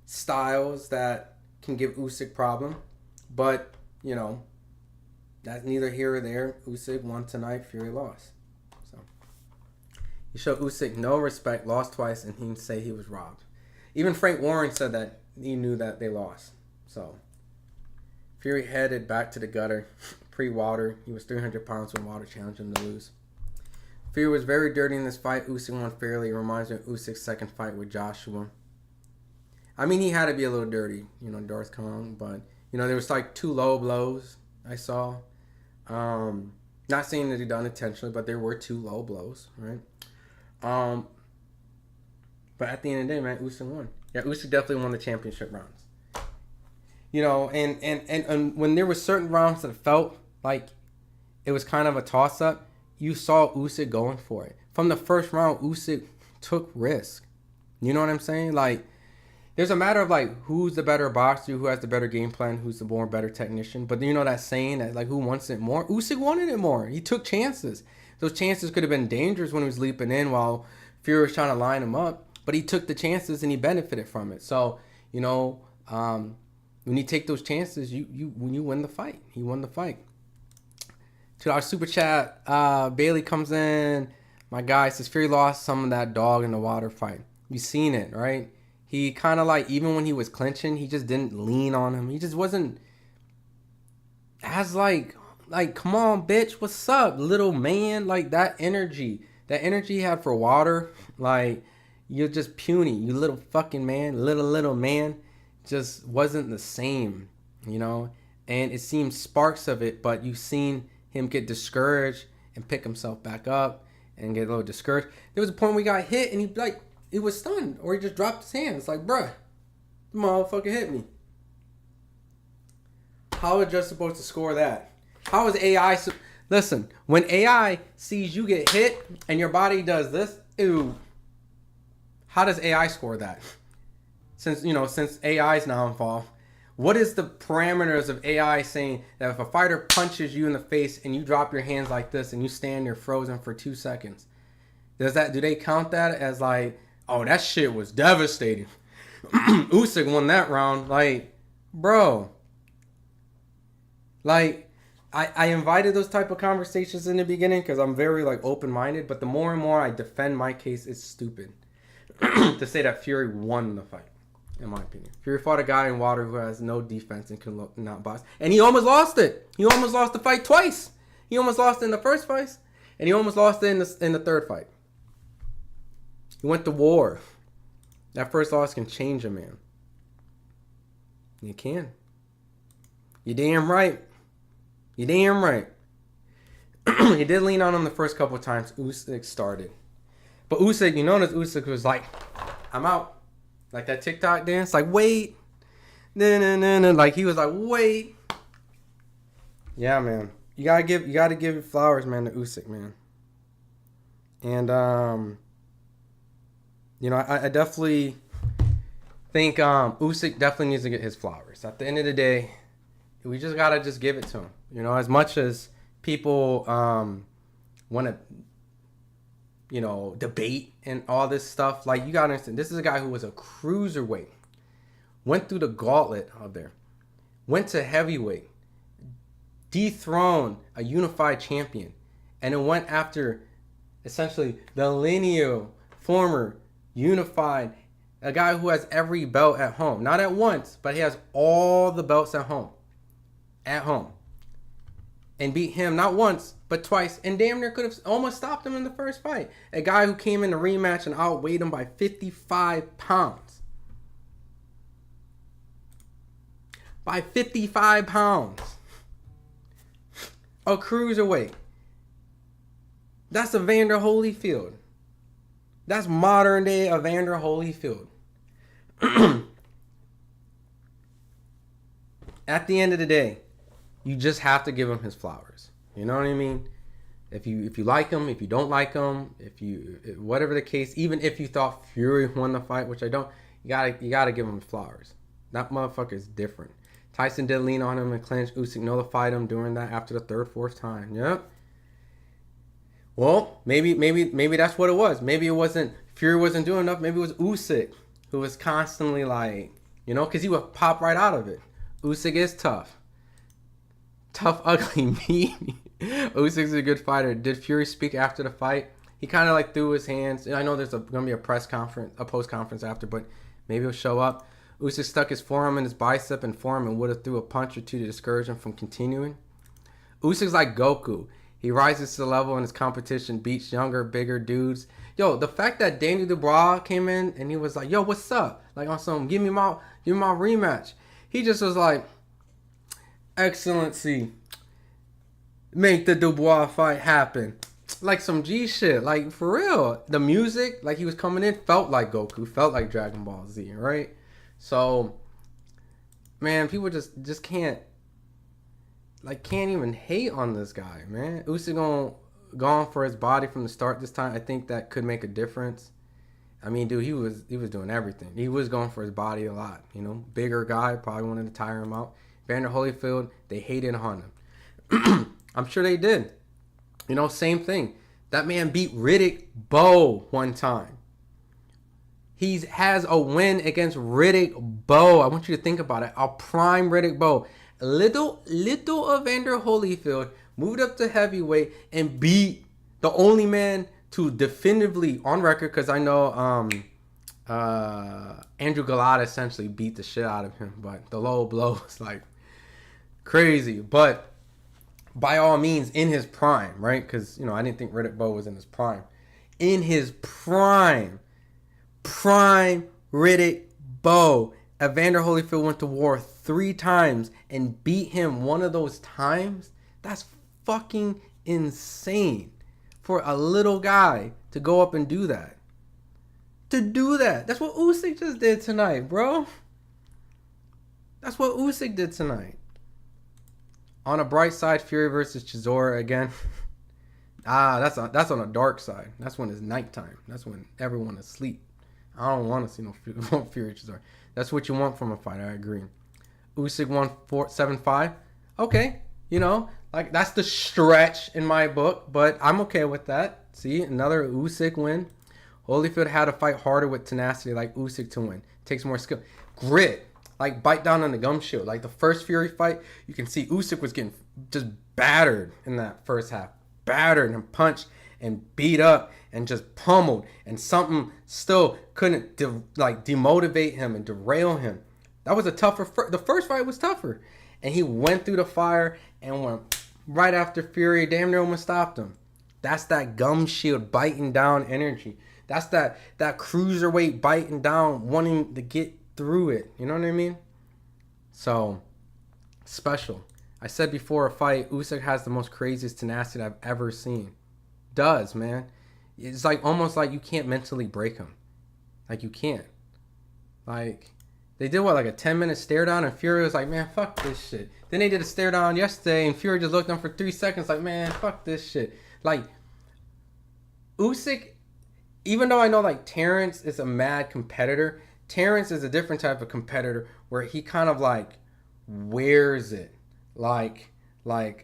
Speaker 2: styles that can give Usyk problem. But, that's neither here or there. Usyk won tonight, Fury lost. So, you show Usyk no respect, lost twice, and he say he was robbed. Even Frank Warren said that he knew that they lost. So, Fury headed back to the gutter. Pre-Wilder, he was 300 pounds when Wilder challenged him to lose. Fury was very dirty in this fight. Usyk won fairly. It reminds me of Usyk's second fight with Joshua. I mean, he had to be a little dirty, Darth Kong. But, there was like 2 low blows I saw. Not saying that he done intentionally, but there were 2 low blows, right? But at the end of the day, man, Usyk won. Yeah, Usyk definitely won the championship rounds. And when there were certain rounds that felt like it was kind of a toss-up, you saw Usyk going for it. From the first round, Usyk took risk. You know what I'm saying? Like, there's a matter of, like, who's the better boxer, who has the better game plan, who's the more better technician. But that saying that, like, who wants it more? Usyk wanted it more. He took chances. Those chances could have been dangerous when he was leaping in while Fury was trying to line him up. But he took the chances and he benefited from it. So, when you take those chances, when you win the fight. He won the fight. To our super chat, Bailey comes in. My guy says Fury lost some of that dog in the water fight. You seen it, right? He kind of like, even when he was clinching, he just didn't lean on him. He just wasn't as like, come on, bitch, what's up, little man? Like that energy he had for Wilder, like, you're just puny, you little fucking man, little man, just wasn't the same, And it seemed sparks of it, but you've seen him get discouraged and pick himself back up and get a little discouraged. There was a point where he got hit and he was stunned, or he just dropped his hands. Like, bruh, the motherfucker hit me. How are just supposed to score that? How is AI? Listen, when AI sees you get hit and your body does this, ew. How does AI score that? Since AI is now involved, what is the parameters of AI saying that if a fighter punches you in the face and you drop your hands like this and you stand there frozen for 2 seconds, do they count that as like, oh, that shit was devastating? Usyk won that round. Like, bro. Like, I invited those type of conversations in the beginning because I'm very like open-minded, but the more and more I defend my case, it's stupid to say that Fury won the fight, in my opinion. Fury fought a guy in water who has no defense and can not box, and he almost lost it. He almost lost the fight twice. He almost lost it in the first fight, and he almost lost it in the third fight. He went to war. That first loss can change a man. You can. You damn right. You damn right. He did lean on him the first couple of times Usyk started. But Usyk, you notice Usyk was like, I'm out. Like that TikTok dance. Like, wait. No. Like, he was like, wait. Yeah, man. You gotta give flowers, man, to Usyk, man. And, I definitely think Usyk definitely needs to get his flowers. At the end of the day, we just gotta just give it to him. As much as people want to, debate and all this stuff, like, you gotta understand, this is a guy who was a cruiserweight, went through the gauntlet out there, went to heavyweight, dethroned a unified champion, and then went after essentially the lineal former unified, a guy who has every belt at home. Not at once, but he has all the belts at home. And beat him not once, but twice, and damn near could have almost stopped him in the first fight. A guy who came in the rematch and outweighed him by 55 pounds. By 55 pounds. A cruiserweight. That's Evander Holyfield. That's modern day Evander Holyfield. At the end of the day, you just have to give him his flowers. You know what I mean? If you like him, if you don't like him, whatever the case, even if you thought Fury won the fight, which I don't, you gotta give him flowers. That motherfucker is different. Tyson did lean on him and clinch. Usyk nullified him during that after the third, fourth time. Yep. Well, maybe that's what it was. Maybe it wasn't Fury wasn't doing enough. Maybe it was Usyk who was constantly like, because he would pop right out of it. Usyk is tough. Tough, ugly, mean. Usyk's a good fighter. Did Fury speak after the fight? He kind of like threw his hands. I know there's going to be a post conference after, but maybe he'll show up. Usyk stuck his forearm in his bicep and forearm and would have threw a punch or two to discourage him from continuing. Usyk's like Goku. He rises to the level in his competition, beats younger, bigger dudes. Yo, the fact that Danny Dubois came in and he was like, yo, what's up? Like on some, give me my rematch. He just was like, Excellency, make the Dubois fight happen. Like some G shit. Like, for real. The music, like he was coming in, felt like Goku, felt like Dragon Ball Z, right? So, man, people just can't even hate on this guy, man. Usyk gone for his body from the start this time. I think that could make a difference. I mean, dude, he was doing everything. He was going for his body a lot, Bigger guy, probably wanted to tire him out. Evander Holyfield, they hated on him. I'm sure they did. Same thing. That man beat Riddick Bowe one time. He has a win against Riddick Bowe. I want you to think about it. A prime Riddick Bowe. Little Evander Holyfield moved up to heavyweight and beat the only man to definitively, on record, because I know Andrew Galata essentially beat the shit out of him, but the low blow was like crazy. But by all means, in his prime, right? Because, I didn't think Riddick Bowe was in his prime. In his prime Riddick Bowe, Evander Holyfield went to war 3 times and beat him one of those times. That's fucking insane for a little guy to go up and do that. That's what Usyk just did tonight, bro. That's what Usyk did tonight. On a bright side, Fury versus Chisora again. That's on a dark side. That's when it's nighttime. That's when everyone is asleep. I don't want to see no Fury Chisora. That's what you want from a fight. I agree. Usyk won 7-5. Okay, like that's the stretch in my book, but I'm okay with that. See, another Usyk win. Holyfield had to fight harder with tenacity like Usyk to win. Takes more skill. Grit. Like, bite down on the gum shield. Like, the first Fury fight, you can see Usyk was getting just battered in that first half. Battered and punched and beat up and just pummeled. And something still couldn't, demotivate him and derail him. That was a tougher... The first fight was tougher. And he went through the fire and went right after Fury. Damn near almost stopped him. That's that gum shield biting down energy. That's that cruiserweight biting down, wanting to get through it. You know what I mean? So, special. I said before a fight, Usyk has the most craziest tenacity I've ever seen. Does, man. It's like almost like you can't mentally break him. Like, you can't. Like, they did like a 10-minute stare down, and Fury was like, man, fuck this shit. Then they did a stare down yesterday, and Fury just looked at him for 3 seconds like, man, fuck this shit. Like, Usyk, even though I know like Terrence is a mad competitor, Terrence is a different type of competitor where he kind of like wears it. Like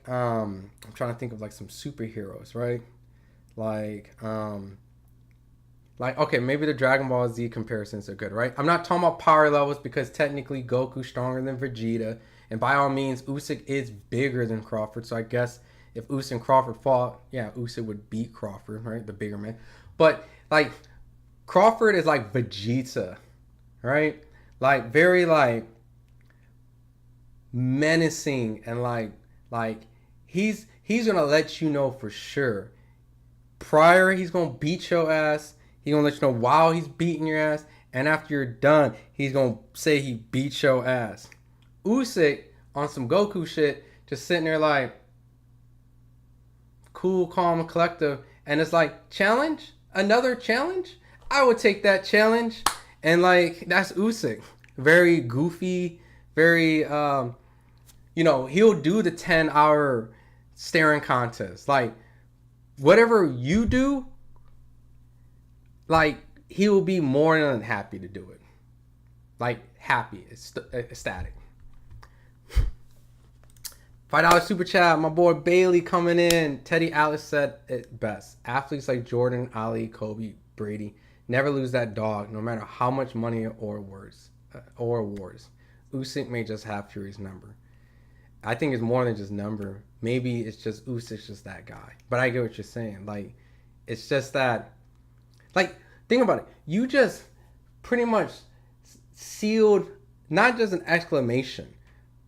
Speaker 2: I'm trying to think of like some superheroes, right? Okay, maybe the Dragon Ball Z comparisons are good, right? I'm not talking about power levels because technically Goku's stronger than Vegeta, and by all means Usyk is bigger than Crawford, so I guess if Usyk and Crawford fought, yeah, Usyk would beat Crawford, right? The bigger man. But like Crawford is like Vegeta, right? Like very like menacing and like he's gonna let you know for sure. Prior, he's gonna beat your ass. He's gonna let you know while he's beating your ass, and after you're done, he's gonna say he beat your ass. Usyk on some Goku shit, just sitting there like cool, calm, and collective, and it's like challenge, another challenge. I would take that challenge, and like that's Usyk. Very goofy, very he'll do the 10-hour staring contest. Like whatever you do, like he will be more than happy to do it. Like happy, ecstatic. $5 super chat, my boy Bailey coming in. Teddy Atlas said it best. Athletes like Jordan, Ali, Kobe, Brady never lose that dog, no matter how much money or wars. Usyk may just have Fury's number. I think it's more than just number. Maybe it's just Usyk's just that guy. But I get what you're saying. Like, it's just that. Like, think about it. You just pretty much sealed not just an exclamation,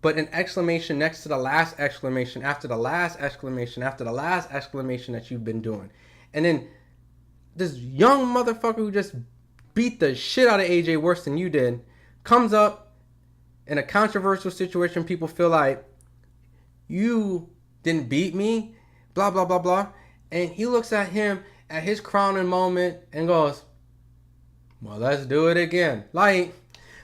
Speaker 2: but an exclamation next to the last exclamation, after the last exclamation, after the last exclamation that you've been doing. And then this young motherfucker who just beat the shit out of AJ worse than you did comes up in a controversial situation. People feel like you didn't beat me, blah, blah, blah, blah. And he looks at him at his crowning moment and goes, well, let's do it again. Like,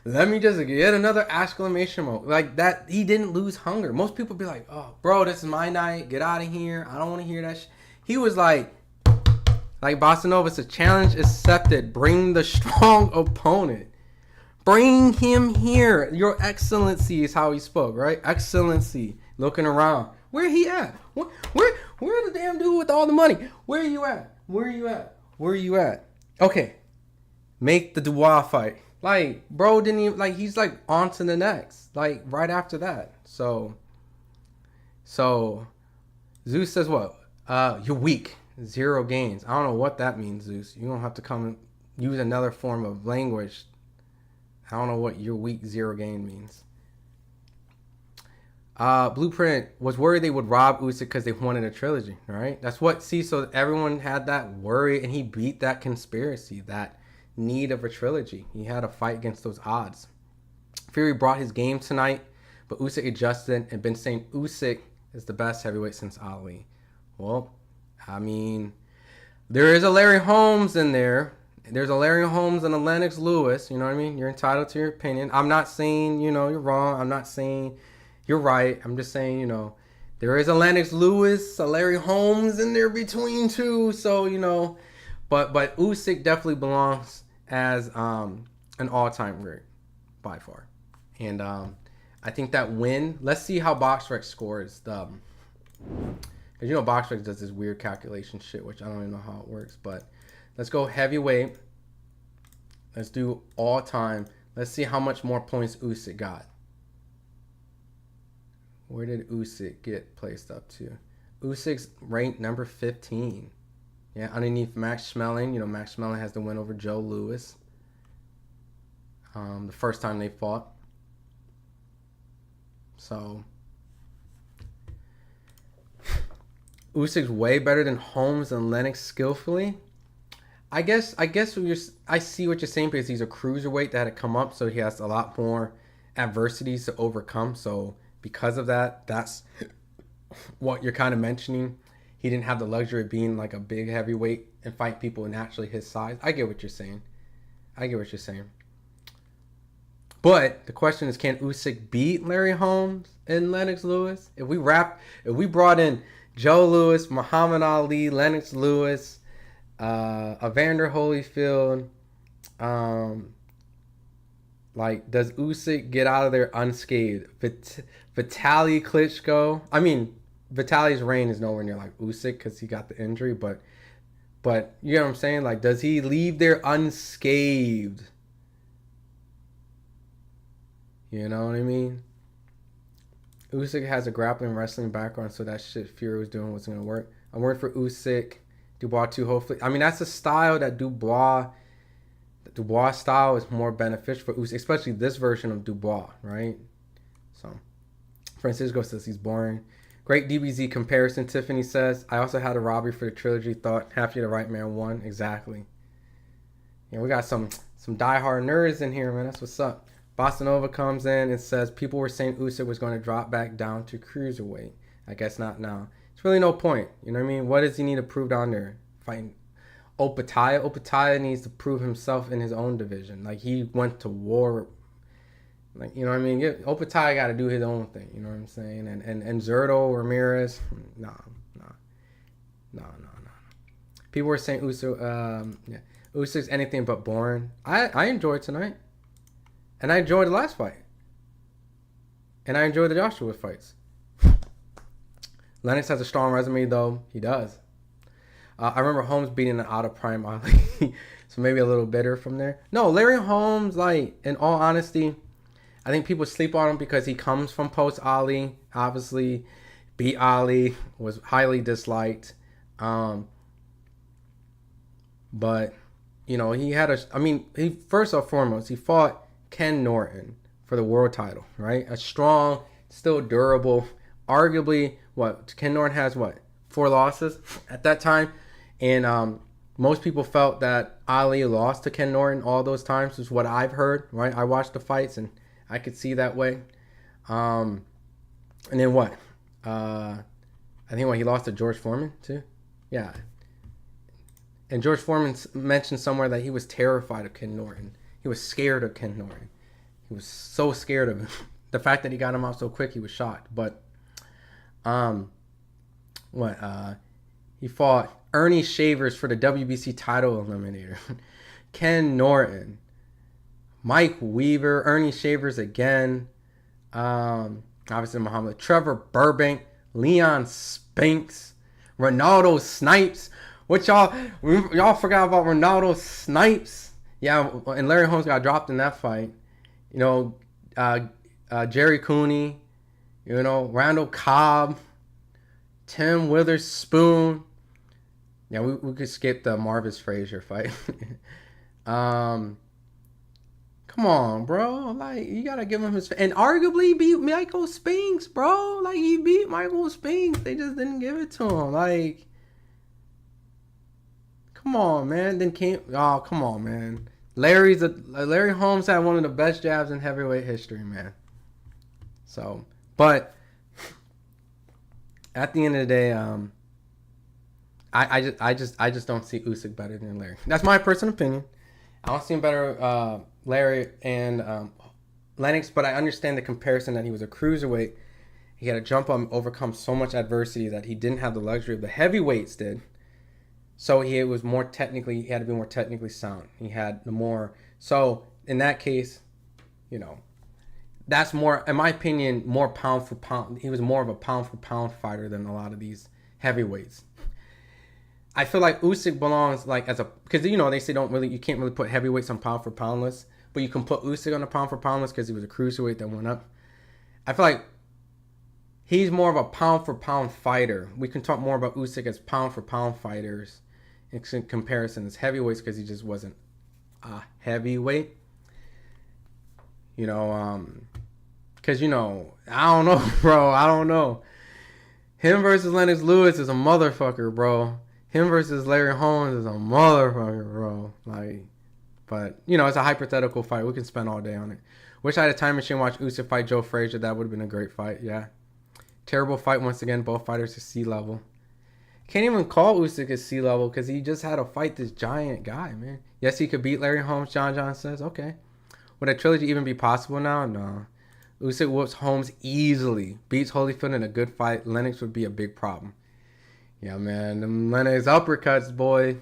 Speaker 2: let me just get another exclamation mark. Like that, he didn't lose hunger. Most people be like, oh, bro, this is my night. Get out of here. I don't want to hear that shit. He was like Bossa Nova said, challenge accepted. Bring the strong opponent. Bring him here. Your Excellency is how he spoke, right? Excellency. Looking around. Where he at? Where the damn dude with all the money? Where are you at? Where are you at? Where are you at? Okay. Make the Dubois fight. Like, bro didn't even, like, he's like on to the next. Like, right after that. So Zeus says what? You're weak. 0 gains. I don't know what that means, Zeus. You don't have to come and use another form of language. I don't know what your weak 0 gain means. Blueprint was worried they would rob Usyk because they wanted a trilogy, right? That's what, so everyone had that worry, and he beat that conspiracy, that need of a trilogy. He had a fight against those odds. Fury brought his game tonight, but Usyk adjusted and been saying Usyk is the best heavyweight since Ali. Well, I mean, there is a Larry Holmes in there. There's a Larry Holmes and a Lennox Lewis. You know what I mean? You're entitled to your opinion. I'm not saying, you're wrong. I'm not saying you're right. I'm just saying, there is a Lennox Lewis, a Larry Holmes in there between two. So, but Usyk definitely belongs as an all-time great by far. And I think that win, let's see how BoxRec scores. Because BoxRec does this weird calculation shit, which I don't even know how it works. But let's go heavyweight. Let's do all time. Let's see how much more points Usyk got. Where did Usyk get placed up to? Usyk's ranked number 15. Yeah, underneath Max Schmeling. Max Schmeling has the win over Joe Louis. The first time they fought. So Usyk's way better than Holmes and Lennox skillfully. I guess I see what you're saying, because he's a cruiserweight that had to come up, so he has a lot more adversities to overcome. So because of that, that's what you're kind of mentioning. He didn't have the luxury of being like a big heavyweight and fight people naturally his size. I get what you're saying. But the question is, can Usyk beat Larry Holmes and Lennox Lewis? If we brought in Joe Louis, Muhammad Ali, Lennox Lewis, Evander Holyfield, does Usyk get out of there unscathed? Vitaly Klitschko. I mean, Vitaly's reign is nowhere near like Usyk because he got the injury, but you know what I'm saying? Like, does he leave there unscathed? You know what I mean? Usyk has a grappling wrestling background, so that shit Fury was doing wasn't gonna work. I'm worried for Usyk. Dubois too, hopefully. I mean, that's a style that Dubois style is more beneficial for Usyk, especially this version of Dubois, right? So, Francisco says he's boring. Great DBZ comparison, Tiffany says. I also had a robbery for the trilogy. Thought Happy the Right Man won. Exactly. Yeah, we got some diehard nerds in here, man. That's what's up. Boston Nova comes in and says people were saying Usyk was going to drop back down to cruiserweight. I guess not now. It's really no point. You know what I mean? What does he need to prove down there? Fighting Opataya? Opataya needs to prove himself in his own division. Like, he went to war. Like, you know what I mean? Opataya got to do his own thing. You know what I'm saying? And Zurdo, Ramirez, no. People were saying Usyk's anything but boring. I enjoyed tonight. And I enjoyed the last fight. And I enjoyed the Joshua fights. Lennox has a strong resume, though. He does. I remember Holmes beating an out-of-prime Ali. So maybe a little bitter from there. No, Larry Holmes, like, in all honesty, I think people sleep on him because he comes from post-Ali. Obviously, beat Ali, was highly disliked. But, he had he first and foremost, he fought Ken Norton for the world title, right? A strong, still durable, arguably, Ken Norton has 4 losses at that time. And most people felt that Ali lost to Ken Norton all those times, is what I've heard, right? I watched the fights and I could see that way. And then I think he lost to George Foreman too. Yeah. And George Foreman mentioned somewhere that he was terrified of Ken Norton. He was scared of Ken Norton. He was so scared of him. The fact that he got him out so quick, he was shocked. But he fought Ernie Shavers for the WBC title eliminator. Ken Norton, Mike Weaver, Ernie Shavers again. Obviously Muhammad, Trevor Burbank, Leon Spinks, Ronaldo Snipes. What y'all forgot about Ronaldo Snipes? Yeah, and Larry Holmes got dropped in that fight. Jerry Cooney, Randall Cobb, Tim Witherspoon. Yeah, we could skip the Marvis Frazier fight. Come on, bro. Like, you gotta give him his... And arguably beat Michael Spinks, bro. Like, he beat Michael Spinks. They just didn't give it to him. Like, come on, man. Come on, man. Larry Holmes had one of the best jabs in heavyweight history, man. So, but At the end of the day, I just don't see Usyk better than Larry. That's my personal opinion. I don't see him better, Larry and Lennox, but I understand the comparison that he was a cruiserweight. He had to jump up and overcome so much adversity that he didn't have the luxury of the heavyweights did. So he had to be more technically sound. He had the more, so in that case, you know, that's more, in my opinion, more pound for pound. He was more of a pound for pound fighter than a lot of these heavyweights. I feel like Usyk belongs like as a, because they say you can't really put heavyweights on pound for pound list, but you can put Usyk on the pound for pound list because he was a cruiserweight that went up. I feel like he's more of a pound for pound fighter. We can talk more about Usyk as pound for pound fighters in comparison as heavyweights because he just wasn't a heavyweight. Because I don't know, bro. I don't know. Him versus Lennox Lewis is a motherfucker, bro. Him versus Larry Holmes is a motherfucker, bro. But it's a hypothetical fight. We can spend all day on it. Wish I had a time machine. Watch Usyk fight Joe Frazier. That would have been a great fight. Yeah. Terrible fight once again. Both fighters are sea level. Can't even call Usyk as sea level because he just had to fight this giant guy, man. Yes, he could beat Larry Holmes. John says, okay. Would a trilogy even be possible now? No. Usyk whoops Holmes easily. Beats Holyfield in a good fight. Lennox would be a big problem. Yeah, man. Them Lennox uppercuts, boy.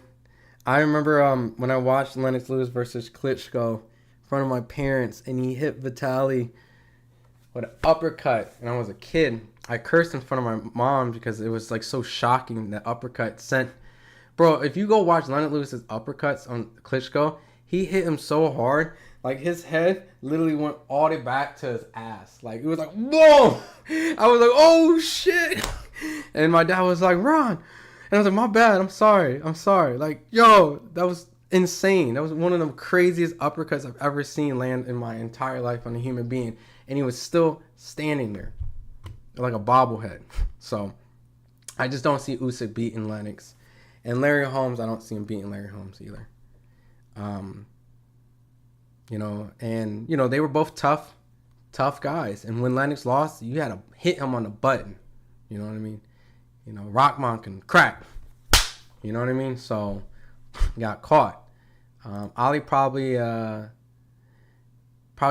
Speaker 2: I remember when I watched Lennox Lewis versus Klitschko in front of my parents, and he hit Vitaly with an uppercut, and I was a kid. I cursed in front of my mom because it was like so shocking that uppercut sent. Bro, if you go watch Lennox Lewis's uppercuts on Klitschko, he hit him so hard. Like, his head literally went all the way back to his ass. Like, it was like, whoa! I was like, oh, shit! And my dad was like, Ron! And I was like, my bad, I'm sorry. Like, yo, that was insane. That was one of the craziest uppercuts I've ever seen land in my entire life on a human being. And he was still standing there. Like a bobblehead. So, I just don't see Usyk beating Lennox. And Larry Holmes, I don't see him beating Larry Holmes either. They were both tough guys. And when Lennox lost, you had to hit him on the button. You know what I mean? Rockmont can crack. You know what I mean? So, got caught. Ali probably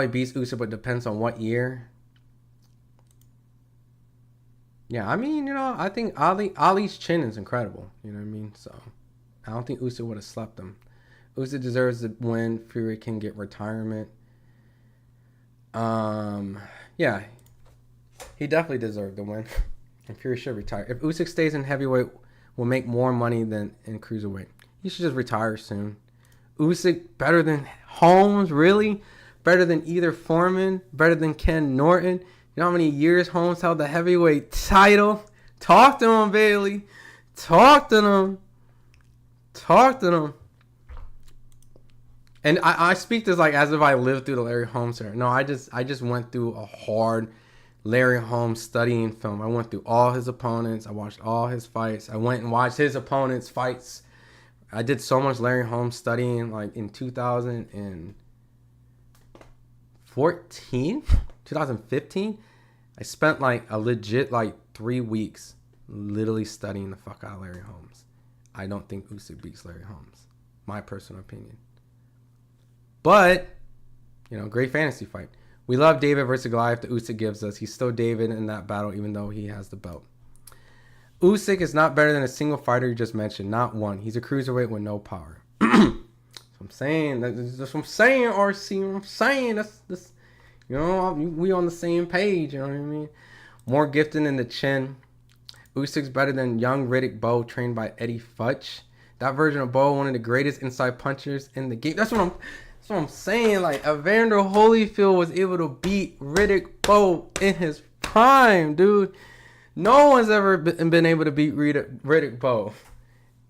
Speaker 2: beats Usyk, but depends on what year. Yeah, I mean, I think Ali's chin is incredible. You know what I mean? So, I don't think Usyk would have slept him. Usyk deserves the win. Fury can get retirement. Yeah, he definitely deserved the win. And Fury should retire. If Usyk stays in heavyweight, will make more money than in cruiserweight. He should just retire soon. Usyk better than Holmes, really? Better than either Foreman? Better than Ken Norton? You know how many years Holmes held the heavyweight title? Talk to him, Bailey. Talk to him. And I speak this like as if I lived through the Larry Holmes era. No, I just went through a hard Larry Holmes studying film. I went through all his opponents. I watched all his fights. I went and watched his opponents' fights. I did so much Larry Holmes studying, like in 2015. I spent like a legit 3 weeks literally studying the fuck out of Larry Holmes. I don't think Usyk beats Larry Holmes. My personal opinion. But, great fantasy fight. We love David versus Goliath that Usyk gives us. He's still David in that battle, even though he has the belt. Usyk is not better than a single fighter you just mentioned. Not one. He's a cruiserweight with no power. That's what I'm saying. That's what I'm saying, RC. I'm saying. That's we on the same page. You know what I mean? More gifted in the chin. Usyk's better than young Riddick Bowe, trained by Eddie Futch. That version of Bowe, one of the greatest inside punchers in the game. That's what I'm saying. Like, Evander Holyfield was able to beat Riddick Bowe in his prime, dude. No one's ever been able to beat Riddick Bowe.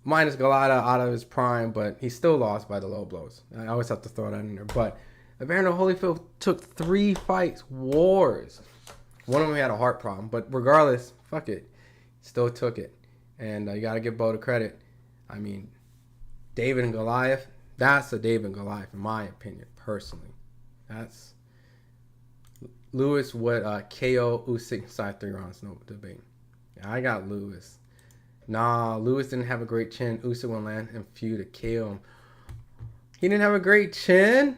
Speaker 2: Minus Galata out of his prime, but he still lost by the low blows. I always have to throw that in there. But Evander Holyfield took 3 fights, wars. One of them had a heart problem. But regardless, fuck it. Still took it. And you got to give Bowe the credit. I mean, David and Goliath, that's a David and Goliath, in my opinion, personally. That's Lewis would KO Usyk inside 3 rounds, no debate. I got Lewis. Nah, Lewis didn't have a great chin. Usyk will land and few to kill him. He didn't have a great chin?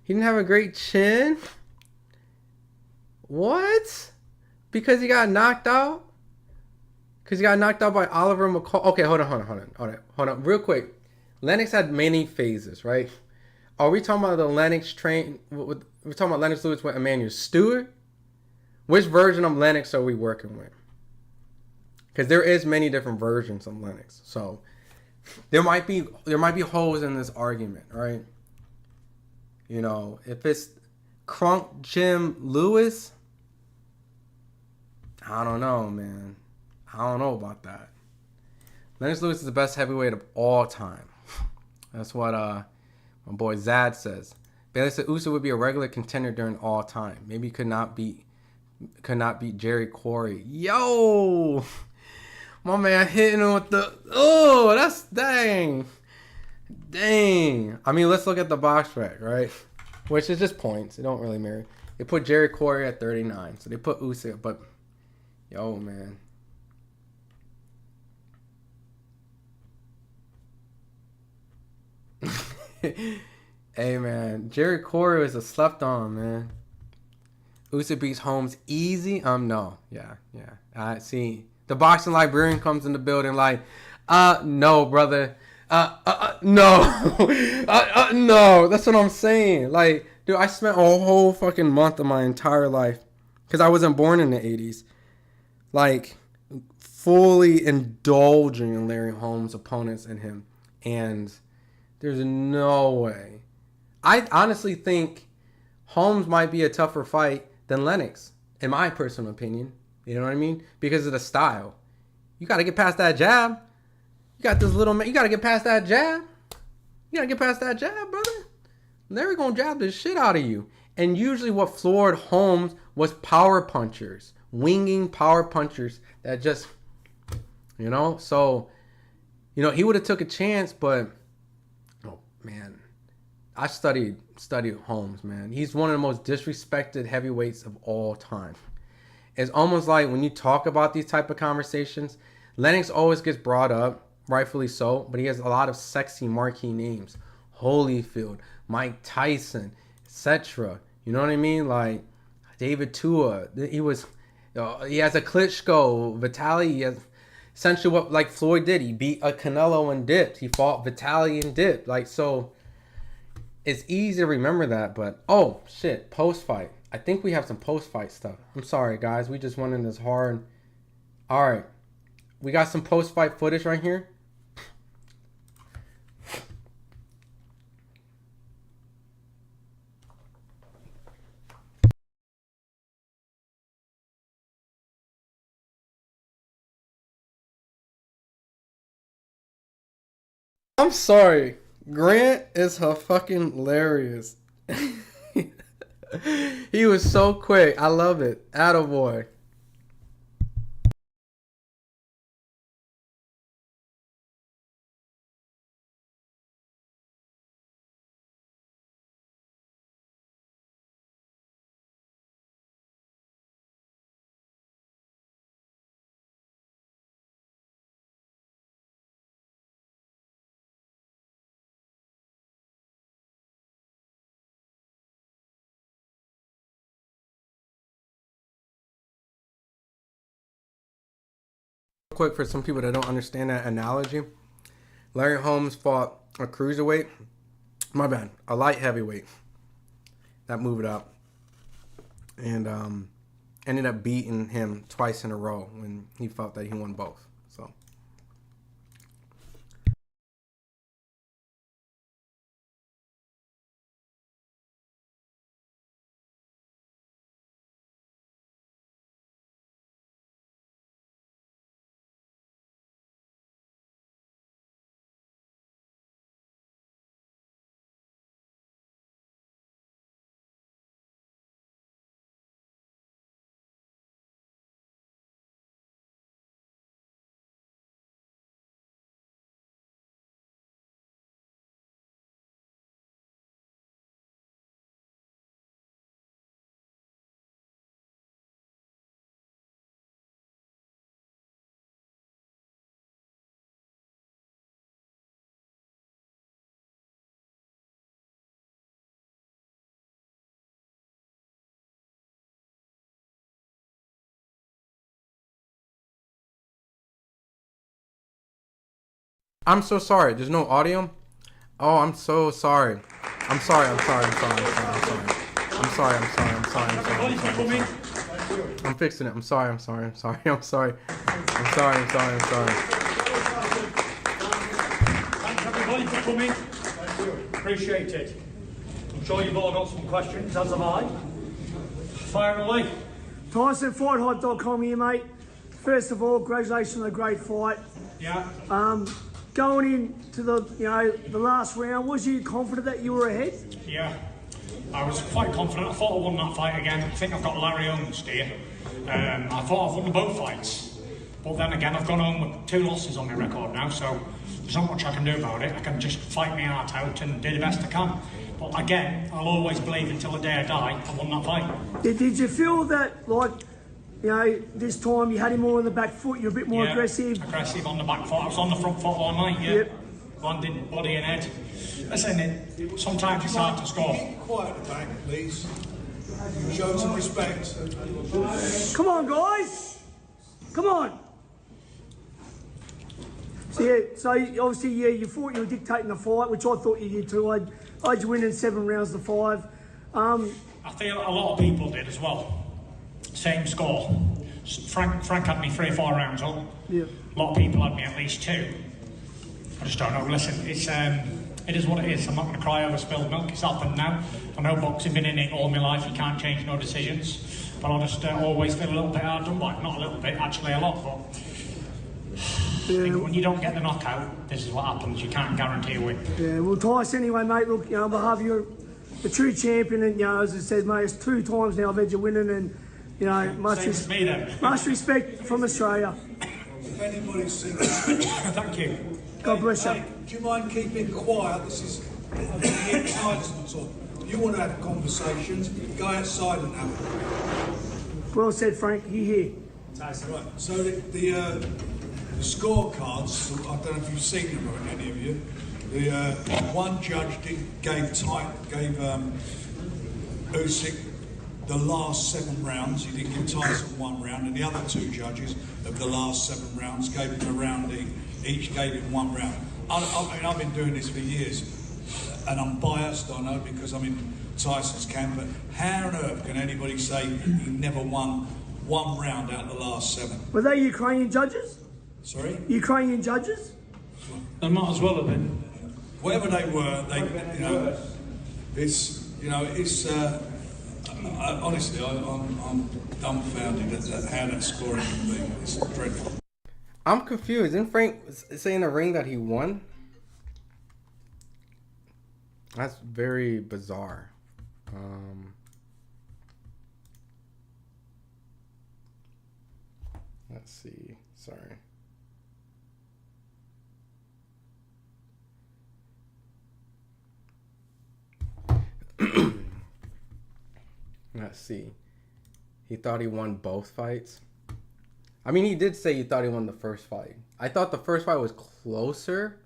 Speaker 2: He didn't have a great chin? What? Because he got knocked out? Because he got knocked out by Oliver McCall. Okay, hold on. Real quick. Lennox had many phases, right? Are we talking about the Lennox train? We're talking about Lennox Lewis with Emmanuel Stewart? Which version of Lennox are we working with? Because there is many different versions of Lennox. So there might be holes in this argument, right? You know, if it's Crunk Jim Lewis, I don't know, man. I don't know about that. Lennox Lewis is the best heavyweight of all time. That's what my boy Zad says. Bailey said Usyk would be a regular contender during all time. Maybe he could not beat Jerry Quarry. Yo, my man hitting him with the that's dang. I mean, let's look at the box rec, right? Which is just points. It don't really matter. They put Jerry Quarry at 39, so they put Usyk, but yo, man. Hey, man. Jerry Quarry is a slept on, man. Usyk beats Holmes easy? No. Yeah. I see. The boxing librarian comes in the building like, no, brother. No. No. That's what I'm saying. Like, dude, I spent a whole fucking month of my entire life, because I wasn't born in the 80s, like, fully indulging in Larry Holmes' opponents and him. And there's no way. I honestly think Holmes might be a tougher fight than Lennox, in my personal opinion. You know what I mean? Because of the style. You got to get past that jab. You got this little man. You got to get past that jab. You got to get past that jab, brother. Larry gonna jab the shit out of you. And usually what floored Holmes was power punchers. Winging power punchers that just, so, he would have took a chance, but, oh, man. I studied Holmes, man. He's one of the most disrespected heavyweights of all time. It's almost like when you talk about these type of conversations, Lennox always gets brought up, rightfully so, but he has a lot of sexy marquee names. Holyfield, Mike Tyson, etc. You know what I mean? Like David Tua. He has a Klitschko, Vitaly. He has essentially what like Floyd did. He beat a Canelo and dipped. He fought Vitaly and dipped. Like, so it's easy to remember that, but oh shit, post fight. I think we have some post fight stuff. I'm sorry, guys. We just went in this hard. All right, we got some post fight footage right here. I'm sorry. Grant is fucking hilarious. He was so quick. I love it. Attaboy. Quick for some people that don't understand that analogy. Larry Holmes fought a cruiserweight. My bad. A light heavyweight. That moved up. And ended up beating him twice in a row when he felt that he won both. So I'm so sorry. There's no audio? Oh, I'm so sorry. I'm sorry. I'm fixing it. I'm sorry.
Speaker 3: Thanks everybody for coming. Appreciate it. I'm sure you've all got some questions, as have I. Fire away.
Speaker 4: Tyson, FightHype.com here, mate. First of all, congratulations on a great fight.
Speaker 3: Yeah.
Speaker 4: Going into the last round, was you confident that you were ahead?
Speaker 3: Yeah. I was quite confident. I thought I won that fight again. I think I've got Larry Owens here. I thought I've won both fights. But then again, I've gone home with 2 losses on my record now, so there's not much I can do about it. I can just fight my heart out and do the best I can. But again, I'll always believe until the day I die I won that fight.
Speaker 4: Did you feel that, this time you had him more on the back foot, you're a bit more aggressive?
Speaker 3: Aggressive on the back foot. I was on the front foot all night, yeah.
Speaker 4: Yep.
Speaker 3: Landing body and head. Listen, sometimes it's hard to score.
Speaker 5: Keep quiet at the back, please. Show some respect.
Speaker 4: Come on, guys! Come on! So obviously, you thought you were dictating the fight, which I thought you did too. I had you winning 7 rounds to 5.
Speaker 3: I think a lot of people did as well. Same score. Frank had me 3 or 4 rounds up.
Speaker 4: Yeah.
Speaker 3: A lot of people had me at least 2. I just don't know. Listen, it is what it is. I'm not going to cry over spilled milk. It's happened now. I know boxing, been in it all my life. You can't change no decisions. But I just always feel a little bit hard done by. Not a little bit, actually a lot. But I think when you don't get the knockout, this is what happens. You can't guarantee a win.
Speaker 4: Yeah, well, Tyson, anyway, mate, look, on behalf of you, the true champion, and, as it says, mate, it's 2 times now I've had you winning, and, much respect from Australia.
Speaker 5: If anybody's seen
Speaker 3: Thank you.
Speaker 4: God bless you.
Speaker 5: do you mind keeping quiet? This is Tyson talk. You want to have conversations, go outside and have them.
Speaker 4: Well said, Frank. You here?
Speaker 5: Right, so the scorecards, I don't know if you've seen them, or any of you. The one judge gave Usyk the last 7 rounds. He didn't give Tyson 1 round, and the other 2 judges of the last 7 rounds gave him a round each gave him 1 round. I mean, I've been doing this for years, and I'm biased, I know, because I'm in Tyson's camp, but how on earth can anybody say he never won 1 round out of the last 7?
Speaker 4: Were they Ukrainian judges?
Speaker 5: Sorry?
Speaker 4: Ukrainian judges?
Speaker 3: They might as well have been.
Speaker 5: Whatever they were, it's honestly, I'm dumbfounded at how that scoring can be. It's dreadful.
Speaker 2: I'm confused. Didn't Frank say in the ring that he won? That's very bizarre. Let's see. Sorry. Let's see. He thought he won both fights. I mean, he did say he thought he won the first fight. I thought the first fight was closer.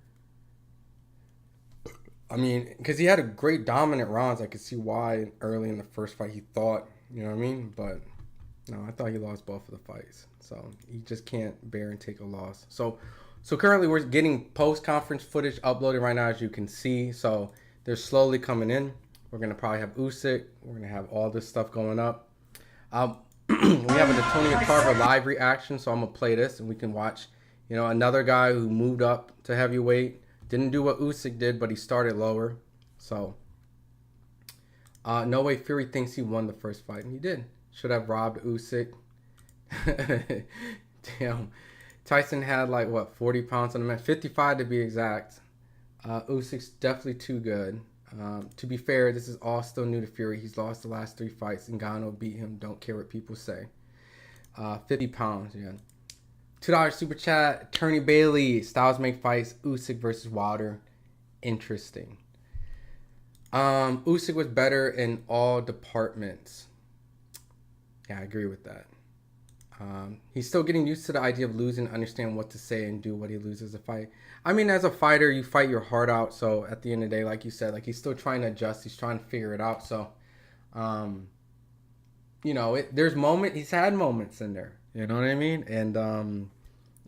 Speaker 2: I mean, because he had a great dominant rounds. I could see why early in the first fight he thought, you know what I mean? But no, I thought he lost both of the fights. So he just can't bear and take a loss. So currently we're getting post-conference footage uploaded right now, as you can see. So they're slowly coming in. We're going to probably have Usyk. We're going to have all this stuff going up. We have an Antonio Tarver live reaction, so I'm going to play this and we can watch, another guy who moved up to heavyweight. Didn't do what Usyk did, but he started lower. So, no way Fury thinks he won the first fight, and he did. Should have robbed Usyk. Damn. Tyson had 40 pounds on the man, 55 to be exact. Usyk's definitely too good. To be fair, this is all still new to Fury. He's lost the last 3 fights. Ngannou beat him. Don't care what people say. 50 pounds, yeah. $2 super chat. Turney Bailey. Styles make fights. Usyk versus Wilder. Interesting. Usyk was better in all departments. Yeah, I agree with that. He's still getting used to the idea of losing, understand what to say and do what he loses a fight. I mean, as a fighter, you fight your heart out. So at the end of the day, like you said, he's still trying to adjust. He's trying to figure it out. So, there's he's had moments in there. You know what I mean? And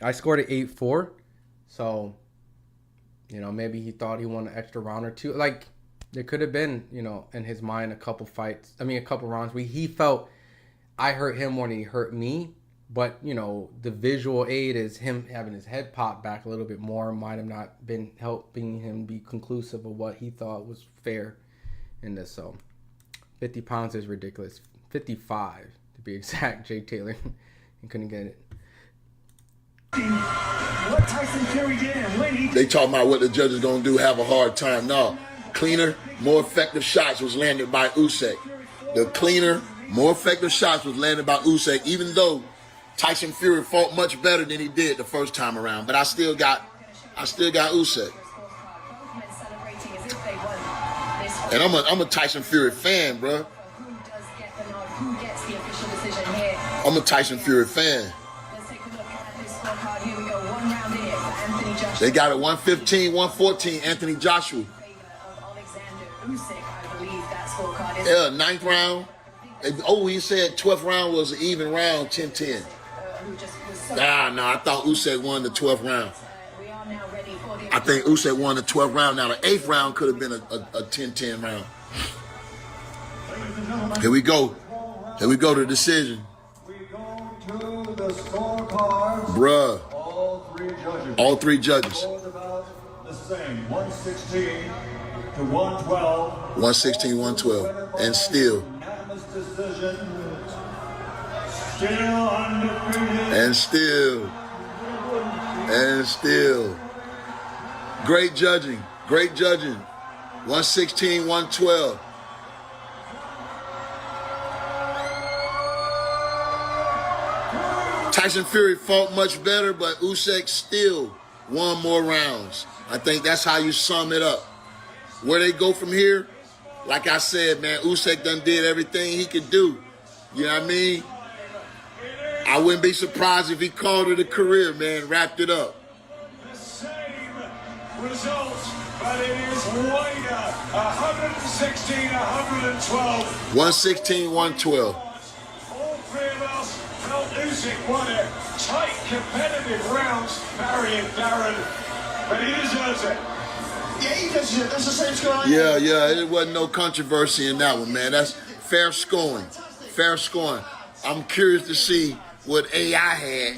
Speaker 2: I scored an 8-4. So, You know, maybe he thought he won an extra round or two. Like, there could have been, you know, in his mind a couple rounds where he felt I hurt him more than he hurt me. But, you know, the visual aid is him having his head popped back a little bit more might have not been helping him be conclusive of what he thought was fair in this. So 50 pounds is ridiculous. 55 to be exact. Jake Taylor. He couldn't get it.
Speaker 6: What Tyson Fury did and when he...
Speaker 7: They talking about what the judges gonna do, have a hard time. No, cleaner, more effective shots was landed by Usyk. The cleaner, more effective shots was landed by Usyk, even though Tyson Fury fought much better than he did the first time around. But I still got Usyk. And I'm a Tyson Fury fan, bro. I'm a Tyson Fury fan. They got it 115, 114, Anthony Joshua. Yeah, 9th round. Oh, he said 12th round was an even round, 10-10. No, I thought Usyk won the 12th round. I think Usyk won the 12th round. Now, the 8th round could have been a 10-10 round. Here we go. Here we go to the decision. Bruh. All three judges.
Speaker 6: The same, 116 to 112.
Speaker 7: 116, 112. And still.
Speaker 6: Unanimous decision. Still undefeated.
Speaker 7: And still. Great judging. 116, 112. Tyson Fury fought much better, but Usyk still won more rounds. I think that's how you sum it up. Where they go from here, like I said, man, Usyk done did everything he could do. You know what I mean? I wouldn't be surprised if he called it a career, man, wrapped it up.
Speaker 6: The same result, but it is wider. 116, 112.
Speaker 7: 116, 112.
Speaker 6: All three of us felt Usyk won it. Tight, competitive rounds, Barry and Darren, but he deserves it. Yeah, he does it. That's the same score.
Speaker 7: Yeah, it wasn't no controversy in that one, man. That's fair scoring. Fair scoring. I'm curious to see what AI had.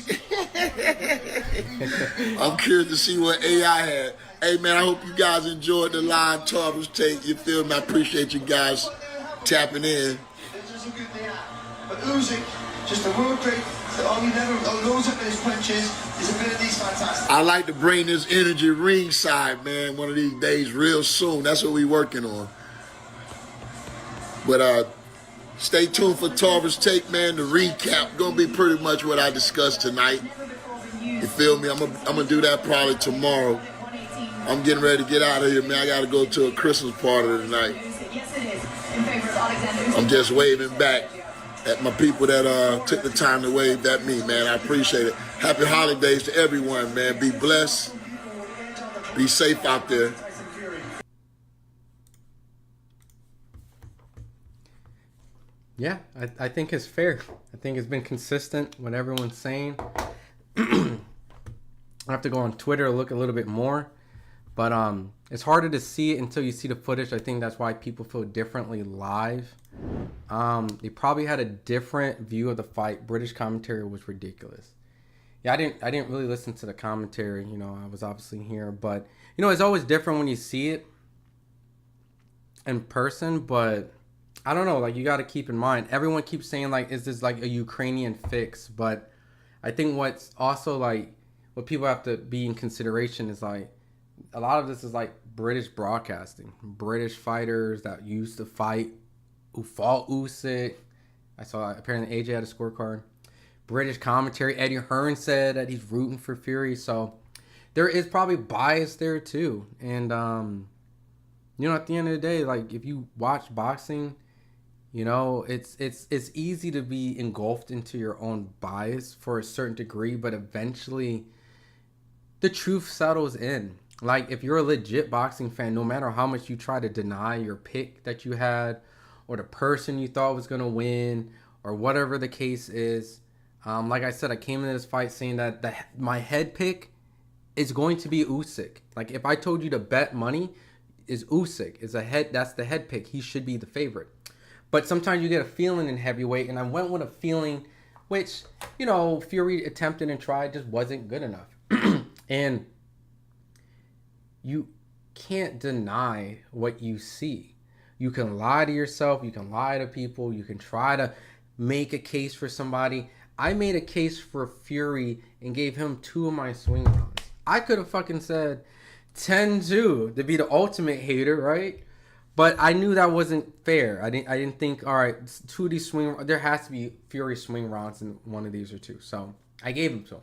Speaker 7: I'm curious to see what AI had. Hey, man, I hope you guys enjoyed the live Tarver's Take. You feel me? I appreciate you guys tapping in.
Speaker 6: But Usyk, just a world great. He never loads up in his punches. His ability's fantastic.
Speaker 7: I like to bring this energy ringside, man, one of these days real soon. That's what we working on. But stay tuned for Tarver's Take, man. The recap gonna be pretty much what I discussed tonight. You feel me? I'm gonna do that probably tomorrow. I'm getting ready to get out of here, man. I gotta go to a Christmas party tonight. I'm just waving back at my people that took the time to wave at me, man. I appreciate it. Happy holidays to everyone, man. Be blessed. Be safe out there.
Speaker 2: Yeah, I think it's fair. I think it's been consistent what everyone's saying. I have to go on Twitter to look a little bit more. But it's harder to see it until you see the footage. I think that's why people feel differently live. They probably had a different view of the fight. British commentary was ridiculous. Yeah, I didn't really listen to the commentary. You know, I was obviously here, but you know, it's always different when you see it in person. But I don't know. Like, you got to keep in mind, everyone keeps saying like, is this like a Ukrainian fix? But I think what's also like what people have to be in consideration is like, a lot of this is like British broadcasting. British fighters that used to fight, who fought Usyk. I saw apparently AJ had a scorecard. British commentary. Eddie Hearn said that he's rooting for Fury. So there is probably bias there too. And, you know, at the end of the day, like if you watch boxing, you know, it's easy to be engulfed into your own bias for a certain degree. But eventually the truth settles in. Like, if you're a legit boxing fan, no matter how much you try to deny your pick that you had or the person you thought was going to win or whatever the case is, like I said, I came into this fight saying that my head pick it's going to be Usyk. Like, if I told you to bet money, is Usyk. Is a head. That's the head pick. He should be the favorite. But sometimes you get a feeling in heavyweight, and I went with a feeling, which, you know, Fury attempted and tried, just wasn't good enough. And you can't deny what you see. You can lie to yourself. You can lie to people. You can try to make a case for somebody. I made a case for Fury and gave him 2 of my swing rounds. I could have fucking said 10-2 to be the ultimate hater, right? But I knew that wasn't fair. I didn't think, all right, 2 of these swing, there has to be Fury swing rounds in one of these or 2. So I gave them to him.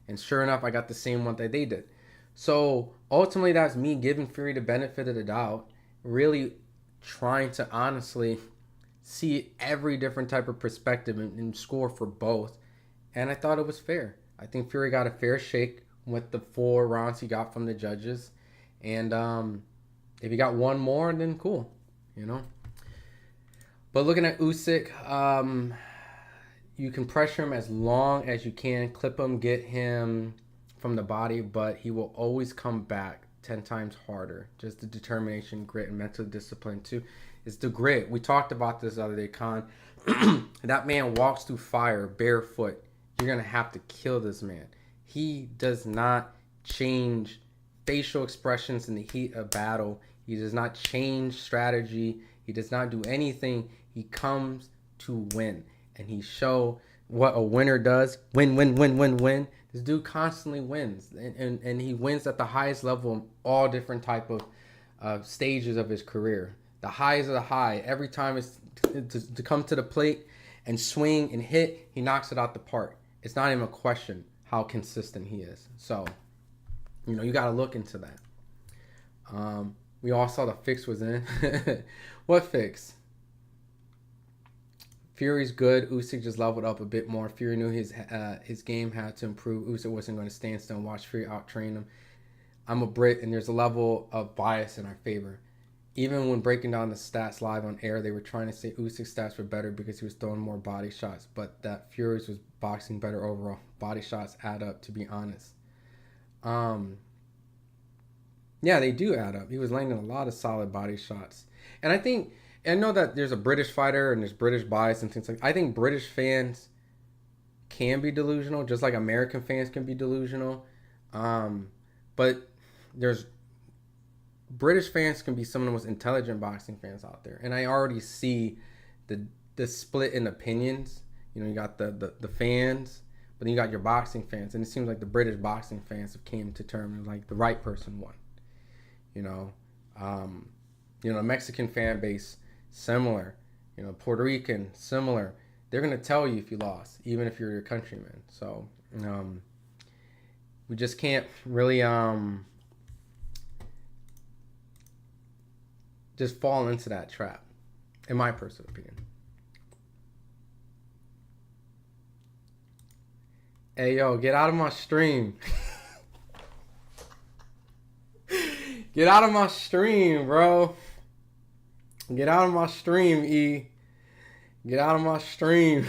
Speaker 2: And sure enough, I got the same one that they did. So ultimately, that's me giving Fury the benefit of the doubt, really trying to honestly see every different type of perspective and score for both. And I thought it was fair. I think Fury got a fair shake with the 4 rounds he got from the judges. And if he got one more, then cool, you know. But looking at Usyk, you can pressure him as long as you can, clip him, get him from the body, but he will always come back 10 times harder. Just the determination, grit, and mental discipline too. It's the grit. We talked about this the other day, Khan. That man walks through fire barefoot. You're going to have to kill this man. He does not change facial expressions in the heat of battle. He does not change strategy. He does not do anything. He comes to win. And he show what a winner does. Win, win, win, win, win. This dude constantly wins. And he wins at the highest level in all different type of stages of his career. The highs of the high. Every time it's to come to the plate and swing and hit, he knocks it out the park. It's not even a question how consistent he is. So, you know, you got to look into that. We all saw the fix was in. What fix? Fury's good. Usyk just leveled up a bit more. Fury knew his game had to improve. Usyk wasn't going to stand still and watch Fury out-train him. I'm a Brit, and there's a level of bias in our favor. Even when breaking down the stats live on air, they were trying to say Usyk's stats were better because he was throwing more body shots, but that Fury's was boxing better overall. Body shots add up, to be honest. Yeah, they do add up. He was landing a lot of solid body shots. And I know that there's a British fighter and there's British bias and things like that. I think British fans can be delusional, just like American fans can be delusional. But there's British fans can be some of the most intelligent boxing fans out there. And I already see the split in opinions. You know, you got the fans, but then you got your boxing fans. And it seems like the British boxing fans have came to terms like the right person won. You know, the Mexican fan base, similar. You know, Puerto Rican, similar. They're going to tell you if you lost, even if you're your countryman. So, we just can't really just fall into that trap, in my personal opinion. Hey, yo, get out of my stream. Get out of my stream, bro. Get out of my stream, E. Get out of my stream.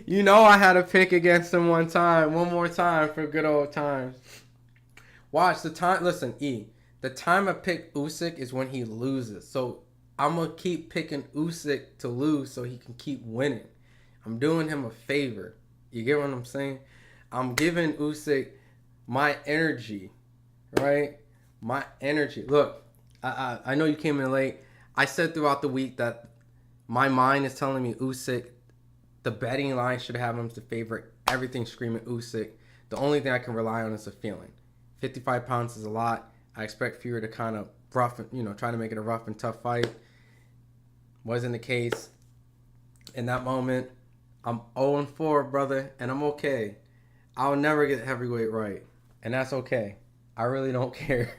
Speaker 2: You know I had a pick against him one more time for good old times. Watch the time. Listen, E. The time I pick Usyk is when he loses. So I'm going to keep picking Usyk to lose so he can keep winning. I'm doing him a favor. You get what I'm saying? I'm giving Usyk my energy, right? My energy. Look, I know you came in late. I said throughout the week that my mind is telling me Usyk, the betting line should have him as the favorite. Everything screaming Usyk. The only thing I can rely on is a feeling. 55 pounds is a lot. I expect Fury to kind of try to make it a rough and tough fight. Wasn't the case. In that moment, I'm 0-4, brother, and I'm okay. I'll never get heavyweight right, and that's okay. I really don't care.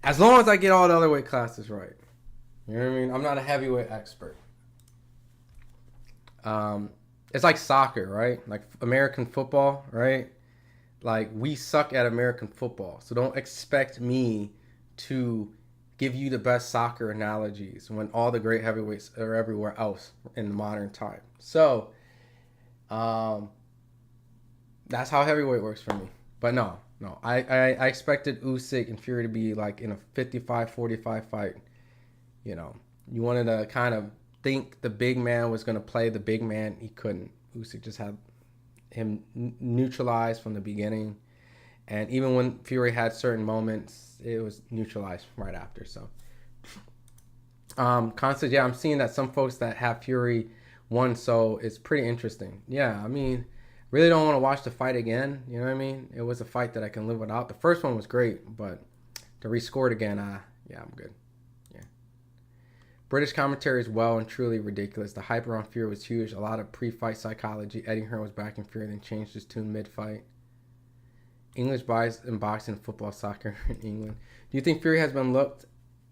Speaker 2: As long as I get all the other weight classes right. You know what I mean? I'm not a heavyweight expert. It's like soccer, right? Like American football, right? Like, we suck at American football, so don't expect me to give you the best soccer analogies when all the great heavyweights are everywhere else in the modern time. So, That's how heavyweight works for me. But no. I expected Usyk and Fury to be like in a 55-45 fight. You know, you wanted to kind of think the big man was going to play the big man. He couldn't. Usyk just had him neutralized from the beginning. And even when Fury had certain moments, it was neutralized right after. So, Constant, yeah, I'm seeing that some folks that have Fury won, so it's pretty interesting. Yeah, I mean, really don't want to watch the fight again. You know what I mean? It was a fight that I can live without. The first one was great, but to rescore it again, yeah, I'm good. Yeah. British commentary is well and truly ridiculous. The hype around Fury was huge. A lot of pre-fight psychology. Eddie Hearn was backing Fury, then changed his tune mid-fight. English bias in boxing, football, soccer in England. Do you think Fury has been looked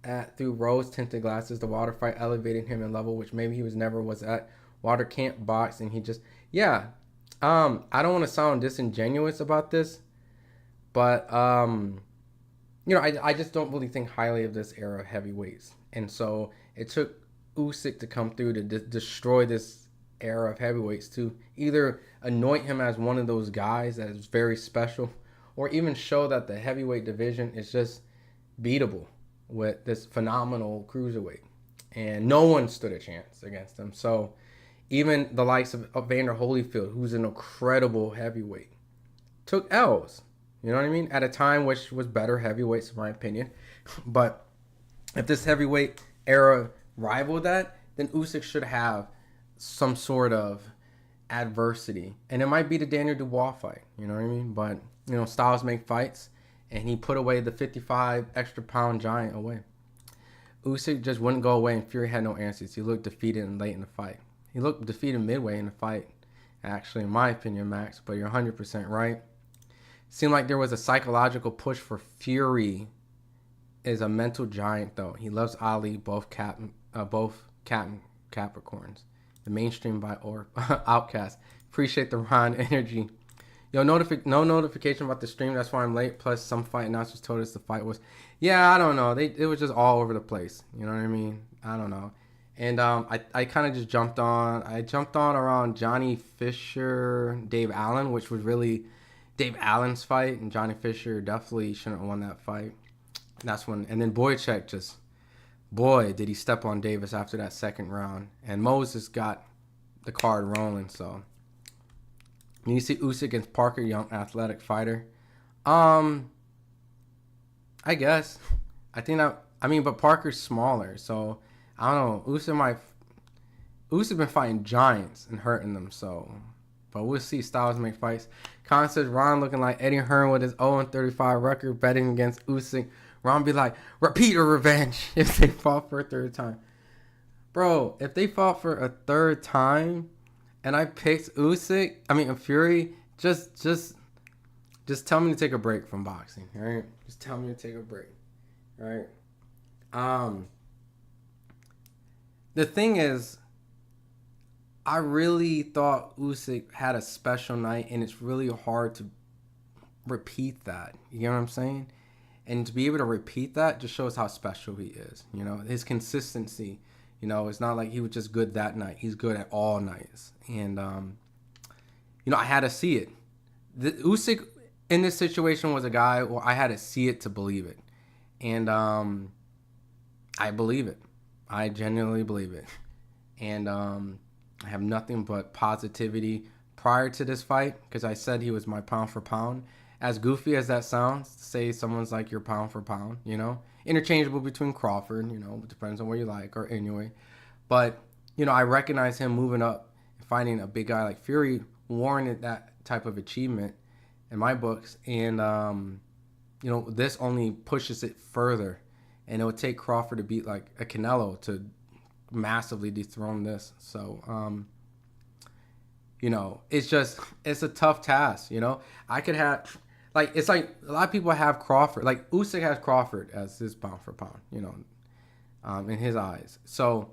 Speaker 2: at through rose-tinted glasses? The Wilder fight elevated him in level, which maybe he never was at. Wilder can't box, and he just... Yeah. I don't want to sound disingenuous about this, but, you know, I just don't really think highly of this era of heavyweights. And so it took Usyk to come through to destroy this era of heavyweights to either anoint him as one of those guys that is very special, or even show that the heavyweight division is just beatable with this phenomenal cruiserweight. And no one stood a chance against him. So even the likes of Evander Holyfield, who's an incredible heavyweight, took L's. You know what I mean? At a time which was better heavyweights, in my opinion. But if this heavyweight era rivaled that, then Usyk should have some sort of adversity. And it might be the Daniel Dubois fight. You know what I mean? But, you know, styles make fights. And he put away the 55 extra pound giant away. Usyk just wouldn't go away, and Fury had no answers. He looked defeated and late in the fight. He looked defeated midway in the fight, actually, in my opinion, Max. But you're 100% right. Seemed like there was a psychological push for Fury. Is a mental giant, though. He loves Ali, both Capricorns. The mainstream by or Outcast. Appreciate the Ron energy. Yo, no notification about the stream. That's why I'm late. Plus, some fight announcers told us the fight was... Yeah, I don't know. It was just all over the place. You know what I mean? I don't know. And I kind of just jumped on. I jumped on around Johnny Fisher, Dave Allen, which was really Dave Allen's fight. And Johnny Fisher definitely shouldn't have won that fight. That's when... And then Boychuk just... Boy, did he step on Davis after that second round. And Moses got the card rolling, so... You see Usyk against Parker, young athletic fighter. I guess. But Parker's smaller, so I don't know. Usyk been fighting giants and hurting them, so. But we'll see. Styles make fights. Khan says Ron looking like Eddie Hearn with his 0-35 record betting against Usyk. Ron be like, repeat or revenge if they fought for a third time. Bro, if they fought for a third time... And I picked Fury. Just tell me to take a break from boxing, all right? Just tell me to take a break, all right? The thing is, I really thought Usyk had a special night, and it's really hard to repeat that. You know what I'm saying? And to be able to repeat that just shows how special he is. You know, his consistency. You know, it's not like he was just good that night. He's good at all nights. And, you know, I had to see it. The Usyk in this situation was a guy where I had to see it to believe it. And I believe it. I genuinely believe it. And I have nothing but positivity prior to this fight because I said he was my pound for pound. As goofy as that sounds, to say someone's like your pound for pound, you know. Interchangeable between Crawford, you know, it depends on what you like, or anyway. But, you know, I recognize him moving up and fighting a big guy like Fury warranted that type of achievement in my books. And, you know, this only pushes it further. And it would take Crawford to beat like a Canelo to massively dethrone this. So, you know, it's a tough task, you know. I could have... Like, it's like a lot of people have Crawford. Like, Usyk has Crawford as his pound for pound, you know, in his eyes. So,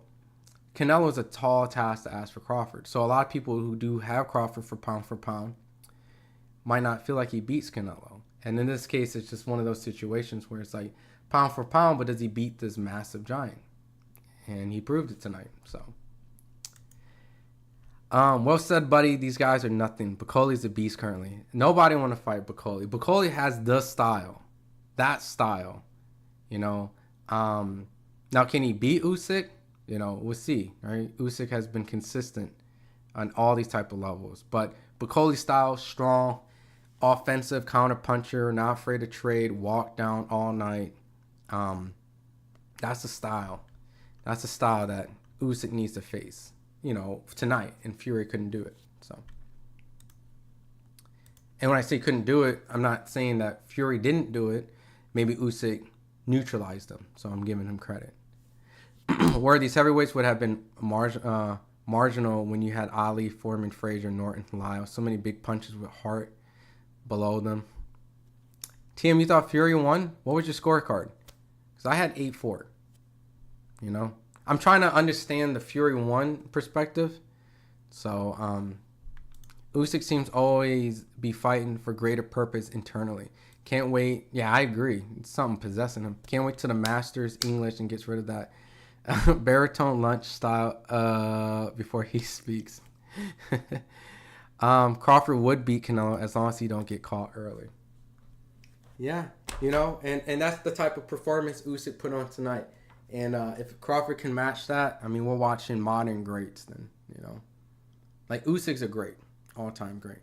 Speaker 2: Canelo's a tall task to ask for Crawford. So, a lot of people who do have Crawford for pound might not feel like he beats Canelo. And in this case, it's just one of those situations where it's like pound for pound, but does he beat this massive giant? And he proved it tonight. So, Well said, buddy. These guys are nothing. Bacoli's a beast currently. Nobody want to fight Bacoli. Bacoli has the style. That style. You know. Now, can he beat Usyk? You know, we'll see. Right? Usyk has been consistent on all these type of levels. But Bacoli's style, strong, offensive counter puncher, not afraid to trade, walk down all night. That's the style. That's the style that Usyk needs to face, you know, tonight. And Fury couldn't do it. So, and when I say couldn't do it, I'm not saying that Fury didn't do it. Maybe Usyk neutralized him. So I'm giving him credit. Where these heavyweights would have been marginal when you had Ali, Foreman, Frazier, Norton, Lyle. So many big punches with heart below them. TM, you thought Fury won? What was your scorecard? Because I had 8-4. You know? I'm trying to understand the Fury 1 perspective. So, Usyk seems always be fighting for greater purpose internally. Can't wait. Yeah, I agree. It's something possessing him. Can't wait till the Masters English and gets rid of that baritone lunch style before he speaks. Crawford would beat Canelo as long as he don't get caught early. Yeah, you know, and that's the type of performance Usyk put on tonight. And if Crawford can match that, I mean, we're watching modern greats then, you know. Like, Usyk's a great, all-time great.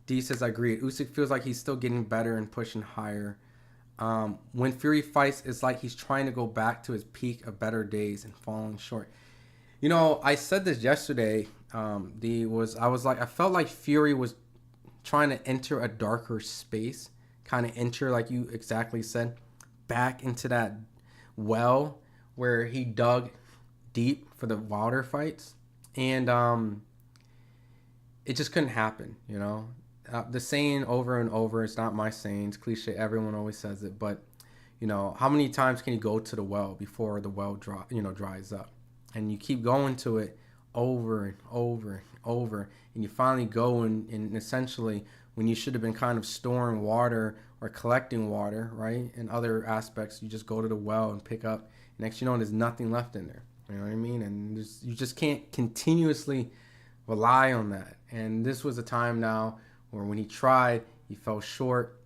Speaker 2: D says, I agree. Usyk feels like he's still getting better and pushing higher. When Fury fights, it's like he's trying to go back to his peak of better days and falling short. You know, I said this yesterday. I felt like Fury was trying to enter a darker space, kind of enter, like you exactly said, back into that well where he dug deep for the Wilder fights, and it just couldn't happen. You know, the saying over and over, it's not my saying, it's cliche, everyone always says it, but you know, how many times can you go to the well before the well dries up? And you keep going to it over and over and over, and you finally go and essentially, when you should have been kind of storing water or collecting water, right, in other aspects, you just go to the well and pick up. Next you know, there's nothing left in there. You know what I mean? And you just can't continuously rely on that. And this was a time now where when he tried, he fell short.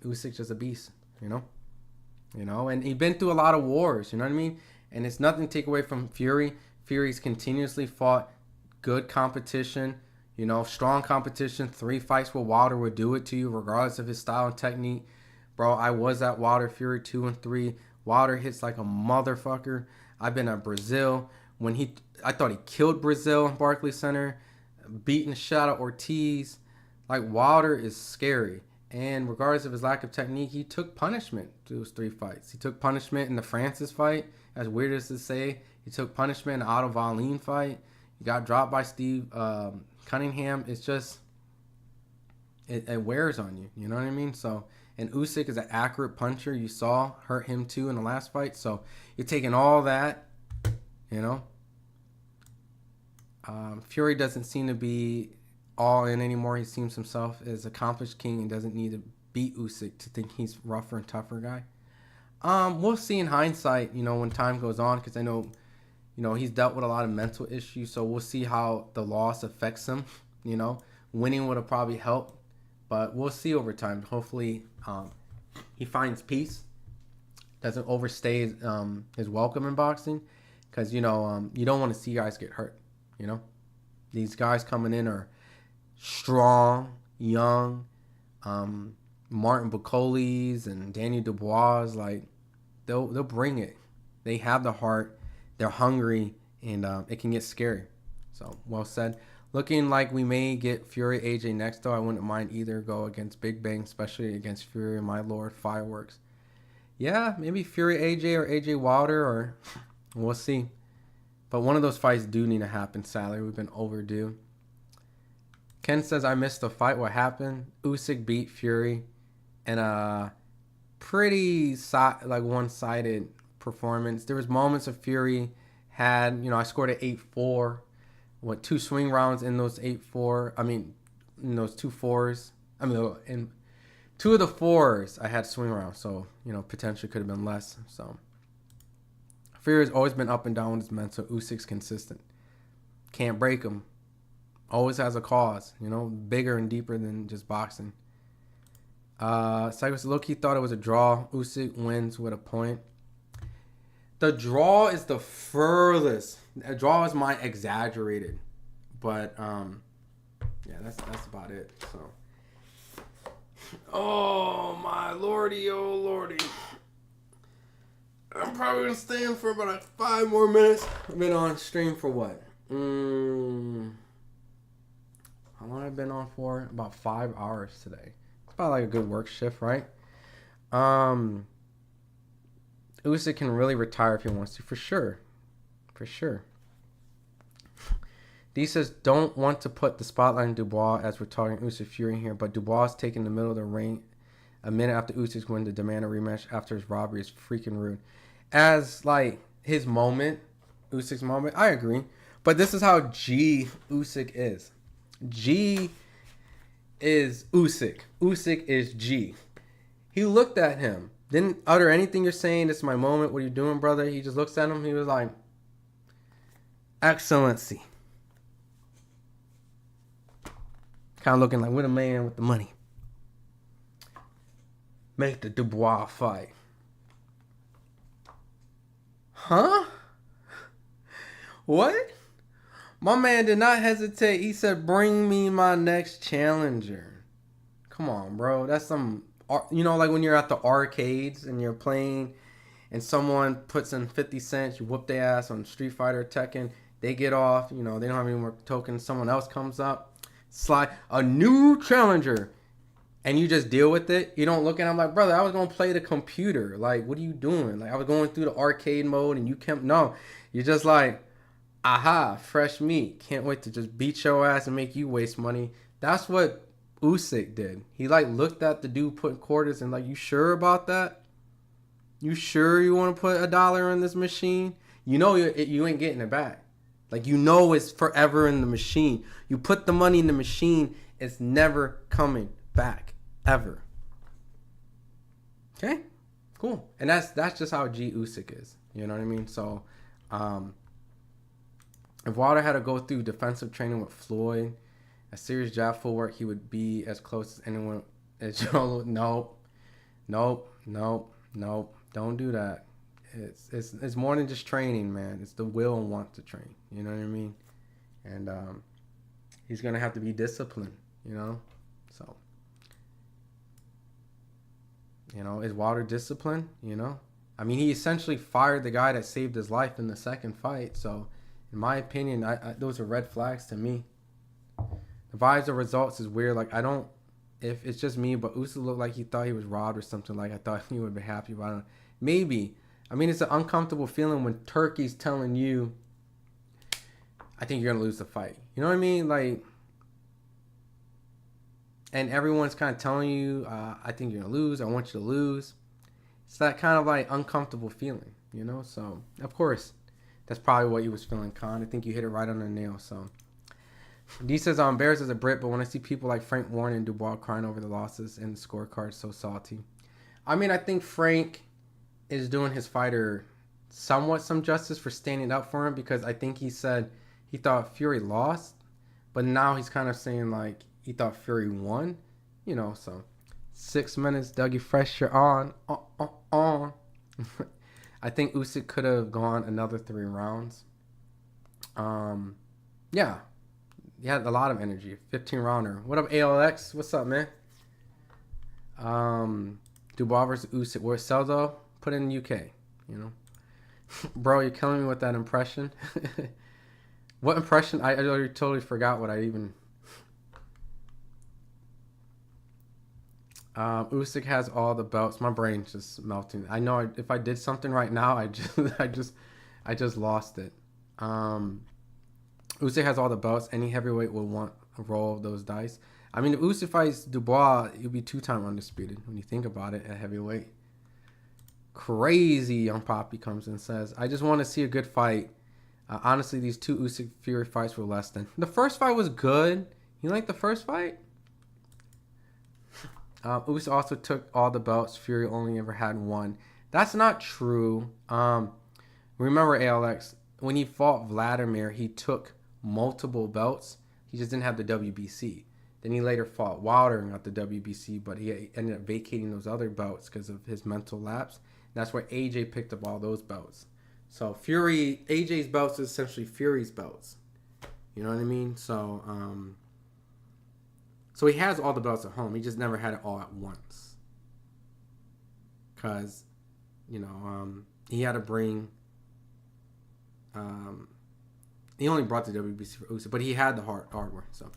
Speaker 2: Usyk's just a beast, you know? You know, and he's been through a lot of wars, you know what I mean? And it's nothing to take away from Fury. Fury's continuously fought good competition, you know, strong competition. 3 fights with Wilder would do it to you, regardless of his style and technique. Bro, I was at Wilder Fury 2 and 3. Wilder hits like a motherfucker. I've been at Brazil. I thought he killed Brazil in Barclays Center, beating the shit out of Ortiz. Like, Wilder is scary. And regardless of his lack of technique, he took punishment to those 3 fights. He took punishment in the Francis fight, as weird as to say. He took punishment in the Otto Wallin fight. He got dropped by Steve Cunningham. It's just, it wears on you. You know what I mean? So, and Usyk is an accurate puncher. You saw hurt him too in the last fight. So you're taking all that, you know. Fury doesn't seem to be all in anymore. He seems himself as accomplished king and doesn't need to beat Usyk to think he's rougher and tougher guy. We'll see in hindsight, you know, when time goes on, because I know, you know, he's dealt with a lot of mental issues. So we'll see how the loss affects him. You know, winning would have probably helped, but we'll see over time. Hopefully, he finds peace, doesn't overstay his welcome in boxing, because you know, you don't want to see guys get hurt. You know, these guys coming in are strong, young, Martin Bucoli's and Danny Dubois, like they'll bring it. They have the heart, they're hungry, and it can get scary. So well said. Looking like we may get Fury AJ next, though. I wouldn't mind either. Go against Big Bang, especially against Fury, my lord, fireworks. Yeah, maybe Fury AJ or AJ Wilder, or we'll see. But one of those fights do need to happen, sadly. We've been overdue. Ken says, I missed the fight. What happened? Usyk beat Fury in a pretty one-sided performance. There was moments of Fury had, you know, I scored an 8-4. 2 swing rounds in those 8-4. I mean, in those 2 4s. I mean, in 2 of the 4s, I had swing rounds. So, you know, potentially could have been less. So, Fury has always been up and down with his mental. Usyk's consistent. Can't break him. Always has a cause, you know, bigger and deeper than just boxing. Cypress Loki thought it was a draw. Usyk wins with a point. The draw is the furthest. A draw is my exaggerated, but yeah, that's about it. So, oh my lordy, oh lordy, I'm probably gonna stay in for about 5 more minutes. I've been on stream for what? How long have I been on for? About 5 hours today. It's about like a good work shift, right? Usyk can really retire if he wants to, for sure. For sure. D says, don't want to put the spotlight on Dubois as we're talking Usyk Fury here, but Dubois is taking the middle of the ring a minute after Usyk's win to demand a rematch after his robbery is freaking rude. As, like, his moment, Usyk's moment, I agree. But this is how G Usyk is. G is Usyk. Usyk is G. He looked at him. Didn't utter anything you're saying. This is my moment. What are you doing, brother? He just looks at him. He was like, Excellency. Kind of looking like, we're the man with the money. Make the Dubois fight. Huh? What? My man did not hesitate. He said, bring me my next challenger. Come on, bro. That's some, you know, like when you're at the arcades and you're playing and someone puts in 50 cents, you whoop their ass on Street Fighter, Tekken, they get off, you know, they don't have any more tokens, someone else comes up, slide, a new challenger, and you just deal with it. You don't look at them like, brother, I was going to play the computer. Like, what are you doing? Like, I was going through the arcade mode and you can't, no. You're just like, aha, fresh meat. Can't wait to just beat your ass and make you waste money. That's what Usyk did. He, like, looked at the dude putting quarters and, like, you sure about that? You sure you want to put $1 in this machine? You know you ain't getting it back. Like, you know it's forever in the machine. You put the money in the machine, it's never coming back. Ever. Okay? Cool. And that's just how G Usyk is. You know what I mean? So, if Wilder had to go through defensive training with Floyd, a serious jab footwork, he would be as close as anyone as Joe. Nope. Don't do that. It's more than just training, man. It's the will and want to train. You know what I mean? And he's gonna have to be disciplined. You know, so you know, is Wilder disciplined? You know, I mean, he essentially fired the guy that saved his life in the second fight. So, in my opinion, those are red flags to me. The vibes of results is weird. Like, I don't, if it's just me, but Usyk looked like he thought he was robbed or something. Like, I thought he would be happy about it. Maybe. I mean, it's an uncomfortable feeling when Turkey's telling you, I think you're going to lose the fight. You know what I mean? Like, and everyone's kind of telling you, I think you're going to lose. I want you to lose. It's that kind of like uncomfortable feeling, you know? So, of course, that's probably what he was feeling, Khan. I think you hit it right on the nail. So, D says, I'm embarrassed as a Brit, but when I see people like Frank Warren and Dubois crying over the losses and the scorecard, so salty. I mean, I think Frank is doing his fighter somewhat some justice for standing up for him, because I think he said he thought Fury lost, but now he's kind of saying like he thought Fury won, you know. So 6 minutes, Dougie Fresh, you're on. I think Usyk could have gone another 3 rounds. Yeah, he had a lot of energy. 15 rounder. What up, ALX? What's up, man? Dubois versus Usyk. Where's Celdo? Put in the UK, you know. Bro, you're killing me with that impression. What impression? I already totally forgot what I even... Usyk has all the belts. My brain's just melting. I know if I did something right now, I just lost it. Usyk has all the belts. Any heavyweight will want to roll those dice. I mean, if Usyk fights Dubois, he'll be 2-time undisputed when you think about it at heavyweight. Crazy Young Poppy comes and says, I just want to see a good fight. Honestly, these 2 Usyk Fury fights were less than. The first fight was good. You like the first fight? Usyk also took all the belts. Fury only ever had 1. That's not true. Remember, ALX, when he fought Vladimir, he took multiple belts. He just didn't have the WBC. Then he later fought Wilder and got the WBC, but he ended up vacating those other belts because of his mental lapse. And that's where AJ picked up all those belts. So AJ's belts is essentially Fury's belts. You know what I mean? So, so he has all the belts at home. He just never had it all at once. Because, he had to bring... he only brought the WBC for Usyk, but he had the hardware. So,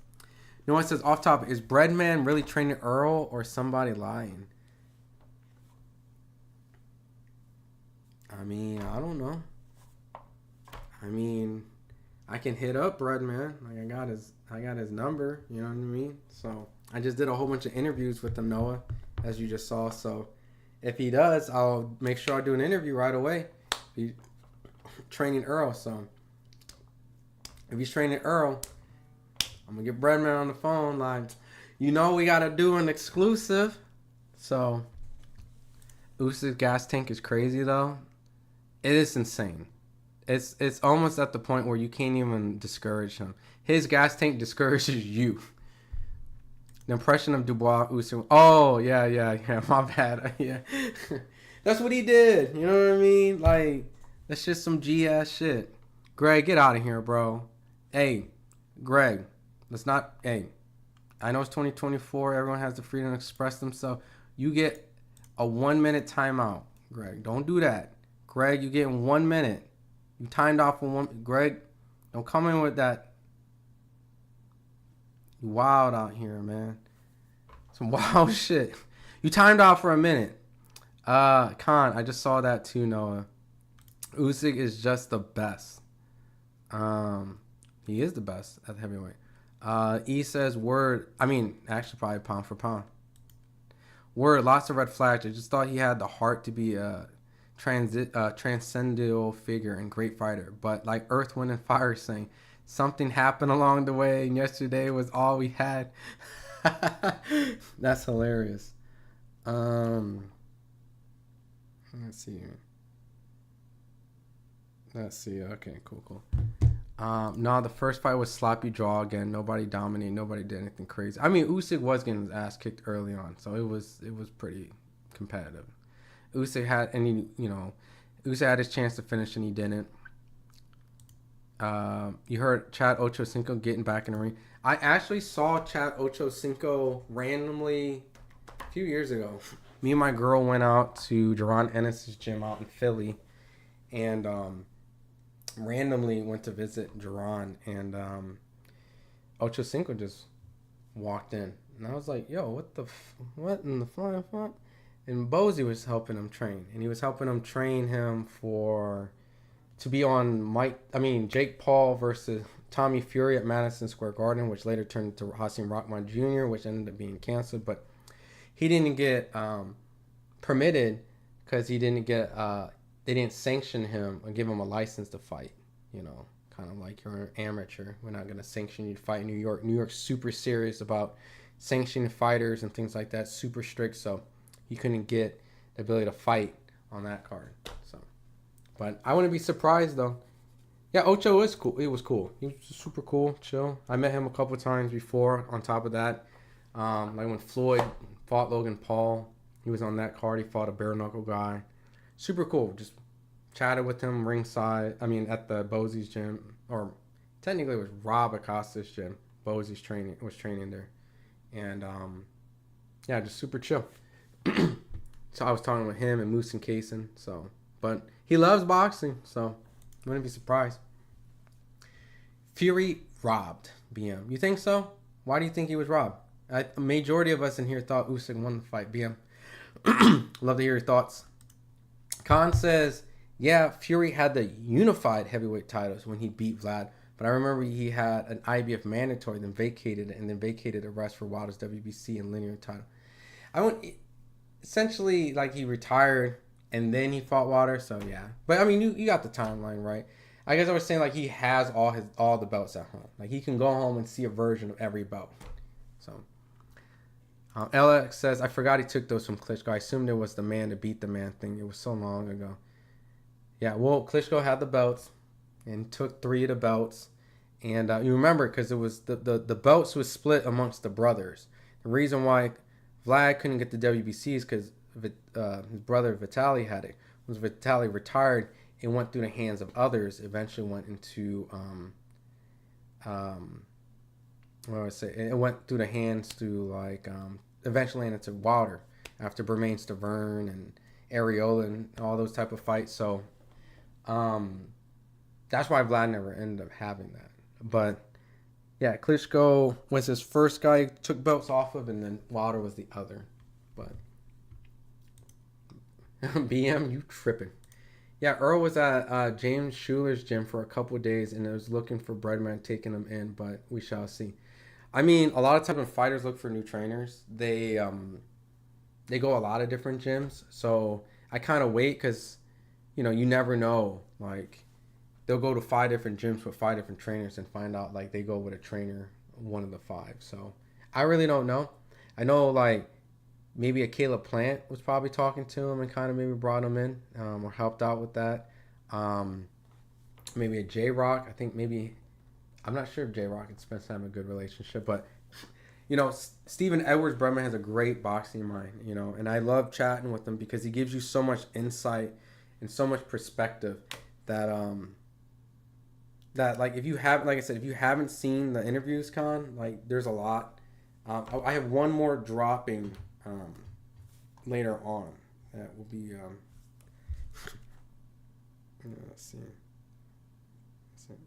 Speaker 2: no one says off topic. Is Breadman really training Earl or somebody lying? I mean, I don't know. I mean, I can hit up Breadman. Like I got his number. You know what I mean? So I just did a whole bunch of interviews with him, Noah, as you just saw. So if he does, I'll make sure I do an interview right away. He's training Earl, so if he's training Earl, I'm gonna get Breadman on the phone. Like, we gotta do an exclusive. So Usyk's gas tank is crazy though. It is insane. It's almost at the point where you can't even discourage him. His gas tank discourages you. The impression of Dubois Usyk. Oh yeah. My bad. Yeah, that's what he did. You know what I mean? Like, that's just some G ass shit. Greg, get out of here, bro. Hey, Greg, let's not. Hey, I know it's 2024. Everyone has the freedom to express themselves. You get a 1 minute timeout, Greg. Don't do that. Greg, you get 1 minute. You timed off for one. Greg, don't come in with that. You wild out here, man. Some wild shit. You timed off for a minute. Khan, I just saw that too, Noah. Usyk is just the best. He is the best at heavyweight. E says word. I mean, actually, probably pound for pound. Word. Lots of red flags. I just thought he had the heart to be a transcendental figure and great fighter. But like Earth, Wind, and Fire saying, something happened along the way, and yesterday was all we had. That's hilarious. Let's see. Okay, cool. No, the first fight was sloppy draw again. Nobody dominated. Nobody did anything crazy. I mean, Usyk was getting his ass kicked early on, so it was pretty competitive. Usyk had Usyk had his chance to finish and he didn't. You heard Chad Ochocinco getting back in the ring. I actually saw Chad Ochocinco randomly a few years ago. Me and my girl went out to Jerron Ennis' gym out in Philly, and randomly went to visit Jerron, and Ochocinco just walked in, and I was like, "Yo, what in the flying fuck?" And Bozy was helping him train, and he was helping him train him to be on Jake Paul versus Tommy Fury at Madison Square Garden, which later turned into Hasim Rahman Jr., which ended up being canceled. But he didn't get permitted because he didn't get they didn't sanction him and give him a license to fight. Kind of like you're an amateur. We're not going to sanction you to fight in New York. New York's super serious about sanctioning fighters and things like that, super strict. So he couldn't get the ability to fight on that card. So, but I wouldn't be surprised though. Yeah, Ocho is cool. It was cool. He was super cool, chill. I met him a couple times before. On top of that, like when Floyd fought Logan Paul, he was on that card. He fought a bare knuckle guy. Super cool. Just chatted with him ringside. At the Bozy's gym, or technically it was Rob Acosta's gym. Bozy's was training there, and just super chill. So I was talking with him and Moose and Kaysen. So, but he loves boxing, so wouldn't be surprised. Fury robbed BM. You think so? Why do you think he was robbed? A majority of us in here thought Usyk won the fight. BM. Love to hear your thoughts. Khan says, yeah, Fury had the unified heavyweight titles when he beat Vlad, but I remember he had an IBF mandatory, then vacated it, and then vacated the rest for Wilder's WBC and linear title. Essentially, like, he retired and then he fought Wilder, so yeah. But you got the timeline right. I guess I was saying, like, he has all the belts at home. Like, he can go home and see a version of every belt. So, Alex says, I forgot he took those from Klitschko. I assumed it was the man to beat the man thing. It was so long ago. Yeah, well, Klitschko had the belts and took 3 of the belts. And you remember, because it was the belts was split amongst the brothers. The reason why Vlad couldn't get the WBC is because his brother Vitaly had it. Once Vitaly retired, it went through the hands of others. Eventually went into what do I say? It went through the hands to eventually ended to Wilder after Bermain Stavern and Areola and all those type of fights. So that's why Vlad never ended up having that. But yeah, Klitschko was his first guy he took belts off of, and then Wilder was the other. But BM, you tripping. Yeah, Earl was at James Schuler's gym for a couple of days, and was looking for Breadman taking him in, but we shall see. I mean, a lot of times when fighters look for new trainers, they go a lot of different gyms. So I kind of wait because, you never know. Like, they'll go to 5 different gyms with 5 different trainers and find out, like, they go with a trainer, one of the 5. So I really don't know. I know, like, maybe a Caleb Plant was probably talking to him and kind of maybe brought him in or helped out with that. Maybe a J-Rock. I think maybe... I'm not sure if J-Rock and Spencer have a good relationship, but, Stephen Edwards Bremen has a great boxing mind, and I love chatting with him because he gives you so much insight and so much perspective that, like, if you have, like I said, if you haven't seen the interviews, like, there's a lot. I have one more dropping later on that will be, let's see. Okay.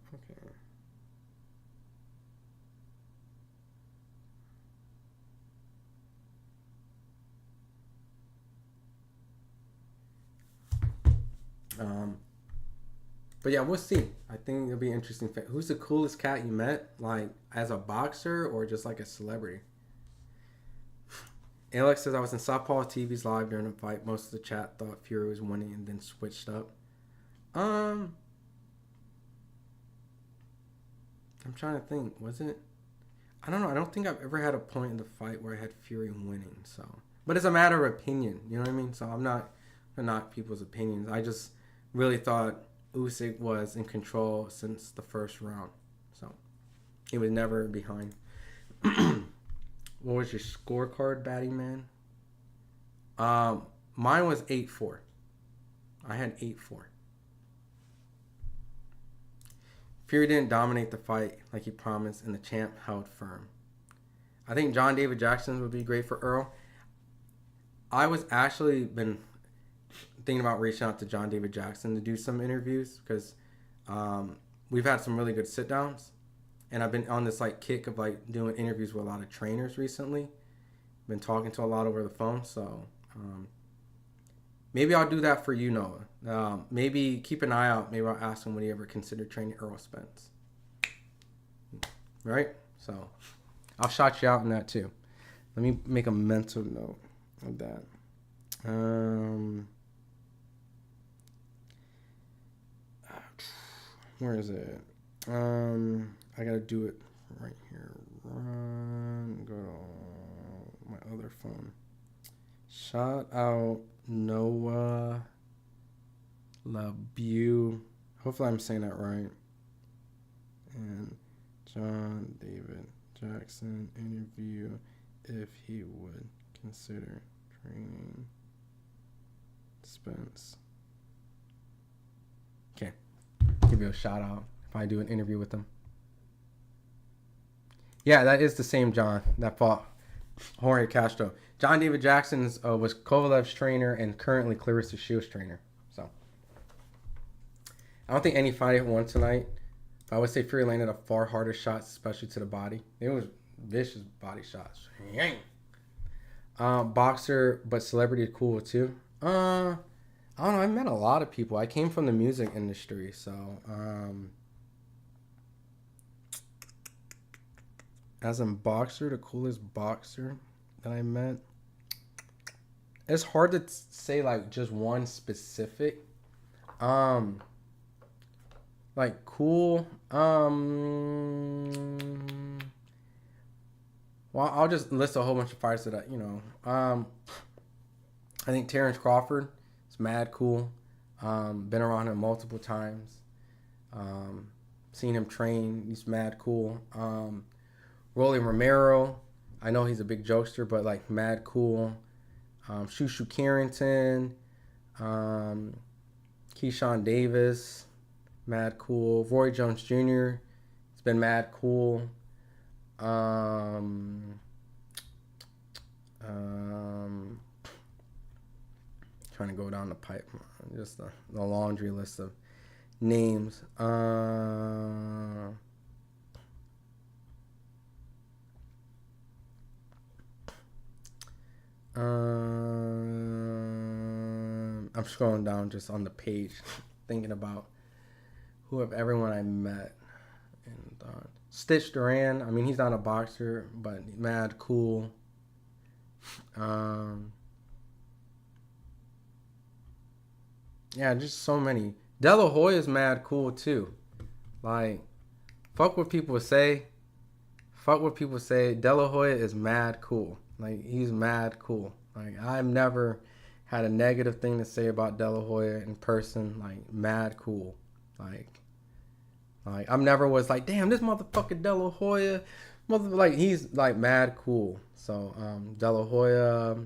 Speaker 2: But yeah, we'll see. I think it'll be interesting. Who's the coolest cat you met, like as a boxer or just like a celebrity? Alex says, I was in Southpaw TV's live during the fight. Most of the chat thought Fury was winning and then switched up. I'm trying to think. Was it? I don't know. I don't think I've ever had a point in the fight where I had Fury winning. So, but it's a matter of opinion. You know what I mean? So I'm not gonna knock people's opinions. I just really thought Usyk was in control since the first round. So he was never behind. What was your scorecard, Batty Man? Mine was 8-4. I had 8-4. Fury didn't dominate the fight like he promised, and the champ held firm. I think John David Jackson would be great for Earl. I was actually been thinking about reaching out to John David Jackson to do some interviews because we've had some really good sit downs, and I've been on this like kick of like doing interviews with a lot of trainers recently. Been talking to a lot over the phone, so maybe I'll do that for you, Noah. Maybe keep an eye out. Maybe I'll ask him would he ever consider training Earl Spence. Right? So I'll shout you out in that too. Let me make a mental note of that. Where is it? I gotta do it right here. Go to my other phone. Shout out Noah LaBeau. Hopefully I'm saying that right. And John David Jackson interview if he would consider training Spence. Okay. Give you a shout out if I do an interview with them. Yeah, that is the same John that fought Jorge Castro. John David Jackson was Kovalev's trainer and currently Clarissa Shields' trainer. So I don't think any fight won tonight. But I would say Fury landed a far harder shots, especially to the body. It was vicious body shots. Boxer, but celebrity cool too. I don't know. I met a lot of people. I came from the music industry, so as a boxer, the coolest boxer that I met. It's hard to say like just one specific. Like cool. Well, I'll just list a whole bunch of fighters that I think Terrence Crawford is mad cool. Been around him multiple times. Seen him train. He's mad cool. Rolly Romero. I know he's a big jokester, but like mad cool. Shushu Carrington. Keyshawn Davis. Mad cool. Roy Jones Jr. It's been mad cool. Trying to go down the pipe. Just the laundry list of names. I'm scrolling down just on the page, thinking about everyone I met. And Stitch Duran. I mean, he's not a boxer, but mad cool. Yeah, just so many. De La Hoya's mad cool too. Like, fuck what people say. Fuck what people say. De La Hoya is mad cool. Like, he's mad cool. Like, I've never had a negative thing to say about De La Hoya in person. Like, mad cool. Like I never was like, damn, this motherfucker De La Hoya, like, he's like mad cool. So De La Hoya,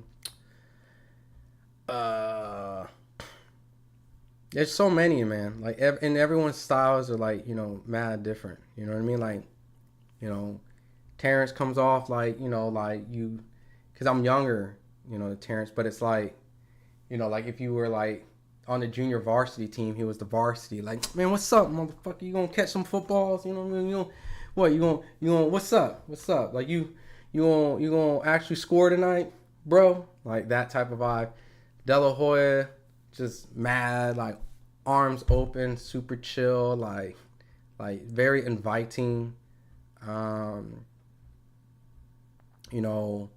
Speaker 2: there's so many, man. Like, and everyone's styles are like, you know, mad different. You know what I mean? Like, you know, Terrence comes off like, you know, like you, because I'm younger, you know, Terrence, but it's like, you know, like if you were like on the junior varsity team, he was the varsity. Like, man, what's up, motherfucker? You gonna catch some footballs? You know what I mean? You gonna what's up? What's up? Like, you gonna actually score tonight, bro? Like that type of vibe. De La Hoya, just mad, like arms open, super chill, like very inviting. You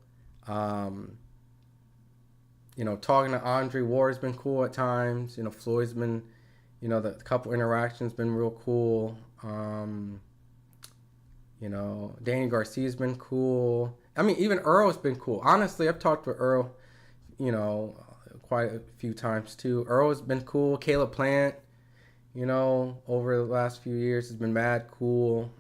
Speaker 2: know, talking to Andre Ward's been cool at times. You know, Floyd's been, you know, the couple interactions been real cool. You know, Danny Garcia's been cool. I mean, even Earl's been cool. Honestly, I've talked with Earl, you know, quite a few times too. Earl's been cool. Caleb Plant, you know, over the last few years has been mad cool.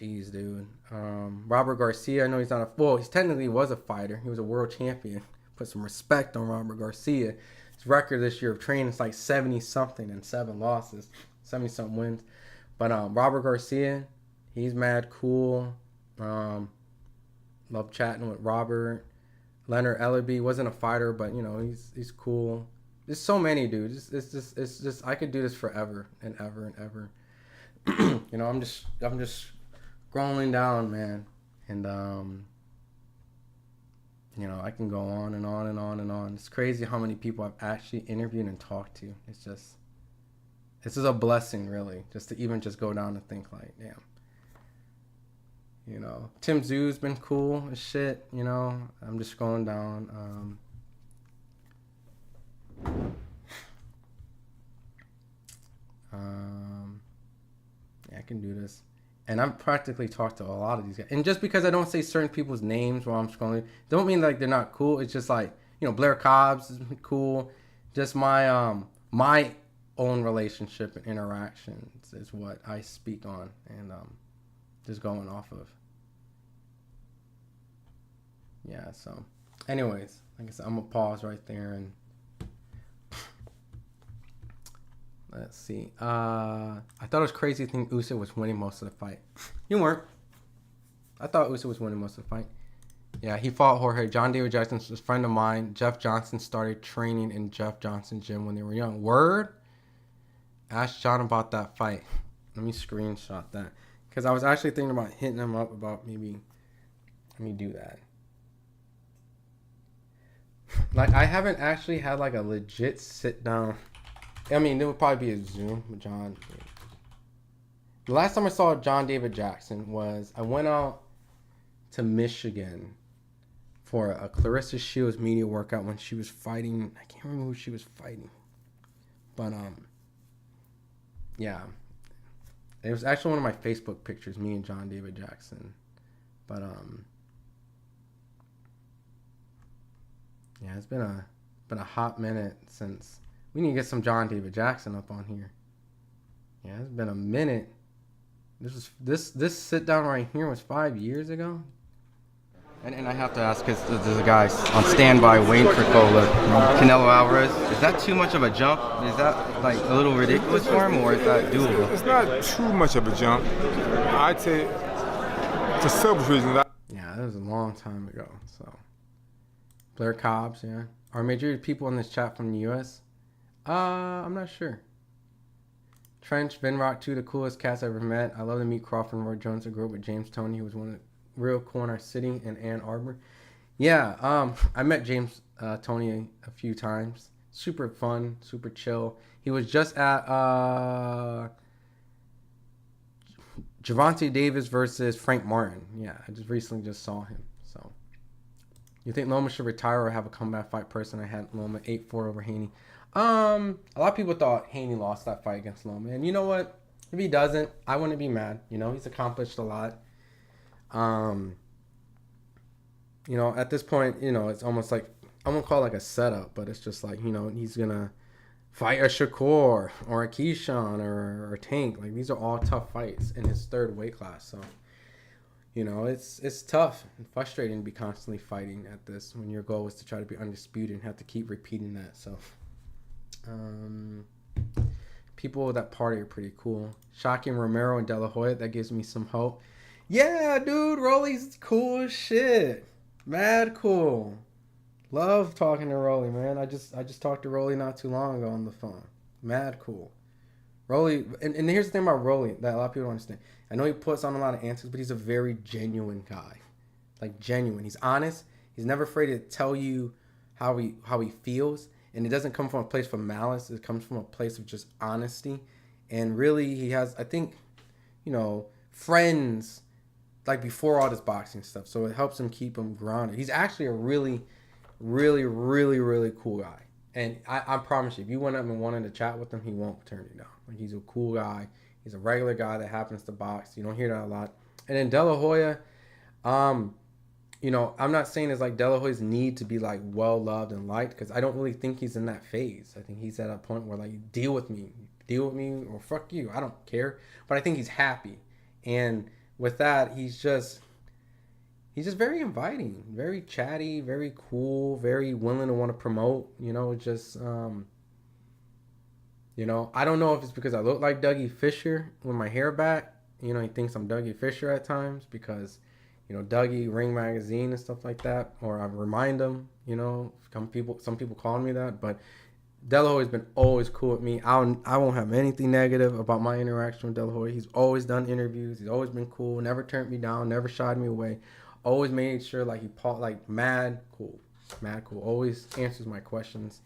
Speaker 2: Jeez, dude. Robert Garcia, I know he's not he technically was a fighter. He was a world champion. Put some respect on Robert Garcia. His record this year of training is like 70-something and 7 losses. 70-something wins. But Robert Garcia, he's mad cool. Love chatting with Robert. Leonard Ellerby wasn't a fighter, but, you know, he's cool. There's so many, dude. It's just I could do this forever and ever and ever. You know, I'm just scrolling down, man, and you know, I can go on and on and on and on. It's crazy how many people I've actually interviewed and talked to. It's just a blessing, really, just to even just go down and think like, damn. You know, Tim Zoo's been cool as shit. You know, I'm just scrolling down. Yeah, I can do this. And I've practically talked to a lot of these guys. And just because I don't say certain people's names while I'm scrolling, don't mean like they're not cool. It's just like, you know, Blair Cobbs is cool. Just my my own relationship and interactions is what I speak on and just going off of. Yeah, so anyways, like I said, I'm gonna pause right there and let's see. I thought it was crazy to think Usyk was winning most of the fight. You weren't. I thought Usyk was winning most of the fight. Yeah, he fought Jorge. John David Jackson was a friend of mine. Jeff Johnson started training in Jeff Johnson's gym when they were young. Word? Ask John about that fight. Let me screenshot that. Because I was actually thinking about hitting him up about maybe... Let me do that. Like, I haven't actually had like a legit sit down... I mean, there would probably be a Zoom with John. The last time I saw John David Jackson was I went out to Michigan for a Clarissa Shields media workout when she was fighting. I can't remember who she was fighting. But, yeah. It was actually one of my Facebook pictures, me and John David Jackson. But, yeah, it's been a hot minute since... We need to get some John David Jackson up on here. Yeah, it's been a minute. This sit down right here was 5 years ago. And I have to ask, because there's a guy on standby waiting for Cola, Canelo Alvarez. Is that too much of a jump? Is that like a little ridiculous for him, or is that doable?
Speaker 8: It's not too much of a jump. I'd say for several reasons.
Speaker 2: Yeah, that was a long time ago. So Blair Cobbs, yeah. Are majority of people in this chat from the U.S.? I'm not sure. Trench, Vinrock, two of the coolest cats I ever met. I love to meet Crawford and Roy Jones. I grew up with James Toney. He was one of the real cool in our city in Ann Arbor. Yeah, I met James Toney a few times. Super fun, super chill. He was just at Gervonta Davis versus Frank Martin. Yeah, I just recently saw him. So, you think Loma should retire or have a comeback fight? Personally, I had Loma 8-4 over Haney. A lot of people thought Haney lost that fight against Loma, and you know what? If he doesn't, I wouldn't be mad. You know, he's accomplished a lot. You know, at this point, you know, it's almost like, I won't call it like a setup, but it's just like, you know, he's gonna fight a Shakur or a Keyshawn or a Tank. Like, these are all tough fights in his third weight class. So, you know, it's tough and frustrating to be constantly fighting at this when your goal is to try to be undisputed and have to keep repeating that. So, people that party are pretty cool. Shocking Romero and De La Hoya, that gives me some hope. Yeah, dude, Rolly's cool as shit. Mad cool. Love talking to Rolly, man. I just talked to Rolly not too long ago on the phone. Mad cool. Rolly, and here's the thing about Rolly that a lot of people don't understand. I know he puts on a lot of answers, but he's a very genuine guy. Like, genuine. He's honest. He's never afraid to tell you how he feels. And it doesn't come from a place of malice. It comes from a place of just honesty. And really, he has, I think, you know, friends like before all this boxing stuff. So it helps him keep him grounded. He's actually a really, really, really, really cool guy. And I promise you, if you went up and wanted to chat with him, he won't turn you down. Like, he's a cool guy. He's a regular guy that happens to box. You don't hear that a lot. And then De La Hoya, you know, I'm not saying it's like De La Hoya's need to be like well loved and liked, because I don't really think he's in that phase. I think he's at a point where, like, deal with me or fuck you. I don't care. But I think he's happy. And with that, he's just very inviting, very chatty, very cool, very willing to want to promote, you know, just, you know, I don't know if it's because I look like Dougie Fisher with my hair back. You know, he thinks I'm Dougie Fisher at times because, you know, Dougie, Ring Magazine and stuff like that, or I remind him, you know, some people calling me that, but De La Hoya's been always cool with me. I won't have anything negative about my interaction with De La Hoya. He's always done interviews. He's always been cool. Never turned me down. Never shied me away. Always made sure mad cool. Always answers my questions.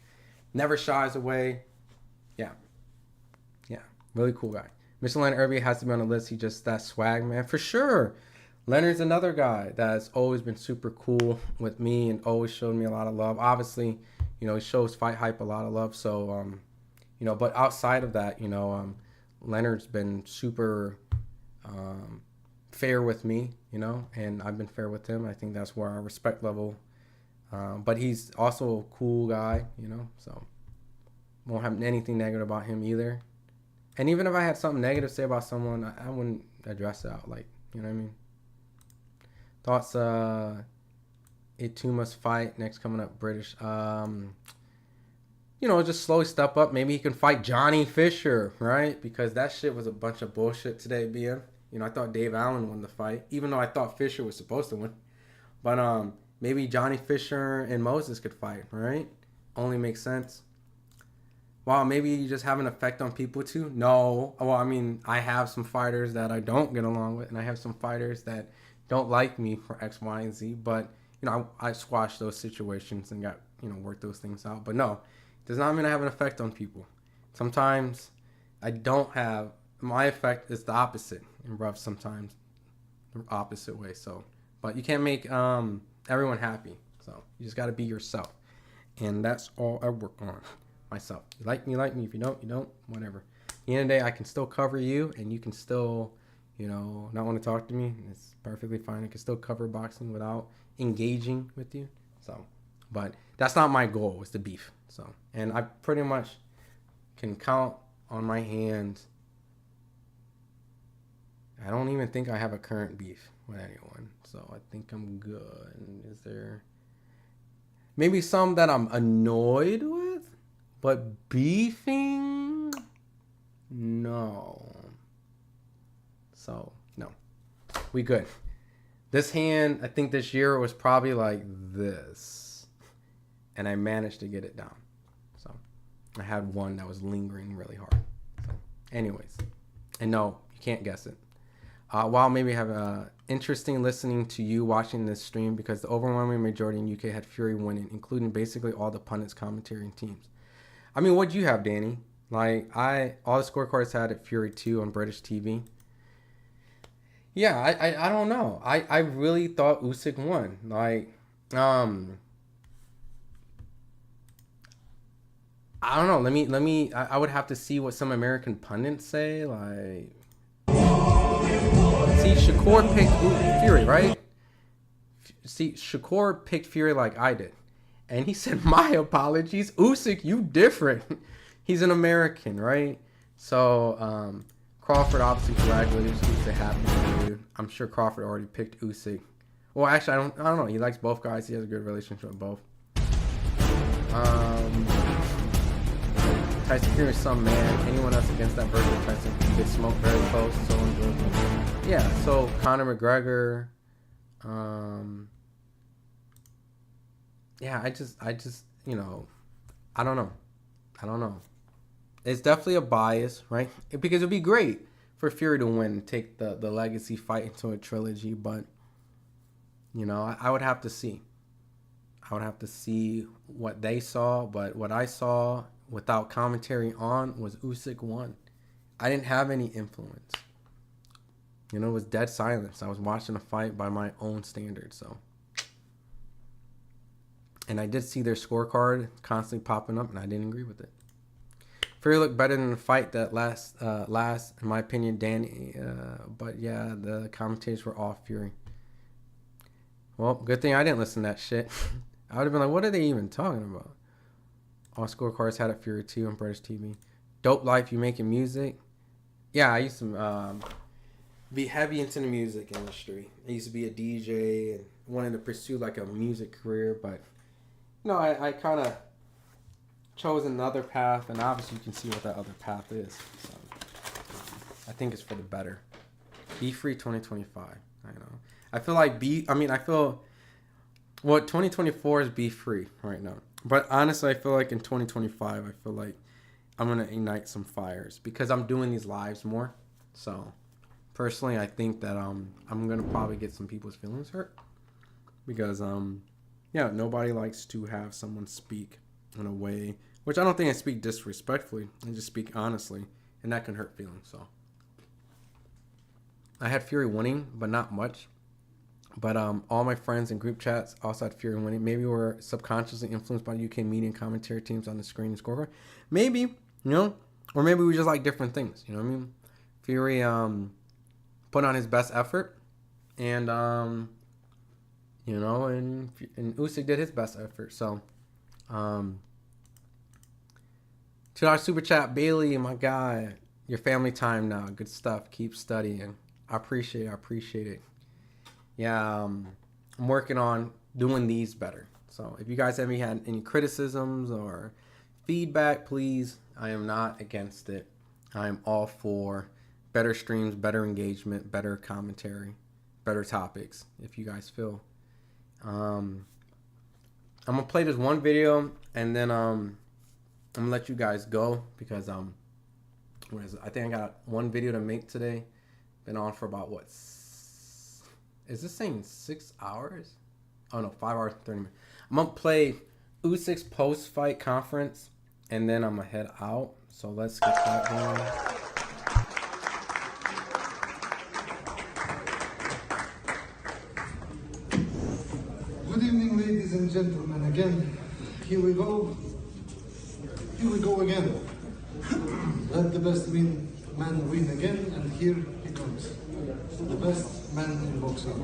Speaker 2: Never shies away. Yeah. Really cool guy. Mr. Leonard Irby has to be on the list. He just that swag, man, for sure. Leonard's another guy that's always been super cool with me and always showed me a lot of love. Obviously, you know, he shows FightHype a lot of love. So, you know, but outside of that, you know, Leonard's been super fair with me, you know, and I've been fair with him. I think that's where our respect level. But he's also a cool guy, you know, so won't have anything negative about him either. And even if I had something negative to say about someone, I wouldn't address it out, like, you know what I mean? Thoughts, it too must fight next coming up British. You know, just slowly step up. Maybe he can fight Johnny Fisher, right? Because that shit was a bunch of bullshit today, BM. You know, I thought Dave Allen won the fight, even though I thought Fisher was supposed to win. But maybe Johnny Fisher and Moses could fight, right? Only makes sense. Wow, maybe you just have an effect on people too? No. Well, I mean, I have some fighters that I don't get along with, and I have some fighters that don't like me for X, Y, and Z. But, you know, I squashed those situations and got, you know, worked those things out. But no, it does not mean I have an effect on people. Sometimes I don't have, my effect is the opposite in rough, sometimes the opposite way. So, but you can't make everyone happy. So you just got to be yourself. And that's all I work on. Myself. You like me, like me. If you don't, you don't. Whatever. At the end of the day, I can still cover you, and you can still, you know, not want to talk to me. It's perfectly fine. I can still cover boxing without engaging with you. So, but that's not my goal. It's the beef. So, and I pretty much can count on my hands I don't even think I have a current beef with anyone, so I think I'm good. Is there maybe some that I'm annoyed with, but beefing? No. So, no. We good. This hand, I think this year was probably like this. And I managed to get it down. So, I had one that was lingering really hard. So, anyways. And no, you can't guess it. While maybe have interesting listening to you watching this stream because the overwhelming majority in UK had Fury winning, including basically all the pundits, commentary, and teams. I mean, what'd you have, Danny? Like, all the scorecards had it Fury 2 on British TV. Yeah, I don't know. I really thought Usyk won. Like, I don't know. Let me. I would have to see what some American pundits say. Like, see, Shakur picked Fury, right? See, Shakur picked Fury like I did, and he said, "My apologies, Usyk, you different." He's an American, right? So, Crawford obviously congratulations. Usyk happy for you. I'm sure Crawford already picked Usyk. Well, actually, I don't know. He likes both guys. He has a good relationship with both. Tyson Fury is some man. Anyone else against that version of Tyson gets smoked very close. So enjoyable. Yeah. So Conor McGregor. Yeah. I just I don't know. It's definitely a bias, right? Because it'd be great for Fury to win and take the legacy fight into a trilogy, but I would have to see. I would have to see what they saw, but what I saw without commentary on was Usyk won. I didn't have any influence. It was dead silence. I was watching a fight by my own standards, so. And I did see their scorecard constantly popping up, and I didn't agree with it. Fury looked better than the fight that last, in my opinion, Danny. But yeah, the commentators were off Fury. Well, good thing I didn't listen to that shit. I would have been like, what are they even talking about? All scorecards had it Fury 2 on British TV. Dope life, you making music? Yeah, I used to be heavy into the music industry. I used to be a DJ and wanted to pursue like a music career, but I kind of chose another path, and obviously you can see what that other path is. So I think it's for the better. Be free 2025. I know. I feel like 2024 is be free right now. But honestly, I feel like in 2025, I feel like I'm going to ignite some fires because I'm doing these lives more. So personally, I think that I'm going to probably get some people's feelings hurt because nobody likes to have someone speak in a way, which I don't think I speak disrespectfully. I just speak honestly, and that can hurt feelings. So I had Fury winning, but not much. But all my friends in group chats also had Fury winning. Maybe we're subconsciously influenced by UK media and commentary teams on the screen and scorecard. Maybe, or maybe we just like different things. You know what I mean? Fury put on his best effort, and and Usyk did his best effort. So, $2 super chat, Bailey, my guy. Your family time now. Good stuff. Keep studying. I appreciate it. Yeah, I'm working on doing these better. So if you guys have had any criticisms or feedback, please, I am not against it. I am all for better streams, better engagement, better commentary, better topics, if you guys feel. I'm going to play this one video, and then I'm going to let you guys go because I think I got one video to make today. Been on for about, is this saying 6 hours? Oh no, 5 hours and 30 minutes. I'm going to play Usyk's post-fight conference, and then I'm going to head out. So let's get that going.
Speaker 9: Good evening, ladies and gentlemen. Again, here we go. Here we go again. Let the best man win again, and here he comes. The best man in boxing.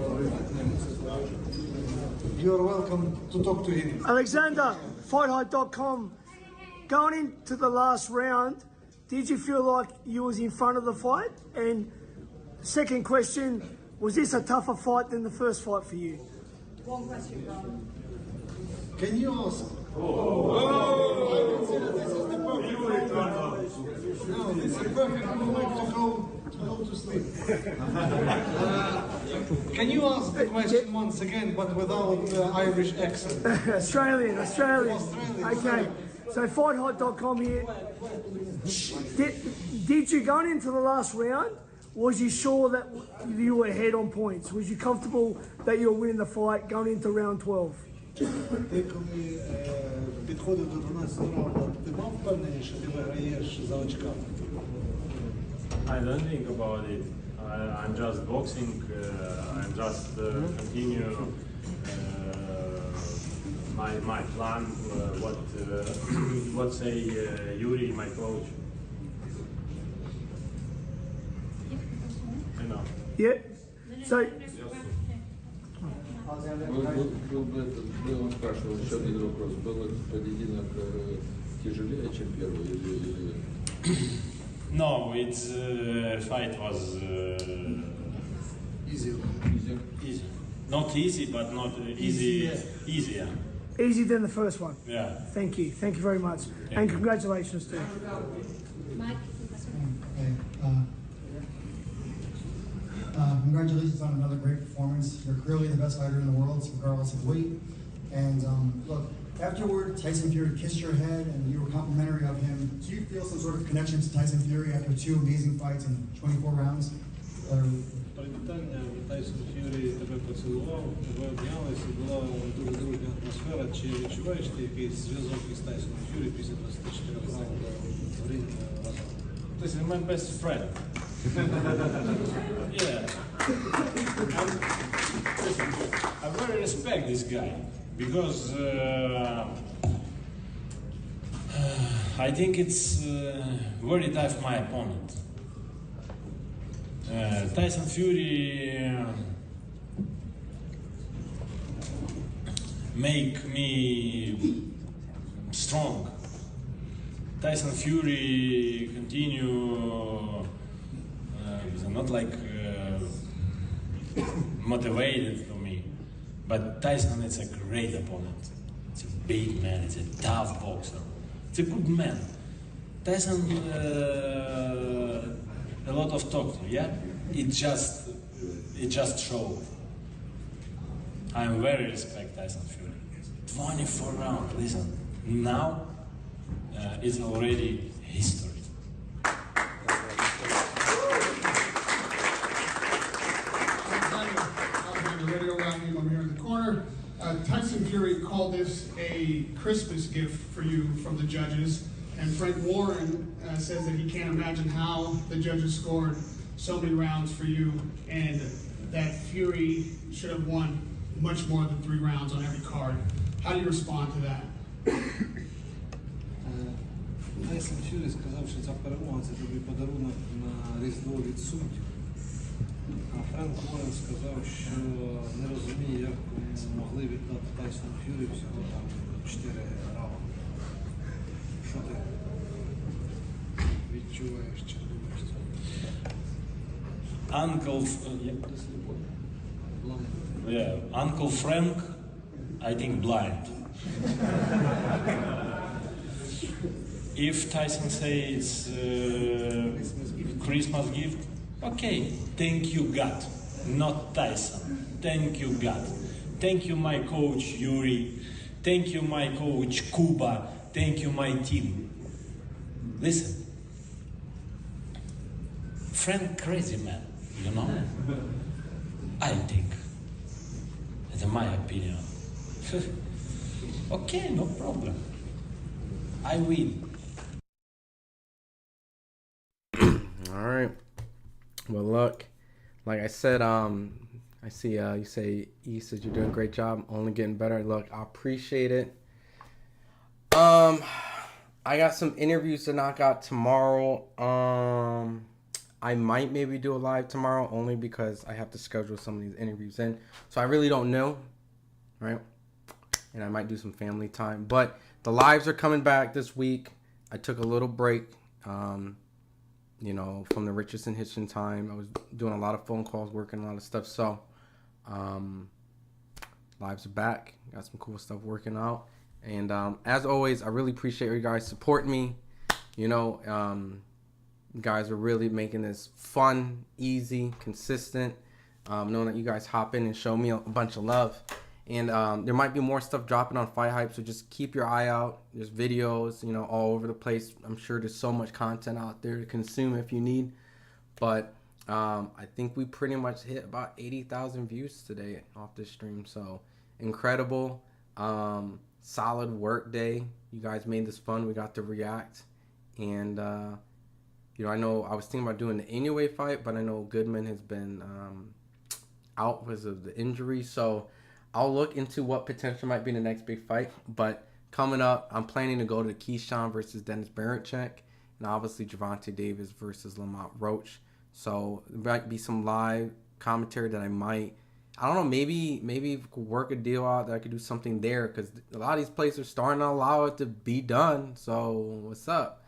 Speaker 9: You are welcome to talk to him.
Speaker 4: Oleksandr, FightHype.com. Going into the last round, did you feel like you was in front of the fight? And Second question, was this a tougher fight than the first fight for you?
Speaker 10: One question, Ron.
Speaker 9: Can you ask? I consider this is the perfect moment. No, this is the perfect moment to go to sleep. Can you ask the question once again, but without the Irish accent?
Speaker 4: Australian. Okay, so FightHype.com here. Did you going into the last round? Was you sure that you were ahead on points? Was you comfortable that you were winning the fight going into round 12?
Speaker 9: Ти коли підходив до 12 раунду, ти мав впевнення, що ти виграєш за очками?
Speaker 11: I don't think about it. I'm just boxing. I'm just continue my plan. What say Yuri, my coach? You know.
Speaker 4: Yeah. So,
Speaker 12: Он спрашивал еще один вопрос. Был этот поединок тяжелее, чем первый? Или...
Speaker 11: No, its fight was
Speaker 9: Easy.
Speaker 11: easy. Not easy, but not easy. Easier.
Speaker 4: easier than the first one.
Speaker 11: Yeah.
Speaker 4: Thank you very much. And congratulations too.
Speaker 10: Mike.
Speaker 13: Hey, congratulations on another great performance. You're clearly the best fighter in the world, regardless of weight. And look, afterward, Tyson Fury kissed your head and you were complimentary of him. Do you feel some sort of connection to Tyson Fury after 2 amazing fights in 24 rounds?
Speaker 9: Привітання, Тайсон Ф'юрі тебе поцілував, тебе обнялися, була дуже дружня атмосфера. Чи відчуваєш ти якийсь зв'язок із Тайсоном Ф'юрі після 24 раундів в ринку разом?
Speaker 11: This is my best friend. Yeah. I very respect this guy because I think it's very tough my opponent. Tyson Fury make me strong. Tyson Fury continue not like motivated for me, but Tyson is a great opponent. It's a big man. It's a tough boxer. It's a good man. Tyson a lot of talk, yeah. It just show. I am very respect Tyson Fury. 24 rounds. Listen, now it's already history.
Speaker 14: Radio around me, I'm here in the corner. Tyson Fury called this a Christmas gift for you from the judges, and Frank Warren says that he can't imagine how the judges scored so many rounds for you, and that Fury should have won much more than 3 rounds on every card. How do you respond to that?
Speaker 9: Тайсон Ф'юрі сказав, що ця перемога – це тобі подарунок на Різдво від суддів. А Френк Уоррен сказав, що не розуміє, як могли віддати Тайсону Ф'юрі всього там 4 раунди. Що ти відчуваєш, чи думаєш це?
Speaker 11: Uncle Frank, I think blind. If Tyson says Christmas gift, okay, thank you God, not Tyson. Thank you God. Thank you my coach Yuri. Thank you my coach Kuba. Thank you my team. Listen, Frank crazy man, you know? I think. That's my opinion. Okay, no problem. I win.
Speaker 2: All right. Well, look, like I said, I see you say E says you're doing a great job, only getting better. Look, I appreciate it. I got some interviews to knock out tomorrow. I might maybe do a live tomorrow only because I have to schedule some of these interviews in. So I really don't know, right? And I might do some family time. But the lives are coming back this week. I took a little break. you know, from the Richardson Hitchin time. I was doing a lot of phone calls, working a lot of stuff. So, lives are back. Got some cool stuff working out. And as always, I really appreciate you guys supporting me. You know, you guys are really making this fun, easy, consistent. Knowing that you guys hop in and show me a bunch of love. And there might be more stuff dropping on FightHype, so just keep your eye out. There's videos, you know, all over the place. I'm sure there's so much content out there to consume if you need. But I think we pretty much hit about 80,000 views today off this stream. So incredible. Solid work day. You guys made this fun. We got to react. And, you know, I know I was thinking about doing the Inoue fight, but I know Goodman has been out because of the injury. So I'll look into what potentially might be the next big fight. But coming up, I'm planning to go to Keyshawn versus Dennis Berichek, and obviously Gervonta Davis versus Lamont Roach. So there might be some live commentary that I don't know, maybe work a deal out that I could do something there, because a lot of these places are starting to allow it to be done. So what's up,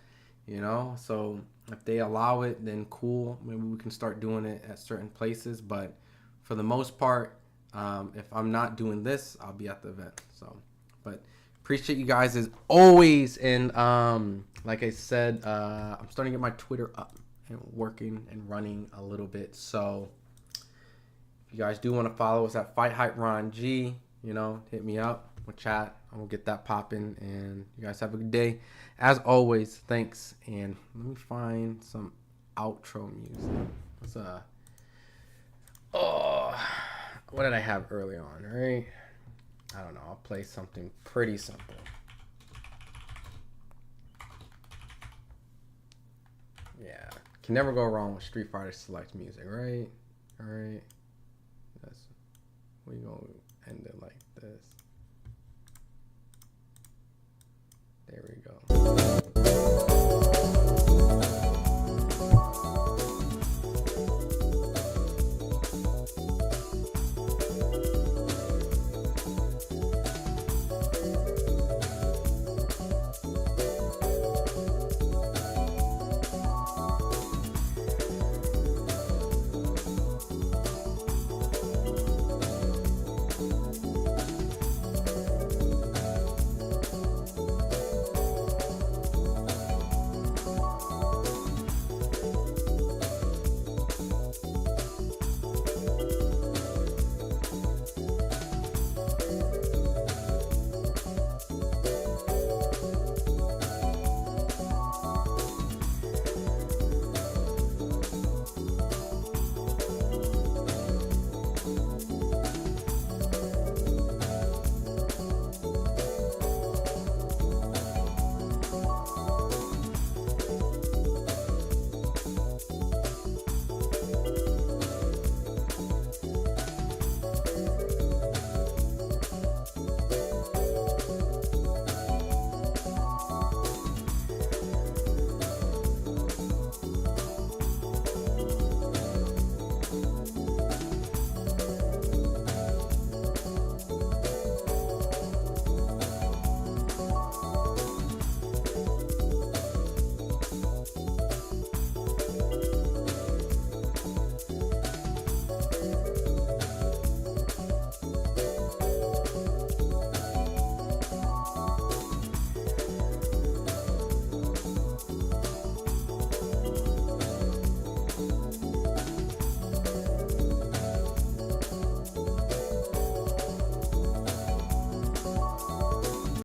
Speaker 2: you know? So if they allow it, then cool. Maybe we can start doing it at certain places. But for the most part, if I'm not doing this, I'll be at the event. So, but appreciate you guys as always. And like I said, I'm starting to get my Twitter up and working and running a little bit. So if you guys do want to follow us at FightHype Ron G, you know, hit me up. We'll chat. and we'll get that popping. And you guys have a good day. As always, thanks. And let me find some outro music. What's what did I have early on, right? I don't know. I'll play something pretty simple. Yeah. Can never go wrong with Street Fighter Select music, right? All right. We gonna end it like this. There we go.